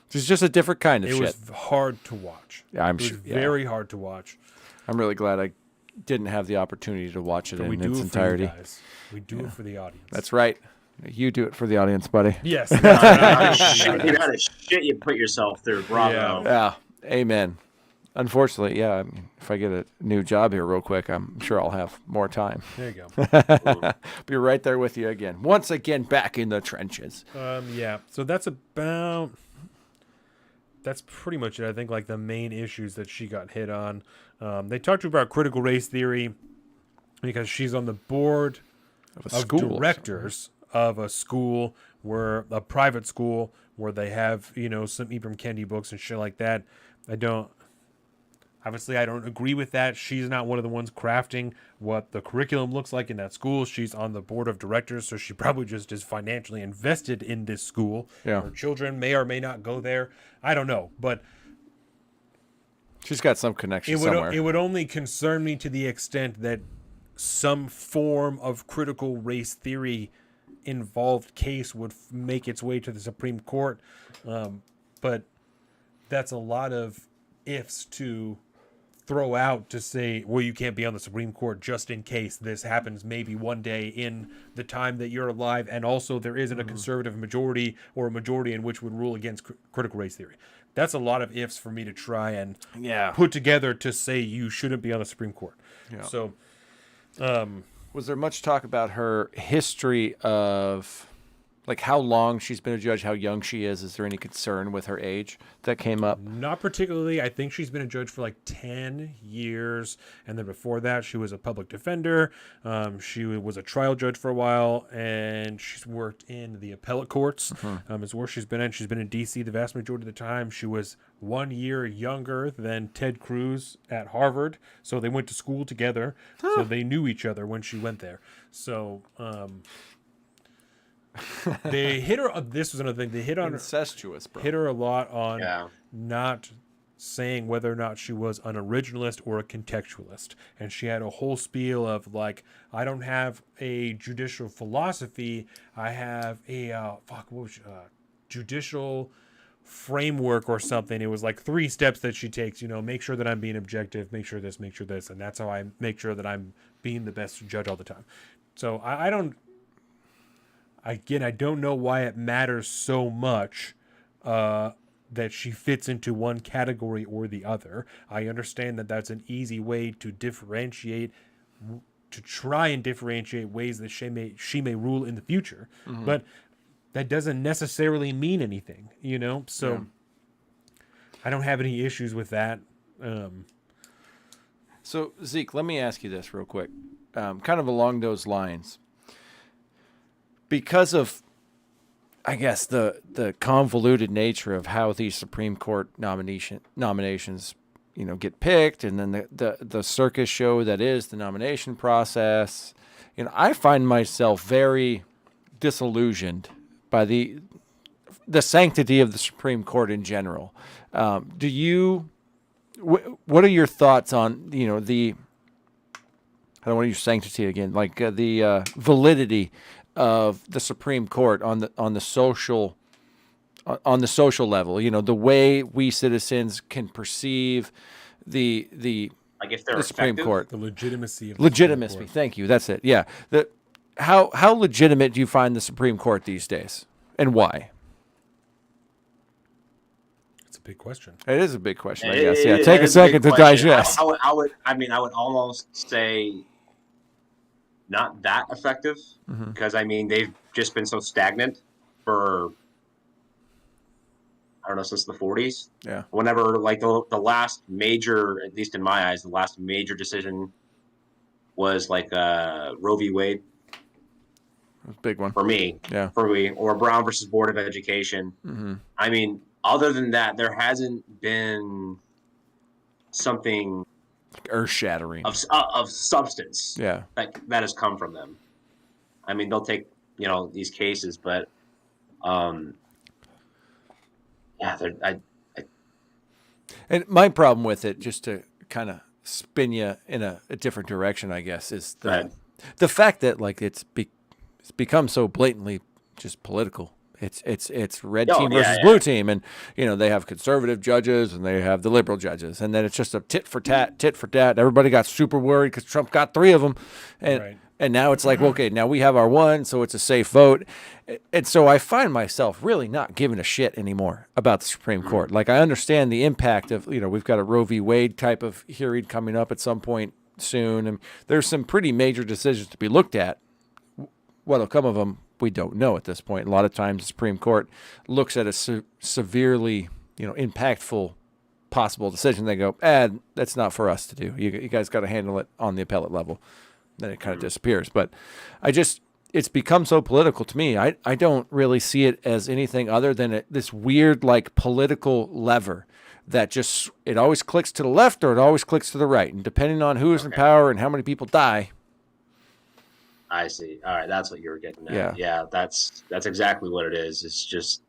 just a different kind of shit. It was hard to watch. Yeah, it was very hard to watch. I'm really glad I didn't have the opportunity to watch it But in its entirety. For you guys. We do it for the audience. That's right. You do it for the audience, buddy. Yes. You know how to shit you put yourself through. Bravo. Yeah. Amen. Unfortunately, I mean, if I get a new job here real quick, I'm sure I'll have more time. There you go. Be right there with you again. Once again, back in the trenches. So that's pretty much it. I think like the main issues that she got hit on. They talked about critical race theory because she's on the board of directors of a school, a private school where they have, some Ibram Kendi books and shit like that. Obviously, I don't agree with that. She's not one of the ones crafting what the curriculum looks like in that school. She's on the board of directors, so she probably just is financially invested in this school. Yeah. Her children may or may not go there. I don't know, but She's got some connection it somewhere. would only concern me to the extent that some form of critical race theory involved case would make its way to the Supreme Court. But that's a lot of ifs to throw out to say, well, you can't be on the Supreme Court just in case this happens maybe one day in the time that you're alive. And also there isn't a conservative majority or a majority in which would rule against critical race theory. That's a lot of ifs for me to try and put together to say you shouldn't be on the Supreme Court. Yeah. So, was there much talk about her history of, like, how long she's been a judge, how young she is? Is there any concern with her age that came up? not particularly. I think she's been a judge for like 10 years. And then before that, she was a public defender. She was a trial judge for a while. And she's worked in the appellate courts. Is where she's been in. She's been in D.C. the vast majority of the time. She was 1 year younger than Ted Cruz at Harvard. So they went to school together. So they knew each other when she went there. So... they hit her. This was another thing. They hit on Incestuous, bro. hit her a lot on Yeah. not saying whether or not she was an originalist or a contextualist, and she had a whole spiel of like, I don't have a judicial philosophy. I have a judicial framework or something. It was like 3 steps that she takes. Make sure that I'm being objective. Make sure this, and that's how I make sure that I'm being the best judge all the time. So I don't. Again, I don't know why it matters so much that she fits into one category or the other. I understand that that's an easy way to differentiate, to try and differentiate ways that she may rule in the future, but that doesn't necessarily mean anything, So I don't have any issues with that. So, Zeke, let me ask you this real quick, kind of along those lines. Because of, I guess, the convoluted nature of how these Supreme Court nominations, get picked, and then the circus show that is the nomination process, I find myself very disillusioned by the sanctity of the Supreme Court in general. What are your thoughts on, I don't want to use sanctity again, like the validity of the Supreme Court on the social level, the way we citizens can perceive the Like if they're the Supreme effective? Court. The legitimacy of the Legitimacy. Supreme Court. Thank you. That's it. Yeah. How legitimate do you find the Supreme Court these days, and why? It's a big question. It is a big question, I It- guess. it- Yeah. it Take a is big second to question. digest. I would almost say not that effective because they've just been so stagnant for I don't know since the 40s. Yeah. Whenever like the last major, at least in my eyes, the last major decision was like Roe v. Wade Big one. for me. Yeah. For me, or Brown versus Board of Education. Mm-hmm. Other than that, there hasn't been something Earth-shattering. of substance Yeah. that has come from them. They'll take these cases, but And my problem with it, just to kind of spin you in a different direction, I guess, is the fact that like it's become so blatantly just political. It's red team versus blue team, and they have conservative judges and they have the liberal judges, and then it's just a tit for tat. Everybody got super worried because Trump got 3 of them, and now it's like, okay, now we have our one, so it's a safe vote, and so I find myself really not giving a shit anymore about the Supreme Court. Like I understand the impact of we've got a Roe v. Wade type of hearing coming up at some point soon, and there's some pretty major decisions to be looked at. What'll come of them, we don't know at this point. A lot of times the Supreme Court looks at a severely, impactful possible decision. They go, that's not for us to do. You guys got to handle it on the appellate level. Then it kind of disappears. But it's become so political to me. I don't really see it as anything other than this weird, like, political lever that just it always clicks to the left or it always clicks to the right, and depending on who is in power and how many people die. I see. All right, that's what you were getting at. Yeah. Yeah, that's exactly what it is. It's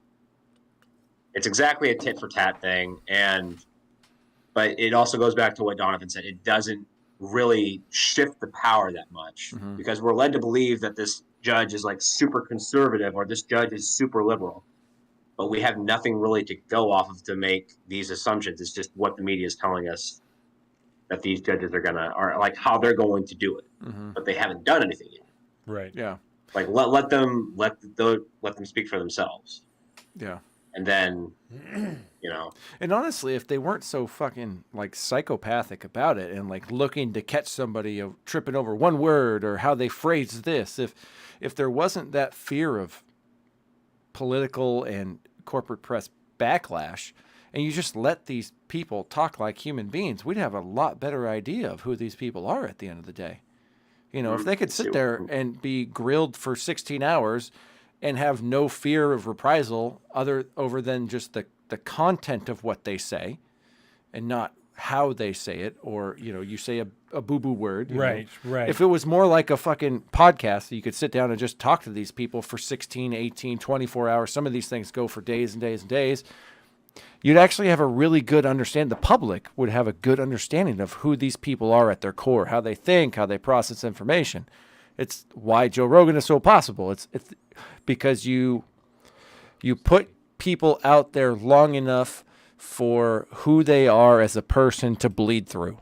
exactly a tit for tat thing, but it also goes back to what Donovan said. It doesn't really shift the power that much because we're led to believe that this judge is like super conservative or this judge is super liberal, but we have nothing really to go off of to make these assumptions. It's just what the media is telling us that these judges are like how they're going to do it, but they haven't done anything yet. Right. Yeah. Like let them speak for themselves. Yeah. And then, And honestly, if they weren't so fucking like psychopathic about it and like looking to catch somebody tripping over one word or how they phrase this, if there wasn't that fear of political and corporate press backlash, and you just let these people talk like human beings, we'd have a lot better idea of who these people are at the end of the day. If they could sit there and be grilled for 16 hours and have no fear of reprisal over than just the content of what they say and not how they say it, or, you say a boo-boo word. Right. If it was more like a fucking podcast, you could sit down and just talk to these people for 16, 18, 24 hours. Some of these things go for days and days and days. You'd actually have a really good understanding. The public would have a good understanding of who these people are at their core, how they think, how they process information. It's why Joe Rogan is so possible. It's because you put people out there long enough for who they are as a person to bleed through.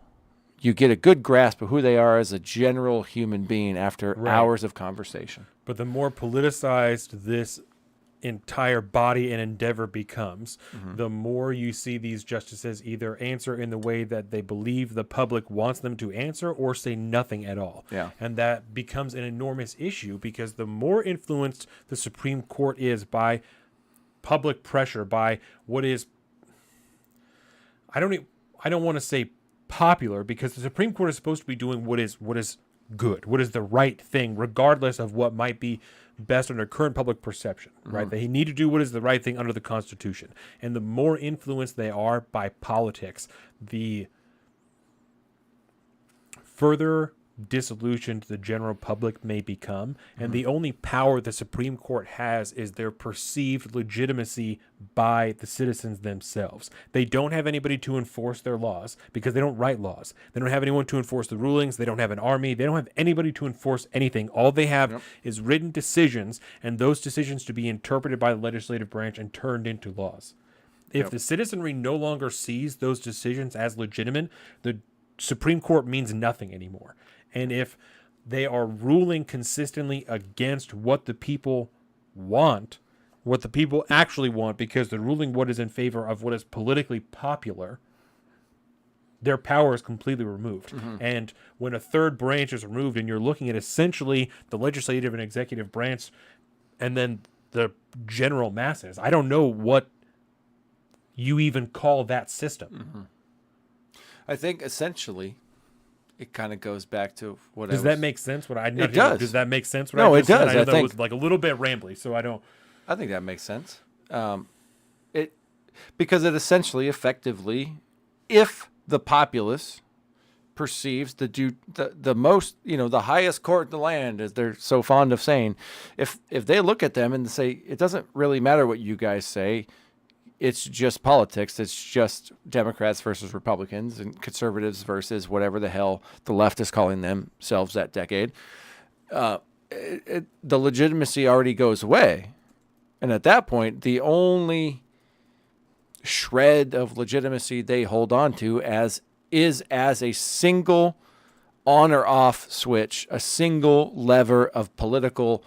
You get a good grasp of who they are as a general human being after hours of conversation. But the more politicized this entire body and endeavor becomes, the more you see these justices either answer in the way that they believe the public wants them to answer or say nothing at all. Yeah. And that becomes an enormous issue because the more influenced the Supreme Court is by public pressure, by what is, I don't want to say popular, because the Supreme Court is supposed to be doing what is good, what is the right thing, regardless of what might be best under current public perception, right? They need to do what is the right thing under the Constitution. And the more influenced they are by politics, the further disillusioned the general public may become. And the only power the Supreme Court has is their perceived legitimacy by the citizens themselves. They don't have anybody to enforce their laws because they don't write laws. They don't have anyone to enforce the rulings. They don't have an army. They don't have anybody to enforce anything. All they have is written decisions, and those decisions to be interpreted by the legislative branch and turned into laws. If the citizenry no longer sees those decisions as legitimate, the Supreme Court means nothing anymore. And if they are ruling consistently against what the people want, what the people actually want, because they're ruling what is in favor of what is politically popular, their power is completely removed. And when a third branch is removed and you're looking at essentially the legislative and executive branch and then the general masses, I don't know what you even call that system. I think essentially it kind of goes back to what Does that make sense? It does. Does that make sense? No, it does. I know I that think was like a little bit rambly, so I don't. I think that makes sense. Because it essentially, effectively, if the populace perceives the most, the highest court in the land, as they're so fond of saying, if they look at them and say, it doesn't really matter what you guys say, it's just politics. It's just Democrats versus Republicans and conservatives versus whatever the hell the left is calling themselves that decade. The legitimacy already goes away. And at that point, the only shred of legitimacy they hold on to is as a single on or off switch, a single lever of political.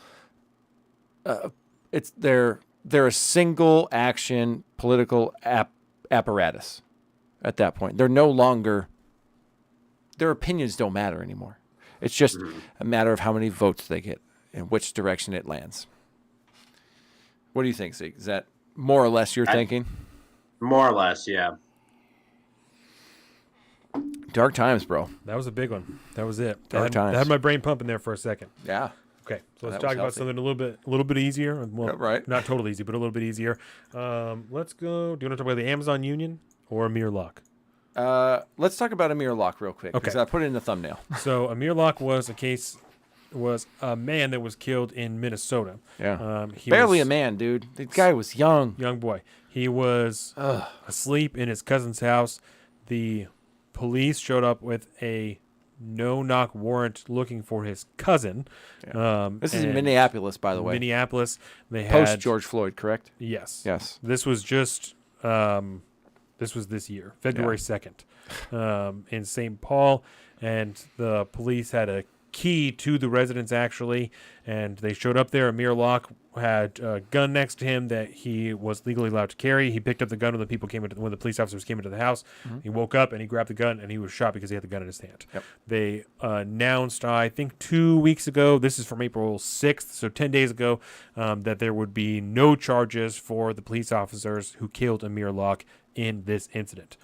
They're a single action political apparatus at that point. They're no longer, their opinions don't matter anymore. It's just a matter of how many votes they get and which direction it lands. What do you think, Zeke? Is that more or less your thinking? More or less, yeah. Dark times, bro. That was a big one. That was it. Dark times. I had my brain pumping there for a second. Yeah. Okay, so let's That talk was about healthy. something a little bit easier. Well, Yeah, right. Not totally easy, but a little bit easier. Let's go. Do you want to talk about the Amazon Union or Amir Locke? Let's talk about Amir Locke real quick because Okay. I put it in the thumbnail. So Amir Locke was a man that was killed in Minnesota. Yeah. He Barely was a man, dude. The guy was young. young boy. He was asleep in his cousin's house. The police showed up with a no-knock warrant looking for his cousin. This is in and Minneapolis, by the way. Minneapolis. They Post had George Floyd, correct? Yes. Yes. This was just this was this year, February 2nd, in St. Paul, and the police had a key to the residence actually, and they showed up there. Amir Locke had a gun next to him that he was legally allowed to carry. He picked up the gun when the police officers came into the house. He woke up and he grabbed the gun and he was shot because he had the gun in his hand. Yep. They announced, I think 2 weeks ago, this is from April 6th, so 10 days ago, that there would be no charges for the police officers who killed Amir Locke in this incident.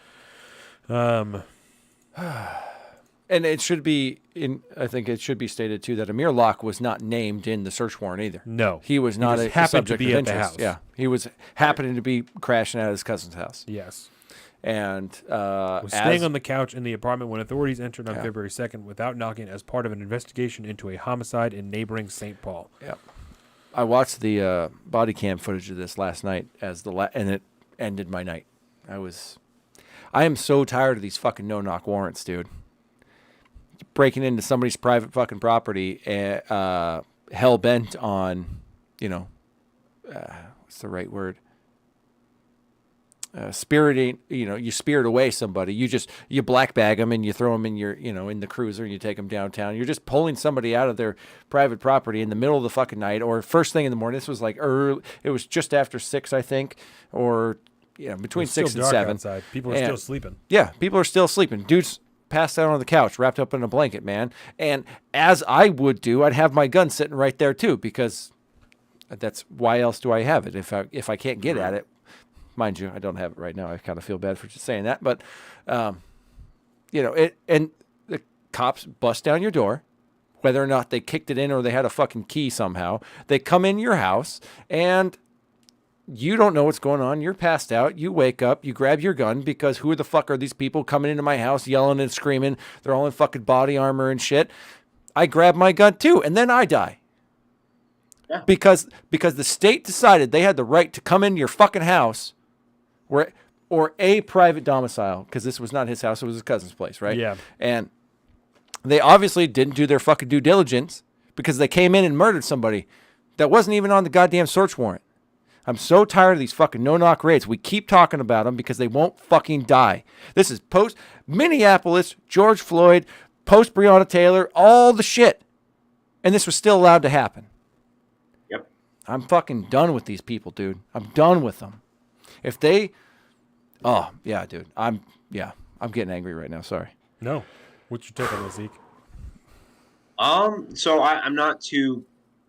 And it should be I think it should be stated too that Amir Locke was not named in the search warrant either. No. He was not just a happened to subject be of at the interest. house. Yeah, he was happening to be crashing at his cousin's house, Yes. and Was staying on the couch in the apartment when authorities entered on February 2nd without knocking as part of an investigation into a homicide in neighboring St. Paul. Yeah, I watched the body cam footage of this last night and it ended my night. I am so tired of these fucking no-knock warrants, dude. Breaking into somebody's private fucking property, hell bent on, what's the right word? Spiriting, you spirit away somebody. You black bag them and you throw them in in the cruiser and you take them downtown. You're just pulling somebody out of their private property in the middle of the fucking night or first thing in the morning. This was like early. It was just after 6, I think, or between It's still 6 and dark 7. outside. People are And- still sleeping. Yeah, people are still sleeping. Dude's passed out on the couch, wrapped up in a blanket, man. And as I would do, I'd have my gun sitting right there too, because that's why else do I have it if I can't get at it? Mind you, I don't have it right now. I kind of feel bad for just saying that, but it and the cops bust down your door, whether or not they kicked it in or they had a fucking key somehow. They come in your house and you don't know what's going on. You're passed out. You wake up. You grab your gun because who the fuck are these people coming into my house yelling and screaming? They're all in fucking body armor and shit. I grab my gun too, and then I die. Yeah. Because the state decided they had the right to come into your fucking house or a private domicile, because this was not his house. It was his cousin's place, right? Yeah. And they obviously didn't do their fucking due diligence because they came in and murdered somebody that wasn't even on the goddamn search warrant. I'm so tired of these fucking no-knock raids. We keep talking about them because they won't fucking die. This is post Minneapolis, George Floyd, post Breonna Taylor, all the shit. And this was still allowed to happen. Yep. I'm fucking done with these people, dude. I'm done with them. If they... Oh, yeah, dude. I'm getting angry right now. Sorry. No. What's your take on this, Zeke? So I'm not too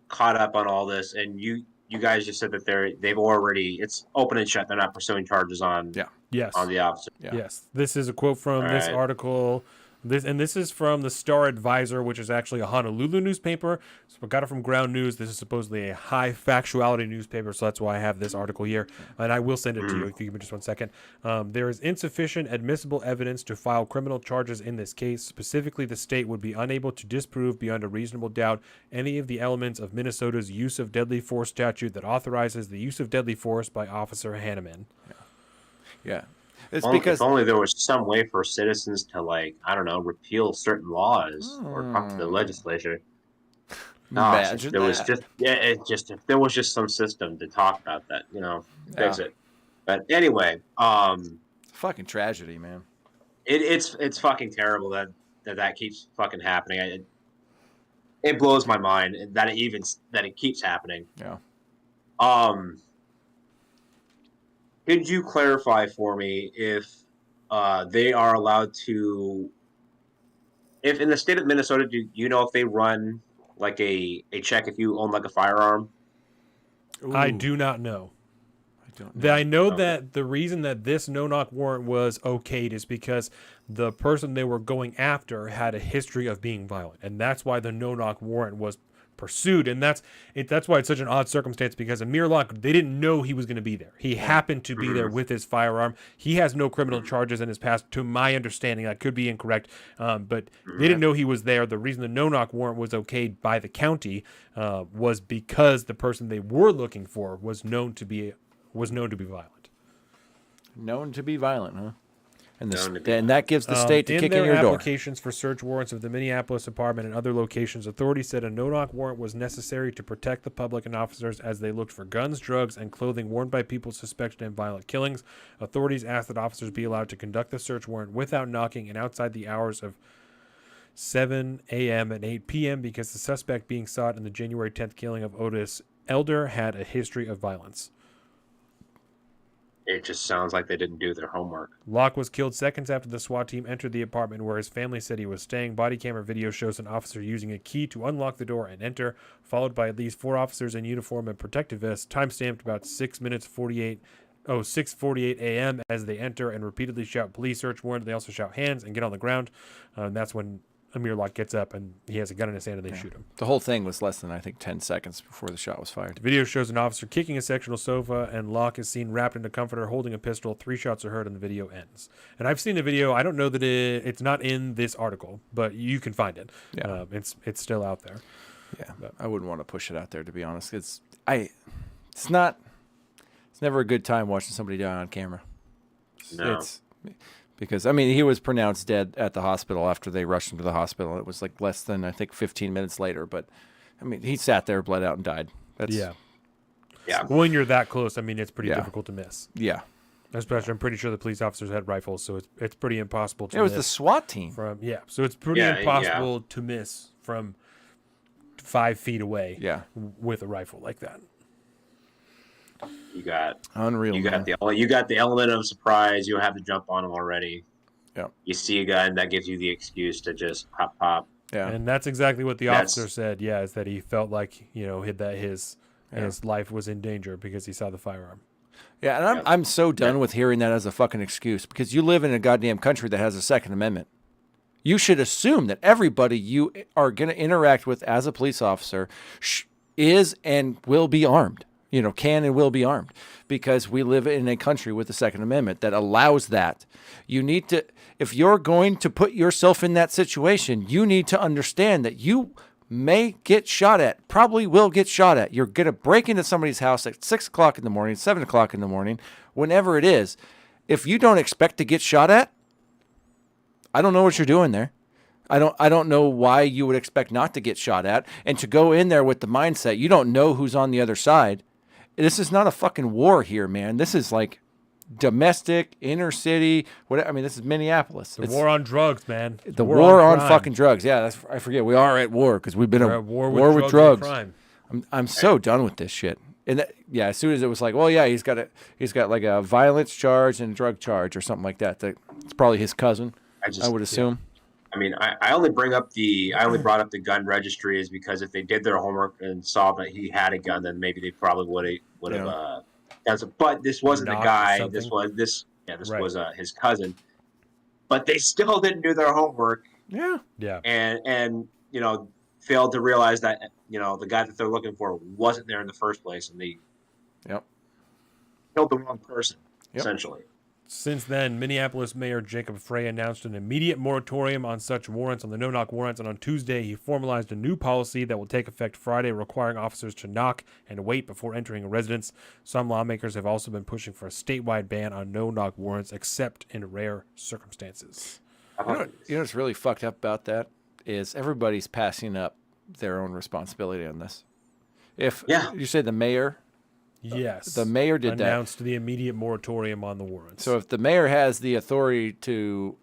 caught up on all this, and you guys just said that they've already, it's open and shut. They're not pursuing charges on Yes. on the officer. Yeah. Yes. This is a quote from this Alright. article. This is from the Star Advisor, which is actually a Honolulu newspaper. So I got it from Ground News. This is supposedly a high factuality newspaper, so that's why I have this article here. And I will send it to you if you give me just 1 second. There is insufficient admissible evidence to file criminal charges in this case. Specifically, the state would be unable to disprove beyond a reasonable doubt any of the elements of Minnesota's use of deadly force statute that authorizes the use of deadly force by Officer Hanneman. Yeah. It's If only there was some way for citizens to, repeal certain laws or talk to the legislature. Imagine if there was that. if there was just some system to talk about that, fix Yeah. it. But anyway, fucking tragedy, man. it's fucking terrible that keeps fucking happening. It blows my mind that it keeps happening. Yeah. Could you clarify for me if they are allowed to, if in the state of Minnesota, do you know if they run like a check if you own like a firearm? I Ooh, do not know. I don't know. I know Okay. that the reason that this no-knock warrant was okayed is because the person they were going after had a history of being violent, and that's why the no-knock warrant was pursued, and that's why it's such an odd circumstance, because Amir Locke, they didn't know he was going to be there. He happened to be there with his firearm. He has no criminal charges in his past, to my understanding. I could be incorrect, but they didn't know he was there. The reason the no-knock warrant was okayed by the county was because the person they were looking for was known to be violent. Known to be violent, huh? And that gives the state to kick in your their door. applications for search warrants of the Minneapolis apartment and other locations, authorities said a no-knock warrant was necessary to protect the public and officers as they looked for guns, drugs, and clothing worn by people suspected in violent killings. Authorities asked that officers be allowed to conduct the search warrant without knocking and outside the hours of 7 a.m. and 8 p.m. because the suspect being sought in the January 10th killing of Otis Elder had a history of violence. It just sounds like they didn't do their homework. Locke was killed seconds after the SWAT team entered the apartment where his family said he was staying. Body camera video shows an officer using a key to unlock the door and enter, followed by at least 4 officers in uniform and protective vests, time-stamped about 6:48 a.m. as they enter and repeatedly shout police search warrant. They also shout hands and get on the ground. And that's when Amir Locke gets up and he has a gun in his hand and they shoot him. The whole thing was less than, I think, 10 seconds before the shot was fired. The video shows an officer kicking a sectional sofa, and Locke is seen wrapped in a comforter holding a pistol. 3 shots are heard and the video ends. And I've seen the video. I don't know that it's not in this article, but you can find it. Yeah. It's still out there. Yeah, but I wouldn't want to push it out there, to be honest. It's never a good time watching somebody die on camera. No. Because, I mean, he was pronounced dead at the hospital after they rushed him to the hospital. It was like less than, I think, 15 minutes later. But, I mean, he sat there, bled out, and died. Yeah. When you're that close, I mean, it's pretty difficult to miss. Yeah. Especially, I'm pretty sure the police officers had rifles, so it's pretty impossible to miss. It was the SWAT team. So it's pretty impossible to miss from 5 feet away with a rifle like that. You got unreal. You got the element of surprise. You have to jump on them already. Yeah. You see a gun, that gives you the excuse to just pop. Yeah. And that's exactly what the officer said. Yeah, is that he felt like his life was in danger because he saw the firearm. Yeah, and I'm so done with hearing that as a fucking excuse, because you live in a goddamn country that has a Second Amendment. You should assume that everybody you are going to interact with as a police officer is and will be armed. Can and will be armed, because we live in a country with the Second Amendment that allows that. You need to, if you're going to put yourself in that situation, you need to understand that you may get shot at, probably will get shot at. You're going to break into somebody's house at 6 o'clock in the morning, 7 o'clock in the morning, whenever it is. If you don't expect to get shot at, I don't know what you're doing there. I don't know why you would expect not to get shot at, and to go in there with the mindset you don't know who's on the other side. This is not a fucking war here, man. This is like domestic, inner city. Whatever. I mean, this is Minneapolis. It's war on drugs, man. The war on fucking drugs. Yeah, I forget. We are at war because we've been at war with drugs. I'm so done with this shit. And as soon as it was like, well, yeah, he's got like a violence charge and a drug charge or something like that. It's probably his cousin. I would assume. Yeah. I mean, I only brought up the gun registry is because if they did their homework and saw that he had a gun, then maybe they probably would have. But this wasn't the guy. This was his cousin. But they still didn't do their homework. Yeah. And failed to realize that the guy that they're looking for wasn't there in the first place, and they killed the wrong person essentially. Since then, Minneapolis Mayor Jacob Frey announced an immediate moratorium on such warrants, on the no-knock warrants, and on Tuesday he formalized a new policy that will take effect Friday, requiring officers to knock and wait before entering a residence. Some lawmakers have also been pushing for a statewide ban on no-knock warrants, except in rare circumstances. You know what's really fucked up about that is everybody's passing up their own responsibility on this. If you say the mayor... Yes, the mayor announced the immediate moratorium on the warrants. So if the mayor has the authority to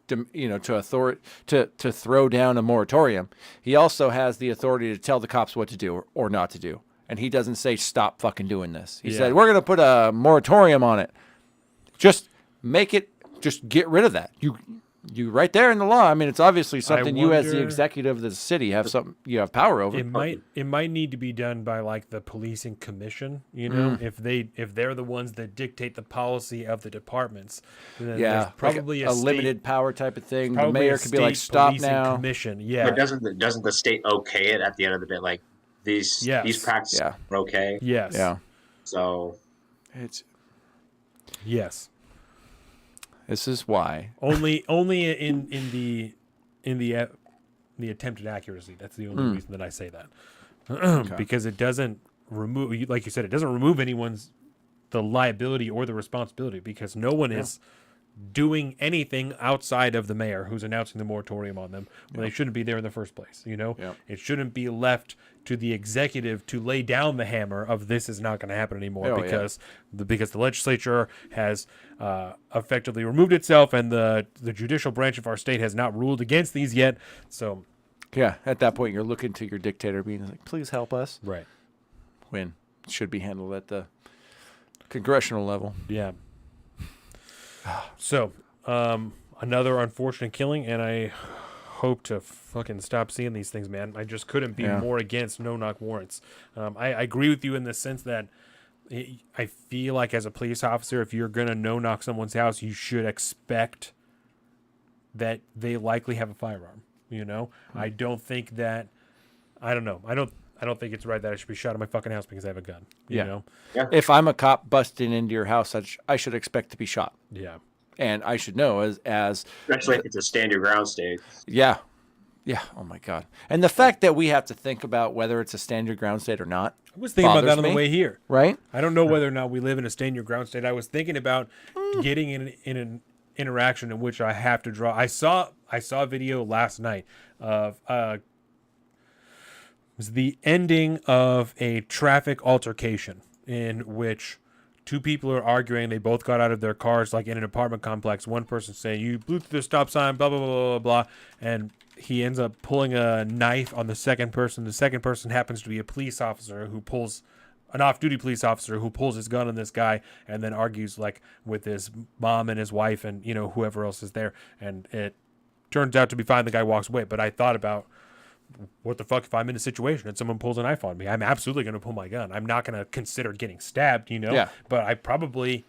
throw down a moratorium, he also has the authority to tell the cops what to do or not to do. And he doesn't say stop fucking doing this. He said we're going to put a moratorium on it. Just make it. Just get rid of that. You right there in the law. I mean, it's obviously something you as the wonder- executive of the city have something you have power over. It might need to be done by like the policing commission, you know, if they're the ones that dictate the policy of the departments. Then Yeah, there's probably like a state- limited power type of thing. The probably mayor a could be like, state "Stop policing now." Commission, yeah, But doesn't the state okay it at the end of the day? Like these Yes. practices Yeah. are okay. yes, Yeah, So it's yes. this is why. Only in the attempted accuracy. That's the only reason that I say that, because it doesn't remove, like you said, it doesn't remove anyone's the liability or the responsibility, because no one is doing anything outside of the mayor who's announcing the moratorium on them when they shouldn't be there in the first place. You know, it shouldn't be left to the executive to lay down the hammer of this is not going to happen anymore because the legislature has effectively removed itself, and the judicial branch of our state has not ruled against these yet. So, Yeah, at that point, you're looking to your dictator, being like, "Please help us." right, When it should be handled at the congressional level. yeah. So, another unfortunate killing, and I hope to fucking stop seeing these things, man. I just couldn't be more against no-knock warrants. I agree with you in the sense that I feel like as a police officer, if you're going to no-knock someone's house, you should expect that they likely have a firearm, you know? I don't think that, I don't know. I don't think it's right that I should be shot at my fucking house because I have a gun, you know? If I'm a cop busting into your house, I should expect to be shot. Yeah. And I should know as especially if it's a stand your ground state. Yeah. Oh my God. And the fact that we have to think about whether it's a stand your ground state or not. I was thinking about that on bothers the me. way here. Right? I don't know whether or not we live in a stand your ground state. I was thinking about getting in an interaction in which I have to draw. I saw a video last night of it was the ending of a traffic altercation in which two people are arguing. They both got out of their cars, like in an apartment complex. One person saying, "You blew through the stop sign," blah, blah, blah, blah, blah. And he ends up pulling a knife on the second person. The second person happens to be a police officer who pulls an off-duty police officer who pulls his gun on this guy and then argues like with his mom and his wife and, you know, whoever else is there. And it turns out to be fine. The guy walks away. But I thought about, what the fuck if I'm in a situation and someone pulls a knife on me? I'm absolutely going to pull my gun. I'm not going to consider getting stabbed, you know? Yeah. But I probably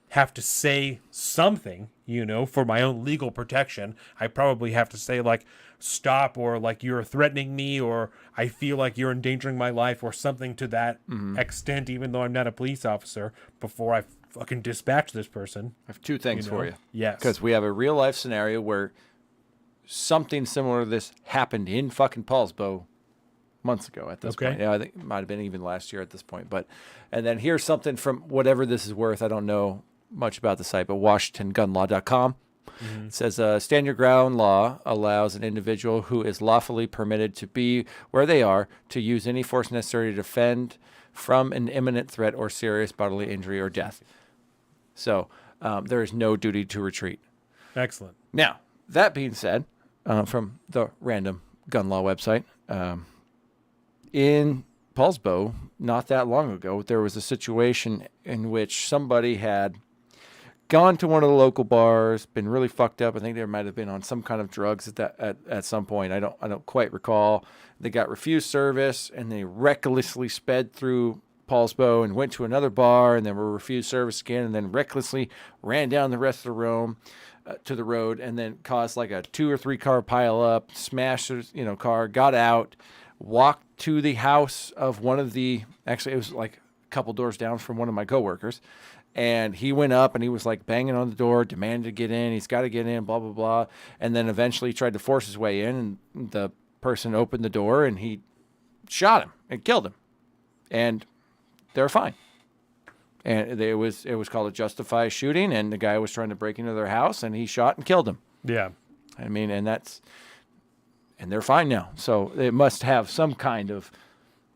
have to say something, you know, for my own legal protection. I probably have to say, like, stop, or like, you're threatening me, or I feel like you're endangering my life, or something to that extent, even though I'm not a police officer, before I fucking dispatch this person. I have two things for you. Yes. Because we have a real life scenario where something similar to this happened in fucking Paulsbo months ago at this point. Yeah, I think it might have been even last year at this point. And then here's something from whatever this is worth. I don't know much about the site, but WashingtonGunLaw.com. It says, stand your ground law allows an individual who is lawfully permitted to be where they are to use any force necessary to defend from an imminent threat or serious bodily injury or death. So there is no duty to retreat. Excellent. Now, that being said, from the random gun law website, in Paulsbo, not that long ago, there was a situation in which somebody had gone to one of the local bars, been really fucked up. I think they might have been on some kind of drugs at some point. I don't quite recall. They got refused service, and they recklessly sped through Paulsbo and went to another bar, and then were refused service again, and then recklessly ran down the rest of the road to the road, and then caused like a 2 or 3 car pile up, smashed his car, got out, walked to the house of one of the, actually it was like a couple doors down from one of my coworkers, and he went up and he was like banging on the door, demanded to get in. He's got to get in, blah, blah, blah. And then eventually tried to force his way in, and the person opened the door and he shot him and killed him. And they're fine. And it was called a justified shooting, and the guy was trying to break into their house, and he shot and killed him. Yeah. I mean, and they're fine now. So it must have some kind of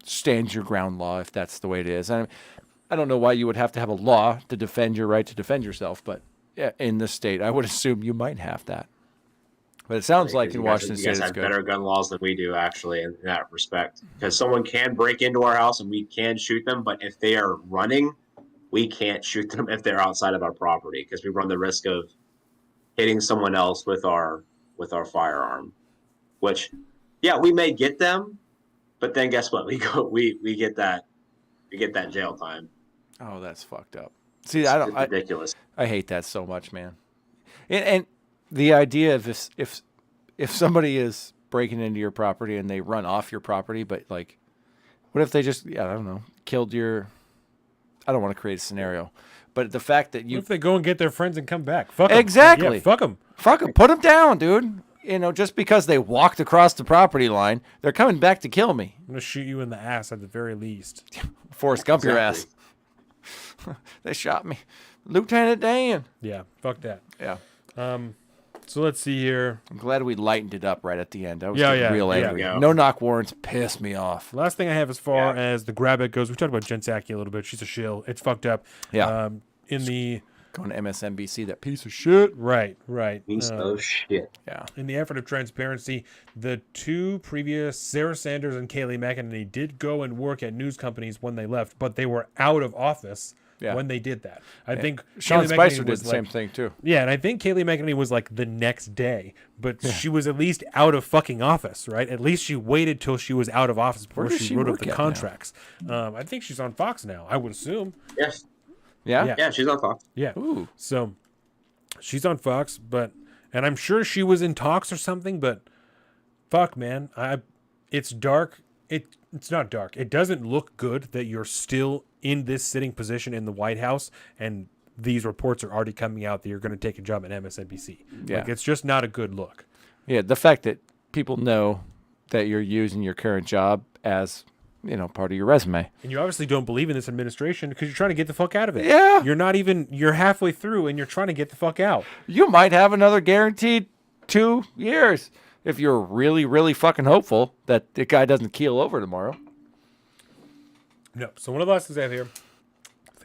stand your ground law if that's the way it is. I don't know why you would have to have a law to defend your right to defend yourself, but in this state, I would assume you might have that. But it sounds like in Washington State, you guys have better gun laws than we do, actually, in that respect. Because someone can break into our house and we can shoot them, but if they are running, we can't shoot them if they're outside of our property, because we run the risk of hitting someone else with our firearm, which, yeah, we may get them, but then guess what? We get that jail time. Oh, that's fucked up. See, It's ridiculous. I hate that so much, man. And the idea of this, if somebody is breaking into your property and they run off your property, but like, what if they just, I don't know, killed your, I don't want to create a scenario, but the fact that you, What if they go and get their friends and come back? Fuck 'em. Exactly. Yeah, fuck them. fuck them, put them down, dude. You know, just because they walked across the property line, they're coming back to kill me. I'm going to shoot you in the ass at the very least. Forrest Gump your ass. Exactly. They shot me. Lieutenant Dan. Yeah, fuck that. Yeah. So let's see here. I'm glad we lightened it up right at the end. I was Yeah, getting yeah, real yeah. angry. Yeah. No knock warrants piss me off. Last thing I have as far Yeah. as the grab it goes, we talked about Jen Psaki a little bit. She's a shill. It's fucked up. Yeah. In the Going to MSNBC, that piece of shit. right. Piece of shit. Yeah. In the effort of transparency, the two previous Sarah Sanders and Kayleigh McEnany did go and work at news companies when they left, but they were out of office Yeah. when they did that. I think Sean Kayleigh Spicer McEnany did was the same like- thing too. Yeah, and I think Kayleigh McEnany was like the next day, but she was at least out of fucking office, right? At least she waited till she was out of office before does she she wrote up work the at now? contracts. I think she's on Fox now, I would assume. Yes. Yeah. Yeah. Yeah, she's on Fox. Yeah. Ooh. So she's on Fox, and I'm sure she was in talks or something, but fuck, man, it's dark. It's not dark. It doesn't look good that you're still in this sitting position in the White House, and these reports are already coming out that you're going to take a job at MSNBC. Yeah. Like, it's just not a good look. Yeah. The fact that people know that you're using your current job as, part of your resume. And you obviously don't believe in this administration because you're trying to get the fuck out of it. Yeah. You're halfway through and you're trying to get the fuck out. You might have another guaranteed 2 years if you're really, really fucking hopeful that the guy doesn't keel over tomorrow. No. So one of the last things I have here,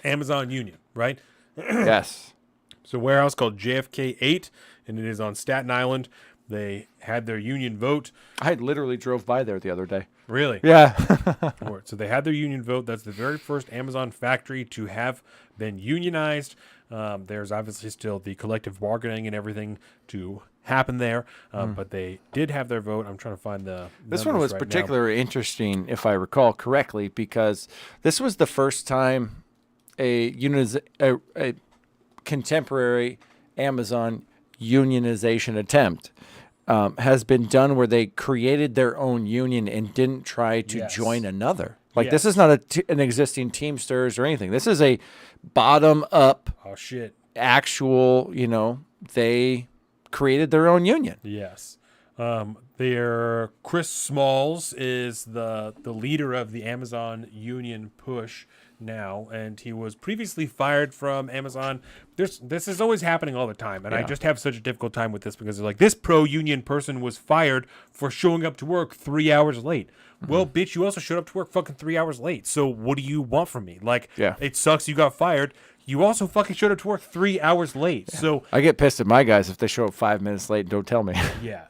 Amazon Union, right? Yes. It's a warehouse called JFK 8, and it is on Staten Island. They had their union vote. I literally drove by there the other day. Really? Yeah. Right. So they had their union vote. That's the very first Amazon factory to have been unionized. There's obviously still the collective bargaining and everything to happen there, but they did have their vote. I'm trying to find the This one numbers was right now. particularly interesting, if I recall correctly, because this was the first time a contemporary Amazon unionization attempt has been done where they created their own union and didn't try to Yes. join another. Like, this Yes. is not an existing Teamsters or anything. This is a bottom-up, Oh shit. actual, they created their own union. Yes. Their Chris Smalls is the leader of the Amazon union push now, and he was previously fired from Amazon. This is always happening all the time, and I Yeah. just have such a difficult time with this because they're like, this pro-union person was fired for showing up to work 3 hours late. Well, bitch, you also showed up to work fucking 3 hours late. So what do you want from me? Like, Yeah. it sucks you got fired. You also fucking showed up to work 3 hours late. So I get pissed at my guys if they show up 5 minutes late and don't tell me. yeah,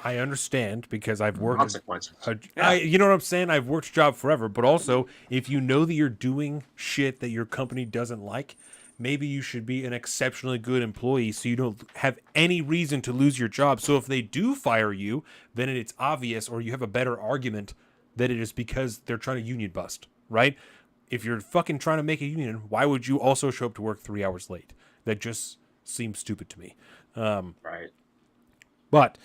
I understand because I've worked. Consequences. You know what I'm saying? I've worked a job forever, but also if you know that you're doing shit that your company doesn't like, maybe you should be an exceptionally good employee so you don't have any reason to lose your job. So if they do fire you, then it's obvious, or you have a better argument that it is because they're trying to union bust, right? If you're fucking trying to make a union, why would you also show up to work 3 hours late? That just seems stupid to me. Right. But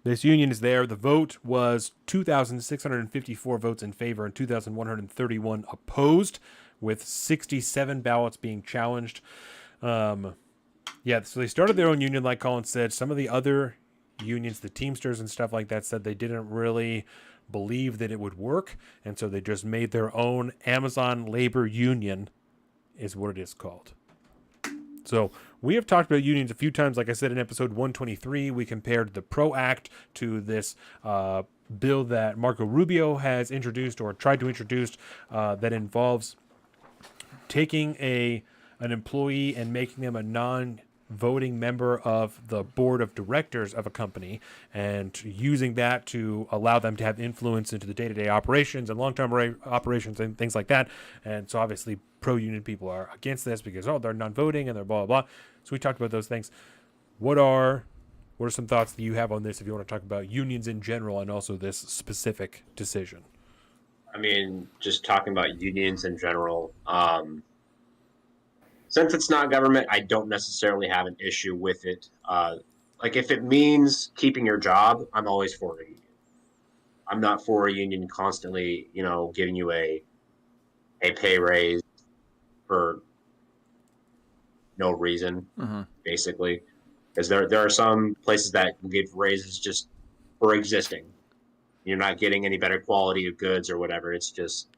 this union is there. The vote was 2,654 votes in favor and 2,131 opposed, with 67 ballots being challenged. So they started their own union, like Colin said. Some of the other unions, the Teamsters and stuff like that, said they didn't really believe that it would work, and so they just made their own Amazon Labor Union, is what it is called. So we have talked about unions a few times. Like I said, in episode 123, we compared the PRO Act to this bill that Marco Rubio has introduced or tried to introduce that involves taking an employee and making them a non-voting member of the board of directors of a company and using that to allow them to have influence into the day-to-day operations and long-term operations and things like that. And so obviously pro-union people are against this because, they're non-voting and they're blah, blah, blah. So we talked about those things. what are some thoughts that you have on this if you want to talk about unions in general and also this specific decision? I mean, just talking about unions in general. Since it's not government, I don't necessarily have an issue with it. Like if it means keeping your job, I'm always for a union. I'm not for a union constantly, giving you a pay raise for no reason, basically. Because there are some places that give raises just for existing. You're not getting any better quality of goods or whatever. It's just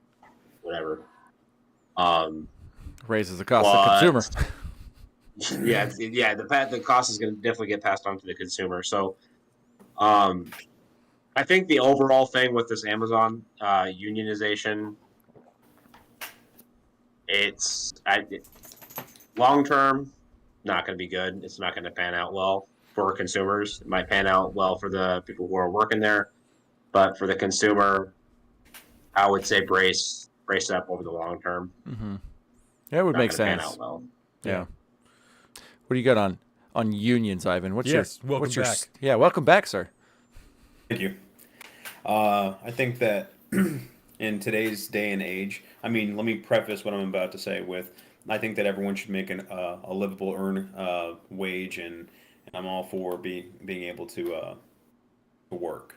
whatever. Raises the cost of the consumer. The cost is going to definitely get passed on to the consumer. So, I think the overall thing with this Amazon unionization, it's long term not going to be good. It's not going to pan out well for consumers. It might pan out well for the people who are working there, but for the consumer, I would say brace up over the long term. Mm-hmm. Yeah, it would make sense. Pan out well. Yeah. What do you got on unions, Ivan? Welcome back. Yeah, welcome back, sir. Thank you. I think that in today's day and age, I mean, let me preface what I'm about to say with, I think that everyone should make a livable wage, and I'm all for being able to work.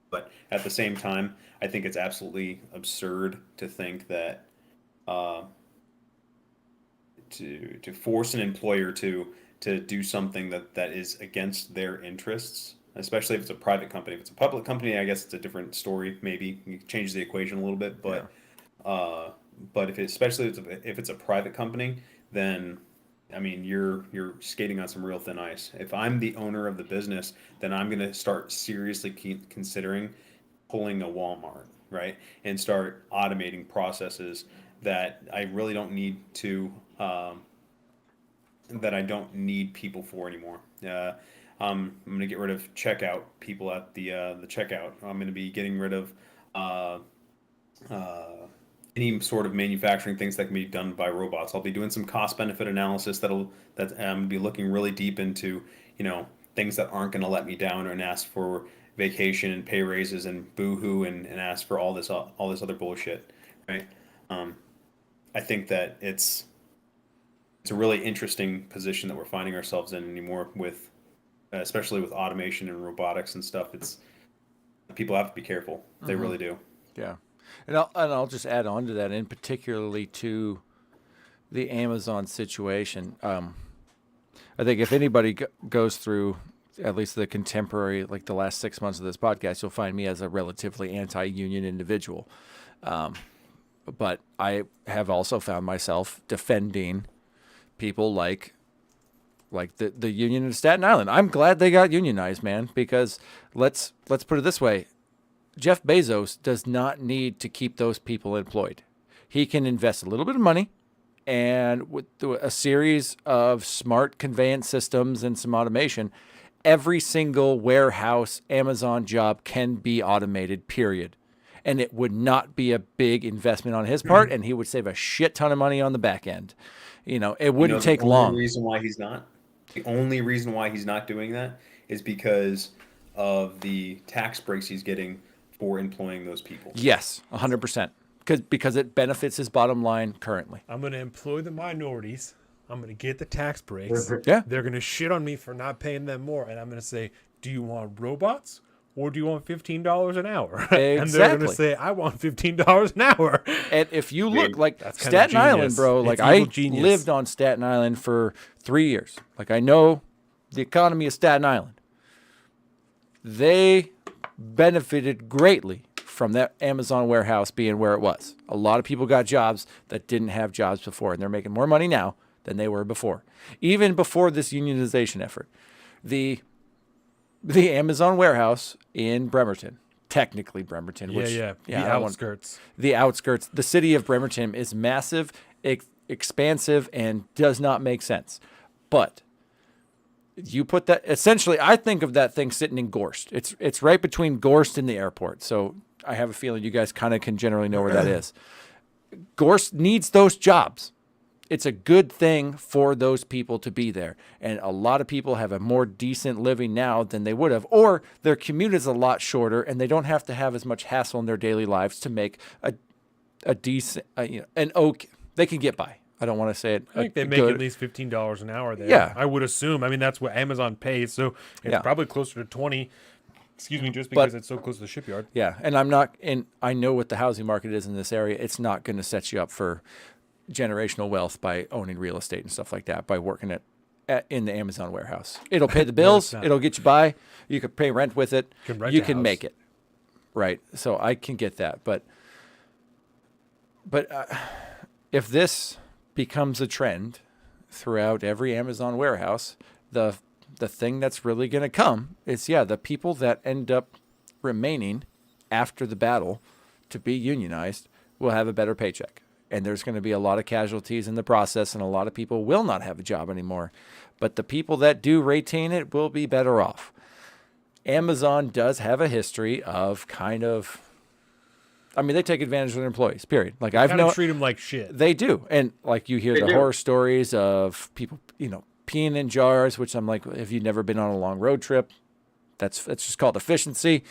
But at the same time, I think it's absolutely absurd to think that to force an employer to do something that is against their interests, especially if it's a private company. If it's a public company, I guess it's a different story. Maybe it changes the equation a little bit, but if it's a private company, then I mean you're skating on some real thin ice. If I'm the owner of the business, then I'm going to start seriously considering pulling a Walmart, right, and start automating processes that I really don't need to. That I don't need people for anymore. I'm going to get rid of checkout people at the checkout. I'm going to be getting rid of any sort of manufacturing things that can be done by robots. I'll be doing some cost benefit analysis that I'm going to be looking really deep into, things that aren't going to let me down and ask for vacation and pay raises and boohoo and ask for all this other bullshit, right? I think that it's a really interesting position that we're finding ourselves in anymore with, especially with automation and robotics and stuff. It's people have to be careful. They really do. Yeah. And I'll just add on to that, and particularly to the Amazon situation. I think if anybody goes through at least the contemporary, like the last 6 months of this podcast, you'll find me as a relatively anti-union individual. But I have also found myself defending people like the union in Staten Island. I'm glad they got unionized, man, because let's put it this way. Jeff Bezos does not need to keep those people employed. He can invest a little bit of money and with a series of smart conveyance systems and some automation, every single warehouse Amazon job can be automated, period. And it would not be a big investment on his part, and he would save a shit ton of money on the back end. It wouldn't take long. The only reason why he's not doing that is because of the tax breaks he's getting for employing those people. Yes, 100%. Because it benefits his bottom line currently. I'm going to employ the minorities. I'm going to get the tax breaks. Yeah. They're going to shit on me for not paying them more. And I'm going to say, do you want robots or do you want $15 an hour? Exactly. And they're going to say, I want $15 an hour. And if you look, like That's Staten Island, bro, like I genius. lived on Staten Island for 3 years. Like I know the economy of Staten Island. They benefited greatly from that Amazon warehouse being where it was. A lot of people got jobs that didn't have jobs before, and they're making more money now than they were before. Even before this unionization effort. The Amazon warehouse in Bremerton, technically Bremerton, The outskirts. The outskirts. The city of Bremerton is massive, expansive, and does not make sense. But you put that, essentially, I think of that thing sitting in Gorst. It's right between Gorst and the airport. So I have a feeling you guys kind of can generally know where that is. Gorst needs those jobs. it's a good thing for those people to be there. And a lot of people have a more decent living now than they would have, or their commute is a lot shorter and they don't have to have as much hassle in their daily lives to make a decent, they can get by. I don't want to say it. I think they make at least $15 an hour there. Yeah. I would assume. I mean, that's what Amazon pays, so it's Yeah. probably closer to 20. Excuse me, just because it's so close to the shipyard. Yeah, and I know what the housing market is in this area. It's not going to set you up for generational wealth by owning real estate and stuff like that, by working in the Amazon warehouse. It'll pay the bills. It'll get you by. You can pay rent with it. You can make it. Right. So I can get that. But if this becomes a trend throughout every Amazon warehouse, the thing that's really going to come is, the people that end up remaining after the battle to be unionized will have a better paycheck. And there's going to be a lot of casualties in the process, and a lot of people will not have a job anymore. But the people that do retain it will be better off. Amazon does have a history of they take advantage of their employees, period. Like, I've known, treat them like shit. They do. And like, you hear horror stories of people, peeing in jars, which I'm like, have you never been on a long road trip? That's just called efficiency.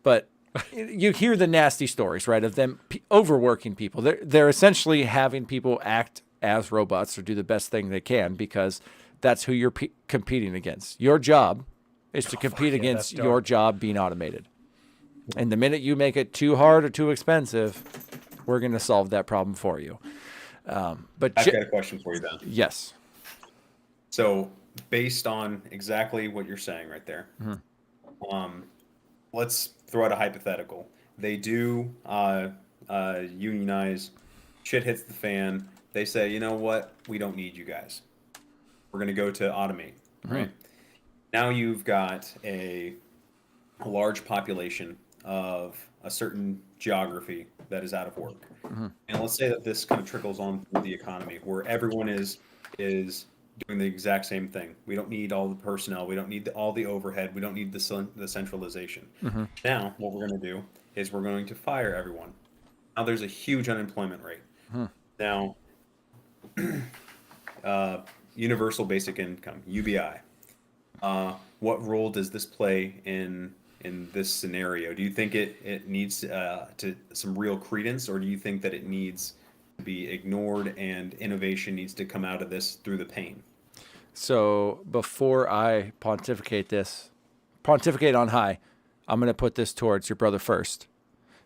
But you hear the nasty stories, right, of them overworking people. They're essentially having people act as robots or do the best thing they can, because that's who you're competing against. Your job is to compete against your job being automated. And the minute you make it too hard or too expensive, we're going to solve that problem for you. But I've got a question for you then. Yes. So based on exactly what you're saying right there, let's throw out a hypothetical. They do unionize, shit hits the fan. They say, you know what? We don't need you guys. We're going to go to automate. Right? Now you've got a large population of a certain geography that is out of work. And let's say that this kind of trickles on through the economy, where everyone is doing the exact same thing. We don't need all the personnel. We don't need all the overhead. We don't need the centralization. Now, what we're going to do is we're going to fire everyone. Now, there's a huge unemployment rate. Now, universal basic income, UBI. What role does this play in this scenario? Do you think it needs to some real credence, or do you think that it needs to be ignored and innovation needs to come out of this through the pain? So before I pontificate on high, I'm going to put this towards your brother first,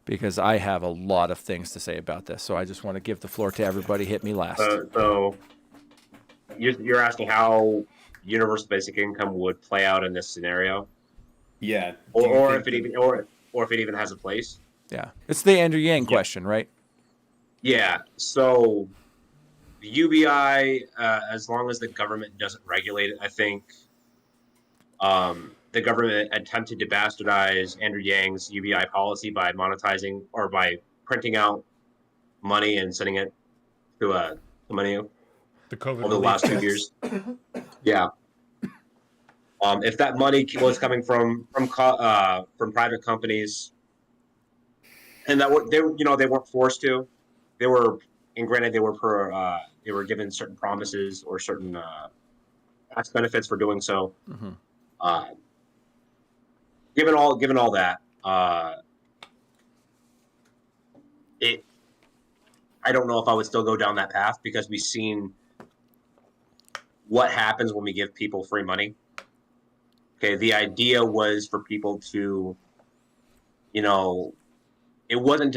because I have a lot of things to say about this. So I just want to give the floor to everybody. Hit me last. So you're asking how universal basic income would play out in this scenario? Yeah. Or if it even has a place? Yeah. It's the Andrew Yang question, right? Yeah. So the UBI, as long as the government doesn't regulate it, I think the government attempted to bastardize Andrew Yang's UBI policy by monetizing or by printing out money and sending it to money The COVID over the last 2 years. Yeah. If that money was coming from private companies, and that they weren't forced to, they were, and granted they were given certain promises or certain tax benefits for doing so. Given all that, I don't know if I would still go down that path, because we've seen what happens when we give people free money. Okay, the idea was for people to, it wasn't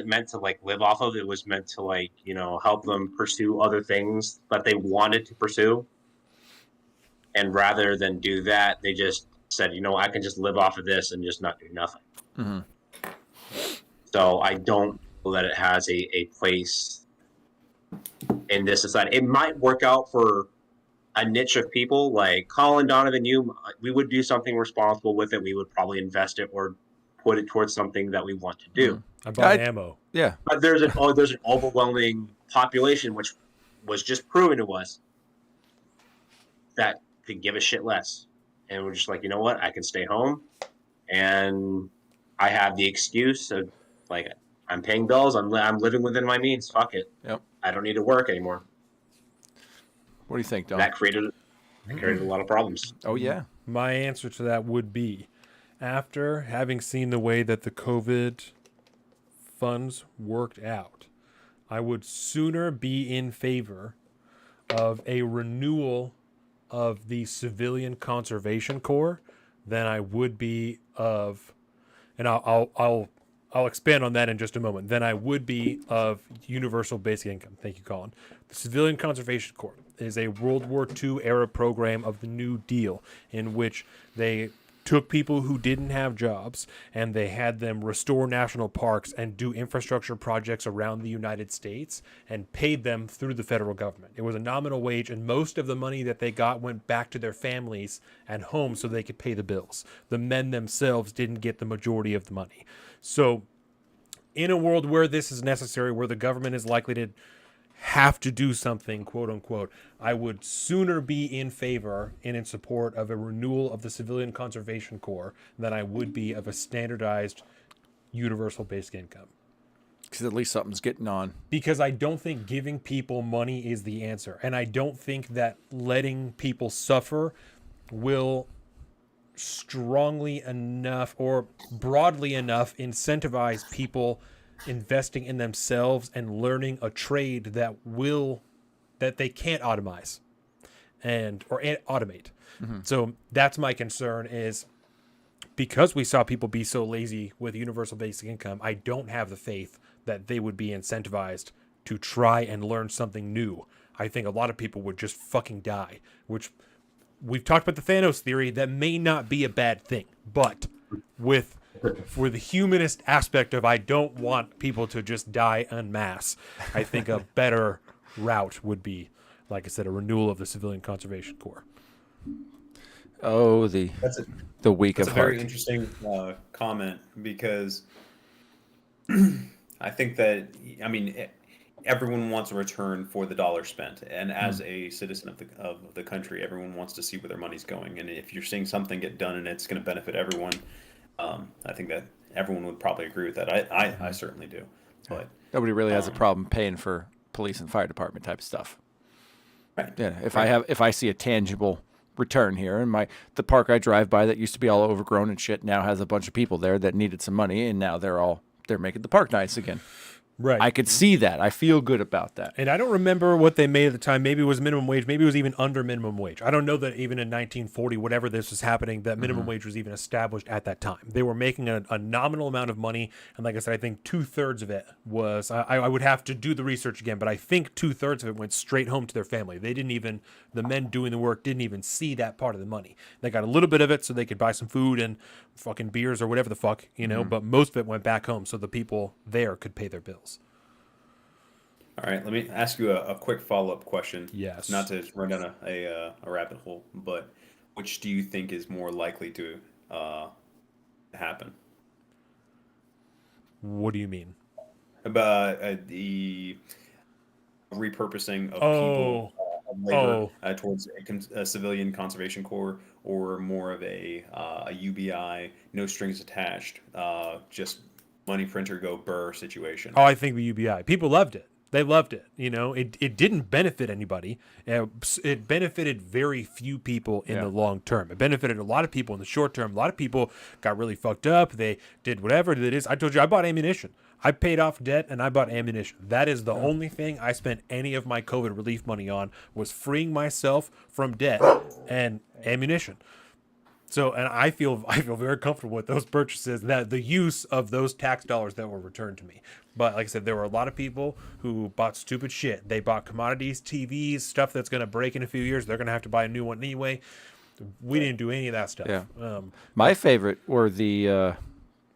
meant to live off of. It was meant to help them pursue other things that they wanted to pursue. And rather than do that, they just said, I can just live off of this and just not do nothing. So I don't know that it has a place in this society. It might work out for a niche of people like Colin, Donovan, we would do something responsible with it. We would probably invest it or put it towards something that we want to do. I bought ammo. Yeah. But there's an overwhelming population, which was just proven to us, that could give a shit less. And we're just like, you know what? I can stay home, and I have the excuse of I'm paying bills. I'm living within my means. Fuck it. Yep. I don't need to work anymore. What do you think, Don? That created a lot of problems. Oh, yeah. My answer to that would be, after having seen the way that the COVID funds worked out, I would sooner be in favor of a renewal of the Civilian Conservation Corps than I would be of, and I'll expand on that in just a moment, than I would be of universal basic income. Thank you, Colin. The Civilian Conservation Corps is a World War II era program of the New Deal in which they took people who didn't have jobs and they had them restore national parks and do infrastructure projects around the United States and paid them through the federal government. It was a nominal wage, and most of the money that they got went back to their families and homes so they could pay the bills. The men themselves didn't get the majority of the money. So in a world where this is necessary, where the government is likely to have to do something, quote unquote, I would sooner be in favor and in support of a renewal of the Civilian Conservation Corps than I would be of a standardized universal basic income. Because at least something's getting on. Because I don't think giving people money is the answer. And I don't think that letting people suffer will strongly enough or broadly enough incentivize people investing in themselves and learning a trade that they can't automate. Mm-hmm. So that's my concern, is because we saw people be so lazy with universal basic income, I don't have the faith that they would be incentivized to try and learn something new. I think a lot of people would just fucking die, which we've talked about the Thanos theory. That may not be a bad thing, but for the humanist aspect of I don't want people to just die en masse, I think a better route would be, like I said, a renewal of the Civilian Conservation Corps. Oh, the week of That's a heart. very interesting comment, because I think that, I mean, everyone wants a return for the dollar spent, and as a citizen of the country, everyone wants to see where their money's going. And if you're seeing something get done and it's going to benefit everyone, I think that everyone would probably agree with that. I certainly do. But Nobody really has a problem paying for police and fire department type stuff. right. Yeah, if I see a tangible return here, and the park I drive by that used to be all overgrown and shit now has a bunch of people there that needed some money, and now they're making the park nice again. Right. I could see that. I feel good about that. And I don't remember what they made at the time. Maybe it was minimum wage. Maybe it was even under minimum wage. I don't know that even in 1940, whatever this was happening, that minimum wage was even established at that time. They were making a nominal amount of money. And like I said, I think 2/3 of it was, I would have to do the research again, but I think 2/3 of it went straight home to their family. The men doing the work didn't even see that part of the money. They got a little bit of it so they could buy some food and fucking beers or whatever the fuck, but most of it went back home so the people there could pay their bills. All right, let me ask you a quick follow-up question. Yes. Not to run down a rabbit hole, but which do you think is more likely to happen? What do you mean? About the repurposing of people, of labor towards a civilian conservation corps, or more of a UBI, no strings attached, just money printer go burr situation? Oh, I think the UBI. People loved it. They loved it. It didn't benefit anybody. It benefited very few people in the long term. It benefited a lot of people in the short term. A lot of people got really fucked up. They did whatever it is. I told you, I bought ammunition. I paid off debt and I bought ammunition. That is the only thing I spent any of my COVID relief money on, was freeing myself from debt and ammunition. So, and I feel very comfortable with those purchases, that the use of those tax dollars that were returned to me. But like I said, there were a lot of people who bought stupid shit. They bought commodities, TVs, stuff that's going to break in a few years. They're going to have to buy a new one anyway. We didn't do any of that stuff. Yeah. My favorite were the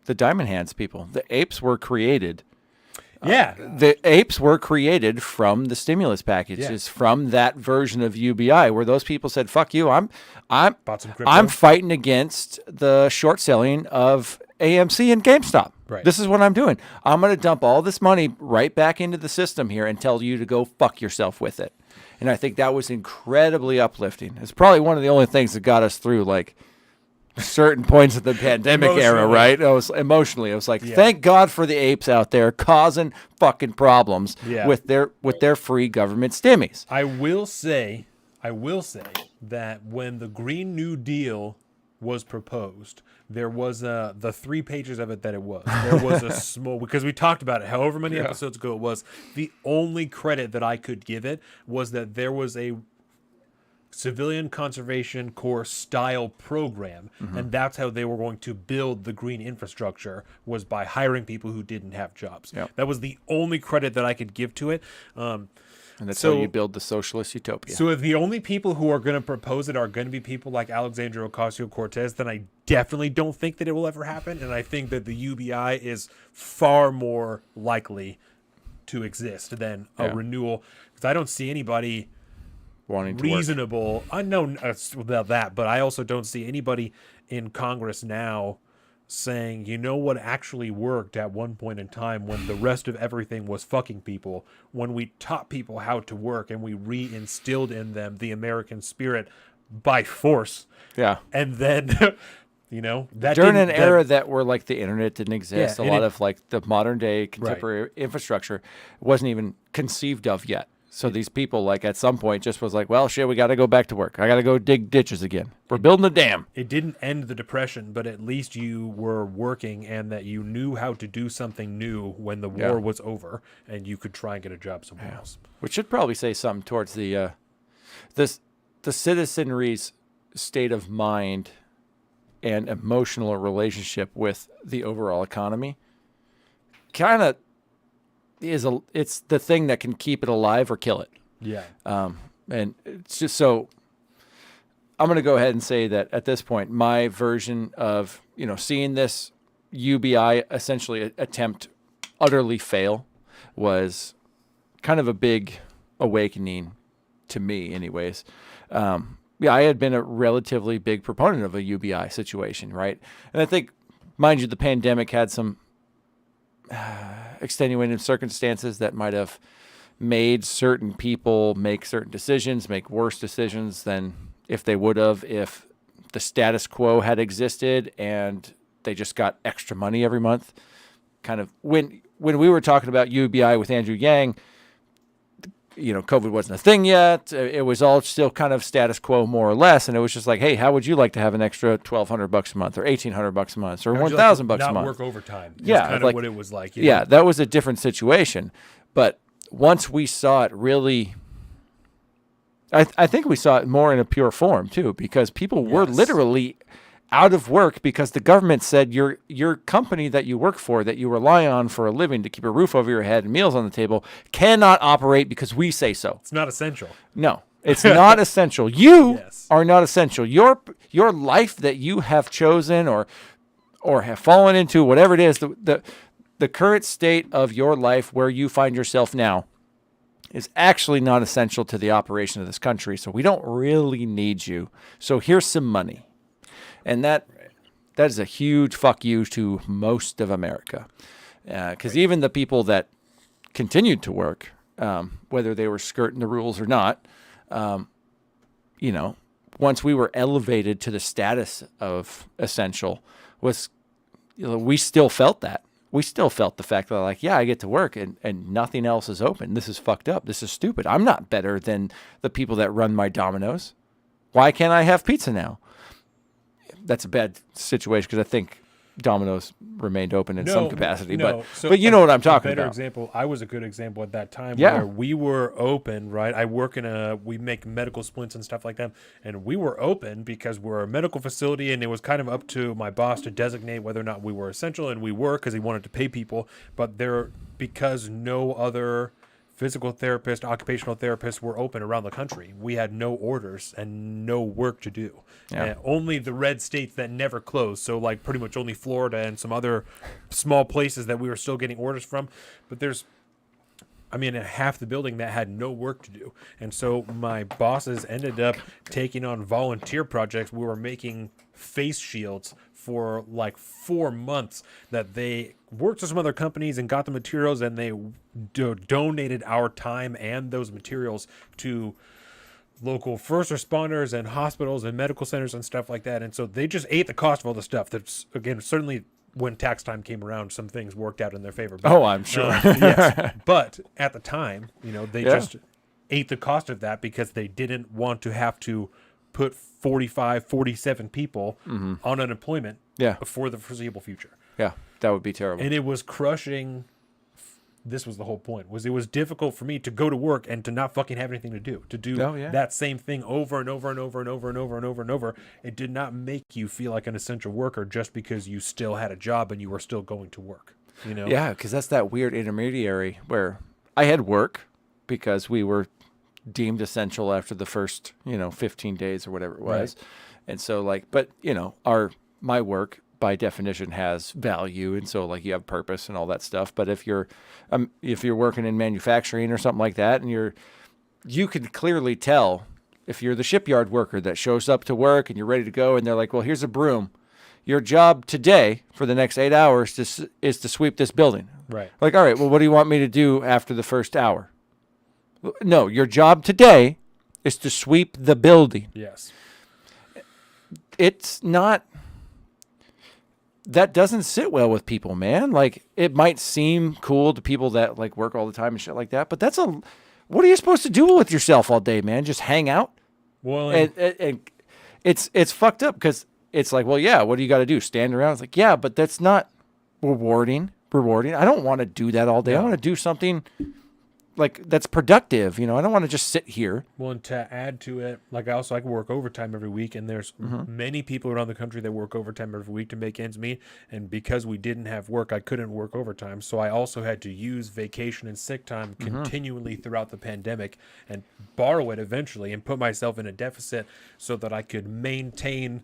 Diamond Hands people. The apes were created. The apes were created from the stimulus packages, from that version of UBI, where those people said, "Fuck you! Bought some crypto. I'm fighting against the short selling of AMC and GameStop. Right. This is what I'm doing. I'm going to dump all this money right back into the system here and tell you to go fuck yourself with it." And I think that was incredibly uplifting. It's probably one of the only things that got us through like certain points of the pandemic era, right? It was emotionally. It was like, thank God for the apes out there causing fucking problems with their free government stimmies. I will say I will say that when the Green New Deal was proposed, there was the 3 pages of it that it was. There was a small, because we talked about it however many episodes ago it was. The only credit that I could give it was that there was a Civilian Conservation Corps style program, and that's how they were going to build the green infrastructure, was by hiring people who didn't have jobs. Yep. That was the only credit that I could give to it. And that's how you build the socialist utopia. So if the only people who are going to propose it are going to be people like Alexandria Ocasio-Cortez, then I definitely don't think that it will ever happen, and I think that the UBI is far more likely to exist than a renewal, because I don't see anybody wanting to reasonable. I know about that, but I also don't see anybody in Congress now saying, you know what actually worked at one point in time when the rest of everything was fucking people, when we taught people how to work and we reinstilled in them the American spirit by force. Yeah. And then, you know, that during an era that where like the internet didn't exist, Yeah, a lot of like the modern day contemporary infrastructure wasn't even conceived of yet. So these people, like, at some point just was like, well, shit, we got to go back to work. I got to go dig ditches again. We're building a dam. It didn't end the Depression, but at least you were working and that you knew how to do something new when the war was over, and you could try and get a job somewhere else. Which should probably say something towards the citizenry's state of mind and emotional relationship with the overall economy. Kind of it's the thing that can keep it alive or kill it. Yeah. And it's just so I'm going to go ahead and say that at this point, my version of, you know, seeing this UBI essentially attempt utterly fail was kind of a big awakening to me anyways. I had been a relatively big proponent of a UBI situation, right? And I think, mind you, the pandemic had some extenuating circumstances that might have made certain people make certain decisions, make worse decisions than if they would have if the status quo had existed and they just got extra money every month. Kind of when we were talking about UBI with Andrew Yang, you know, COVID wasn't a thing yet. It was all still kind of status quo, more or less. And it was just like, hey, how would you like to have an extra $1,200 a month or $1,800 a month or $1,000 a month? Not work overtime. Yeah, kind like, of what it was like. Yeah, that was a different situation. But once we saw it really, I think we saw it more in a pure form too, because people were literally out of work because the government said your company that you work for, that you rely on for a living to keep a roof over your head and meals on the table, cannot operate because we say so. It's not essential. No, it's not essential. You are not essential. Your life that you have chosen or have fallen into, whatever it is, the current state of your life where you find yourself now is actually not essential to the operation of this country. So we don't really need you. So here's some money. And that is a huge fuck you to most of America. Because even the people that continued to work, whether they were skirting the rules or not, you know, once we were elevated to the status of essential, we still felt that. We still felt the fact that, like, yeah, I get to work and nothing else is open. This is fucked up. This is stupid. I'm not better than the people that run my Domino's. Why can't I have pizza now? That's a bad situation because I think Domino's remained open in some capacity. But you know what I'm talking about. Example, I was a good example at that time where we were open, right? I work we make medical splints and stuff like that. And we were open because we're a medical facility, and it was kind of up to my boss to designate whether or not we were essential, and we were because he wanted to pay people. But because no other physical therapists, occupational therapists were open around the country, we had no orders and no work to do. Only the red states that never closed. So like pretty much only Florida and some other small places that we were still getting orders from. But there's, half the building that had no work to do. And so my bosses ended up taking on volunteer projects. We were making face shields for like 4 months that they worked with some other companies and got the materials, and they donated our time and those materials to local first responders and hospitals and medical centers and stuff like that. And so they just ate the cost of all the stuff. That's, again, certainly when tax time came around, some things worked out in their favor. But, I'm sure. Yes. But at the time, they just ate the cost of that because they didn't want to have to put 45, 47 people on unemployment for the foreseeable future. Yeah, that would be terrible. And it was crushing. This was the whole point, was it was difficult for me to go to work and to not fucking have anything to do that same thing over and over and over and over and over and over and over. It did not make you feel like an essential worker just because you still had a job and you were still going to work, you know? Yeah, because that's that weird intermediary where I had work because we were deemed essential after the first, 15 days or whatever it was. Right. And so but my work by definition has value, and so you have purpose and all that stuff. But if you're working in manufacturing or something like that, and you can clearly tell if you're the shipyard worker that shows up to work and you're ready to go, and they're like, well, here's a broom. Your job today for the next 8 hours is to sweep this building. Right. All right, well, what do you want me to do after the first hour? No, your job today is to sweep the building. Yes. It's not... That doesn't sit well with people, man. It might seem cool to people that work all the time and shit like that, but what are you supposed to do with yourself all day, man? Just hang out? Well, and it's fucked up because it's well, yeah, what do you got to do? Stand around? It's yeah, but that's not rewarding. I don't want to do that all day. No. I want to do something that's productive. I don't want to just sit here. Well, and to add to it, I work overtime every week, and there's many people around the country that work overtime every week to make ends meet. And because we didn't have work, I couldn't work overtime. So I also had to use vacation and sick time continually throughout the pandemic and borrow it eventually and put myself in a deficit so that I could maintain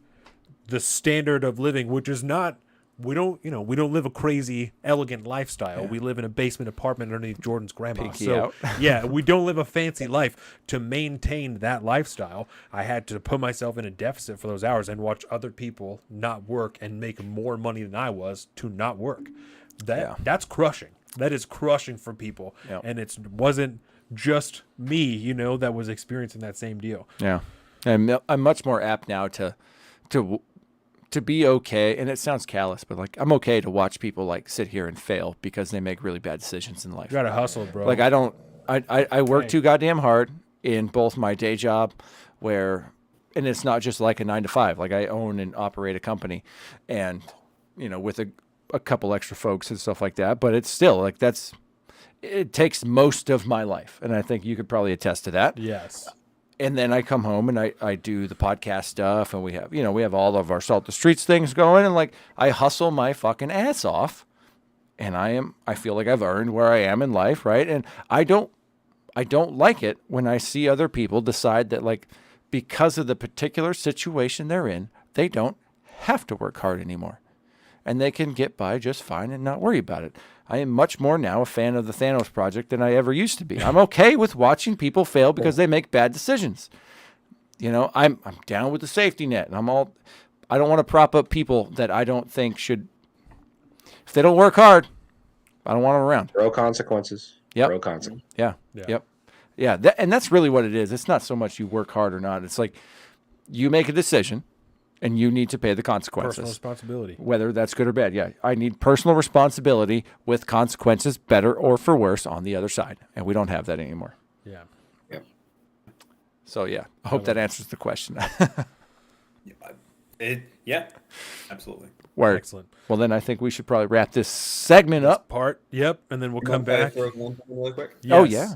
the standard of living, which is not... We don't live a crazy, elegant lifestyle. Yeah. We live in a basement apartment underneath Jordan's grandma. Pinky out. Yeah, we don't live a fancy life. To maintain that lifestyle, I had to put myself in a deficit for those hours and watch other people not work and make more money than I was to not work. That's crushing. That is crushing for people. Yep. And it wasn't just me, that was experiencing that same deal. Yeah. And I'm much more apt now to be okay, and it sounds callous, but I'm okay to watch people sit here and fail because they make really bad decisions in life. You gotta hustle, bro. I work too goddamn hard in both my day job and it's not just a 9-to-5. I own and operate a company and, with a couple extra folks and stuff like that, but it's still it takes most of my life. And I think you could probably attest to that. Yes. And then I come home and I do the podcast stuff, and we have all of our Salt the Streets things going, and I hustle my fucking ass off, and I feel like I've earned where I am in life, right? And I don't like it when I see other people decide that because of the particular situation they're in, they don't have to work hard anymore, and they can get by just fine and not worry about it. I am much more now a fan of the Thanos Project than I ever used to be. I'm okay with watching people fail because they make bad decisions. I'm down with the safety net, and I don't want to prop up people that I don't think should. If they don't work hard, I don't want them around. Zero consequences. Yep. Zero consequences. Yeah. Yep. Yeah. And that's really what it is. It's not so much you work hard or not. It's you make a decision. And you need to pay the consequences. Personal responsibility. Whether that's good or bad. Yeah, I need personal responsibility with consequences, better or for worse, on the other side. And we don't have that anymore. Yeah. So, yeah, I hope that answers the question. Yeah, absolutely. Word. Excellent. Well, then I think we should probably wrap this segment up. Yep, and then we'll come back. Really quick. Yes. Oh, yeah.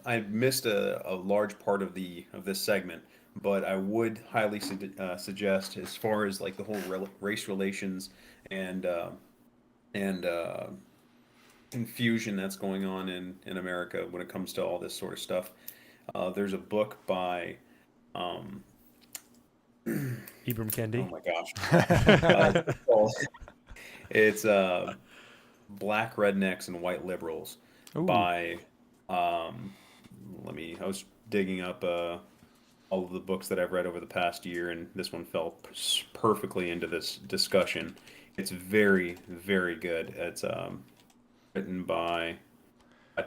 I missed a large part of this segment. But I would highly suggest, as far as the whole race relations and confusion that's going on in America when it comes to all this sort of stuff. There's a book by Ibram Kendi. Oh my gosh! It's Black Rednecks and White Liberals. Ooh. By I was digging up all of the books that I've read over the past year, and this one fell perfectly into this discussion. It's very, very good. It's written by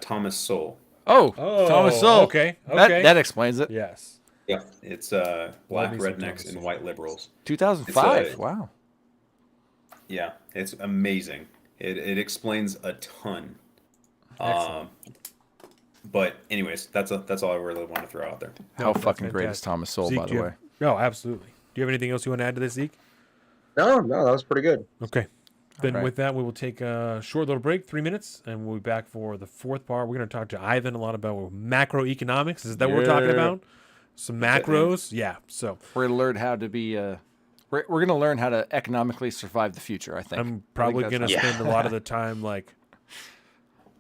Thomas Sowell. Oh, Thomas Sowell. Okay. That explains it. Yes. Yeah, it's Black Rednecks and White Liberals. 2005. Wow. Yeah, it's amazing. It explains a ton. But anyways, that's all I really want to throw out there. How that's fucking great is fantastic. Thomas Sowell, Zeke, by do the you way? have- No, absolutely. Do you have anything else you want to add to this, Zeke? No, that was pretty good. Okay. Then right. with that, we will take a short little break, 3 minutes, and we'll be back for the fourth part. We're going to talk to Ivan a lot about macroeconomics. Is that what we're talking Yeah. about? Some macros? Yeah. So We're gonna learn how to be. We're gonna learn how to economically survive the future. I think. I'm probably that's going to how- spend a lot of the time like,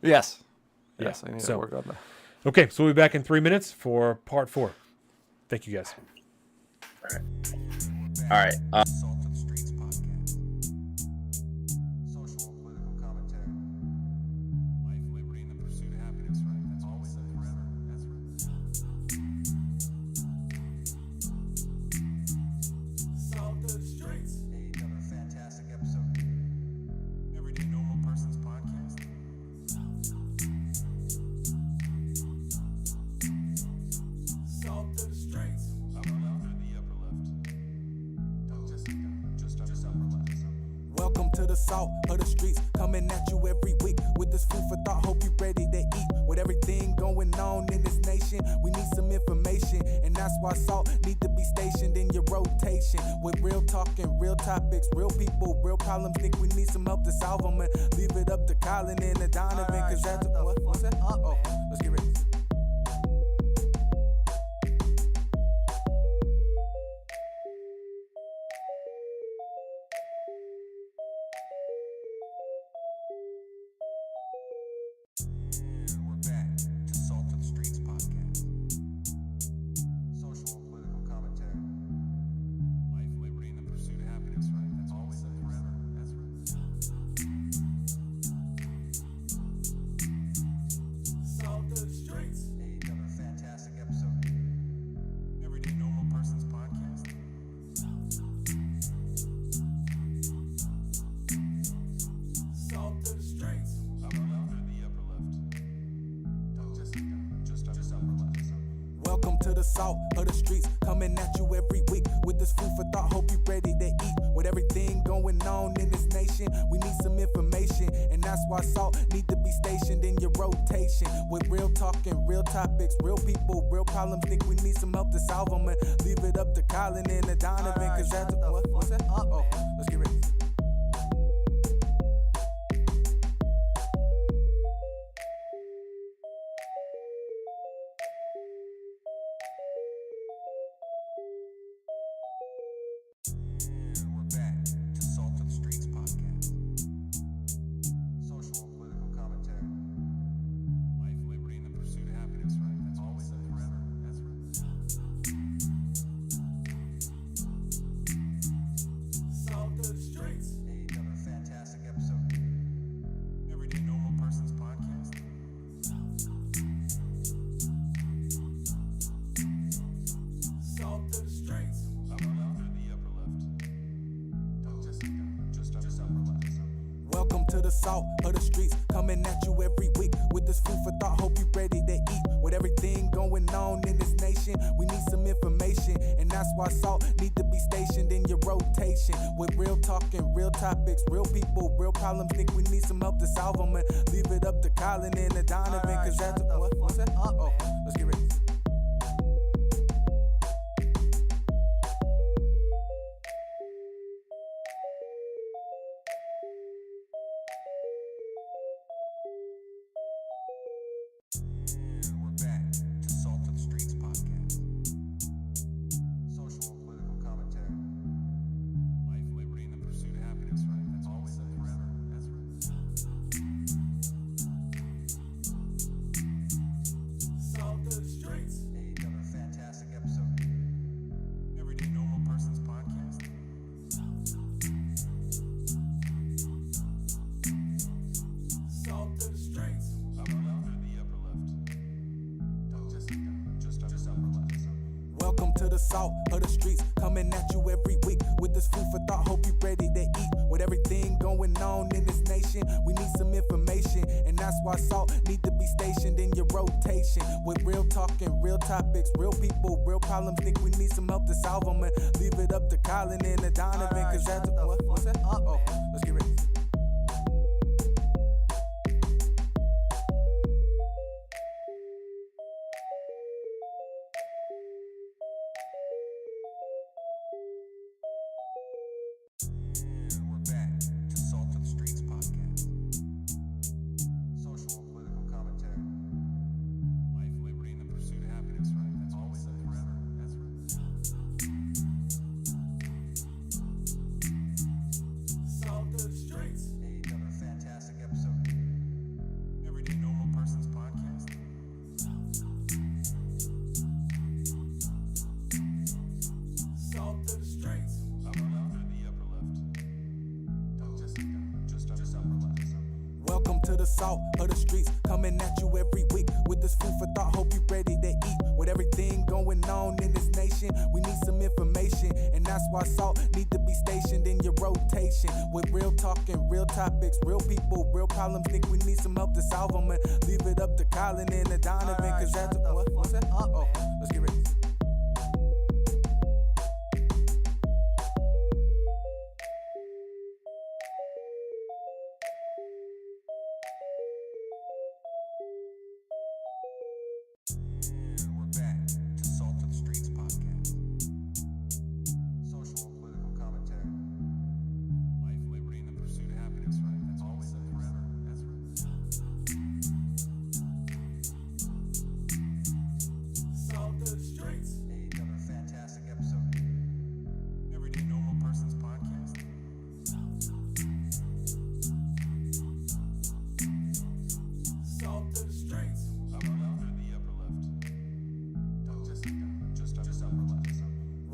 Yes. Yeah, Yes. I need so- to work on that. okay, so we'll be back in 3 minutes for part 4. Thank you guys. All right. Salt of the Streets podcast. Social and political commentary. Life, liberty, and the pursuit of happiness, right? That's always and forever. That's right. Salt of the streets. Another fantastic episode. Everyday Normal Person's podcast. Salt of the streets. Upper left or the upper left? No, just upper left. Welcome to the salt of the streets, coming at you every week with this food for thought. Hope you ready to eat. With everything going on in this nation, we need some information, and that's why salt need to be stationed in your rotation. With real talking, real topics, real people, real problems. Think we need some help to solve them, and leave it up to Colin and Donovan, cause that's what's that? Oh, let's get ready. And we're back to Salt of the Streets podcast. Social and political commentary. Life, liberty, and the pursuit of happiness, right? That's always and forever. That's right. Salt of the streets. Another fantastic episode. Everyday Normal Person's podcast. Salt of the streets. Upper left or the upper left? No, just upper left. Welcome to the salt of the streets, coming at you every week with this food for thought. Hope you ready to eat. With everything going on in this nation, we need some information, and that's why salt need to be stationed in your rotation. With real talking, real topics, real people, real problems. Think we need some help to solve them, and leave it up to Colin and Donovan, cause that's what's that? Oh, let's get ready. And we're back to Salt of the Streets podcast. Social and political commentary. Life, liberty, and the pursuit of happiness, right? That's always and forever. That's right. Salt of the streets. Another fantastic episode. Everyday Normal Person's podcast. Salt of the streets. Upper left or the upper left? No, just upper left. Welcome to the salt of the streets, coming at you every week with this food for thought. Hope you ready to eat. With everything going on in this nation, we need some information, and that's why salt need to be stationed in your rotation. With real talking, real topics, real people, real problems. Think we need some help to solve them, and leave it up to Colin and Donovan, cause that's what's that? Oh, let's get ready. And we're back to Salt of the Streets podcast. Social and political commentary. Life, liberty, and the pursuit of happiness, right? That's always and forever. That's right. Salt of the streets. Another fantastic episode. Everyday Normal Person's podcast. Salt of the streets. Upper left or the upper left? No, just upper left. Welcome to the salt of the streets, coming at you every week with this food for thought. Hope you ready to eat. With everything going on in this nation, we need some information, and that's why salt need to be stationed in your rotation. With real talking, real topics, real people, real problems. Think we need some help to solve them, and leave it up to Colin and Donovan, cause that's what's that? Oh, let's get ready. to the salt of the streets, coming at you every week with this food for thought. Hope you ready to eat. With everything going on in this nation, we need some information, and that's why salt need to be stationed in your rotation. With real talking, real topics, real people, real problems. Think we need some help to solve them, and leave it up to Colin and Donovan, cause that's what's that? Oh, let's get ready. And we're back to Salt of the Streets podcast. Social and political commentary. Life, liberty, and the pursuit of happiness, right? That's always and forever. That's right. Salt of the streets. Hey, another fantastic episode. Everyday Normal Person's podcast. Salt of the streets. Upper left or the upper left? Oh, just upper left.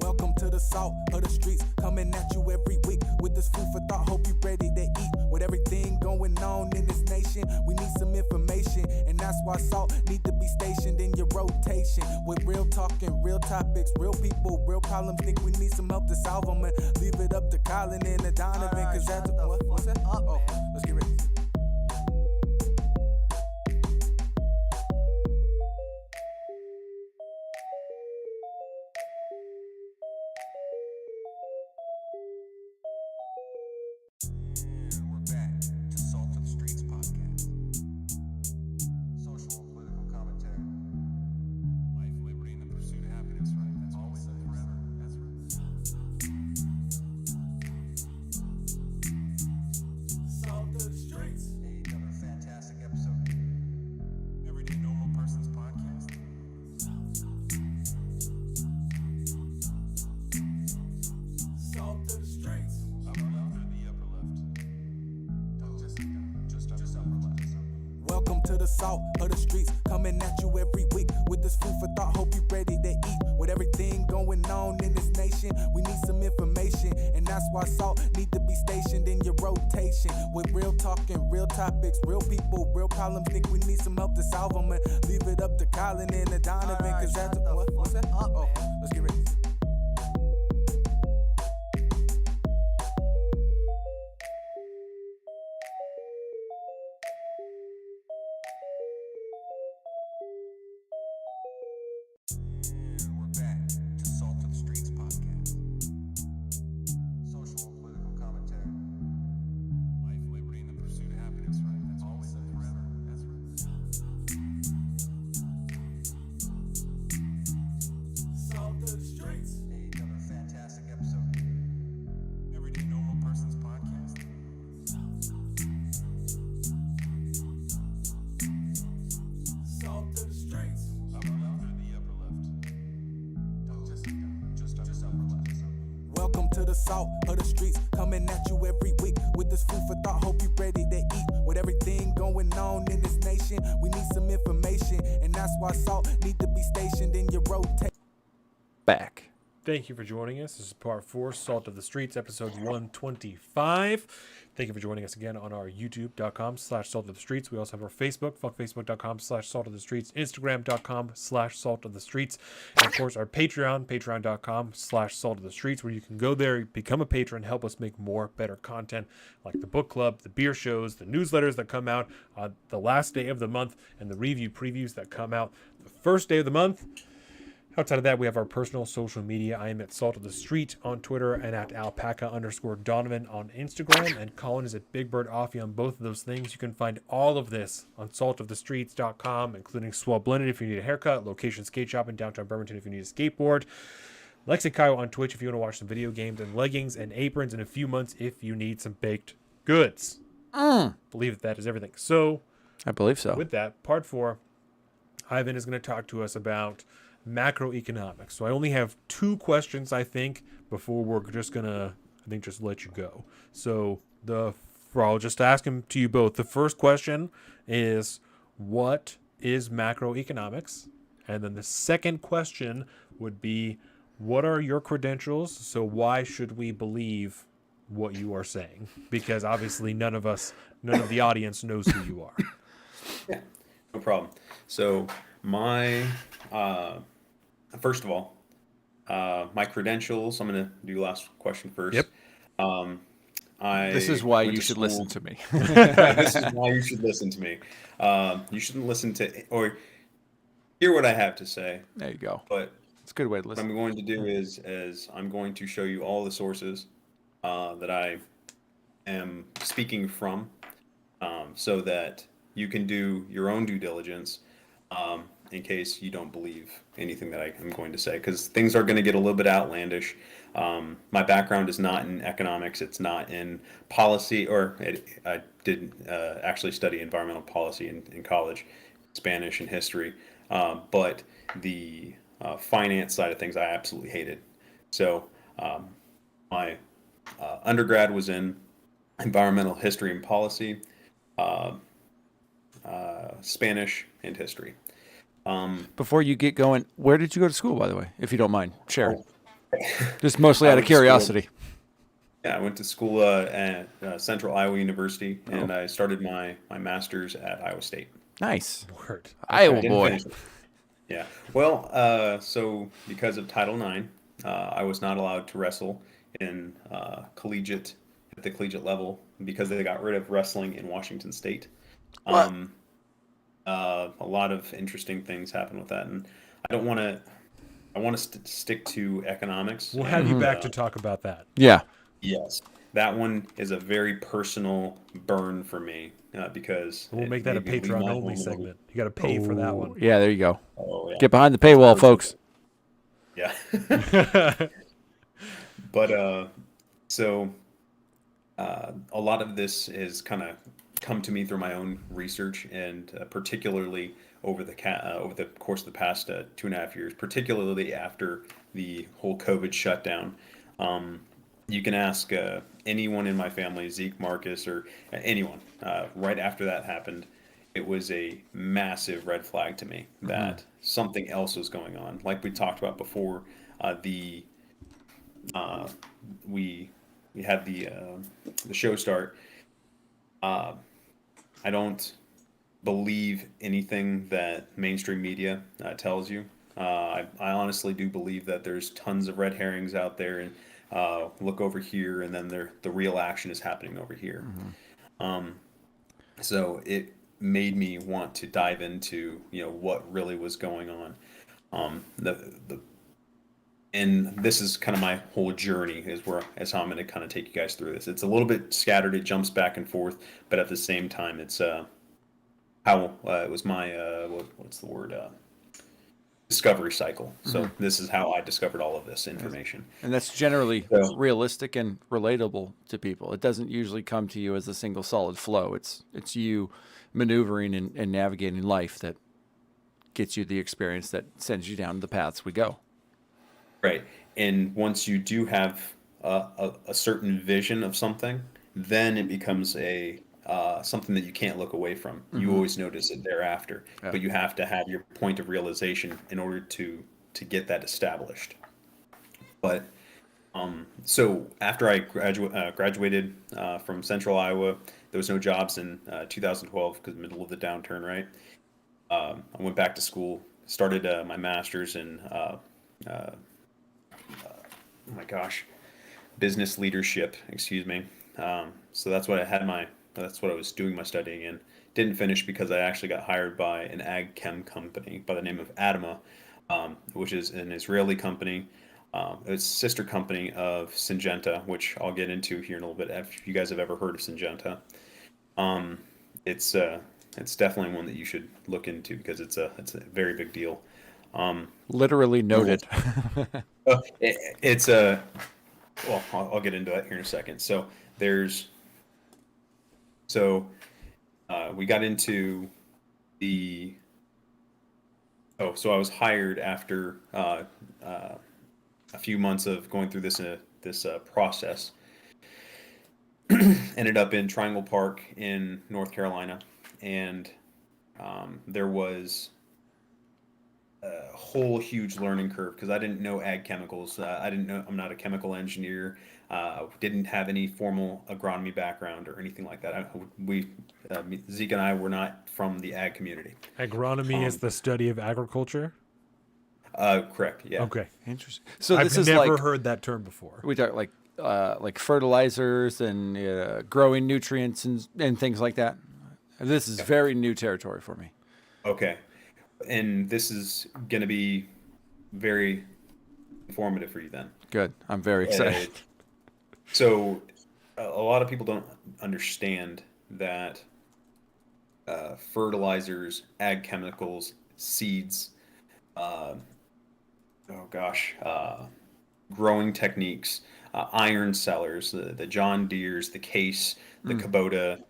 Welcome to the salt of the streets, coming at you every week with this food for thought. Hope you ready to eat. With everything going on in this nation, we need some information, and that's why salt need to be stationed in your rotation. With real talking, real topics, real people, real problems. Think we need some help to solve them, and leave it up to Colin and Donovan, cause that's what's that? Oh, let's get ready. And we're back to Salt of the Streets podcast. Social and political commentary. Life, liberty, and the pursuit of happiness, right? That's always and forever. That's right. Salt of the streets. Hey, another fantastic episode. Everyday Normal Person's podcast. Salt of the streets. Upper left or the upper left? Oh, just upper left. Welcome to the salt of the streets, coming at you every week with this food for thought. Hope you ready to eat. With everything going on in this nation, we need some information, and that's why salt need to be stationed in your rotation. With real talking, real topics, real people, real problems. Think we need some help to solve them, and leave it up to Colin and Donovan, cause that's what's that? Oh, let's get ready. And we're back to Salt of the Streets podcast. Social and political commentary. Life, liberty, and the pursuit of happiness, right? That's always and forever. That's right. Salt of the streets. Hey, another fantastic episode. Everyday Normal Person's podcast. Salt of the streets. Upper left or the upper left? Oh, just upper left. Welcome to the salt of the streets, coming at you every week with this food for thought. Hope you ready to eat. With everything going on in this nation, we need some information, and that's why salt need to be stationed in your rotation. Back. Thank you for joining us. This is part 4, Salt of the Streets, episode 125. Thank you for joining us again on our youtube.com/Salt of the Streets. We also have our Facebook, facebook.com/Salt of the Streets, Instagram.com/Salt of the Streets, and of course our Patreon, patreon.com/Salt of the Streets, where you can go there, become a patron, help us make more, better content like the book club, the beer shows, the newsletters that come out on the last day of the month, and the review previews that come out the first day of the month. Outside of that, we have our personal social media. I am at Salt of the Street on Twitter and at alpaca_Donovan on Instagram. And Colin is at Big Bird Offie on both of those things. You can find all of this on saltofthestreets.com, including Swell Blended if you need a haircut, Location Skate Shop in downtown Bremerton if you need a skateboard, Lex and Kyle on Twitch if you want to watch some video games, and leggings and aprons in a few months if you need some baked goods. Believe that is everything. So, I believe so. with that, part 4, Ivan is going to talk to us about macroeconomics. So I only have 2 questions, I think, before we're just gonna, I think, just let you go. So I'll just ask them to you both. The first question is, what is macroeconomics? And then the second question would be, what are your credentials? So why should we believe what you are saying, because obviously none of the audience knows who you are. Yeah, no problem. So my first of all, my credentials. I'm gonna do last question first. Yep. This is why went you to should school- listen to me. This is why you should listen to me. You shouldn't listen to or hear what I have to say, There you go. but It's a good way to what I'm listen. going to do is I'm going to show you all the sources that I am speaking from, so that you can do your own due diligence, in case you don't believe anything that I am going to say, because things are going to get a little bit outlandish. My background is not in economics. It's not in policy, I did actually study environmental policy in college, Spanish and history, but the finance side of things I absolutely hated. So my undergrad was in environmental history and policy, Spanish and history. Before you get going, where did you go to school, by the way, if you don't mind sharing? Oh. Just mostly I out of went to school- curiosity. Yeah, I went to school at Central Iowa University, and I started my master's at Iowa State. Nice. Word. Iowa Didn't boy. finish it. Yeah. Well, so because of Title IX, I was not allowed to wrestle in at the collegiate level, because they got rid of wrestling in Washington State. What? A lot of interesting things happened with that, and I don't want to. I want to stick to economics. We'll have you and, back to talk about that. Yeah. Yes, that one is a very personal burn for me, because We'll it make that a made me leave Patreon my only home. segment. You got to pay for that one. Yeah, there you go. Oh yeah. Get behind the paywall, folks. Yeah. But so a lot of this is kind of come to me through my own research, and particularly over the course of the past 2.5 years, particularly after the whole COVID shutdown. You can ask anyone in my family, Zeke, Marcus, or anyone. Right after that happened, it was a massive red flag to me that something else was going on. Like we talked about before, we had the show start. I don't believe anything that mainstream media tells you. I honestly do believe that there's tons of red herrings out there, and look over here, and then the real action is happening over here. So it made me want to dive into what really was going on. And this is kind of my whole journey, as how I'm going to kind of take you guys through this. It's a little bit scattered. It jumps back and forth, but at the same time, it's how it was my what's the word, discovery cycle. So this is how I discovered all of this information. And that's generally So- realistic and relatable to people. It doesn't usually come to you as a single solid flow. It's you maneuvering and navigating life that gets you the experience that sends you down the paths we go. Right. And once you do have a certain vision of something, then it becomes a something that you can't look away from. You always notice it thereafter, Yeah. but you have to have your point of realization in order to get that established. But so after I graduated from Central Iowa, there was no jobs in 2012 because middle of the downturn, right? I went back to school, started my master's in oh my gosh, business leadership, excuse me. So that's what that's what I was doing my studying in. Didn't finish because I actually got hired by an ag chem company by the name of Adama, which is an Israeli company. It's a sister company of Syngenta, which I'll get into here in a little bit if you guys have ever heard of Syngenta. It's definitely one that you should look into because it's a very big deal. Literally noted. It's a well, I'll get into that here in a second. So we got into the so I was hired after a few months of going through this process. Ended up in Triangle Park in North Carolina, and there was a whole huge learning curve because I didn't know ag chemicals. I didn't know. I'm not a chemical engineer. Didn't have any formal agronomy background or anything like that. Zeke and I were not from the ag community. Agronomy is the study of agriculture. Correct. Yeah. Okay, Interesting. So I've this is never like heard that term before. we talk like fertilizers and growing nutrients and things like that. This is very new territory for me. Okay. And this is going to be very informative for you then. Good. I'm very excited. So, a lot of people don't understand that fertilizers, ag chemicals, seeds, uh, growing techniques, iron sellers, the John Deere's, the Case, the Kubota,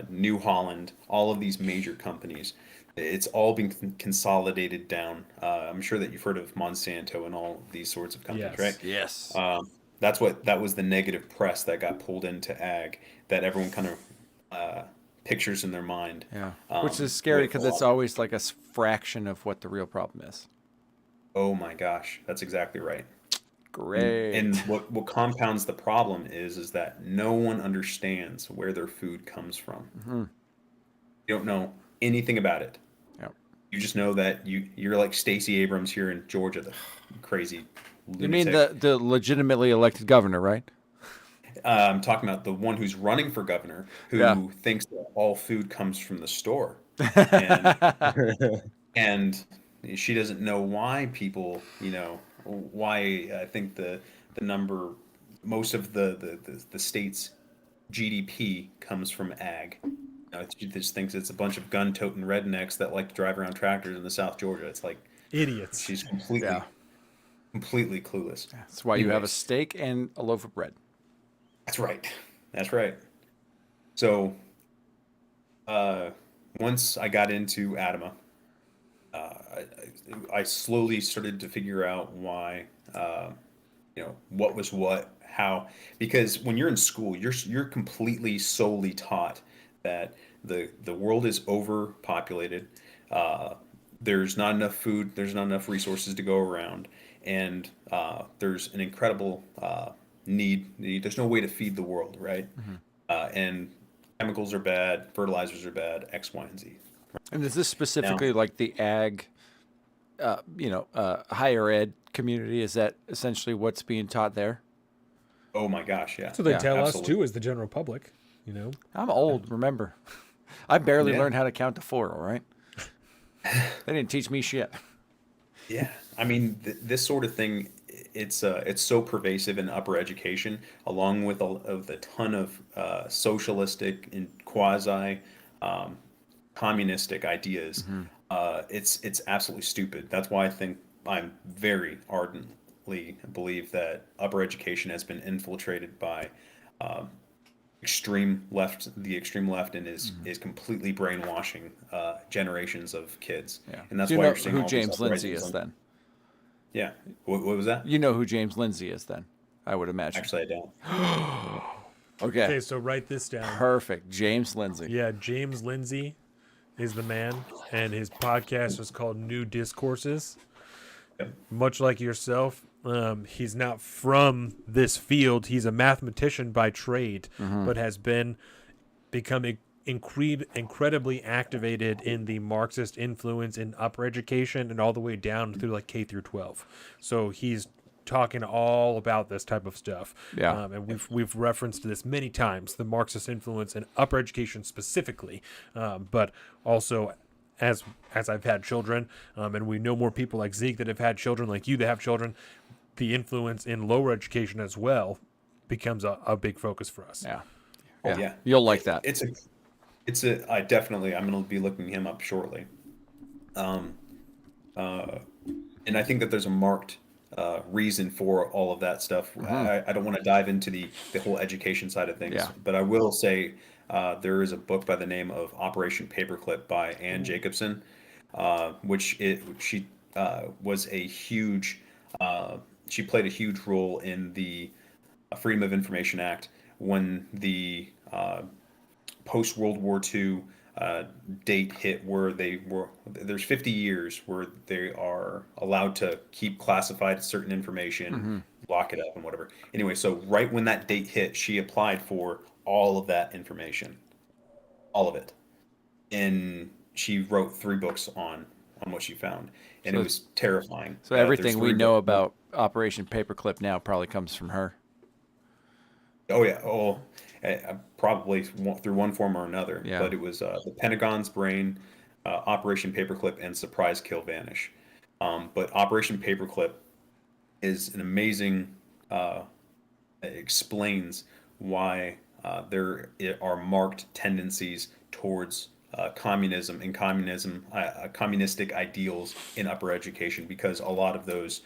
New Holland, all of these major companies. It's all been consolidated down. I'm sure that you've heard of Monsanto and all these sorts of companies, Yes. right? Yes. That was the negative press that got pulled into ag that everyone kind of pictures in their mind. Yeah. Which is scary because it's always like a fraction of what the real problem is. Oh my gosh, that's exactly right. Great. And what compounds the problem is that no one understands where their food comes from. You don't know anything about it. Yep. You just know that you're like Stacey Abrams here in Georgia, the crazy lunatic. You mean the legitimately elected governor, right? I'm talking about the one who's running for governor who thinks that all food comes from the store. And she doesn't know why people, why I think the number, most of the state's GDP comes from ag. She just thinks it's a bunch of gun-toting rednecks that like to drive around tractors in the South Georgia. It's like Idiots. she's completely clueless. That's why you have a Anyways. steak and a loaf of bread. That's right. That's right. So, once I got into Adama, I slowly started to figure out why, what was what, how. Because when you're in school, you're completely solely taught that the world is overpopulated. There's not enough food. There's not enough resources to go around, and there's an incredible need. There's no way to feed the world, right? And chemicals are bad, fertilizers are bad, X, Y, and Z. And is this specifically like the ag, higher ed community? Is that essentially what's being taught there? Oh my gosh, yeah. So they Yeah, tell absolutely. us too, as the general public. I'm old, remember. I barely Yeah. learned how to count to 4, all right? They didn't teach me shit. Yeah, I mean, this sort of thing, it's so pervasive in upper education, along with a ton of socialistic and quasi communistic ideas. It's absolutely stupid. That's why I'm very ardently believe that upper education has been infiltrated by the extreme left, and is completely brainwashing generations of kids. Yeah. And that's Do you why know you're seeing who all these James Lindsay uprisings is on- then? Yeah. What was that? You know who James Lindsay is then, I would imagine. Actually, I don't. Okay. Okay, so write this down. Perfect. James Lindsay. Yeah, James Lindsay is the man, and his podcast is called New Discourses. Yep. Much like yourself, he's not from this field. He's a mathematician by trade, but has become incredibly activated in the Marxist influence in upper education and all the way down through like K through 12. So he's talking all about this type of stuff. Yeah. And we've referenced this many times, the Marxist influence in upper education specifically, but also as I've had children, and we know more people like Zeke that have had children, like you that have children, the influence in lower education as well becomes a big focus for us. Yeah. Oh, yeah. You'll like that. I'm going to be looking him up shortly. And I think that there's a marked reason for all of that stuff. I don't want to dive into the whole education side of things, Yeah. but I will say there is a book by the name of Operation Paperclip by Ann Jacobson, she was a huge, she played a huge role in the Freedom of Information Act when the post-World War II date hit where there's 50 years where they are allowed to keep classified certain information, lock it up and whatever. Anyway, so right when that date hit, she applied for all of that information, all of it, and she wrote 3 books on what she found, and So- it was terrifying. So There's everything we 3 know books. about Operation Paperclip now probably comes from her. Oh yeah. Oh, probably through one form or another. Yeah. But it was the Pentagon's Brain, Operation Paperclip, and Surprise Kill Vanish. But Operation Paperclip is an amazing. It explains why there are marked tendencies towards communism and communistic ideals in upper education, because a lot of those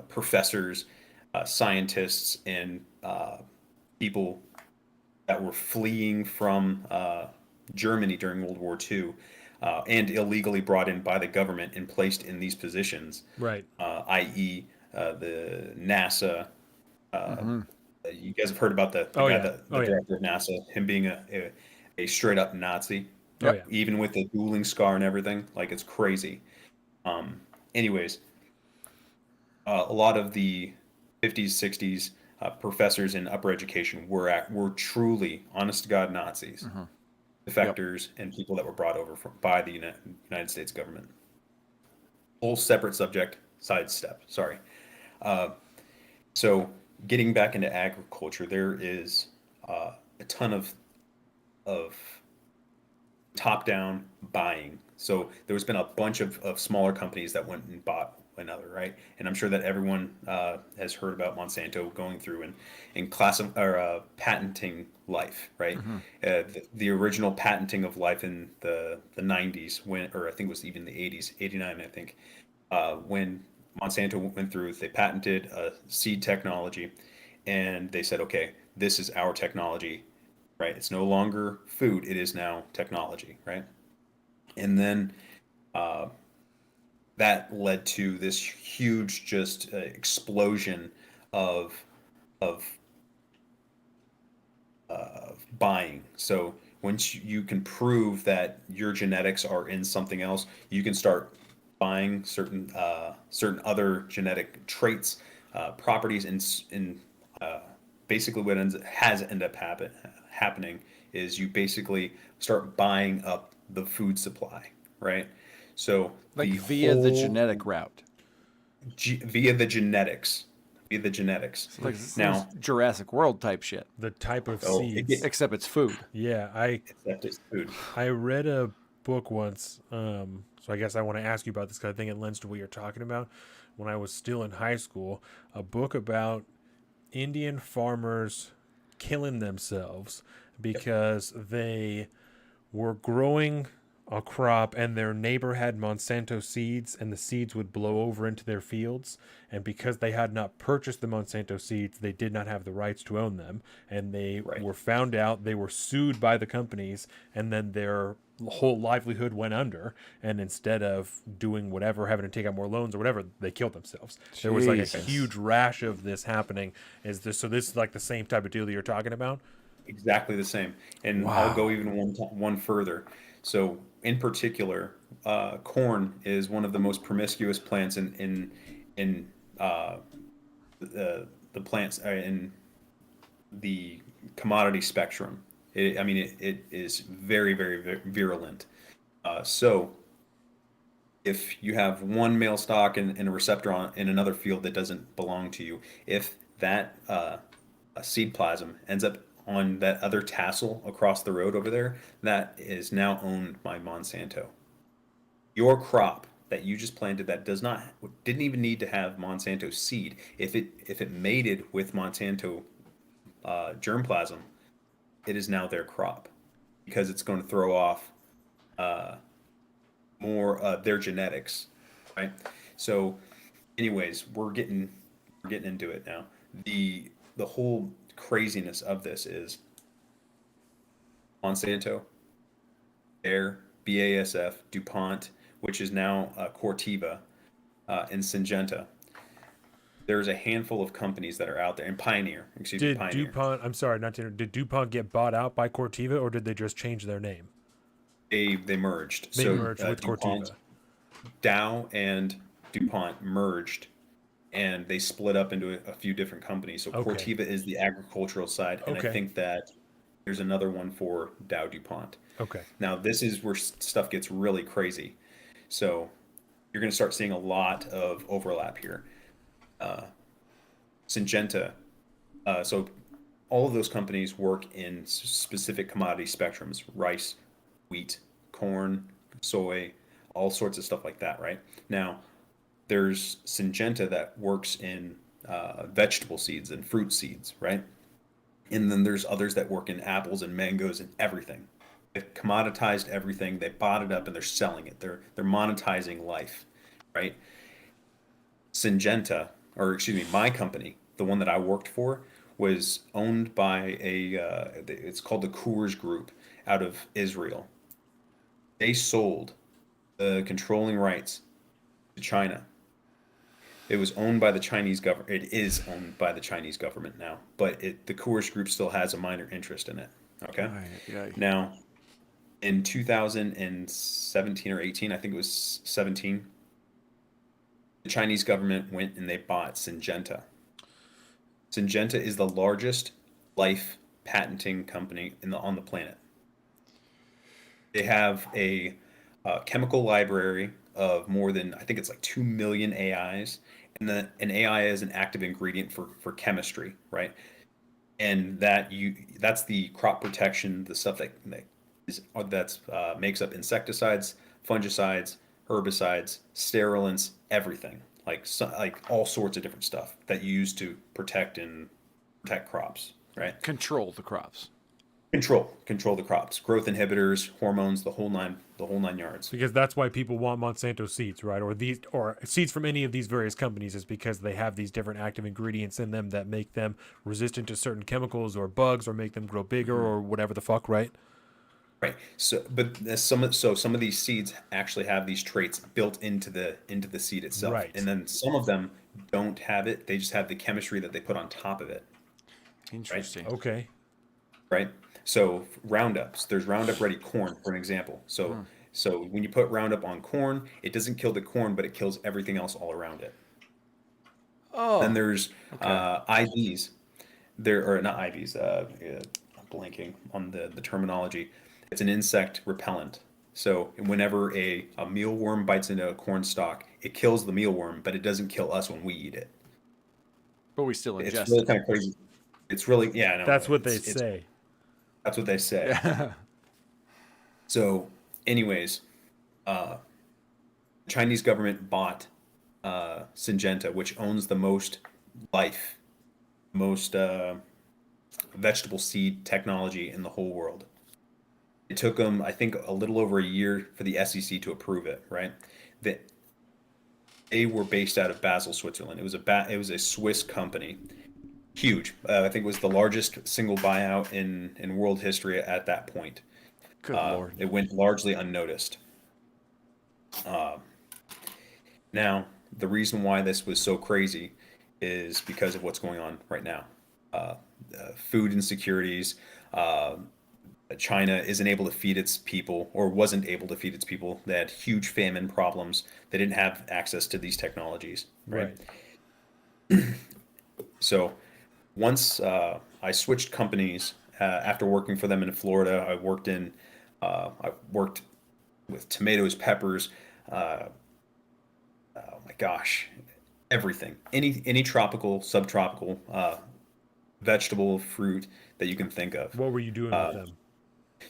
professors, scientists, and people that were fleeing from Germany during World War II and illegally brought in by the government and placed in these positions, Right. i.e., the NASA. You guys have heard about the guy, yeah. the Oh, yeah. director of NASA, him being a straight up Nazi, Oh, yeah. even with the dueling scar and everything. Like, it's crazy. Anyways, a lot of the 50s, 60s professors in upper education were truly, honest to God, Nazis, defectors, and people that were brought over by the United States government. Whole separate subject, sidestep. Sorry. So getting back into agriculture, there is a ton of top-down buying. So there's been a bunch of smaller companies that went and bought another, right? And I'm sure that everyone has heard about Monsanto going through and patenting life, right? The original patenting of life in the 90s, or I think it was even the 80s, 89, I think, when Monsanto went through, they patented a seed technology, and they said, okay, this is our technology, right? It's no longer food, it is now technology, right? And then that led to this huge just explosion of buying. So once you can prove that your genetics are in something else, you can start buying certain other genetic traits, properties, and basically what has ended up happening is you basically start buying up the food supply, right? So Like via the genetic route. via the genetics, Like Now, Jurassic World type shit. The type of Oh, seeds. Except it's food. Yeah, except it's food. I read a book once, so I guess I want to ask you about this because I think it lends to what you're talking about. When I was still in high school, a book about Indian farmers killing themselves because they were growing a crop and their neighbor had Monsanto seeds and the seeds would blow over into their fields, and because they had not purchased the Monsanto seeds, they did not have the rights to own them, and they were found out, they were sued by the companies, and then their whole livelihood went under, and instead of doing whatever, having to take out more loans or whatever, they killed themselves. There was like a Jesus. huge rash of this happening. This is like the same type of deal that you're talking about? Exactly the same. And I'll go even one further. So in particular, corn is one of the most promiscuous plants in the plants in the commodity spectrum. It is very, very, very virulent. So if you have one male stalk and a receptor in another field that doesn't belong to you, if that seed plasm ends up on that other tassel across the road over there, that is now owned by Monsanto. Your crop that you just planted that didn't even need to have Monsanto seed. If it mated with Monsanto germplasm, it is now their crop, because it's going to throw off more their genetics, right? So, anyways, we're getting into it now. The whole craziness of this is Monsanto, Bayer, BASF, DuPont, which is now Corteva, and Syngenta. there's a handful of companies that are out there, and Pioneer, Did Pioneer. DuPont? I'm sorry, not to interrupt. Did DuPont get bought out by Corteva, or did they just change their name? They merged. They So merged with DuPont, Corteva. Dow and DuPont merged, and they split up into a few different companies. So Okay. Corteva is the agricultural side, and Okay. I think that there's another one for Dow DuPont. Okay. Now this is where stuff gets really crazy. So you're going to start seeing a lot of overlap here. Syngenta. So all of those companies work in specific commodity spectrums: rice, wheat, corn, soy, all sorts of stuff like that, right? Now, there's Syngenta that works in vegetable seeds and fruit seeds, right? And then there's others that work in apples and mangoes and everything. They've commoditized everything. They bought it up and they're selling it. They're monetizing life, right? Syngenta, or excuse me, my company, the one that I worked for, was owned by it's called the Coors Group out of Israel. They sold the controlling rights to China. It was owned by the Chinese government. It is owned by the Chinese government now, but the Coors Group still has a minor interest in it. Okay. Now, in 2017 or 18, I think it was 17, the Chinese government went and they bought Syngenta. Syngenta is the largest life patenting company on the planet. They have a chemical library of more than, I think it's like 2 million AIs, and an AI is an active ingredient for chemistry, right? And that's the crop protection, the stuff that makes up insecticides, fungicides, herbicides, sterilants, everything, like all sorts of different stuff that you use to protect crops, right? Control the crops. Control the crops, growth inhibitors, hormones, the whole nine yards. Because that's why people want Monsanto seeds, right? Or seeds from any of these various companies, is because they have these different active ingredients in them that make them resistant to certain chemicals or bugs, or make them grow bigger, or whatever the fuck, right? Right. So, but some of these seeds actually have these traits built into the seed itself, Right. and then some of them don't have it. They just have the chemistry that they put on top of it. Interesting. Okay. Right. So Roundups, there's Roundup Ready corn, for an example. So when you put Roundup on corn, it doesn't kill the corn, but it kills everything else all around it. Oh. Then there's IVs. Or not IVs. I'm blanking on the terminology. It's an insect repellent. So whenever a mealworm bites into a corn stalk, it kills the mealworm, but it doesn't kill us when we eat it. But we still ingest It's really it. kind of crazy. It's really, yeah, no, That's what they it's- say. That's what they say. So, anyways, Chinese government bought Syngenta, which owns the most vegetable seed technology in the whole world. It took them, I think, a little over a year for the SEC to approve it. Right? They were based out of Basel, Switzerland. It was a Swiss company. Huge. I think it was the largest single buyout in world history at that point. Good Lord. It went largely unnoticed. Now, the reason why this was so crazy is because of what's going on right now. Food insecurities. China isn't able to feed its people, or wasn't able to feed its people. They had huge famine problems. They didn't have access to these technologies. Right. So once I switched companies after working for them in Florida, I worked with tomatoes, peppers, oh my gosh, everything, any tropical, subtropical vegetable, fruit that you can think of. What were you doing with them?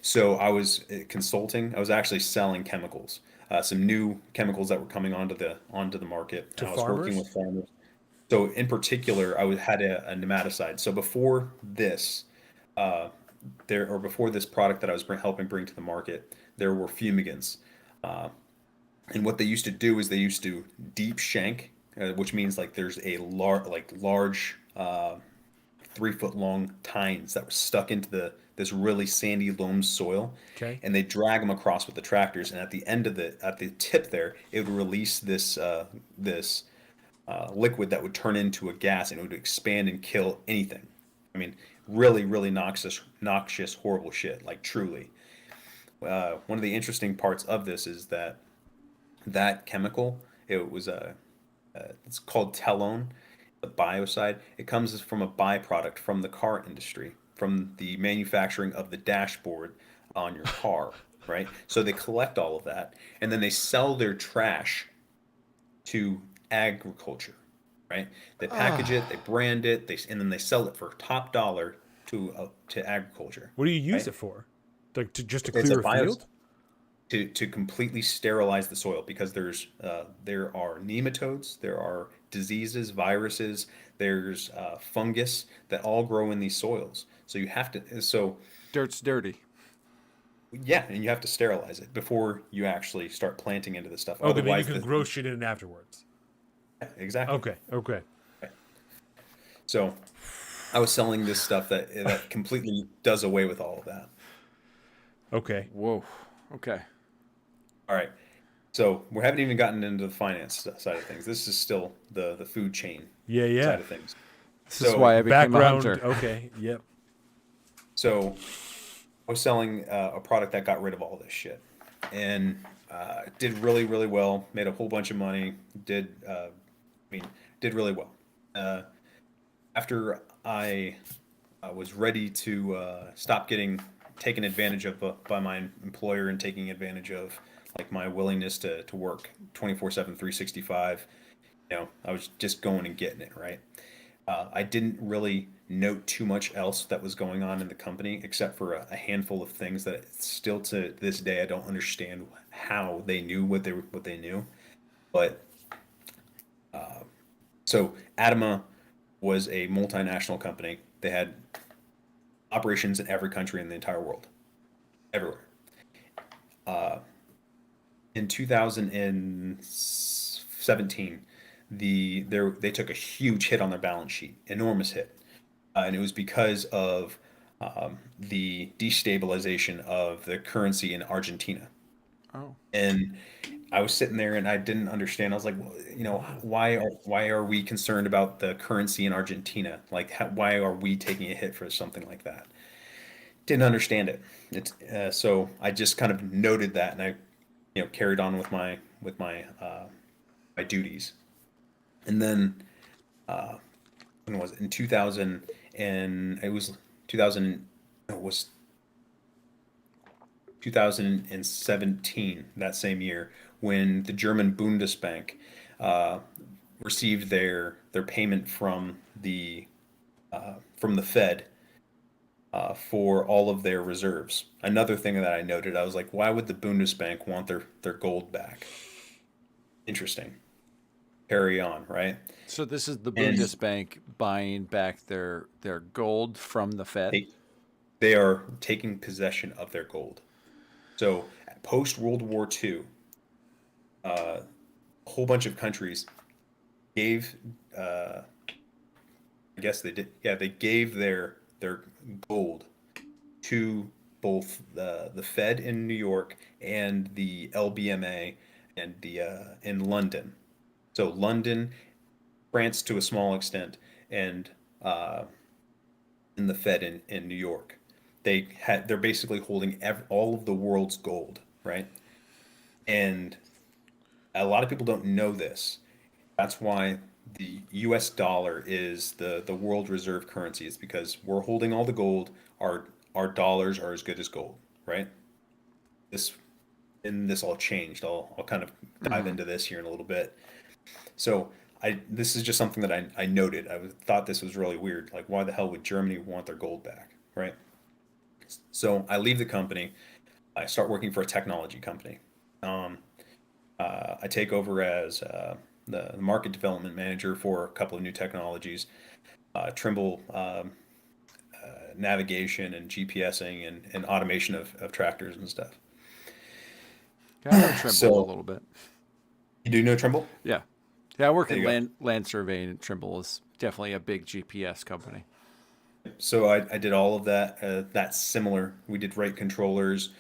So I was consulting. I was actually selling chemicals, some new chemicals that were coming onto the market. To I was farmers? working with farmers. So in particular, had a nematicide. So before this, before this product that I was helping bring to the market, there were fumigants. And what they used to do is they used to deep shank, which means like there's a large 3-foot long tines that were stuck into this really sandy loam soil. Okay. And they drag them across with the tractors, and at the tip there, it would release this liquid that would turn into a gas, and it would expand and kill anything. I mean, really, really noxious, horrible shit. Like truly. One of the interesting parts of this is that chemical. It was it's called telone, the biocide. It comes from a byproduct from the car industry, from the manufacturing of the dashboard on your car, right? So they collect all of that, and then they sell their trash to agriculture, right? They package it, they brand it, and then they sell it for top dollar to agriculture. What do you use right? it for? Like just to It's clear a a field? to completely sterilize the soil, because there are nematodes, there are diseases, viruses, there's fungus that all grow in these soils. So you have to Dirt's dirty. yeah, and you have to sterilize it before you actually start planting into the stuff. Oh, then you Otherwise, can grow shit in afterwards. exactly. Okay. So I was selling this stuff that completely does away with all of that. Okay. Whoa. Okay. All right. So we haven't even gotten into the finance side of things. This is still the food chain Yeah. side of things. This is So, why I became a Background. hunter. Okay. Yep. So I was selling a product that got rid of all this shit, and did really, really well. Made a whole bunch of money. Did really well. After I was ready to stop getting taken advantage of by my employer and taking advantage of like my willingness to work 24/7, 365. I was just going and getting it, right? I didn't really note too much else that was going on in the company, except for a handful of things that still to this day I don't understand how they knew what they knew. But so Adama was a multinational company. They had operations in every country in the entire world, everywhere. In 2017, they took a huge hit on their balance sheet, enormous hit, and it was because of the destabilization of the currency in Argentina. Oh. And I was sitting there and I didn't understand. I was like, well, why are we concerned about the currency in Argentina? Like, why are we taking a hit for something like that? Didn't understand it. So I just kind of noted that, and I, carried on with my my duties. And then when was it? In 2000, and it was 2000. No, it was 2017, that same year, when the German Bundesbank received their payment from the Fed for all of their reserves. Another thing that I noted, I was like, why would the Bundesbank want their gold back? Interesting. Carry on, right? So this is the And Bundesbank buying back their gold from the Fed? They are taking possession of their gold. So post World War II, a whole bunch of countries gave, I guess they did, yeah, they gave their gold to both the Fed in New York and the LBMA and the in London. So London, France to a small extent, and in the Fed in New York. They're basically holding all of the world's gold, right? And a lot of people don't know this. That's why the U.S. dollar is the world reserve currency. Is because we're holding all the gold. Our dollars are as good as gold, right? This all changed. I'll kind of dive into this here in a little bit. So this is just something that I noted. I thought this was really weird. Like, why the hell would Germany want their gold back, right? So I leave the company. I start working for a technology company. I take over as the market development manager for a couple of new technologies, Trimble navigation and GPSing and automation of tractors and stuff. Yeah, I know Trimble So- a little bit. You do know Trimble? Yeah. Yeah, I work There in you go. land surveying, and Trimble is definitely a big GPS company. So I did all of that. That's similar. We did rate controllers,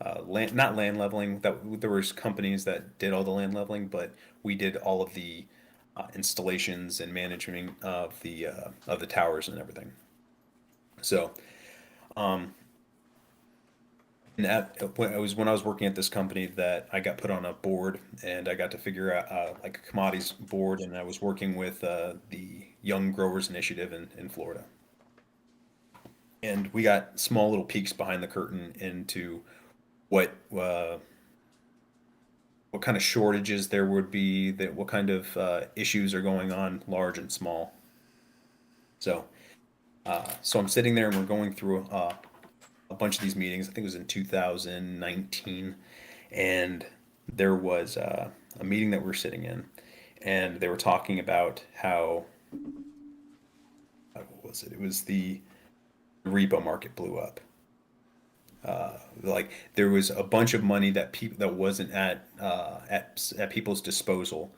not land leveling. That there was companies that did all the land leveling, but we did all of the installations and management of the towers and everything. So, and when I was working at this company that I got put on a board, and I got to figure out like a commodities board, and I was working with the Young Growers Initiative in Florida. And we got small little peeks behind the curtain into what kind of shortages there would be, that what kind of issues are going on, large and small. So, so I'm sitting there and we're going through a bunch of these meetings. I think it was in 2019, and there was a meeting that we were sitting in, and they were talking about how what was it? It was the repo market blew up. Like there was a bunch of money that wasn't at people's disposal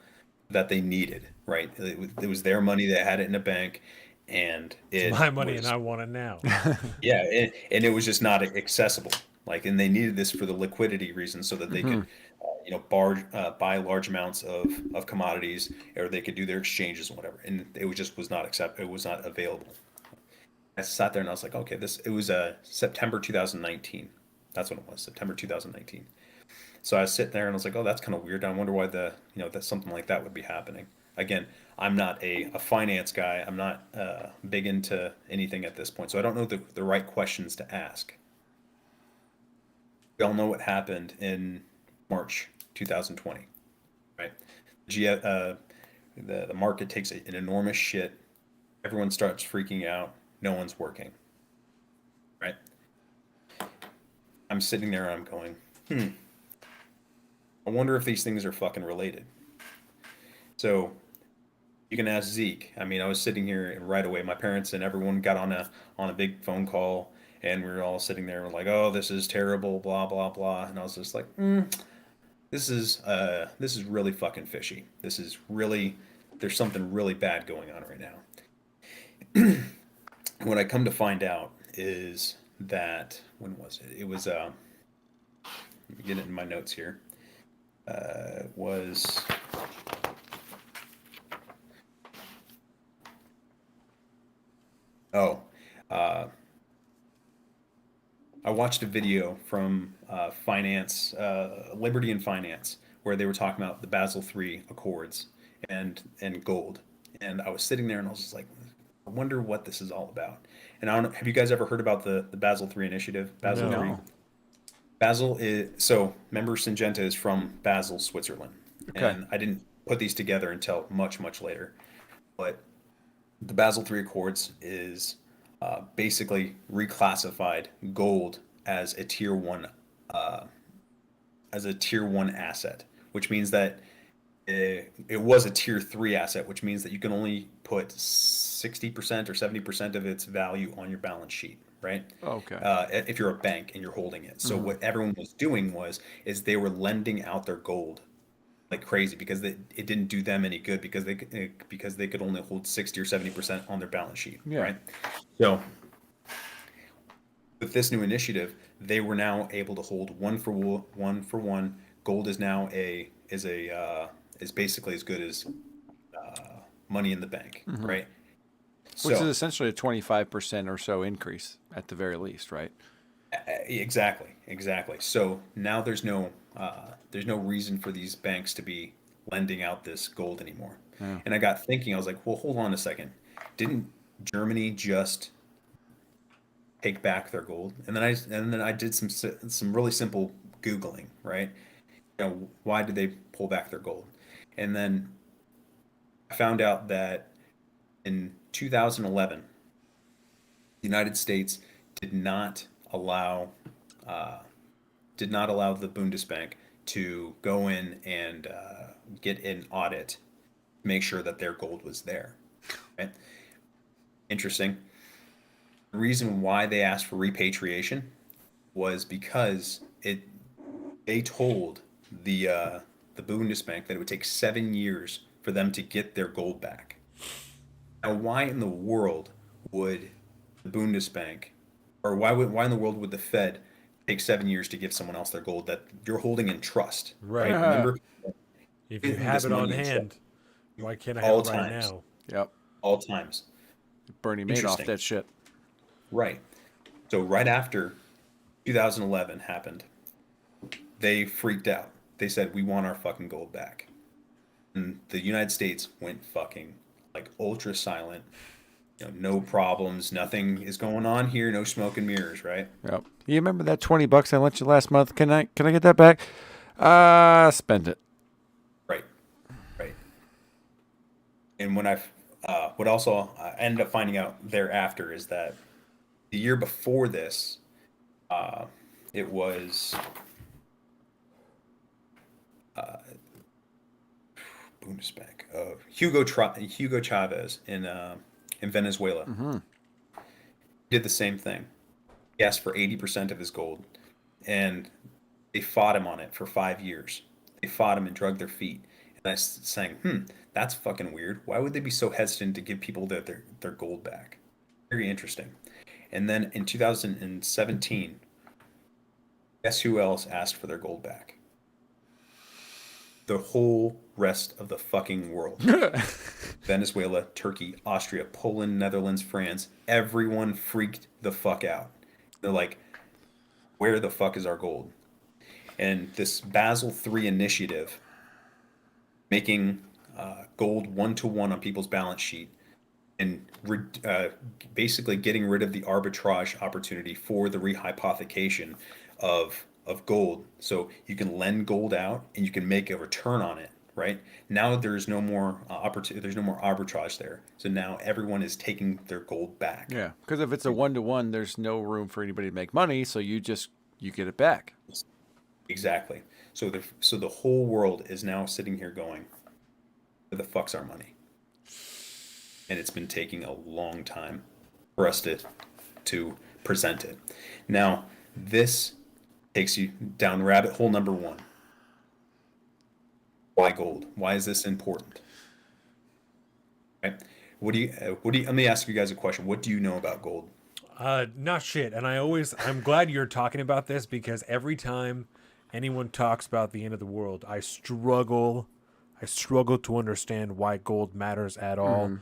that they needed. Right, it was their money. They had it in a bank, and It's my money, and I want it now. yeah, and it was just not accessible. Like, and they needed this for the liquidity reasons, so that they could, buy large amounts of commodities, or they could do their exchanges and whatever. And it was not it was not available. I sat there and I was like, okay, it was September 2019. That's when it was, September 2019. So I was sitting there and I was like, oh, that's kind of weird. I wonder why that something like that would be happening. Again, I'm not a finance guy. I'm not big into anything at this point, so I don't know the right questions to ask. We all know what happened in March 2020, right? The market takes an enormous shit. Everyone starts freaking out. No one's working, right? I'm sitting there and I'm going, I wonder if these things are fucking related. So you can ask Zeke. I mean, I was sitting here and right away, my parents and everyone got on a big phone call, and we were all sitting there like, oh, this is terrible, blah blah blah. And I was just like, this is really fucking fishy. This is really, there's something really bad going on right now. What I come to find out is that, when was it? It was let me get it in my notes here. Was I watched a video from finance, Liberty and Finance, where they were talking about the Basel III Accords and gold. And I was sitting there and I was just like, I wonder what this is all about. And I don't know, have you guys ever heard about the Basel III initiative? Basel No. III. Basel is, so remember, Syngenta is from Basel, Switzerland. Okay. And I didn't put these together until much, much later. But the Basel III Accords is basically reclassified gold as a tier one asset, which means that it was a tier 3 asset, which means that you can only put 60% or 70% of its value on your balance sheet, right? Okay. If you're a bank and you're holding it. So what everyone was doing is they were lending out their gold like crazy, because it didn't do them any good, because they could only hold 60 or 70% on their balance sheet, Yeah. right? So with this new initiative, they were now able to hold one for one. Gold is now is basically as good as money in the bank, right? Which is So essentially a 25% or so increase at the very least, right? exactly. So now there's no reason for these banks to be lending out this gold anymore. Yeah. And I got thinking, I was like, well, hold on a second. Didn't Germany just take back their gold? And then I did some really simple Googling, right? Why did they pull back their gold? And then I found out that in 2011, the United States did not allow the Bundesbank to go in and get an audit to make sure that their gold was there. Right? Interesting. The reason why they asked for repatriation was because they told the Bundesbank that it would take 7 years for them to get their gold back. Now, why in the world would the Bundesbank, or why in the world would the Fed take 7 years to give someone else their gold that you're holding in trust. Right. Remember, If you This have it on money in hand, trust. why can't I All have it right times. now? Yep. all times. Bernie Madoff Interesting. that shit. Right. So right after 2011 happened, they freaked out. They said, we want our fucking gold back. And the United States went fucking like ultra silent. No problems. Nothing is going on here. No smoke and mirrors, right? Yep. You remember that $20 I lent you last month? Can I get that back? Spend it. Right. Right. And when what also I ended up finding out thereafter is that the year before this, it was Bundesbank, Hugo Chavez in Venezuela. Did the same thing. He asked for 80% of his gold, and they fought him on it for 5 years. They fought him and drug their feet. And I was saying, that's fucking weird. Why would they be so hesitant to give people their gold back? Very interesting. And then in 2017, guess who else asked for their gold back? The whole rest of the fucking world. Venezuela, Turkey, Austria, Poland, Netherlands, France. Everyone freaked the fuck out. They're like, where the fuck is our gold? And this Basel III initiative, making gold one-to-one on people's balance sheet, and basically getting rid of the arbitrage opportunity for the rehypothecation of gold. So you can lend gold out and you can make a return on it, right? Now there's no more there's no more arbitrage there. So now everyone is taking their gold back. Yeah, because if it's a 1-to-1, there's no room for anybody to make money, so you get it back. Exactly. So the whole world is now sitting here going, where the fuck's our money? And it's been taking a long time for us to present it. Now, this takes you down rabbit hole number one. Why gold? Why is this important? Right? Let me ask you guys a question. What do you know about gold? Not shit. And I'm glad you're talking about this, because every time anyone talks about the end of the world, I struggle to understand why gold matters at all.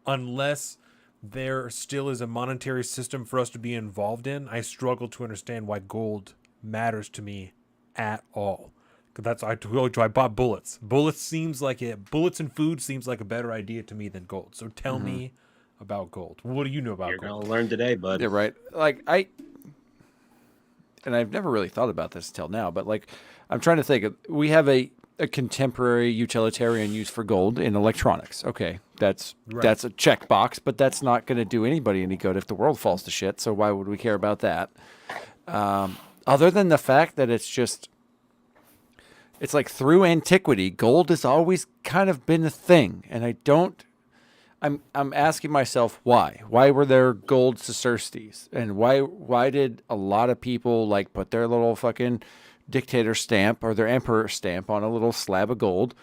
Unless there still is a monetary system for us to be involved in, I struggle to understand why gold matters to me at all. Because I told you I bought bullets. Bullets and food seems like a better idea to me than gold. So tell me about gold. What do you know about You're gold? gonna learn today, bud. Yeah, right. And I've never really thought about this until now, but I'm trying to think. We have a contemporary utilitarian use for gold in electronics. Okay, that's a checkbox, but that's not going to do anybody any good if the world falls to shit. So why would we care about that? Other than the fact that it's like through antiquity, gold has always kind of been a thing, and I'm asking myself why. Why were there gold sesterces, and why did a lot of people put their little fucking dictator stamp or their emperor stamp on a little slab of gold?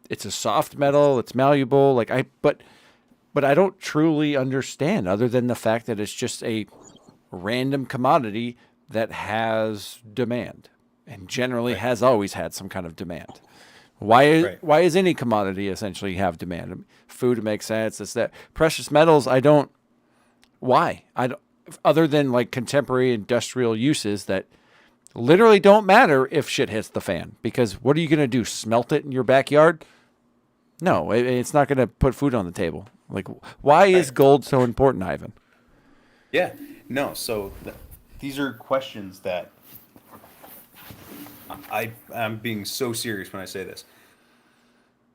It's a soft metal, it's malleable, but I don't truly understand, other than the fact that it's just a random commodity that has demand, and generally has always had some kind of demand. Why is any commodity essentially have demand? Food makes sense. It's that precious metals. Why? Other than contemporary industrial uses that literally don't matter if shit hits the fan, because what are you going to do? Smelt it in your backyard? No, it's not going to put food on the table. Why is gold so important, Ivan? Yeah, no. So these are questions that I'm being so serious when I say this.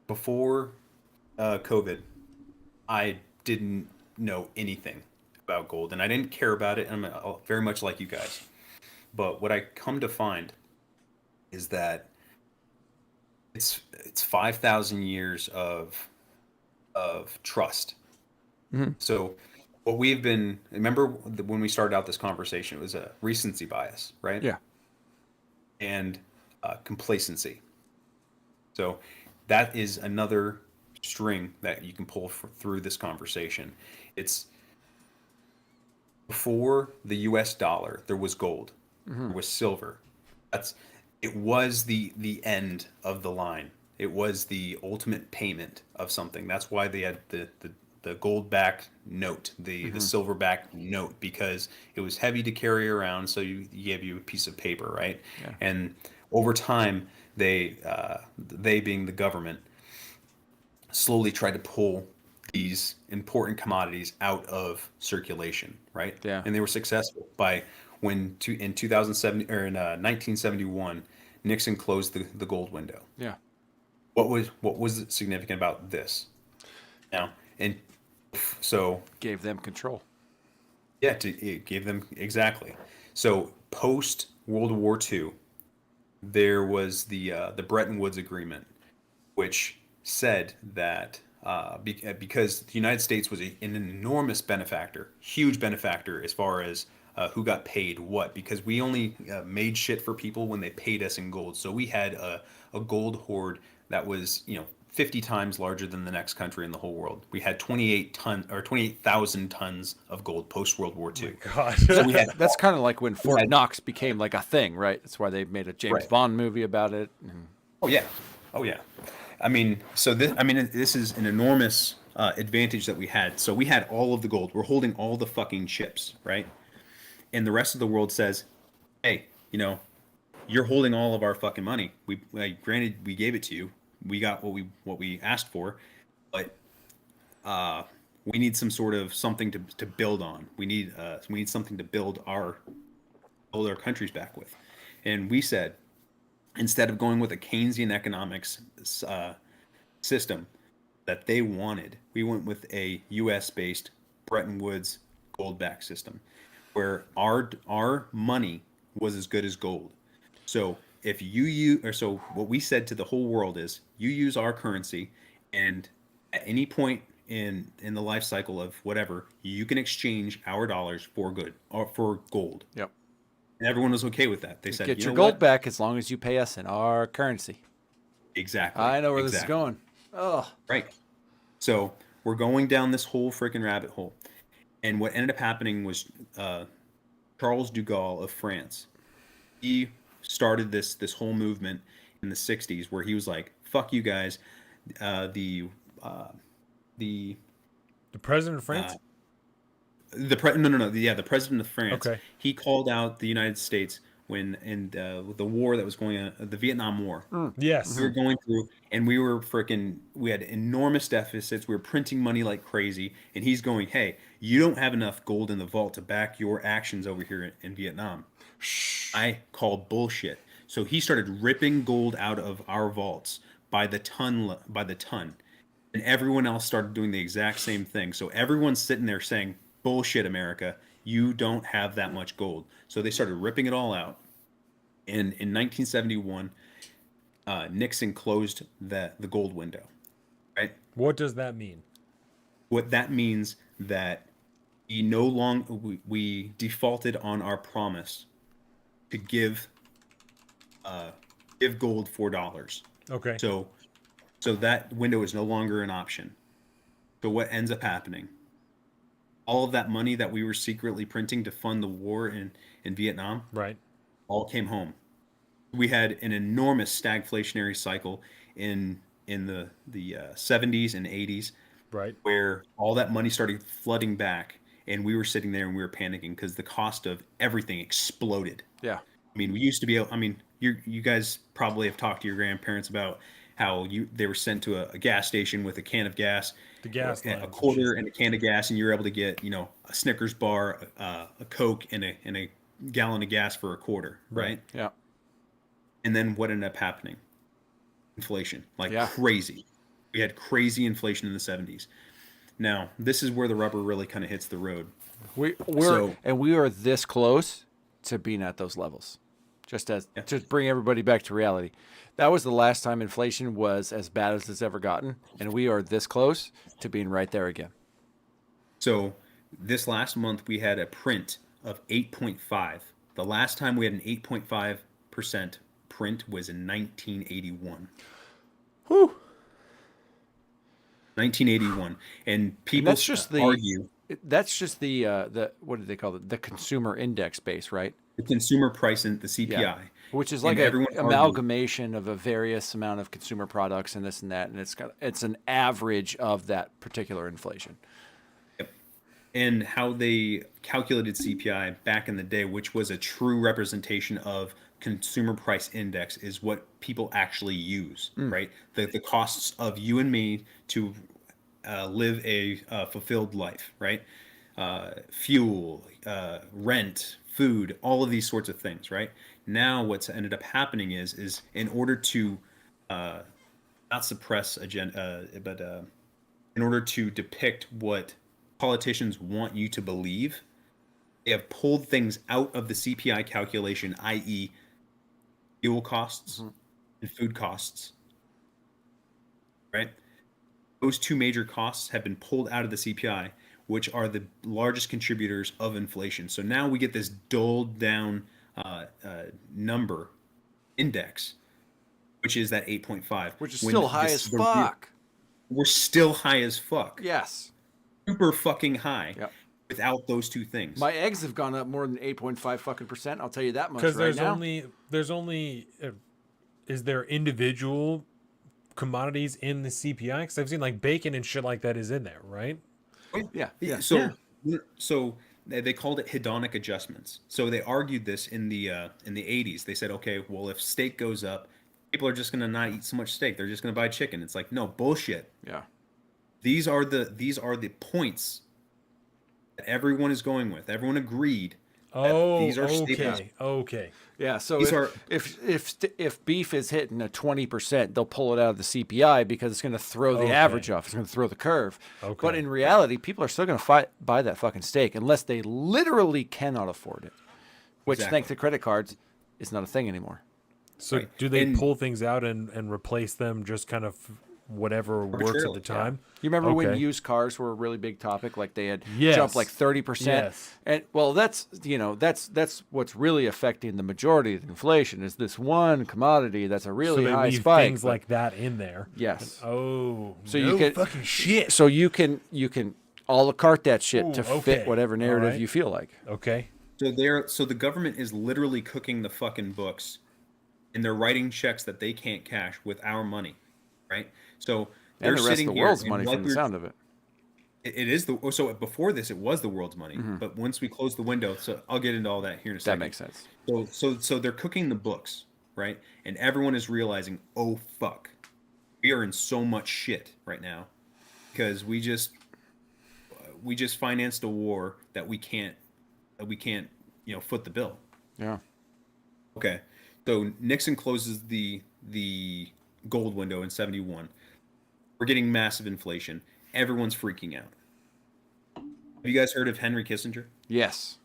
Before COVID, I didn't know anything about gold, and I didn't care about it. I'm very much like you guys. But what I come to find is that it's 5,000 years of trust. So what we've been, remember when we started out this conversation, it was a recency bias, right? Yeah. And complacency. So that is another string that you can pull through this conversation. It's before the US dollar, there was gold. was silver. It was the end of the line. It was the ultimate payment of something. That's why they had the gold backed note, the silver backed note, because it was heavy to carry around. So you gave you a piece of paper, right? Yeah. And over time, they being the government, slowly tried to pull these important commodities out of circulation, right? Yeah. And they were successful in 2007 or in 1971, Nixon closed the gold window. Yeah. What was significant about this? Now, and so Gave them control. yeah, it gave them exactly. So post World War II, there was the Bretton Woods Agreement, which said that because the United States was an enormous benefactor, huge benefactor as far as who got paid what, because we only made shit for people when they paid us in gold. So we had a gold hoard that was 50 times larger than the next country in the whole world. We had 28,000 tons of gold post World War II. Oh God. So we had That's kind of like when Fort had- Knox became like a thing, right? That's why they made a James Right. Bond movie about it. And Oh yeah. I mean, this is an enormous advantage that we had. So we had all of the gold. We're holding all the fucking chips, right? And the rest of the world says, "Hey, you're holding all of our fucking money. Granted, we gave it to you. We got what we asked for, but we need some sort of something to build on. We need something to build our countries back with." And we said, instead of going with a Keynesian economics system that they wanted, we went with a U.S.-based Bretton Woods gold-backed system, where our money was as good as gold. So if so what we said to the whole world is, you use our currency, and at any point in the life cycle of whatever, you can exchange our dollars for gold. yep. And everyone was okay with that. They said, Get "You your know gold what?" back as long as you pay us in our currency. Exactly. I know where this is Exactly. going. Oh, Right. So we're going down this whole freaking rabbit hole. And what ended up happening was Charles de Gaulle of France. He started this whole movement in the 60s where he was like, "Fuck you guys." The president of France. the president of France. Okay. He called out the United States when with the war that was going on, the Vietnam War. Yes. We were going through, and we had enormous deficits. We were printing money like crazy, and he's going, "Hey, you don't have enough gold in the vault to back your actions over here in Vietnam." I call bullshit. So he started ripping gold out of our vaults by the ton, and everyone else started doing the exact same thing. So everyone's sitting there saying, "Bullshit, America. You don't have that much gold." So they started ripping it all out. And in 1971, Nixon closed the gold window. Right? What does that mean? What that means that we defaulted on our promise to give gold $4. Okay. So that window is no longer an option. So what ends up happening? All of that money that we were secretly printing to fund the war in Vietnam, Right. all came home. We had an enormous stagflationary cycle in the 70s and 80s, Right. where all that money started flooding back, and we were sitting there and we were panicking because the cost of everything exploded. yeah. I mean, we used to be able, I mean, you guys probably have talked to your grandparents about how they were sent to a gas station with a can of gas, The gas a lines and quarter shit. and a can of gas, and you were able to get, a Snickers bar, a Coke, and a gallon of gas for a quarter, right? Yeah. And then what ended up happening? Inflation, like Yeah. crazy. We had crazy inflation in the 70s. Now, this is where the rubber really kind of hits the road. We So- are this close to being at those levels. Just bring everybody back to reality. That was the last time inflation was as bad as it's ever gotten, and we are this close to being right there again. So this last month we had a print of 8.5. The last time we had an 8.5% print was in 1981. Whew. 1981, and people that's just argue. That's just the what do they call it? The consumer index base, right? the consumer price and the CPI. Yeah. Which is And like an everyone argued- amalgamation of a various amount of consumer products and this and that, and it's an average of that particular inflation. And how they calculated CPI back in the day, which was a true representation of consumer price index, is what people actually use, right? The costs of you and me to live a fulfilled life, right? Fuel, rent, food, all of these sorts of things, right? Now what's ended up happening is in order to not suppress agenda, but in order to depict what politicians want you to believe, they have pulled things out of the CPI calculation, i.e., fuel costs and food costs. Right? Those two major costs have been pulled out of the CPI, which are the largest contributors of inflation. So now we get this dulled down number index, which is that 8.5, Which is still high as fuck. We're still high as fuck. Yes. Super fucking high. Yep. Without those two things. My eggs have gone up more than 8.5 fucking %. I'll tell you that much Because right now. there's only is there individual commodities in the CPI? Because I've seen like bacon and shit like that is in there, right? Yeah. So they called it hedonic adjustments. So they argued this in the 80s. They said, okay, well, if steak goes up, people are just going to not eat so much steak. They're just going to buy chicken. It's like, no, bullshit. Yeah. These are the points that everyone is going with. Everyone agreed. Oh, these are okay. Yeah, so These if beef is hitting a 20%, they'll pull it out of the CPI because it's going to throw the average off. It's going to throw the curve. Okay. But in reality, people are still going to buy that fucking steak unless they literally cannot afford it, which, thanks to credit cards, is not a thing anymore. So do they pull things out and replace them just kind of whatever works at the time? You remember when used cars were a really big topic? Like they had Yes. jumped like 30%. Yes. And well, that's what's really affecting the majority of the inflation is this one commodity that's a really so they high leave spike. things like that in there. Yes. So you can fucking shit. So you can a la carte that shit to Ooh, fit okay. whatever narrative All right. you feel like. Okay. So the government is literally cooking the fucking books, and they're writing checks that they can't cash with our money, right? So they're And the rest sitting of the here world's and money like from the sound of it. It is so before this it was the world's money, but once we close the window, so I'll get into all that here in a second. That makes sense. So they're cooking the books, right? And everyone is realizing, oh fuck, we are in so much shit right now because we just financed a war that we can't foot the bill. Yeah. Okay. So Nixon closes the gold window in 71. We're getting massive inflation. Everyone's freaking out. Have you guys heard of Henry Kissinger? Yes.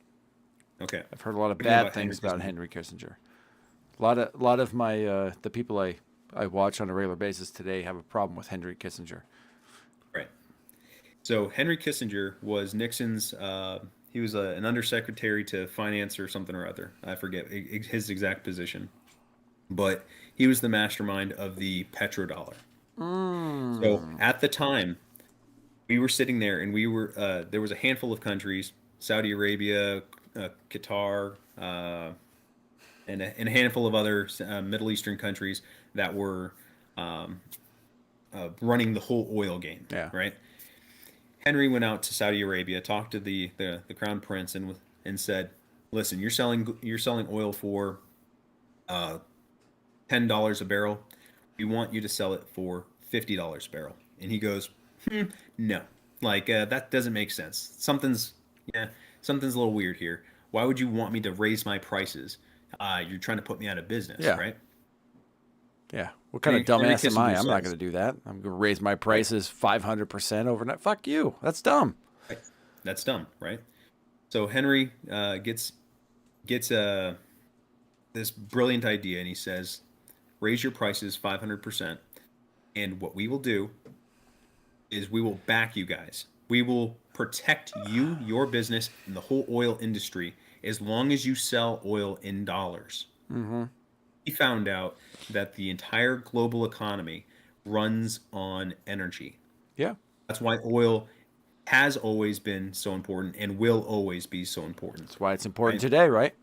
Okay. I've heard a lot of What do you know bad about things Henry about Kissinger? Henry Kissinger. A lot of my the people I watch on a regular basis today have a problem with Henry Kissinger. Right. So Henry Kissinger was Nixon's. He was an undersecretary to finance or something or other. I forget his exact position, but he was the mastermind of the petrodollar. So at the time, we were sitting there, and we were there was a handful of countries: Saudi Arabia, Qatar, and a handful of other Middle Eastern countries that were running the whole oil game. Yeah. Right. Henry went out to Saudi Arabia, talked to the crown prince, and said, "Listen, you're selling oil for $10 a barrel. We want you to sell it for $50 a barrel." And he goes, "No, like that doesn't make sense. Something's a little weird here. Why would you want me to raise my prices? You're trying to put me out of business, right?" Yeah. What kind of Henry dumbass am I? Kissinger I'm not says- going to do that. I'm going to raise my prices 500% overnight. Fuck you. That's dumb. That's dumb, right? So Henry gets this brilliant idea, and he says, "Raise your prices 500%, and what we will do is we will back you guys. We will protect you, your business, and the whole oil industry as long as you sell oil in dollars." Mm-hmm. He found out that the entire global economy runs on energy. Yeah. That's why oil has always been so important and will always be so important. That's why it's important today, right?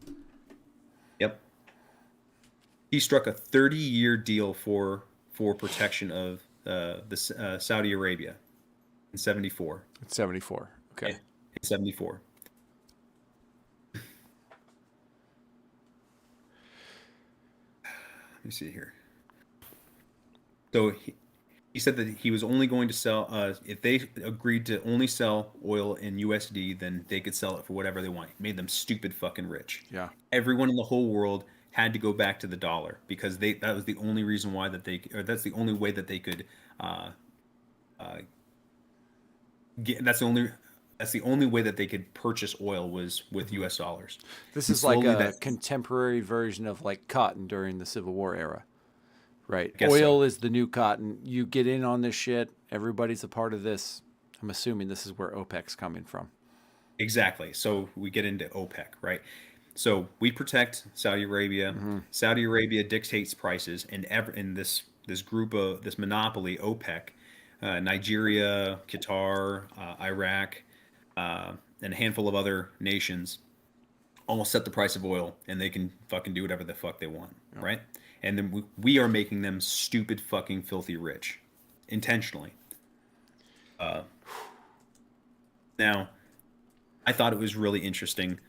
He struck a 30-year deal for protection of Saudi Arabia in 74. It's 74. Okay. In 74. Let me see here. So he said that he was only going to sell, if they agreed to only sell oil in USD, then they could sell it for whatever they want. It made them stupid fucking rich. Yeah. Everyone in the whole world had to go back to the dollar because that was the only reason why that's the only way that they could that's the only way that they could purchase oil was with U.S. dollars. This is like a contemporary version of like cotton during the Civil War era, right? Oil is the new cotton. You get in on this shit. Everybody's a part of this. I'm assuming this is where OPEC's coming from. Exactly. So we get into OPEC, right? So we protect Saudi Arabia. Saudi Arabia dictates prices, and in this group of this monopoly, OPEC, Nigeria, Qatar, Iraq, and a handful of other nations almost set the price of oil, and they can fucking do whatever the fuck they want, right? And then we are making them stupid, fucking, filthy rich, intentionally. Now, I thought it was really interesting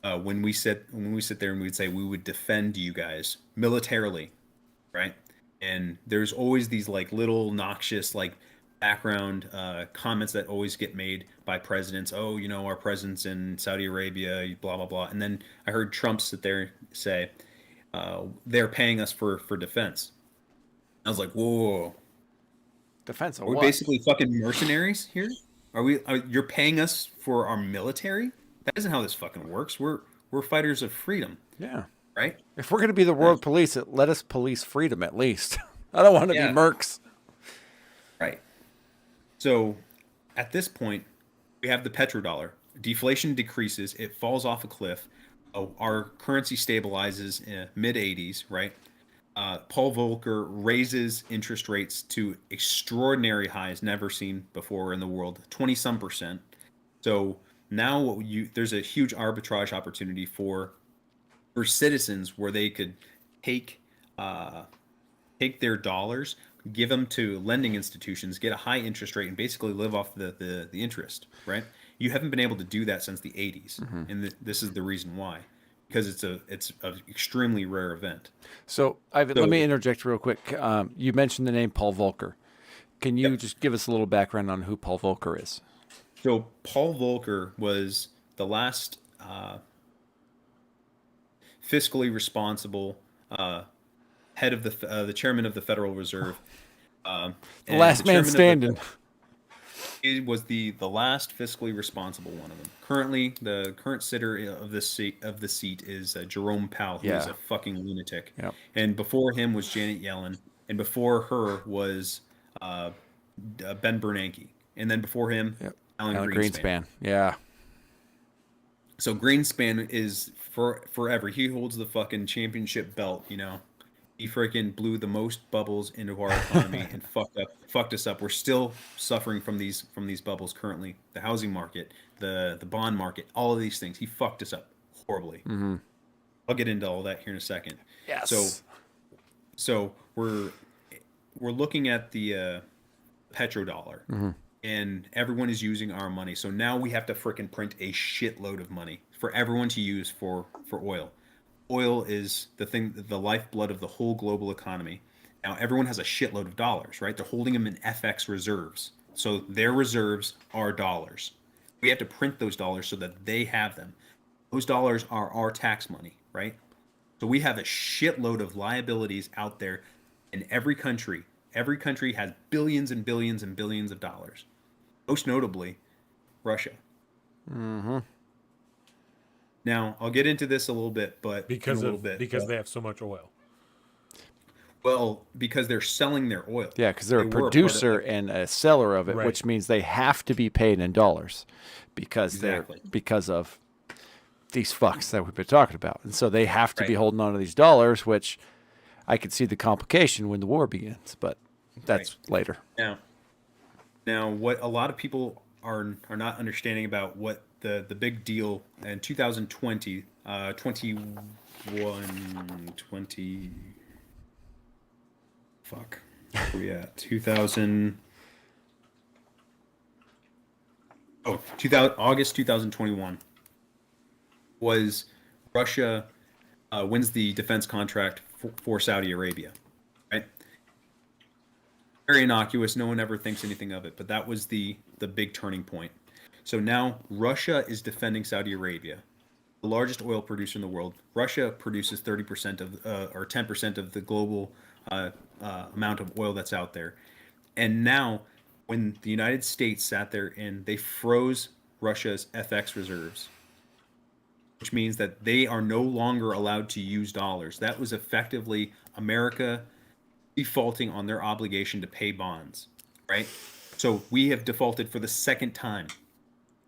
when we sit there and we'd say we would defend you guys militarily, right? And there's always these like little noxious like background comments that always get made by presidents. Oh, you know, our presence in Saudi Arabia, blah blah blah. And then I heard Trump sit there and say they're paying us for defense. I was like, whoa. Defense of We're what? basically fucking mercenaries here. You're paying us for our military? That isn't how this fucking works. We're fighters of freedom. Yeah. Right? If we're going to be the world police, let us police freedom at least. I don't want to be mercs. Right. So at this point, we have the petrodollar. Deflation decreases. It falls off a cliff. Our currency stabilizes in mid 80s, right? Paul Volcker raises interest rates to extraordinary highs never seen before in the world, 20-some%. So now there's a huge arbitrage opportunity for citizens where they could take their dollars, give them to lending institutions, get a high interest rate, and basically live off the interest, right? You haven't been able to do that since the 80s, and this is the reason why. Because it's an extremely rare event. So, Ivan, let me interject real quick. You mentioned the name Paul Volcker. Can you just give us a little background on who Paul Volcker is? So Paul Volcker was the last fiscally responsible head of the chairman of the Federal Reserve. The last man standing. It was the last fiscally responsible one of them. Currently, the current sitter of the seat is Jerome Powell, who is a fucking lunatic. Yep. And before him was Janet Yellen, and before her was Ben Bernanke, and then before him, Alan Greenspan. Yeah. So Greenspan is forever. He holds the fucking championship belt. You know, he freaking blew the most bubbles into our economy and fucked us up. We're still suffering from these bubbles currently. The housing market, the bond market, all of these things. He fucked us up horribly. Mm-hmm. I'll get into all that here in a second. Yes. So we're looking at the petrodollar, and everyone is using our money. So now we have to frickin' print a shitload of money for everyone to use for oil. Oil is the lifeblood of the whole global economy. Now everyone has a shitload of dollars, right? They're holding them in FX reserves. So their reserves are dollars. We have to print those dollars so that they have them. Those dollars are our tax money, right? So we have a shitload of liabilities out there in every country. Every country has billions and billions and billions of dollars. Most notably, Russia. Mm-hmm. Now, I'll get into this a little bit, but because they have so much oil. Well, because they're selling their oil. Yeah, because they're a producer and a seller of it, Right. which means they have to be paid in dollars because of these fucks that we've been talking about. And so they have to be holding on to these dollars, which I could see the complication when the war begins, but that's later. Now, what a lot of people are not understanding about what the big deal in 2020, 21, 20, fuck. Where we at? 2000. Oh, 2000, August 2021 was Russia wins the defense contract for Saudi Arabia, right? Very innocuous. No one ever thinks anything of it, but that was the big turning point. So now Russia is defending Saudi Arabia, the largest oil producer in the world. Russia produces 30% of or 10% of the global amount of oil that's out there. And now when the United States sat there and they froze Russia's FX reserves, which means that they are no longer allowed to use dollars. That was effectively America defaulting on their obligation to pay bonds, right? So we have defaulted for the second time.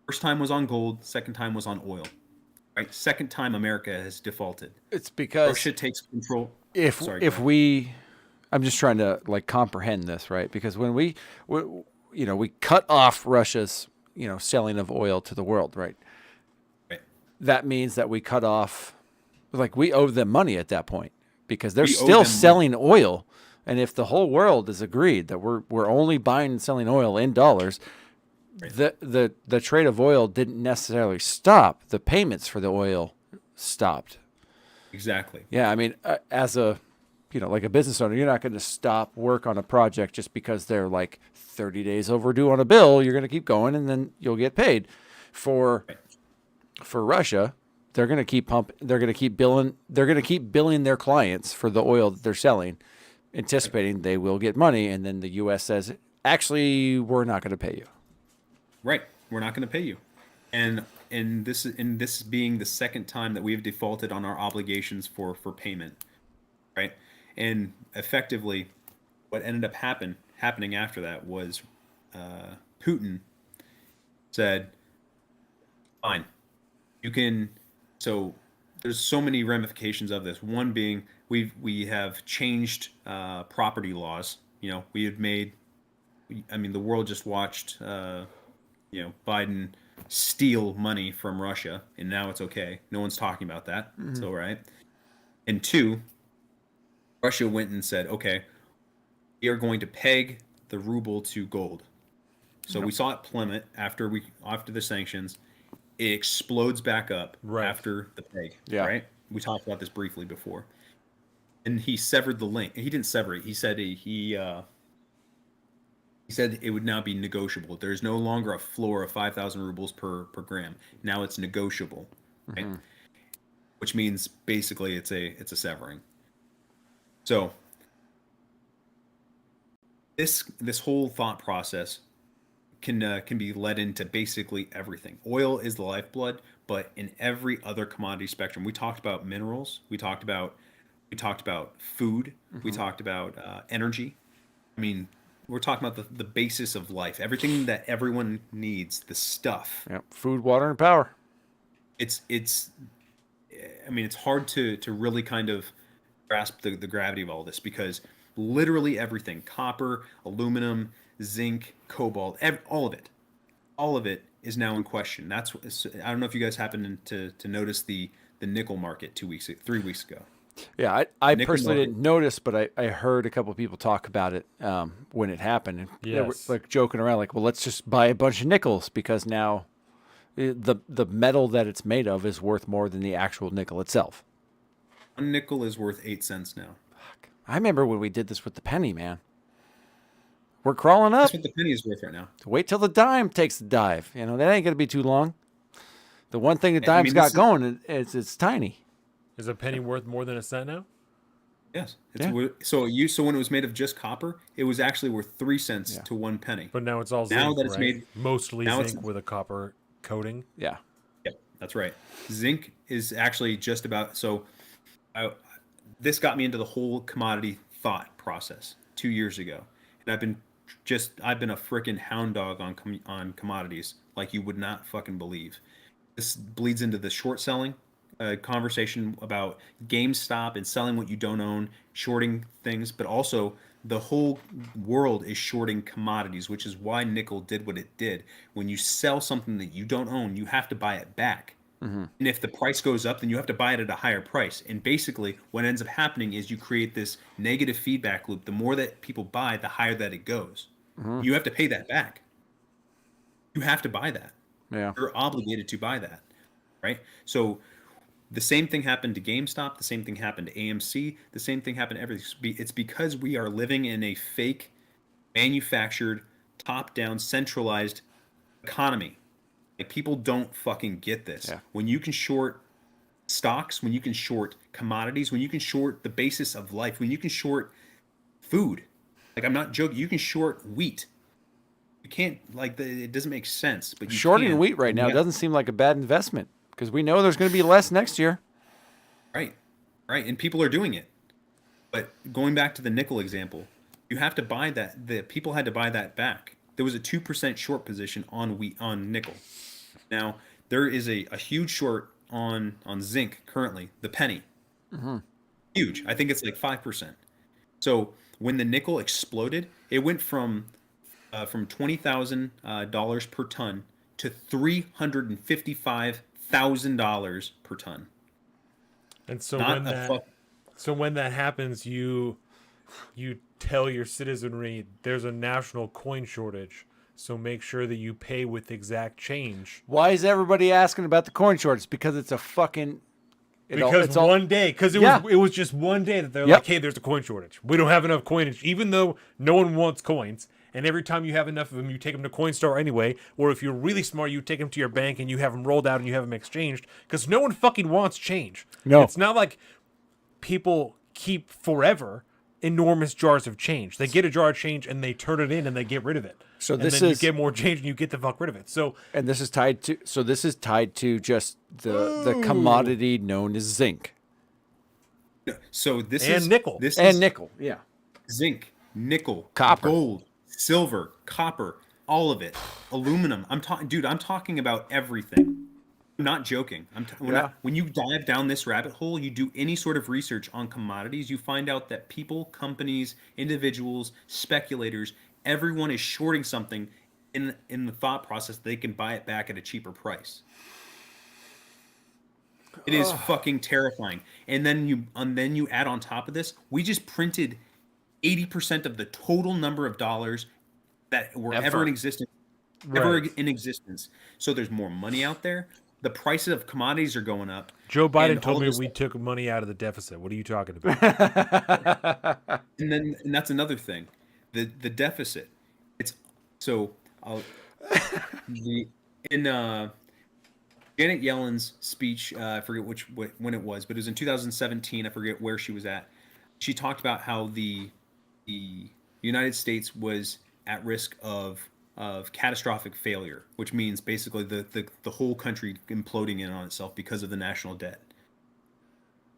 First time was on gold, second time was on oil, right? Second time America has defaulted. It's because Russia takes control. if Sorry, if go ahead. we I'm just trying to like comprehend this, right? Because when we cut off Russia's selling of oil to the world, right? Right. That means that we cut off, like, we owe them money at that point because they're We owe still them selling oil. And if the whole world is agreed that we're only buying and selling oil in dollars, Right. the trade of oil didn't necessarily stop. The payments for the oil stopped. Exactly. Yeah, I mean, as a like a business owner, you're not going to stop work on a project just because they're like 30 days overdue on a bill. You're going to keep going, and then you'll get paid. For Russia, they're going to keep pumping. They're going to keep billing. They're going to keep billing their clients for the oil that they're selling, anticipating they will get money. And then the U.S. says, actually, we're not going to pay you. Right. We're not going to pay you. And this being the second time that we have defaulted on our obligations for payment, right? And effectively, what ended up happening after that was Putin said, "Fine, you can." So there's so many ramifications of this. One being we have changed property laws. We had made. I mean, the world just watched. Biden steal money from Russia, and now it's okay. No one's talking about that. It's all right. And two, Russia went and said, okay, we are going to peg the ruble to gold. So we saw it plummet after the sanctions. It explodes back up after the peg. Yeah. Right. We talked about this briefly before. And he severed the link. He didn't sever it. He said he said it would now be negotiable. There's no longer a floor of 5,000 rubles per gram. Now it's negotiable, right? Which means basically it's a severing. So this whole thought process can be led into basically everything. Oil is the lifeblood, but in every other commodity spectrum, we talked about minerals, we talked about food, we talked about energy. I mean, we're talking about the basis of life, everything that everyone needs, the stuff. Yep. Food, water, and power. It's I mean, it's hard to really kind of grasp the gravity of all this, because literally everything, copper, aluminum, zinc, cobalt, all of it is now in question. I don't know if you guys happened to notice the nickel market 3 weeks ago. Yeah, I Nickel personally market. didn't notice, but I heard a couple of people talk about it when it happened. And they were Yes. like joking around, like, well, let's just buy a bunch of nickels because now the metal that it's made of is worth more than the actual nickel itself. One nickel is worth 8 cents now. I remember when we did this with the penny, man. We're crawling up. That's what the penny is worth right now. Wait till the dime takes the dive. That ain't going to be too long. The one thing the I dime's mean, got this is- going is it's tiny. Is a penny worth more than a cent now? Yes. Yeah. So when it was made of just copper, it was actually worth 3 cents to 1 penny. But now it's all Now zinc, that it's right? made- Mostly now it's- zinc with a copper coating. Yeah. Yep, that's right. Zinc is actually just about this got me into the whole commodity thought process 2 years ago, and I've been a freaking hound dog on commodities like you would not fucking believe. This bleeds into the short selling conversation about GameStop and selling what you don't own, shorting things, but also the whole world is shorting commodities, which is why nickel did what it did. When you sell something that you don't own, you have to buy it back. And if the price goes up, then you have to buy it at a higher price. And basically, what ends up happening is you create this negative feedback loop. The more that people buy, the higher that it goes. You have to pay that back. You have to buy that. Yeah. You're obligated to buy that, right? So the same thing happened to GameStop. The same thing happened to AMC. The same thing happened to everything. It's because we are living in a fake, manufactured, top-down, centralized economy. Like, people don't fucking get this. Yeah. When you can short stocks, when you can short commodities, when you can short the basis of life, when you can short food, like, I'm not joking, you can short wheat. You can't, like, it doesn't make sense. But you Shorting can. wheat right now doesn't seem like a bad investment because we know there's going to be less next year. Right, and people are doing it. But going back to the nickel example, you have to buy that. The people had to buy that back. There was a 2% short position on nickel. Now there is a huge short on zinc currently. The penny, huge. I think it's like 5%. So when the nickel exploded, it went from $20,000 per ton to $355,000 per ton. And so Not when that happens, you tell your citizenry there's a national coin shortage. So make sure that you pay with exact change. Why is everybody asking about the coin shortage? Because it's a fucking. It was just one day that they're like, hey, there's a coin shortage. We don't have enough coinage, even though no one wants coins. And every time you have enough of them, you take them to Coinstar anyway. Or if you're really smart, you take them to your bank and you have them rolled out and you have them exchanged. Because no one fucking wants change. No. It's not like people keep forever enormous jars of change. They get a jar of change and they turn it in and they get rid of it. So and then you get more change and you get the fuck rid of it. So this is tied to just the commodity known as zinc. So this and is nickel. This and is nickel. Yeah. zinc, nickel, Copper. gold, silver, copper, all of it, aluminum. I'm talking about everything. I'm not joking. When you dive down this rabbit hole, you do any sort of research on commodities, you find out that people, companies, individuals, speculators, everyone is shorting something in the thought process they can buy it back at a cheaper price. It is fucking terrifying. And then you add on top of this, we just printed 80% of the total number of dollars that were ever in existence. So there's more money out there. The prices of commodities are going up. Joe Biden told me we took money out of the deficit. What are you talking about? and that's another thing. The deficit. It's so in Janet Yellen's speech, I forget when it was, but it was in 2017. I forget where she was at. She talked about how the United States was at risk of catastrophic failure, which means basically the whole country imploding in on itself because of the national debt.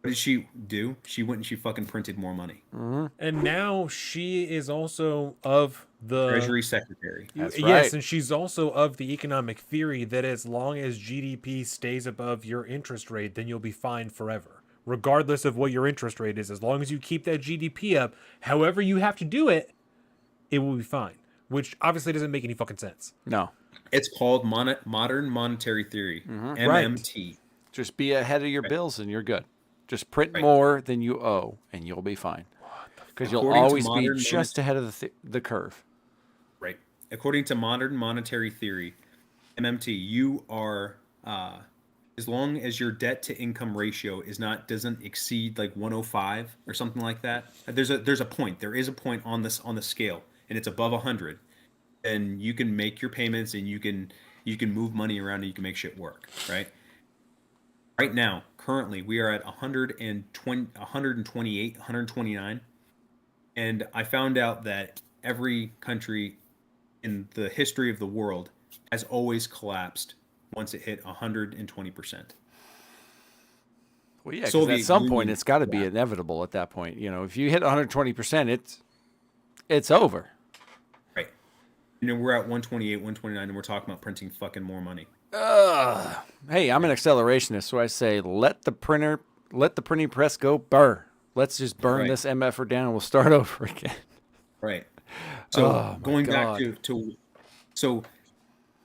What did she do? She went and she fucking printed more money. Mm-hmm. And now she is also of the Treasury Secretary. That's yes, right. and she's also of the economic theory that as long as GDP stays above your interest rate, then you'll be fine forever. Regardless of what your interest rate is, as long as you keep that GDP up, however you have to do it, it will be fine. Which obviously doesn't make any fucking sense. No. It's called modern monetary theory, MMT. Right. Just be ahead of your bills and you're good. Just print more than you owe and you'll be fine. Because you'll always be just ahead of the curve. Right. According to modern monetary theory, MMT, you are as long as your debt to income ratio doesn't exceed like 105 or something like that. There's a point. There is a point on the scale. And it's above 100, and you can make your payments and you can move money around and you can make shit work, right? Right now, currently, we are at 128, 129, and I found out that every country in the history of the world has always collapsed once it hit 120%. Well, yeah, because at some point it's got to be inevitable at that point. You know, if you hit 120%, it's over. Right. You know, we're at 128, 129, and we're talking about printing fucking more money. Hey, I'm an accelerationist, so I say let the printing press go burr. Let's just burn this MFR down and we'll start over again. Right. So going back to so,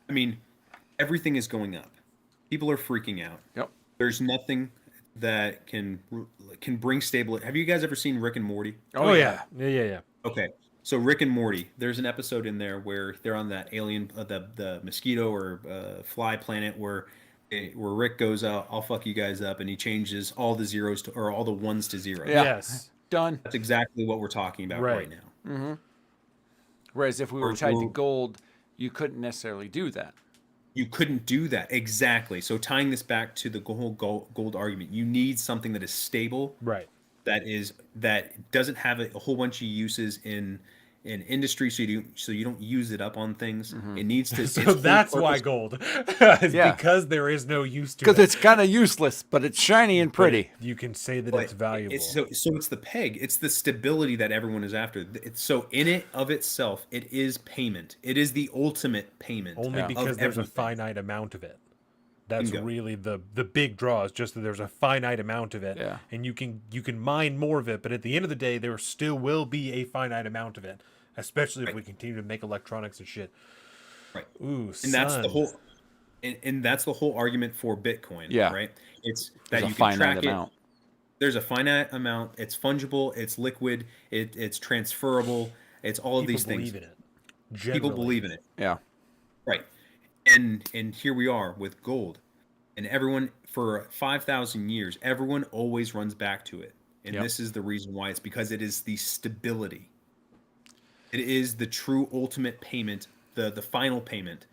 I mean, everything is going up. People are freaking out. Yep. There's nothing that can bring stability. Have you guys ever seen Rick and Morty? Oh yeah. Yeah. Okay. So Rick and Morty, there's an episode in there where they're on that alien, the mosquito or fly planet where Rick goes, "I'll fuck you guys up," and he changes all the zeros to, or all the ones to zeros. Yeah. Yes. Done. That's exactly what we're talking about right now. Whereas if we were tied to Or- gold, you couldn't necessarily do that. You couldn't do that. Exactly. So tying this back to the whole gold argument, you need something that is stable, Right. that doesn't have a whole bunch of uses in industry, so you don't use it up on things. It needs to. So its whole that's why purpose- gold. It's Yeah. because there is no use to it. Because it's kind of useless, but it's shiny and pretty. You can say that but it's valuable. so it's the peg. It's the stability that everyone is after. So in it of itself, it is payment. It is the ultimate payment. Only of because there's a everything. finite amount of it. That's Bingo. really the big draw, is just that there's a finite amount of it. Yeah. And you can mine more of it, but at the end of the day there still will be a finite amount of it. Especially if Right. we continue to make electronics and shit. Right. Ooh, And that's the son. whole and that's the whole argument for Bitcoin. Yeah. Right. It's There's that a you can finite track amount. it. There's a finite amount. It's fungible. It's liquid. It's transferable. It's all of People these things. believe in it. People Generally. believe in it. Yeah. Right. And here we are with gold. And everyone for 5,000 years, everyone always runs back to it. And Yep. this is the reason why. It's because it is the stability. It is the true ultimate payment, the final payment.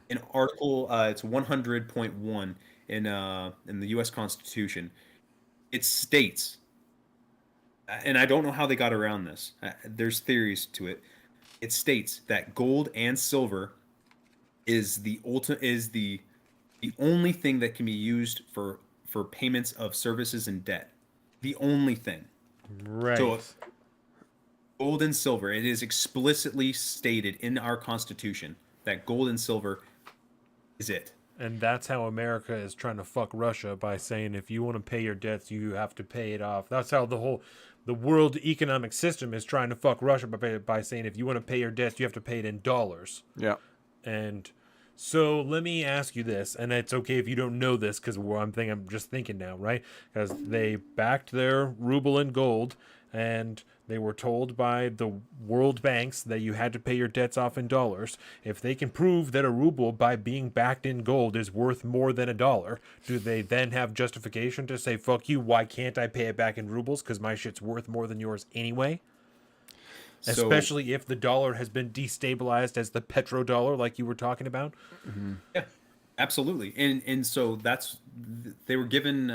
In Article it's 100.1 in the U.S. Constitution, it states, and I don't know how they got around this. There's theories to it. It states that gold and silver is the only thing that can be used for payments of services and debt. The only thing. Right. So gold and silver, it is explicitly stated in our Constitution that gold and silver is it. And that's how America is trying to fuck Russia, by saying if you want to pay your debts, you have to pay it off. That's how the world economic system is trying to fuck Russia by saying if you want to pay your debts, you have to pay it in dollars. Yeah. And so let me ask you this, and it's okay if you don't know this, because I'm just thinking now, right? Because they backed their ruble in gold, and they were told by the world banks that you had to pay your debts off in dollars. If they can prove that a ruble, by being backed in gold, is worth more than $1, do they then have justification to say, fuck you, why can't I pay it back in rubles? Because my shit's worth more than yours anyway? So- Especially if the dollar has been destabilized as the petrodollar, like you were talking about. Yeah, absolutely. And so they were given.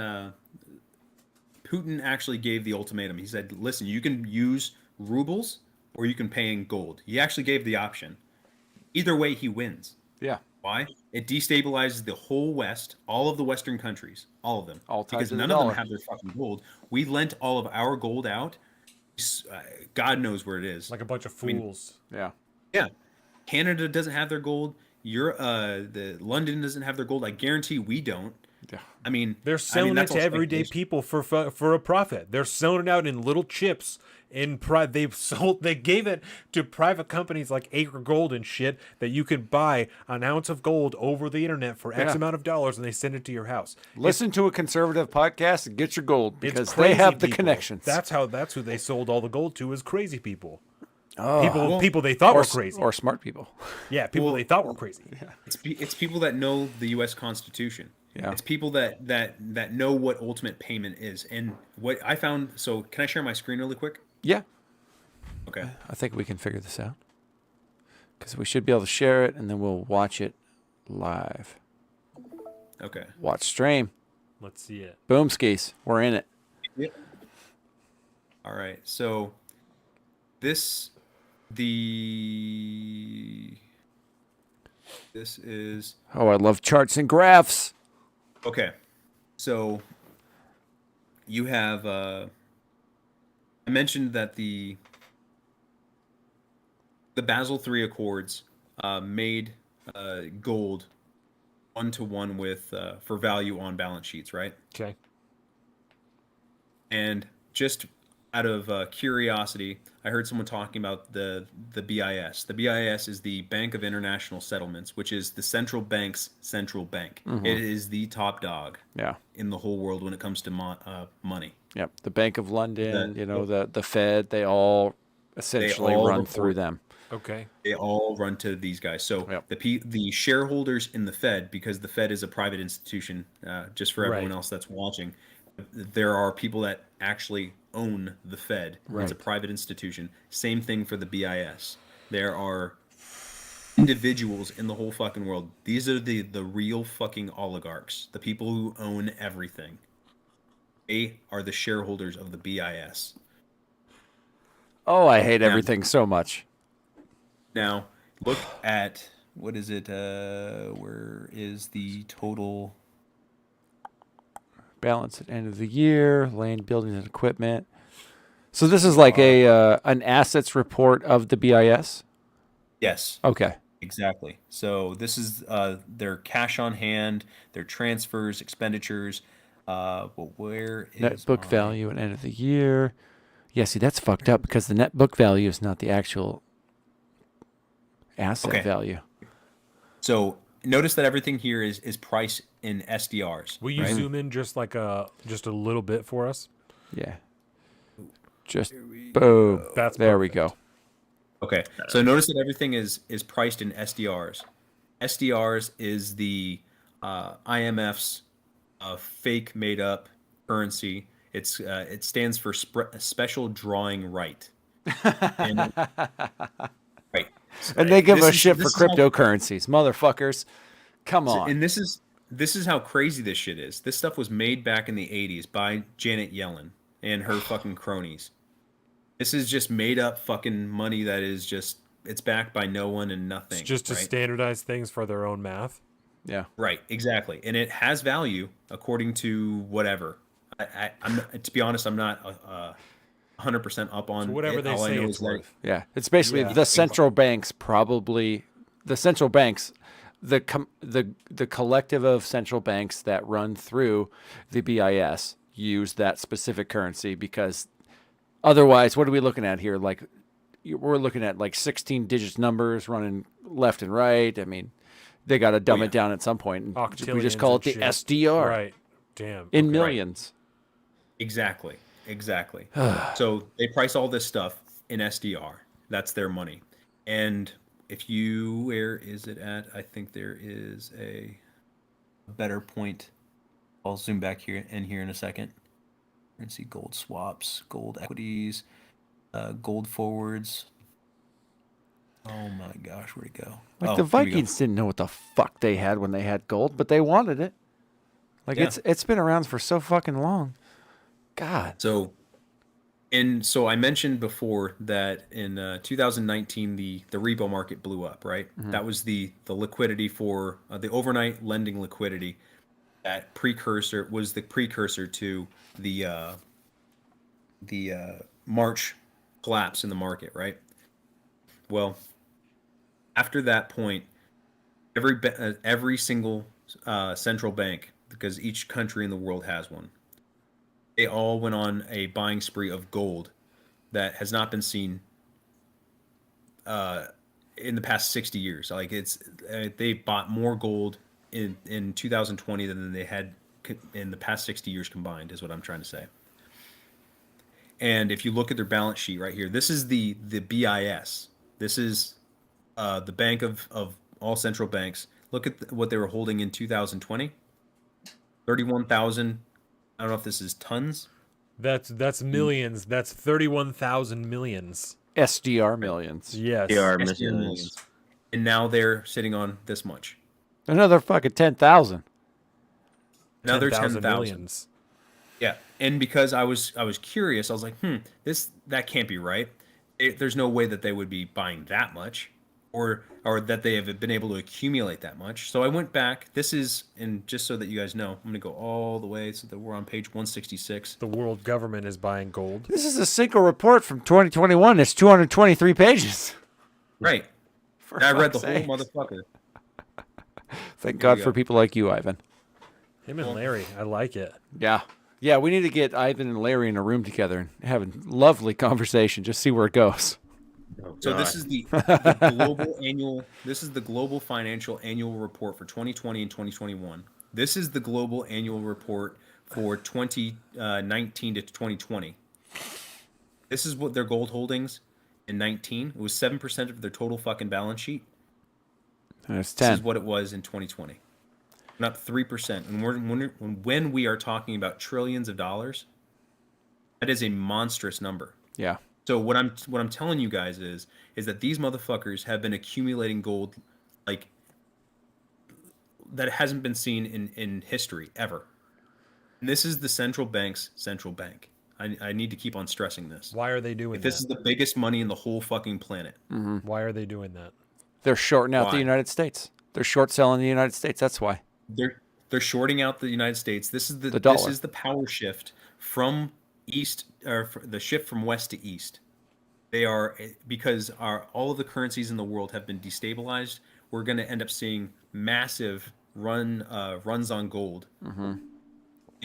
Putin actually gave the ultimatum. He said, "Listen, you can use rubles or you can pay in gold." He actually gave the option. Either way, he wins. Yeah. Why? It destabilizes the whole West, all of the Western countries, all of them, All tied because to the none of them dollar. have their fucking gold. We lent all of our gold out. God knows where it is. Like a bunch of mean- fools. Yeah. Yeah, Canada doesn't have their gold. The London doesn't have their gold. I guarantee we don't. Yeah. I mean, They're selling that's it to all everyday speculation. people for a profit. They're selling it out in little chips. They gave it to private companies like Acre Gold and shit, that you could buy an ounce of gold over the internet for X Yeah. amount of dollars, and they send it to your house. Listen to a conservative podcast and get your gold, It's because they crazy have the people. connections. That's who they sold all the gold to, is crazy people. Oh. People they thought or, were crazy. or smart people. Yeah, people they thought were crazy. It's people that know the U.S. Constitution. Yeah. It's people that know what ultimate payment is. And what I found. So can I share my screen really quick? Yeah. Okay. I think we can figure this out, because we should be able to share it and then we'll watch it live. Okay. Watch stream. Let's see it. Boom skis. We're in it. Yep. All right. So this is Oh, I love charts and graphs. okay. So you have I mentioned that the Basel III Accords made gold 1-to-1 with for value on balance sheets, right? Okay. And just out of curiosity, I heard someone talking about the BIS. The BIS is the Bank of International Settlements, which is the central bank's central bank. It is the top dog Yeah. in the whole world when it comes to money. Yep. The Bank of London, the Fed, they all essentially all run report. through them. Okay. They all run to these guys. So Yep. the shareholders in the Fed, because the Fed is a private institution, just for everyone Right. else that's watching, there are people that actually own the Fed. It's a Right. private institution. Same thing for the BIS. There are individuals in the whole fucking world. These are the real fucking oligarchs, the people who own everything. They are the shareholders of the BIS. Oh, I hate everything so much. Now, look at, what is it? Where is the total? Balance at end of the year, land, buildings, and equipment. So this is like an assets report of the BIS? Yes, Okay. exactly. So this is their cash on hand, their transfers, expenditures. But where is Net book value at end of the year. Yeah, see, that's fucked up because the net book value is not the actual asset value. So notice that everything here is priced in SDRs. Will you right? zoom in just a little bit for us? Yeah. Just boom. That's there we perfect. go. Okay. So notice that everything is priced in SDRs. SDRs is the IMF's fake made up currency. It stands for special drawing right. And, right. And they give This a is- shit this for is how- cryptocurrencies. Motherfuckers. Come on. And this is how crazy this shit is. This stuff was made back in the 80s by Janet Yellen and her fucking cronies. This is just made up fucking money that is just, it's backed by no one and nothing. It's just to right? standardize things for their own math. Yeah. Right, exactly. And it has value according to whatever. I'm not, to be honest, I'm not 100% up on So whatever it. they All I say know it's is, like, worth. Yeah. It's basically Yeah. the central banks probably the central banks the collective of central banks that run through the BIS use that specific currency because otherwise what are we looking at here? Like we're looking at like 16 digits numbers running left and right. I mean, they got to dumb it down at some point. And we just call it the Octillions and shit. SDR Right. Damn. in Okay. millions. exactly. So they price all this stuff in SDR. That's their money. And if you, where is it at? I think there is a better point. I'll zoom back here in a second. And see gold swaps, gold equities, gold forwards. Oh my gosh, where'd it go? Like the Vikings didn't know what the fuck they had when they had gold, but they wanted it. Like Yeah. it's been around for so fucking long. God. So I mentioned before that in 2019 the repo market blew up, right? That was the liquidity for the overnight lending liquidity. That was the precursor to the March collapse in the market, right? Well, after that point, every single central bank, because each country in the world has one, they all went on a buying spree of gold that has not been seen in the past 60 years. Like they bought more gold in 2020 than they had in the past 60 years combined, is what I'm trying to say. And if you look at their balance sheet right here, this is the BIS. This is the bank of all central banks. Look at what they were holding in 2020. 31,000. I don't know if this is tons. That's millions. That's 31,000 millions. SDR millions. Yes. They are SDR millions. And now they're sitting on this much. Another fucking 10,000. Another 10,000 10,000. millions. Yeah, and because I was curious, I was like, that can't be right. There's no way that they would be buying that much, or that they have been able to accumulate that much. So I went back. This is, and just so that you guys know, I'm going to go all the way so that we're on page 166. The world government is buying gold. This is a single report from 2021. It's 223 pages. Right. For I read the fuck's whole sakes. motherfucker. Thank Here God we for go. people like you, Ivan. Him and Larry. I like it. Yeah. Yeah, we need to get Ivan and Larry in a room together and have a lovely conversation. Just see where it goes. So this is the global annual. This is the global financial annual report for 2020 and 2021. This is the global annual report for 2019 to 2020. This is what their gold holdings in 19. It was 7% of their total fucking balance sheet. And it's This 10. is what it was in 2020. Not 3%. And when we are talking about trillions of dollars, that is a monstrous number. Yeah. So what I'm telling you guys is that these motherfuckers have been accumulating gold like that hasn't been seen in history ever. And this is the central bank's central bank. I need to keep on stressing this. Why are they doing This is the biggest money in the whole fucking planet. Why are they doing that? They're shorting out the Why? United States. They're short selling the United States. That's why. They're shorting out the United States. This is The dollar. this is the power shift from east or the shift from west to east. They are because all of the currencies in the world have been destabilized. We're going to end up seeing massive runs on gold.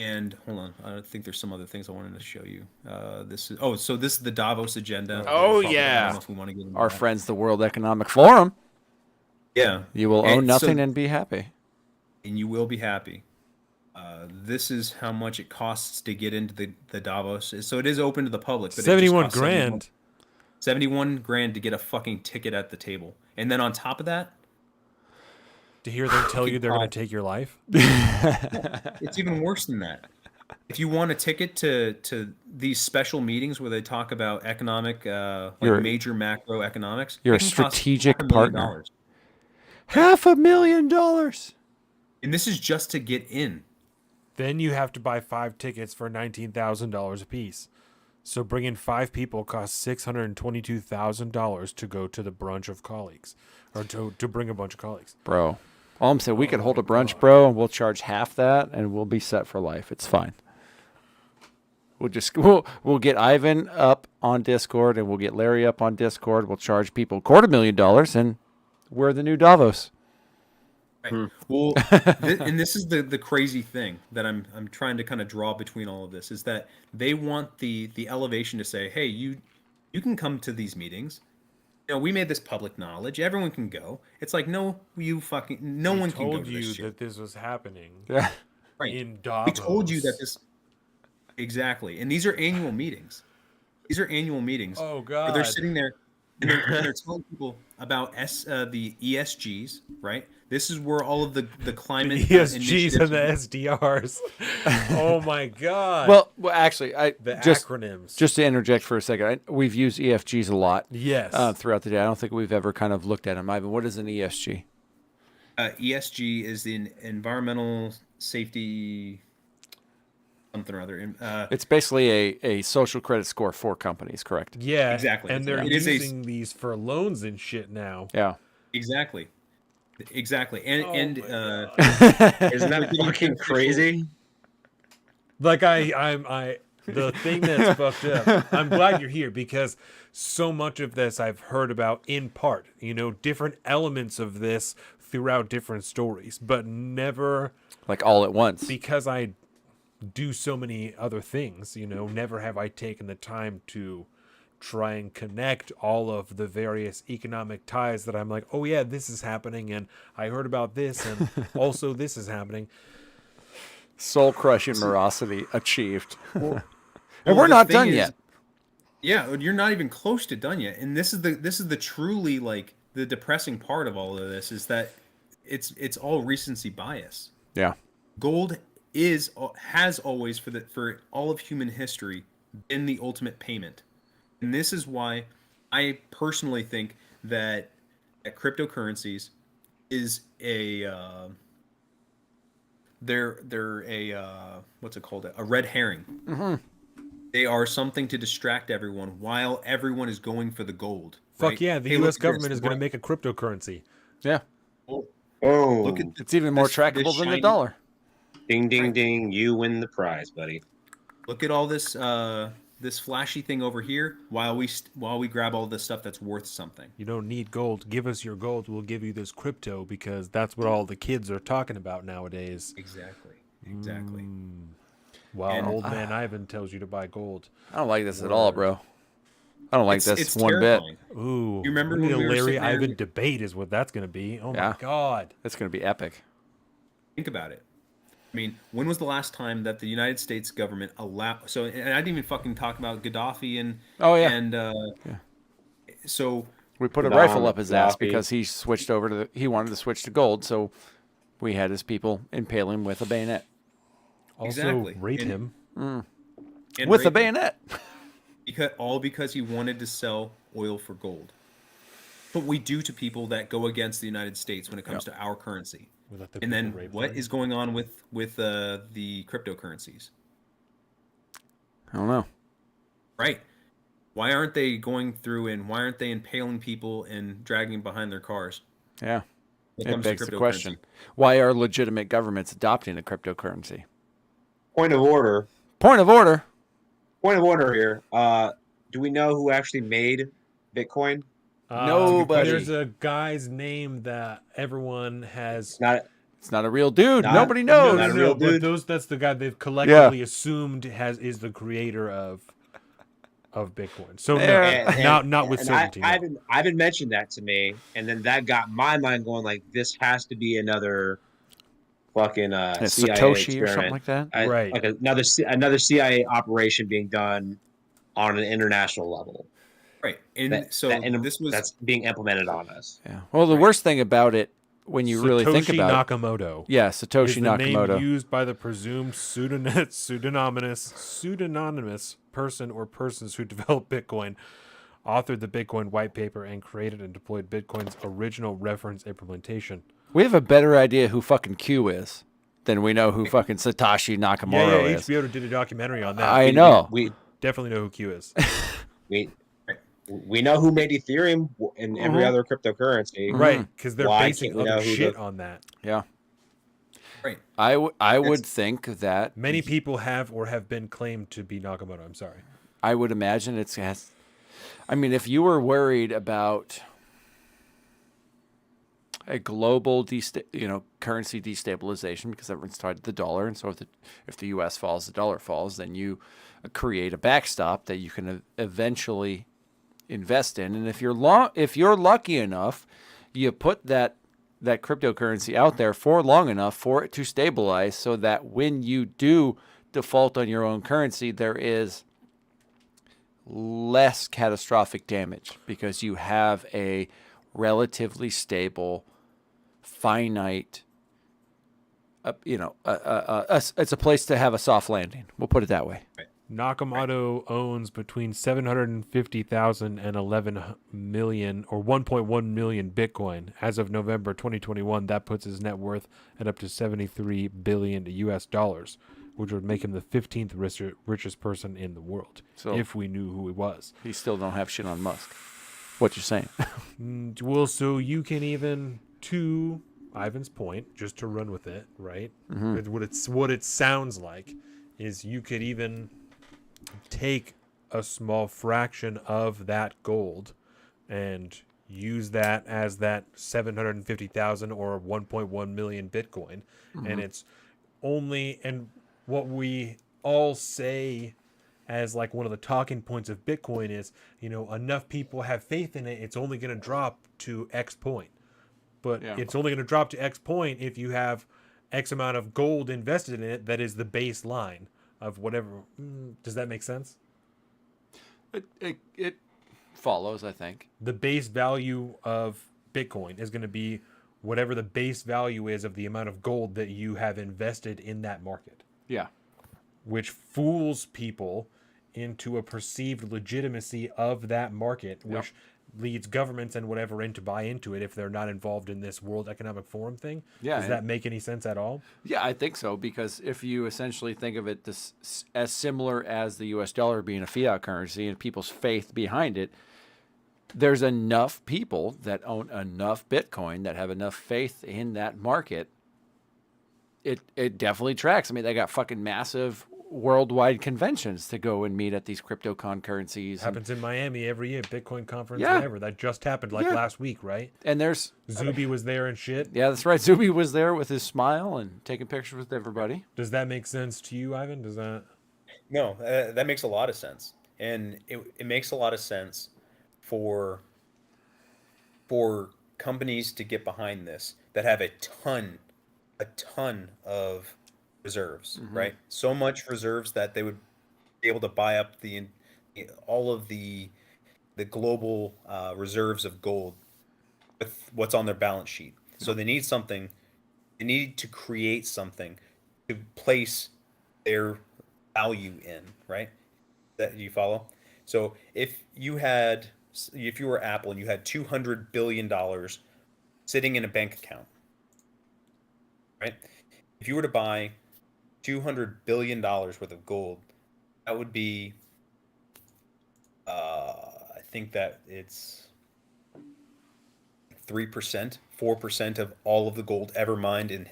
And hold on, I think there's some other things I wanted to show you. This is the Davos agenda. Oh, I don't yeah. know if we want to get into Our that. friends, the World Economic Forum. Yeah, You will And own nothing so- and be happy. and you will be happy. This is how much it costs to get into the Davos. So it is open to the public. But it just 71 costs grand. 71 grand to get a fucking ticket at the table. And then on top of that, To hear them tell you they're going to take your life. it's even worse than that. If you want a ticket to these special meetings where they talk about economic, You're- major macroeconomics, you're it a can cost strategic $500,000. partner. $500,000. And this is just to get in. Then you have to buy 5 tickets for $19,000 a piece. So bringing 5 people costs $622,000 to go to the brunch of colleagues, or to bring a bunch of colleagues. Bro. All I'm saying, we could hold a brunch, bro, and we'll charge half that, and we'll be set for life. It's fine. We'll get Ivan up on Discord, and we'll get Larry up on Discord. We'll charge people $250,000, and we're the new Davos. Right. Well, and this is the crazy thing that I'm trying to kind of draw between all of this is that they want the elevation to say, hey, you can come to these meetings. You know, we made this public knowledge. Everyone can go. It's like, no, no one can go Told to you this shit. that this was happening Yeah. Right. in We Davos. told you that this exactly, and these are annual meetings. These are annual meetings. Oh where God! they're sitting there and they're telling people about the ESGs, right? This is where all of the climate ESGs initiatives- and the SDRs. Oh my God! Well, actually, the just acronyms. to interject for a second, we've used EFGs a lot yes. throughout the day. I don't think we've ever kind of looked at them. Ivan, what is an ESG? ESG is the environmental safety something or other. It's basically a social credit score for companies, correct? yeah, exactly. And they're It is a- using these for loans and shit now. Yeah. Exactly. And Isn't that fucking crazy? Like the thing that's fucked up. I'm glad you're here because so much of this I've heard about in part, different elements of this throughout different stories, but never Like all at once. because I do so many other things, never have I taken the time to try and connect all of the various economic ties that I'm like, oh yeah, this is happening and I heard about this and also this is happening. Soul crushing morosity achieved. and well, we're the not thing done is- yet. Yeah, you're not even close to done yet. And this is the truly like the depressing part of all of this is that it's all recency bias. Yeah. Gold has always for all of human history been the ultimate payment. And this is why I personally think that cryptocurrencies is they're a what's it called? A red herring. Mm-hmm. They are something to distract everyone while everyone is going for the gold. Fuck right? yeah, the Hey, US look at government this. is going to make a cryptocurrency. Yeah. Oh, Look at It's even more this trackable than the shiny- dollar. ding, ding, ding! You win the prize, buddy. Look at all this this flashy thing over here while we grab all this stuff that's worth something. You don't need gold. Give us your gold. We'll give you this crypto because that's what all the kids are talking about nowadays. Exactly. While And- old man Ivan tells you to buy gold. I don't like this at all, bro. I don't like this it's one terrifying. Ooh, You remember we need when a we were Larry sitting there- Ivan debate is what that's going to be. Oh Yeah. my God. bit. It's going to be epic. Think about it. I mean, when was the last time that the United States government allowed? So, and I didn't even fucking talk about Gaddafi and Oh, yeah. and so We put a Saddam, rifle up his ass Gaddafi. because he switched over to he wanted to switch to gold, so we had his people impale him with a bayonet. Also, Exactly. rape And- him. and With a rape him. bayonet. Because he wanted to sell oil for gold. What we do to people that go against the United States when it comes to our currency. We let the And then people rape what them. is going on with the cryptocurrencies? I don't know. Right. Why aren't they going through and why aren't they impaling people and dragging behind their cars? Yeah. When It comes to begs the cryptocurrency? question. Why are legitimate governments adopting a cryptocurrency? Point of order. Point of order. Point of order here. Do we know who actually made Bitcoin? Nobody. There's a guy's name that everyone has. Not It's not a real dude. Not- Nobody no, knows. not a real but dude. that's the guy they've collectively assumed is the creator of Bitcoin. So There. not with and certainty. no. Ivan mentioned that to me, and then that got my mind going. Like, this has to be another fucking Yeah, CIA Satoshi experiment. or something like that. Right. Like another CIA operation being done on an international level. Right. And That's being implemented on us. Yeah. Well, the worst thing about it, when you really think Satoshi about it, Nakamoto. yeah, Is Satoshi the Nakamoto. name used by the presumed pseudonymous person or persons who developed Bitcoin, authored the Bitcoin white paper, and created and deployed Bitcoin's original reference implementation. We have a better idea who fucking Q is than we know who fucking Satoshi Nakamoto is. HBO did a documentary on that. I know. We Definitely know who Q is. we know who made Ethereum and every other cryptocurrency. Right, because they're Why basing can't we know other who shit the- on that. Yeah. right. I would think that Many people have or have been claimed to be Nakamoto. I'm sorry. I would imagine it's has. I mean, if you were worried about a global currency destabilization because everyone's tied to the dollar, and so if the U.S. falls, the dollar falls, then you create a backstop that you can eventually invest in, and if you're lucky enough, you put that cryptocurrency out there for long enough for it to stabilize, so that when you do default on your own currency, there is less catastrophic damage because you have a relatively stable, finite, it's a place to have a soft landing. We'll put it that way. Nakamoto owns between 750,000 and 11 million or 1.1 million Bitcoin. As of November 2021, that puts his net worth at up to 73 billion US dollars, which would make him the 15th richest person in the world, So- if we knew who he was. You still don't have shit on Musk. What you're saying? Well, so you can even, to Ivan's point, just to run with it, right? What it sounds like is you could even take a small fraction of that gold and use that as that 750,000 or 1.1 million Bitcoin. And it's only, and what we all say as like one of the talking points of Bitcoin is, enough people have faith in it, it's only going to drop to X point. But Yeah. it's only going to drop to X point if you have X amount of gold invested in it that is the baseline of whatever. Does that make sense? It follows, I think. The base value of Bitcoin is going to be whatever the base value is of the amount of gold that you have invested in that market, Yeah. which fools people into a perceived legitimacy of that market, which leads governments and whatever in to buy into it if they're not involved in this World Economic Forum thing. Yeah, Does and- that make any sense at all? Yeah, I think so, because if you essentially think of it as similar as the U.S. dollar being a fiat currency and people's faith behind it, there's enough people that own enough Bitcoin that have enough faith in that market. It definitely tracks. I mean, they got fucking massive worldwide conventions to go and meet at these cryptocon currencies. Happens in Miami every year, Bitcoin conference, Yeah. whatever. That just happened like Yeah. last week, right? And there's Zuby was there and shit. yeah, that's right. Zuby was there with his smile and taking pictures with everybody. Does that make sense to you, Ivan? Does that? No, that makes a lot of sense, and it makes a lot of sense for companies to get behind this that have a ton of reserves, right? So much reserves that they would be able to buy up all of the global reserves of gold with what's on their balance sheet. So they need something. They need to create something to place their value in, right? That you follow? So if you were Apple and you had $200 billion sitting in a bank account, right? If you were to buy $200 billion worth of gold, that would be, I think that it's 3%, 4% of all of the gold ever mined in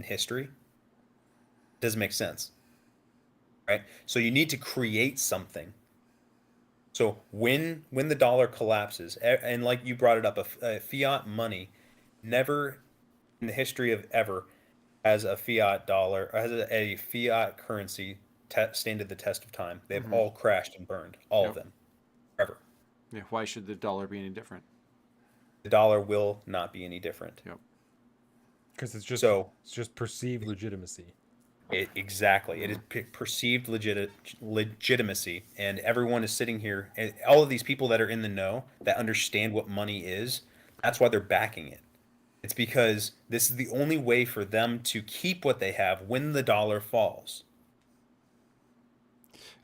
history. Doesn't make sense, right? So you need to create something. So when the dollar collapses, and like you brought it up, a fiat money never in the history of ever has a fiat dollar, or has a fiat currency standed the test of time. They've all crashed and burned, all of them, forever. Yeah, why should the dollar be any different? The dollar will not be any different. Yep. Because it's just perceived legitimacy. Exactly. It is perceived legitimacy, and everyone is sitting here, and all of these people that are in the know that understand what money is, that's why they're backing it. It's because this is the only way for them to keep what they have when the dollar falls.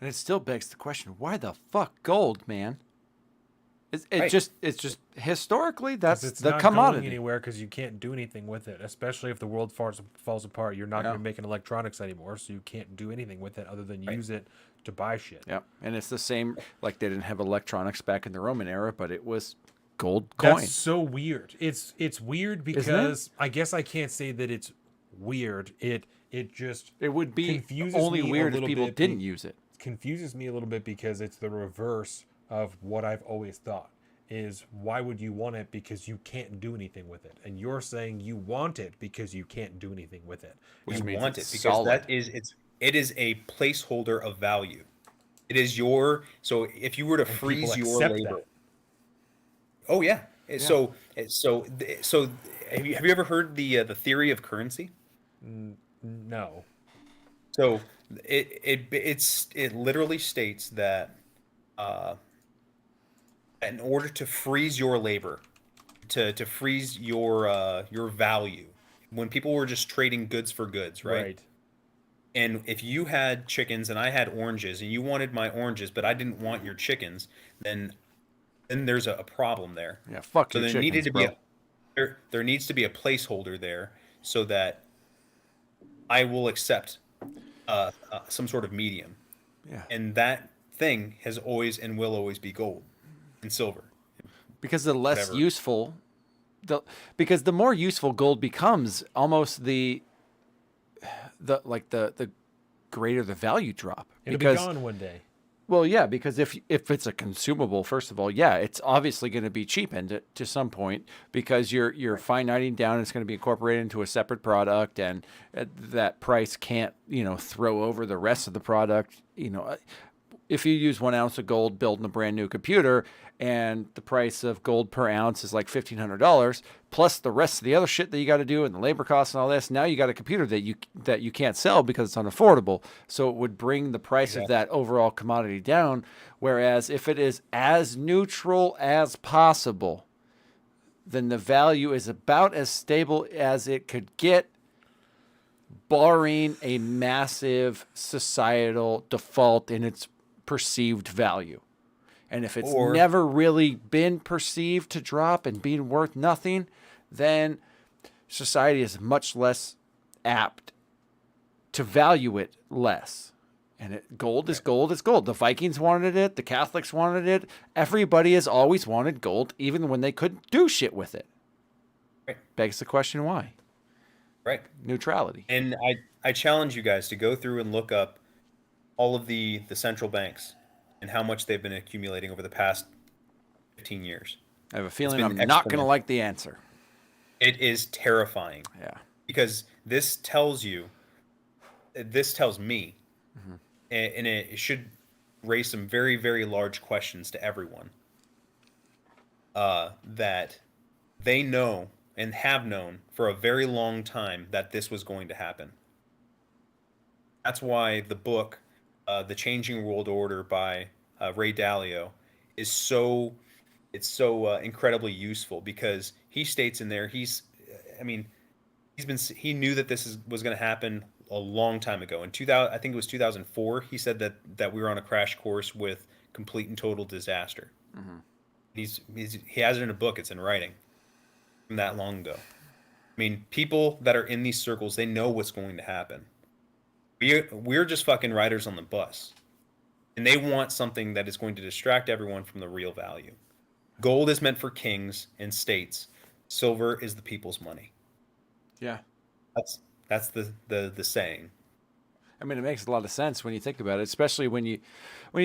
And it still begs the question, why the fuck gold, man? It's Right. just historically that's It's the not commodity. going anywhere because you can't do anything with it. Especially if the world falls apart, you're not going to be making electronics anymore, so you can't do anything with it other than use it to buy shit. Yeah, and it's the same. Like they didn't have electronics back in the Roman era, but it was gold coin. That's so weird. It's weird Isn't it? because I guess I can't say that it's weird. It just It would be confuses only me a weird if little people bit didn't use it. confuses me a little bit because it's the reverse of what I've always thought is why would you want it because you can't do anything with it, and you're saying you want it because you can't do anything with it. Which means Want it it's because solid. it is a placeholder of value. It is so if you were to freeze people your accept labor. that. Oh yeah. So have you ever heard the theory of currency? No. So it literally states that in order to freeze your labor, to freeze your value, when people were just trading goods for goods, right? And if you had chickens and I had oranges, and you wanted my oranges, but I didn't want your chickens, then there's a problem there. Yeah, fuck So your there needed chickens, to bro. be there needs to be a placeholder there so that I will accept some sort of medium. Yeah. And that thing has always and will always be gold and silver. Because the less Whatever. useful, because the more useful gold becomes, almost the greater the value drop. It'll because be gone one day. Well, yeah, because if it's a consumable, first of all, yeah, it's obviously going to be cheapened to some point because you're finiting down. It's going to be incorporated into a separate product, and that price can't throw over the rest of the product. If you use 1 ounce of gold building a brand new computer, and the price of gold per ounce is like $1,500, plus the rest of the other shit that you got to do and the labor costs and all this, now you got a computer that you can't sell because it's unaffordable. So it would bring the price of that overall commodity down. Whereas if it is as neutral as possible, then the value is about as stable as it could get, barring a massive societal default in its perceived value. And if it's never really been perceived to drop and being worth nothing, then society is much less apt to value it less. And gold is gold is gold. The Vikings wanted it. The Catholics wanted it. Everybody has always wanted gold, even when they couldn't do shit with it. Right. Begs the question, why? Right. Neutrality. And I challenge you guys to go through and look up all of the central banks and how much they've been accumulating over the past 15 years. I have a feeling been I'm not going to exponential. like the answer. It is terrifying Yeah. because this tells me, and it should raise some very, very large questions to everyone, that they know and have known for a very long time that this was going to happen. That's why the book, The Changing World Order by Ray Dalio, is so incredibly useful, because he states in there he knew that this was going to happen a long time ago. In 2000, I think it was 2004, he said that we were on a crash course with complete and total disaster. He has it in a book. It's in writing from that long ago. I mean, people that are in these circles, they know what's going to happen. We're just fucking riders on the bus, and they want something that is going to distract everyone from the real value. Gold is meant for kings and states. Silver is the people's money. Yeah. That's the saying. I mean, it makes a lot of sense when you think about it, especially when you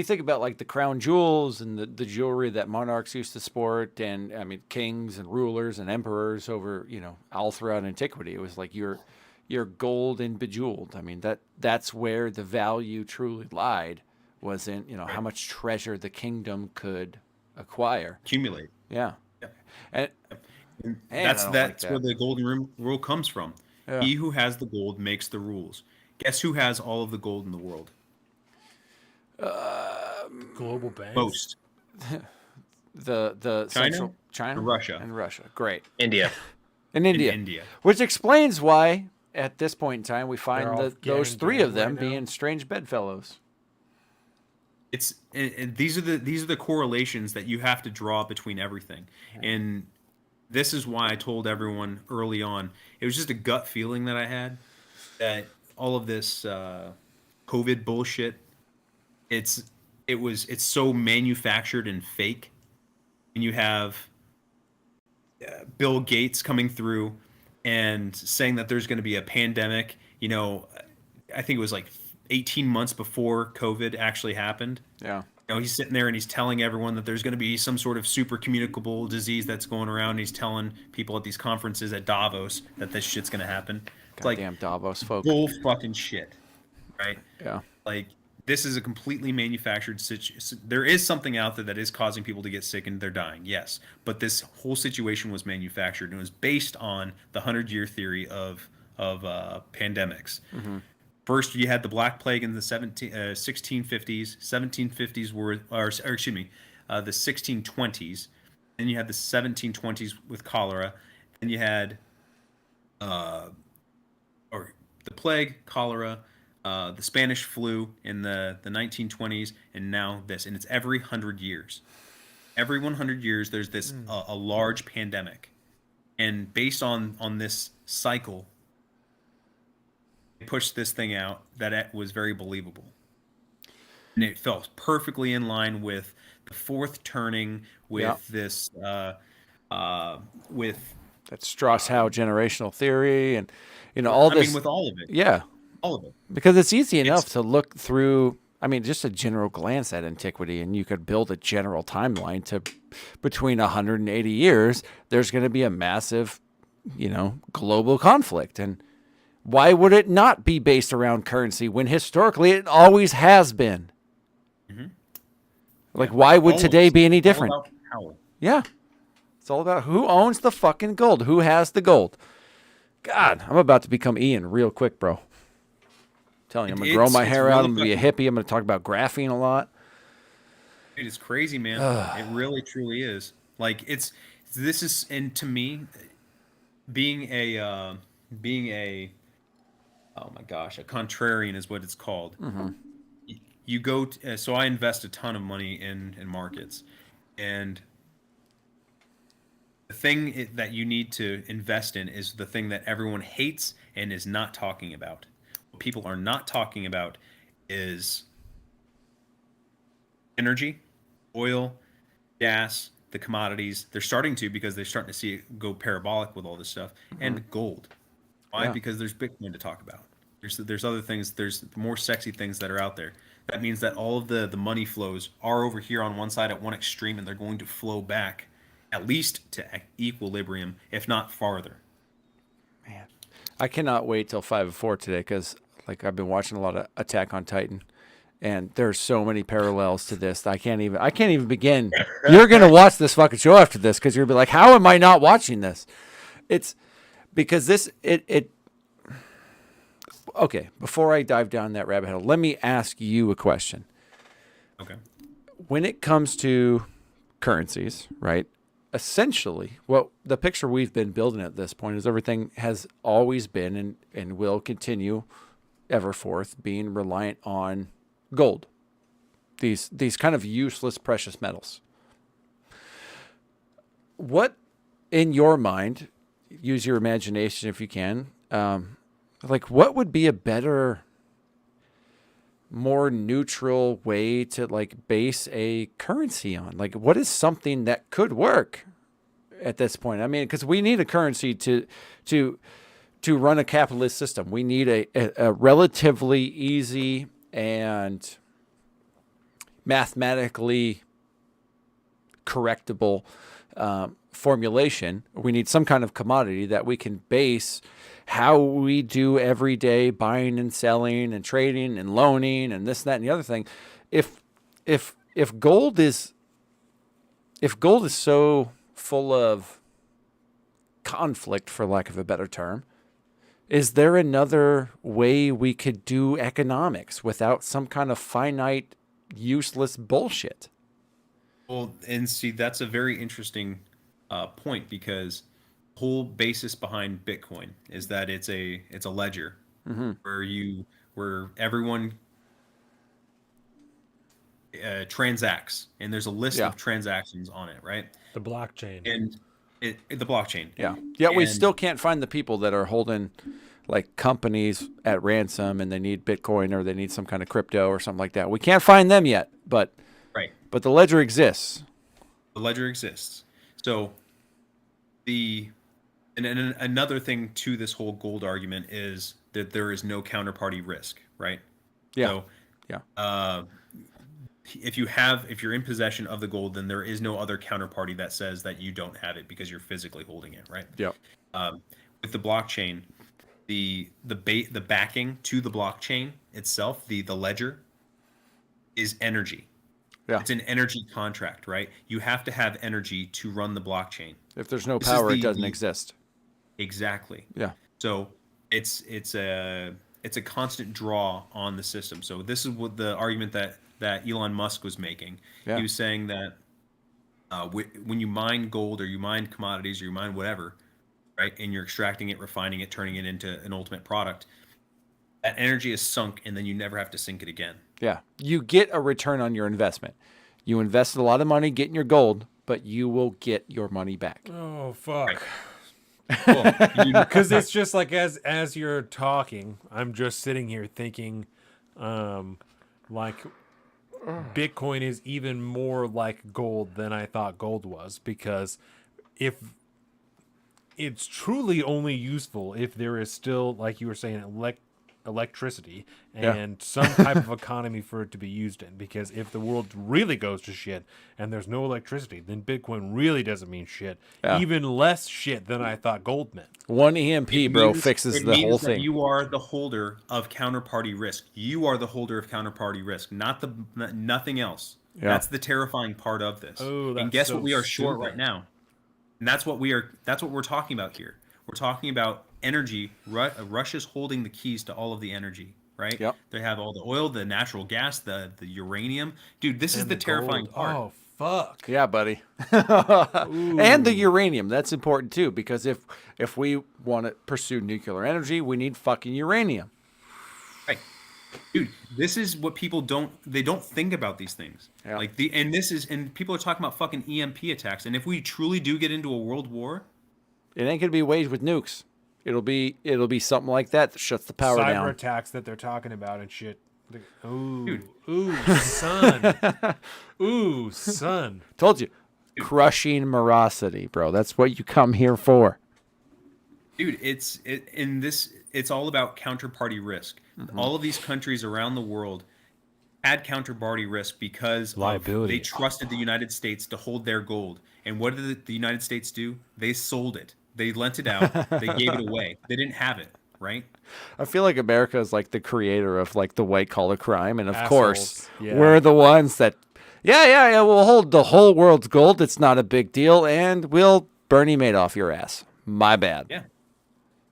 think about like the crown jewels and the jewelry that monarchs used to sport, and I mean, kings and rulers and emperors over, all throughout antiquity. It was like you're gold and bejeweled. I mean, that's where the value truly lied, was in, how much treasure the kingdom could acquire. Accumulate. Yeah. And that's I don't like where that. the golden rule comes from. Yeah. He who has the gold makes the rules. Guess who has all of the gold in the world? Global banks. Most. The China? central China, Russia. and Russia. Great. India. In India. India. Which explains why, at this point in time, we find They're all those getting three of banned them right now. being strange bedfellows. These are the correlations that you have to draw between everything. And this is why I told everyone early on, it was just a gut feeling that I had that all of this COVID bullshit, it's so manufactured and fake. And you have Bill Gates coming through and saying that there's going to be a pandemic. I think it was like 18 months before COVID actually happened. Yeah. He's sitting there and he's telling everyone that there's going to be some sort of super communicable disease that's going around. And he's telling people at these conferences at Davos that this shit's going to happen. It's Goddamn Davos folk. bull fucking shit, right? Yeah. Like, this is a completely manufactured situation. There is something out there that is causing people to get sick and they're dying, yes. But this whole situation was manufactured, and it was based on the 100-year theory of pandemics. Mm-hmm. First, you had the Black Plague in the 1650s. 1750s were, the 1620s. Then you had the 1720s with cholera. Then you had, the plague, cholera, the Spanish flu in the 1920s, and now this. And it's every 100 years. Every 100 years, there's this a large pandemic. And based on this cycle, pushed this thing out that it was very believable, and it felt perfectly in line with the fourth turning, with this with that Strauss-Howe generational theory, and all this. with all of it. Yeah, all of it. because it's easy enough to look through. I mean, just a general glance at antiquity, and you could build a general timeline to between 180 years. There's going to be a massive, global conflict, and why would it not be based around currency when historically it always has been? Mm-hmm. Like, why would today be any different? All about power. Yeah. It's all about who owns the fucking gold. Who has the gold? God, I'm about to become Ian real quick, bro. I'm telling you, I'm going to grow my hair out. I'm going to be a hippie. I'm going to talk about graphene a lot. Dude, it's crazy, man. It really, truly is. Like, and to me, being a oh my gosh, a contrarian is what it's called. Mm-hmm. You go so I invest a ton of money in markets, and the thing that you need to invest in is the thing that everyone hates and is not talking about. What people are not talking about is energy, oil, gas, the commodities. They're starting to, because they're starting to see it go parabolic with all this stuff, and gold. Why? Yeah. Because there's Bitcoin to talk about. There's other things. There's more sexy things that are out there. that means that all of the money flows are over here on one side at one extreme, and they're going to flow back at least to equilibrium, if not farther. Man, I cannot wait till 5-4 today because like I've been watching a lot of Attack on Titan, and there's so many parallels to this. I can't even begin. You're gonna watch this fucking show after this because you're gonna be like, how am I not watching this? It's because it. Okay, before I dive down that rabbit hole, let me ask you a question. Okay. When it comes to currencies, right? Essentially, what the picture we've been building at this point is everything has always been and will continue ever forth being reliant on gold. These kind of useless precious metals. What, in your mind, use your imagination if you can, like what would be a better, more neutral way to like base a currency on? Like what is something that could work at this point? I mean, because we need a currency to run a capitalist system. We need a relatively easy and mathematically correctable formulation. We need some kind of commodity that we can base how we do everyday buying and selling and trading and loaning and this, that, and the other thing. If gold is so full of conflict, for lack of a better term, is there another way we could do economics without some kind of finite, useless bullshit? Well, and see, that's a very interesting point because the whole basis behind Bitcoin is that it's a ledger where everyone transacts, and there's a list of transactions on it, right? The blockchain. And the blockchain. Yeah. Yet we still can't find the people that are holding like companies at ransom and they need Bitcoin or they need some kind of crypto or something like that. We can't find them yet, but the ledger exists. The ledger exists. So and another thing to this whole gold argument is that there is no counterparty risk, right? Yeah. So, if you're in possession of the gold, then there is no other counterparty that says that you don't have it because you're physically holding it, right? Yeah. With the blockchain, the backing to the blockchain itself, the ledger, is energy. Yeah. It's an energy contract, right? You have to have energy to run the blockchain. If there's no power, it doesn't exist. Exactly. Yeah. So it's a constant draw on the system. So this is what the argument that Elon Musk was making. Yeah. He was saying that when you mine gold or you mine commodities or you mine whatever, right, and you're extracting it, refining it, turning it into an ultimate product, that energy is sunk, and then you never have to sink it again. Yeah. You get a return on your investment. You invested a lot of money getting your gold, but you will get your money back. Oh, fuck. Right. Because it's just like as you're talking, I'm just sitting here thinking, like Bitcoin is even more like gold than I thought gold was, because if it's truly only useful if there is still, like you were saying, electricity and some type of economy for it to be used in. Because if the world really goes to shit and there's no electricity, then Bitcoin really doesn't mean shit. Even less shit than I thought gold meant. One EMP, fixes the whole thing. You are the holder of counterparty risk. You are the holder of counterparty risk, nothing else. Yeah. That's the terrifying part of this. Oh, and guess so what we are short stupid. right now? And that's what we're talking about here. We're talking about energy. Russia's holding the keys to all of the energy, right? Yep. They have all the oil, the natural gas, the uranium. Dude, this is the terrifying gold. part. Oh, fuck. Yeah, buddy. And the uranium. That's important too, because if we want to pursue nuclear energy, we need fucking uranium. Right. Dude, this is what people don't think about these things. Yeah. And people are talking about fucking EMP attacks. And if we truly do get into a world war, It ain't gonna be waged with nukes. It'll be something like that shuts the power Cyber down. attacks that they're talking about and shit. Ooh, Dude. ooh, son. Ooh, son. Told you, crushing morosity, bro. That's what you come here for. dude, it's all about counterparty risk. All of these countries around the world had counterparty risk because Liability. they trusted the United States to hold their gold. And what did the United States do? They sold it. They lent it out. They gave it away. They didn't have it, right? I feel like America is like the creator of like the white collar crime, and of Assholes. course Yeah. we're the ones that, yeah, we'll hold the whole world's gold. It's not a big deal, and we'll Bernie Madoff your ass. My bad. Yeah.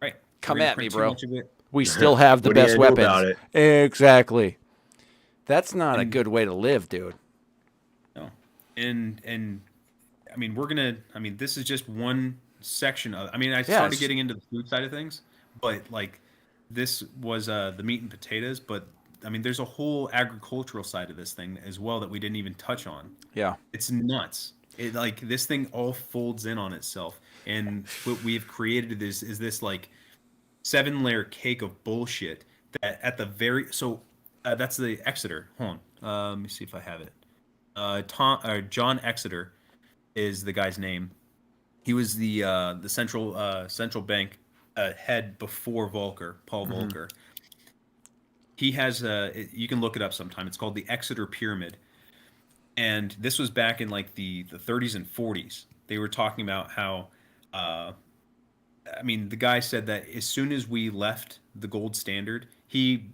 Right. Come We're gonna at me, print too bro. much of it. We still have the What are you best gonna do weapons. about it? Exactly. That's not a good way to live, dude. No. And I mean, this is just one section of, I started getting into the food side of things, but like this was the meat and potatoes, but I mean, there's a whole agricultural side of this thing as well that we didn't even touch on. Yeah. It's nuts. Like this thing all folds in on itself. And what we've created is this like 7-layer cake of bullshit that at the very, that's the Exeter. Hold on. Let me see if I have it. John Exeter is the guy's name. He was the central bank head before Volcker, Paul Volcker. He has you can look it up sometime. It's called the Exeter Pyramid, and this was back in like the 30s and 40s. They were talking about how, the guy said that as soon as we left the gold standard, he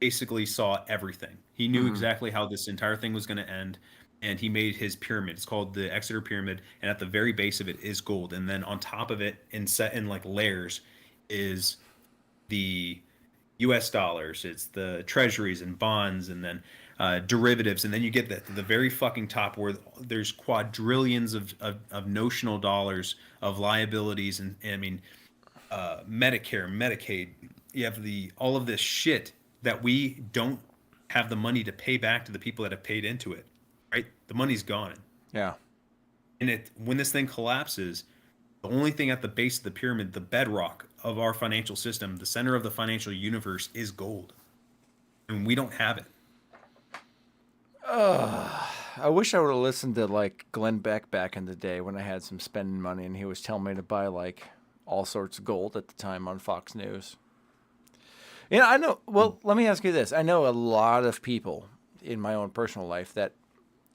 basically saw everything. He knew exactly how this entire thing was going to end, and he made his pyramid. It's called the Exeter Pyramid, and at the very base of it is gold, and then on top of it, and set in like layers, is the U.S. dollars. It's the treasuries and bonds, and then derivatives, and then you get the very fucking top where there's quadrillions of notional dollars of liabilities, and Medicare, Medicaid. You have all of this shit that we don't have the money to pay back to the people that have paid into it, right? The money's gone. Yeah. And when this thing collapses, the only thing at the base of the pyramid, the bedrock of our financial system, the center of the financial universe, is gold. And we don't have it. I wish I would have listened to like Glenn Beck back in the day when I had some spending money and he was telling me to buy like all sorts of gold at the time on Fox News. Yeah, I know. Well, let me ask you this. I know a lot of people in my own personal life that,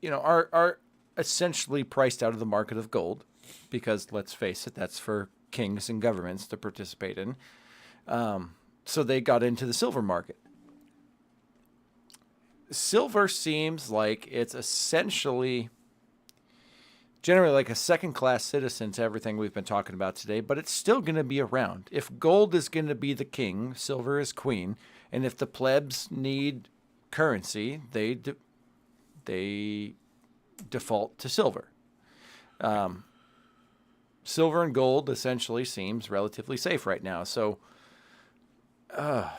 are essentially priced out of the market of gold because, let's face it, that's for kings and governments to participate in. So they got into the silver market. Silver seems like it's essentially generally like a second-class citizen to everything we've been talking about today, but it's still going to be around. If gold is going to be the king, silver is queen, and if the plebs need currency, they default to silver. Silver and gold essentially seems relatively safe right now. So, I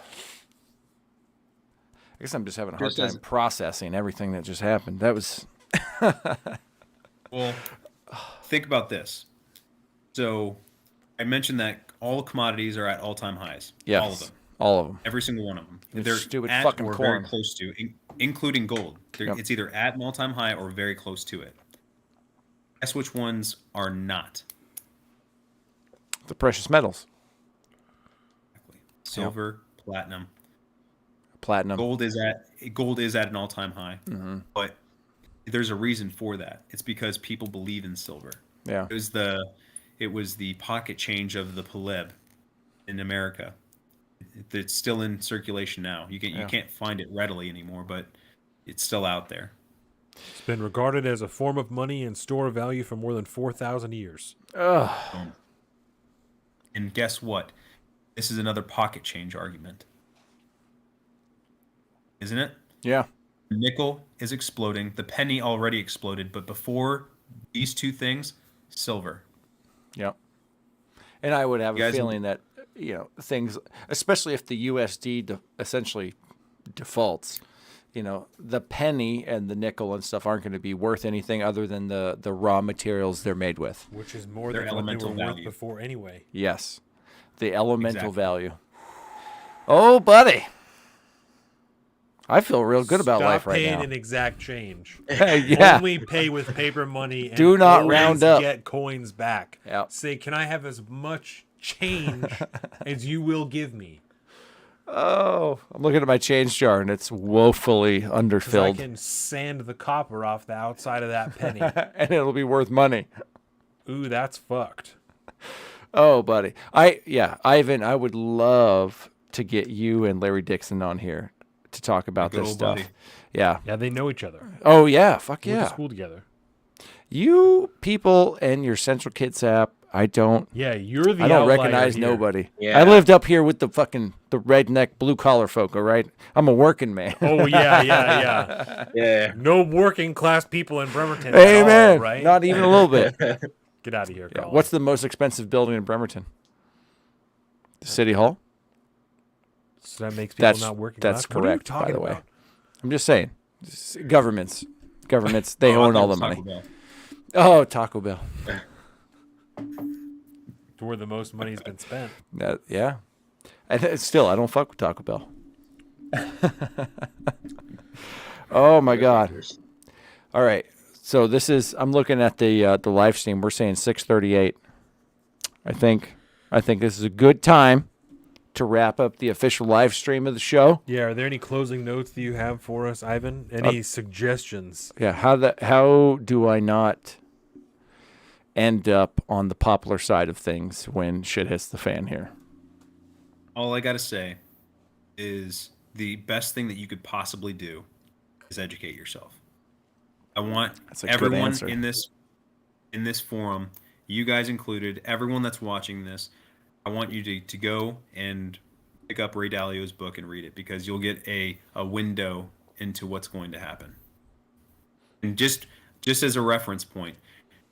guess I'm just having a hard time processing everything that just happened. That was... Well, think about this. So, I mentioned that all commodities are at all-time highs. Yes, all of them. All of them. Every single one of them. It's They're stupid at fucking or corn. very close to, including gold. Yep. It's either at an all-time high or very close to it. Guess which ones are not? The precious metals. Exactly. Silver, platinum. Platinum. Gold is at an all-time high, but there's a reason for that. It's because people believe in silver. Yeah. It was the pocket change of the pleb in America. It's still in circulation now. You can't find it readily anymore, but it's still out there. It's been regarded as a form of money and store of value for more than 4,000 years. Ugh. And guess what? This is another pocket change argument. Isn't it? Yeah. Nickel is exploding. The penny already exploded, but before these two things, silver. Yep. And I would have You a guys- feeling that, things, especially if the USD essentially defaults, the penny and the nickel and stuff aren't going to be worth anything other than the raw materials they're made with. Which is more Their than what they elemental were worth value. before anyway. Yes. The elemental Exactly. value. Oh, buddy. I feel real good about Stop life right paying now. in exact change. Yeah. Only pay with paper money. And Do not always round up. Get coins back. Yep. Say, can I have as much change as you will give me? Oh, I'm looking at my change jar and it's woefully 'Cause underfilled. I can sand the copper off the outside of that penny. And it'll be worth money. Ooh, that's fucked. Oh, buddy. Ivan, I would love to get you and Larry Dixon on here to talk about Good this old stuff. buddy. Yeah. Yeah, they know each other. Oh, yeah. Fuck We went to yeah. school together. You people and your Central Kids app, I don't Yeah, you're the I don't outlier recognize here. nobody. Yeah. I lived up here with the redneck blue collar folk, all right? I'm a working man. Oh, yeah. Yeah. No working class people in Bremerton Amen. at all, right? Not even a little bit. Get out of here, Yeah. Colin. What's the most expensive building in Bremerton? The City Hall? So that makes people That's not working that's class? What are you correct, by talking the way. about? I'm just saying. Governments, they Oh, I own thought all it the was money. Taco Bell. Oh, Taco Bell. To where the most money's been spent. Yeah. And still, I don't fuck with Taco Bell. Oh my God. All right. So this is. I'm looking at the live stream. We're saying 6:38. I think this is a good time to wrap up the official live stream of the show. Yeah, are there any closing notes that you have for us, Ivan? Any suggestions? Yeah. How do I not end up on the popular side of things when shit hits the fan here? All I gotta say is the best thing that you could possibly do is educate yourself. I want That's a good everyone answer. in this forum, you guys included, everyone that's watching this, I want you to go and pick up Ray Dalio's book and read it, because you'll get a window into what's going to happen. And just as a reference point,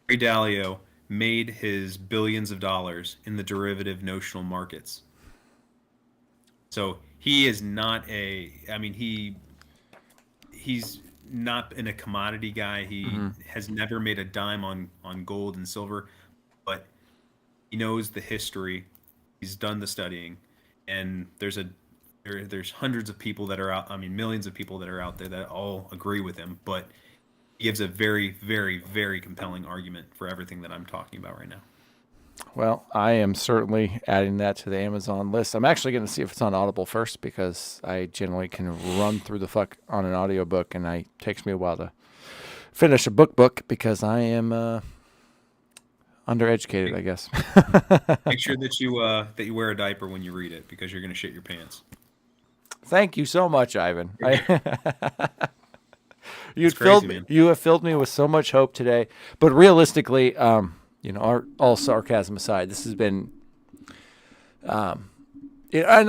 Ray Dalio made his billions of dollars in the derivative notional markets. So he is not he's not in a commodity guy. He has never made a dime on gold and silver, but he knows the history. He's done the studying, and there's hundreds of people that are out. I mean, millions of people that are out there that all agree with him, but he gives a very, very, very compelling argument for everything that I'm talking about right now. Well, I am certainly adding that to the Amazon list. I'm actually going to see if it's on Audible first, because I generally can run through the fuck on an audiobook, and it takes me a while to finish a book because I am undereducated, I guess. Make sure that you wear a diaper when you read it, because you're going to shit your pants. Thank you so much, Ivan. You have filled me with so much hope today. But realistically, all sarcasm aside, this has been, and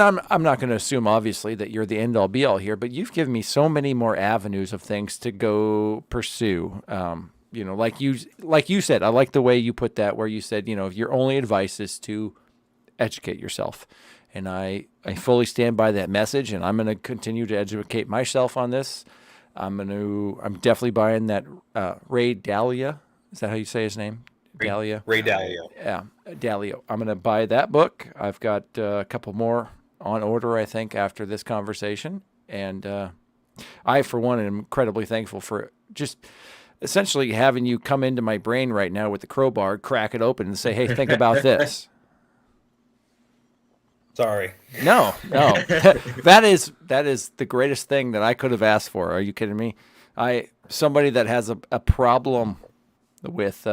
I'm not going to assume obviously that you're the end all be all here, but you've given me so many more avenues of things to go pursue. Like you said, I like the way you put that, where you said, your only advice is to educate yourself. And I fully stand by that message, and I'm going to continue to educate myself on this. I'm definitely buying that Ray Dalio. Is that how you say his name? Dalio. Ray Dalio. Yeah, Dalio. I'm going to buy that book. I've got a couple more on order, I think, after this conversation. And I, for one, am incredibly thankful for just essentially having you come into my brain right now with the crowbar, crack it open, and say, hey, think about this. Sorry. No. That is the greatest thing that I could have asked for. Are you kidding me? Somebody that has a problem with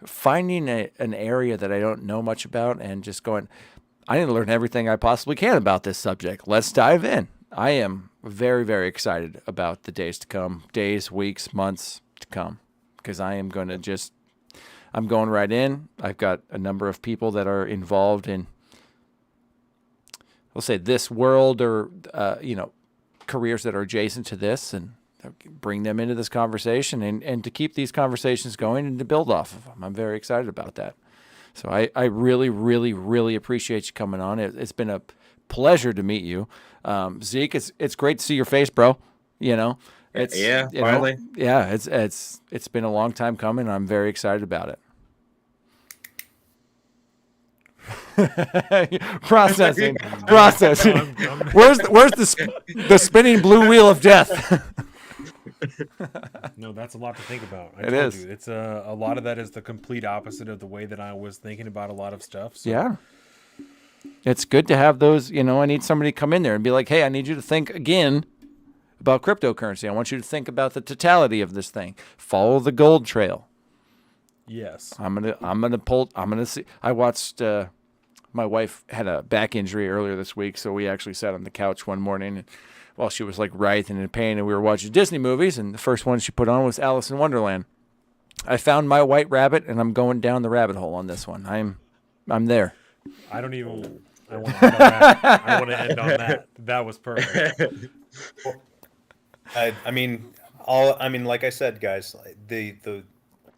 finding an area that I don't know much about and just going, I need to learn everything I possibly can about this subject. Let's dive in. I am very, very excited about the days to come, days, weeks, months to come, because I am going to I'm going right in. I've got a number of people that are involved in, we'll say, this world, or, careers that are adjacent to this, and bring them into this conversation and to keep these conversations going and to build off of them. I'm very excited about that. So I really, really, really appreciate you coming on. It's been a pleasure to meet you. Zeke, it's great to see your face, bro. It's finally. It's been a long time coming. I'm very excited about it. Processing. Where's the spinning blue wheel of death? No, that's a lot to think about. I It told is. you. It's a lot of that is the complete opposite of the way that I was thinking about a lot of stuff. So Yeah. It's good to have those, I need somebody to come in there and be like, hey, I need you to think again about cryptocurrency. I want you to think about the totality of this thing. Follow the gold trail. Yes. I'm gonna see. I watched. My wife had a back injury earlier this week, so we actually sat on the couch one morning while she was like writhing in pain, and we were watching Disney movies. And the first one she put on was Alice in Wonderland. I found my white rabbit, and I'm going down the rabbit hole on this one. I'm there. I want to end on that. I want to end on that. That was perfect. I mean, like I said, guys,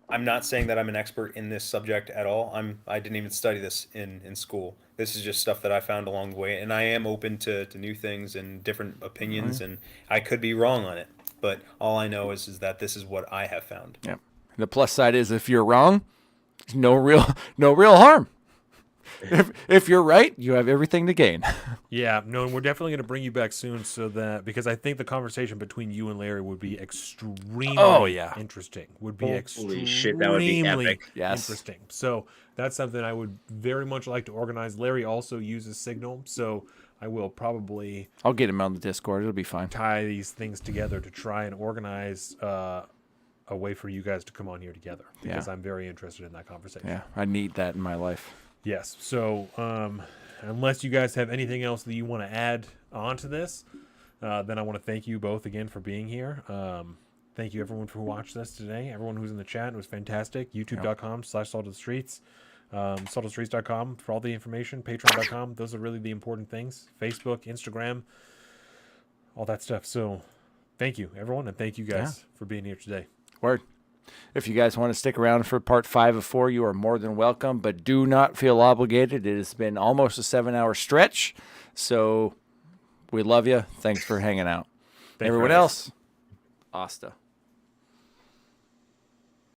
I'm not saying that I'm an expert in this subject at all. I didn't even study this in school. This is just stuff that I found along the way, and I am open to new things and different opinions, and I could be wrong on it. But all I know is that this is what I have found. Yeah. The plus side is if you're wrong, there's no real harm. If you're right, you have everything to gain. Yeah, no, and we're definitely going to bring you back soon because I think the conversation between you and Larry would be extremely interesting. Would be Holy shit, that would be epic. Yes. Interesting. So that's something I would very much like to organize. Larry also uses Signal, so I will probably I'll get him on the Discord. It'll be fine. tie these things together to try and organize a way for you guys to come on here together because I'm very interested in that conversation. Yeah, I need that in my life. Yes. So unless you guys have anything else that you want to add onto this, then I want to thank you both again for being here. Thank you everyone who watched this today. Everyone who's in the chat, it was fantastic. YouTube.com/saltofthestreets. Saltofthestreets.com for all the information. Patreon.com. Those are really the important things. Facebook, Instagram, all that stuff. So thank you everyone, and thank you guys for being here today. Word. If you guys want to stick around for part 5 of 4, you are more than welcome, but do not feel obligated. It has been almost a 7-hour stretch, so we love you. Thanks for hanging out. Thank you, Everyone guys. else, hasta.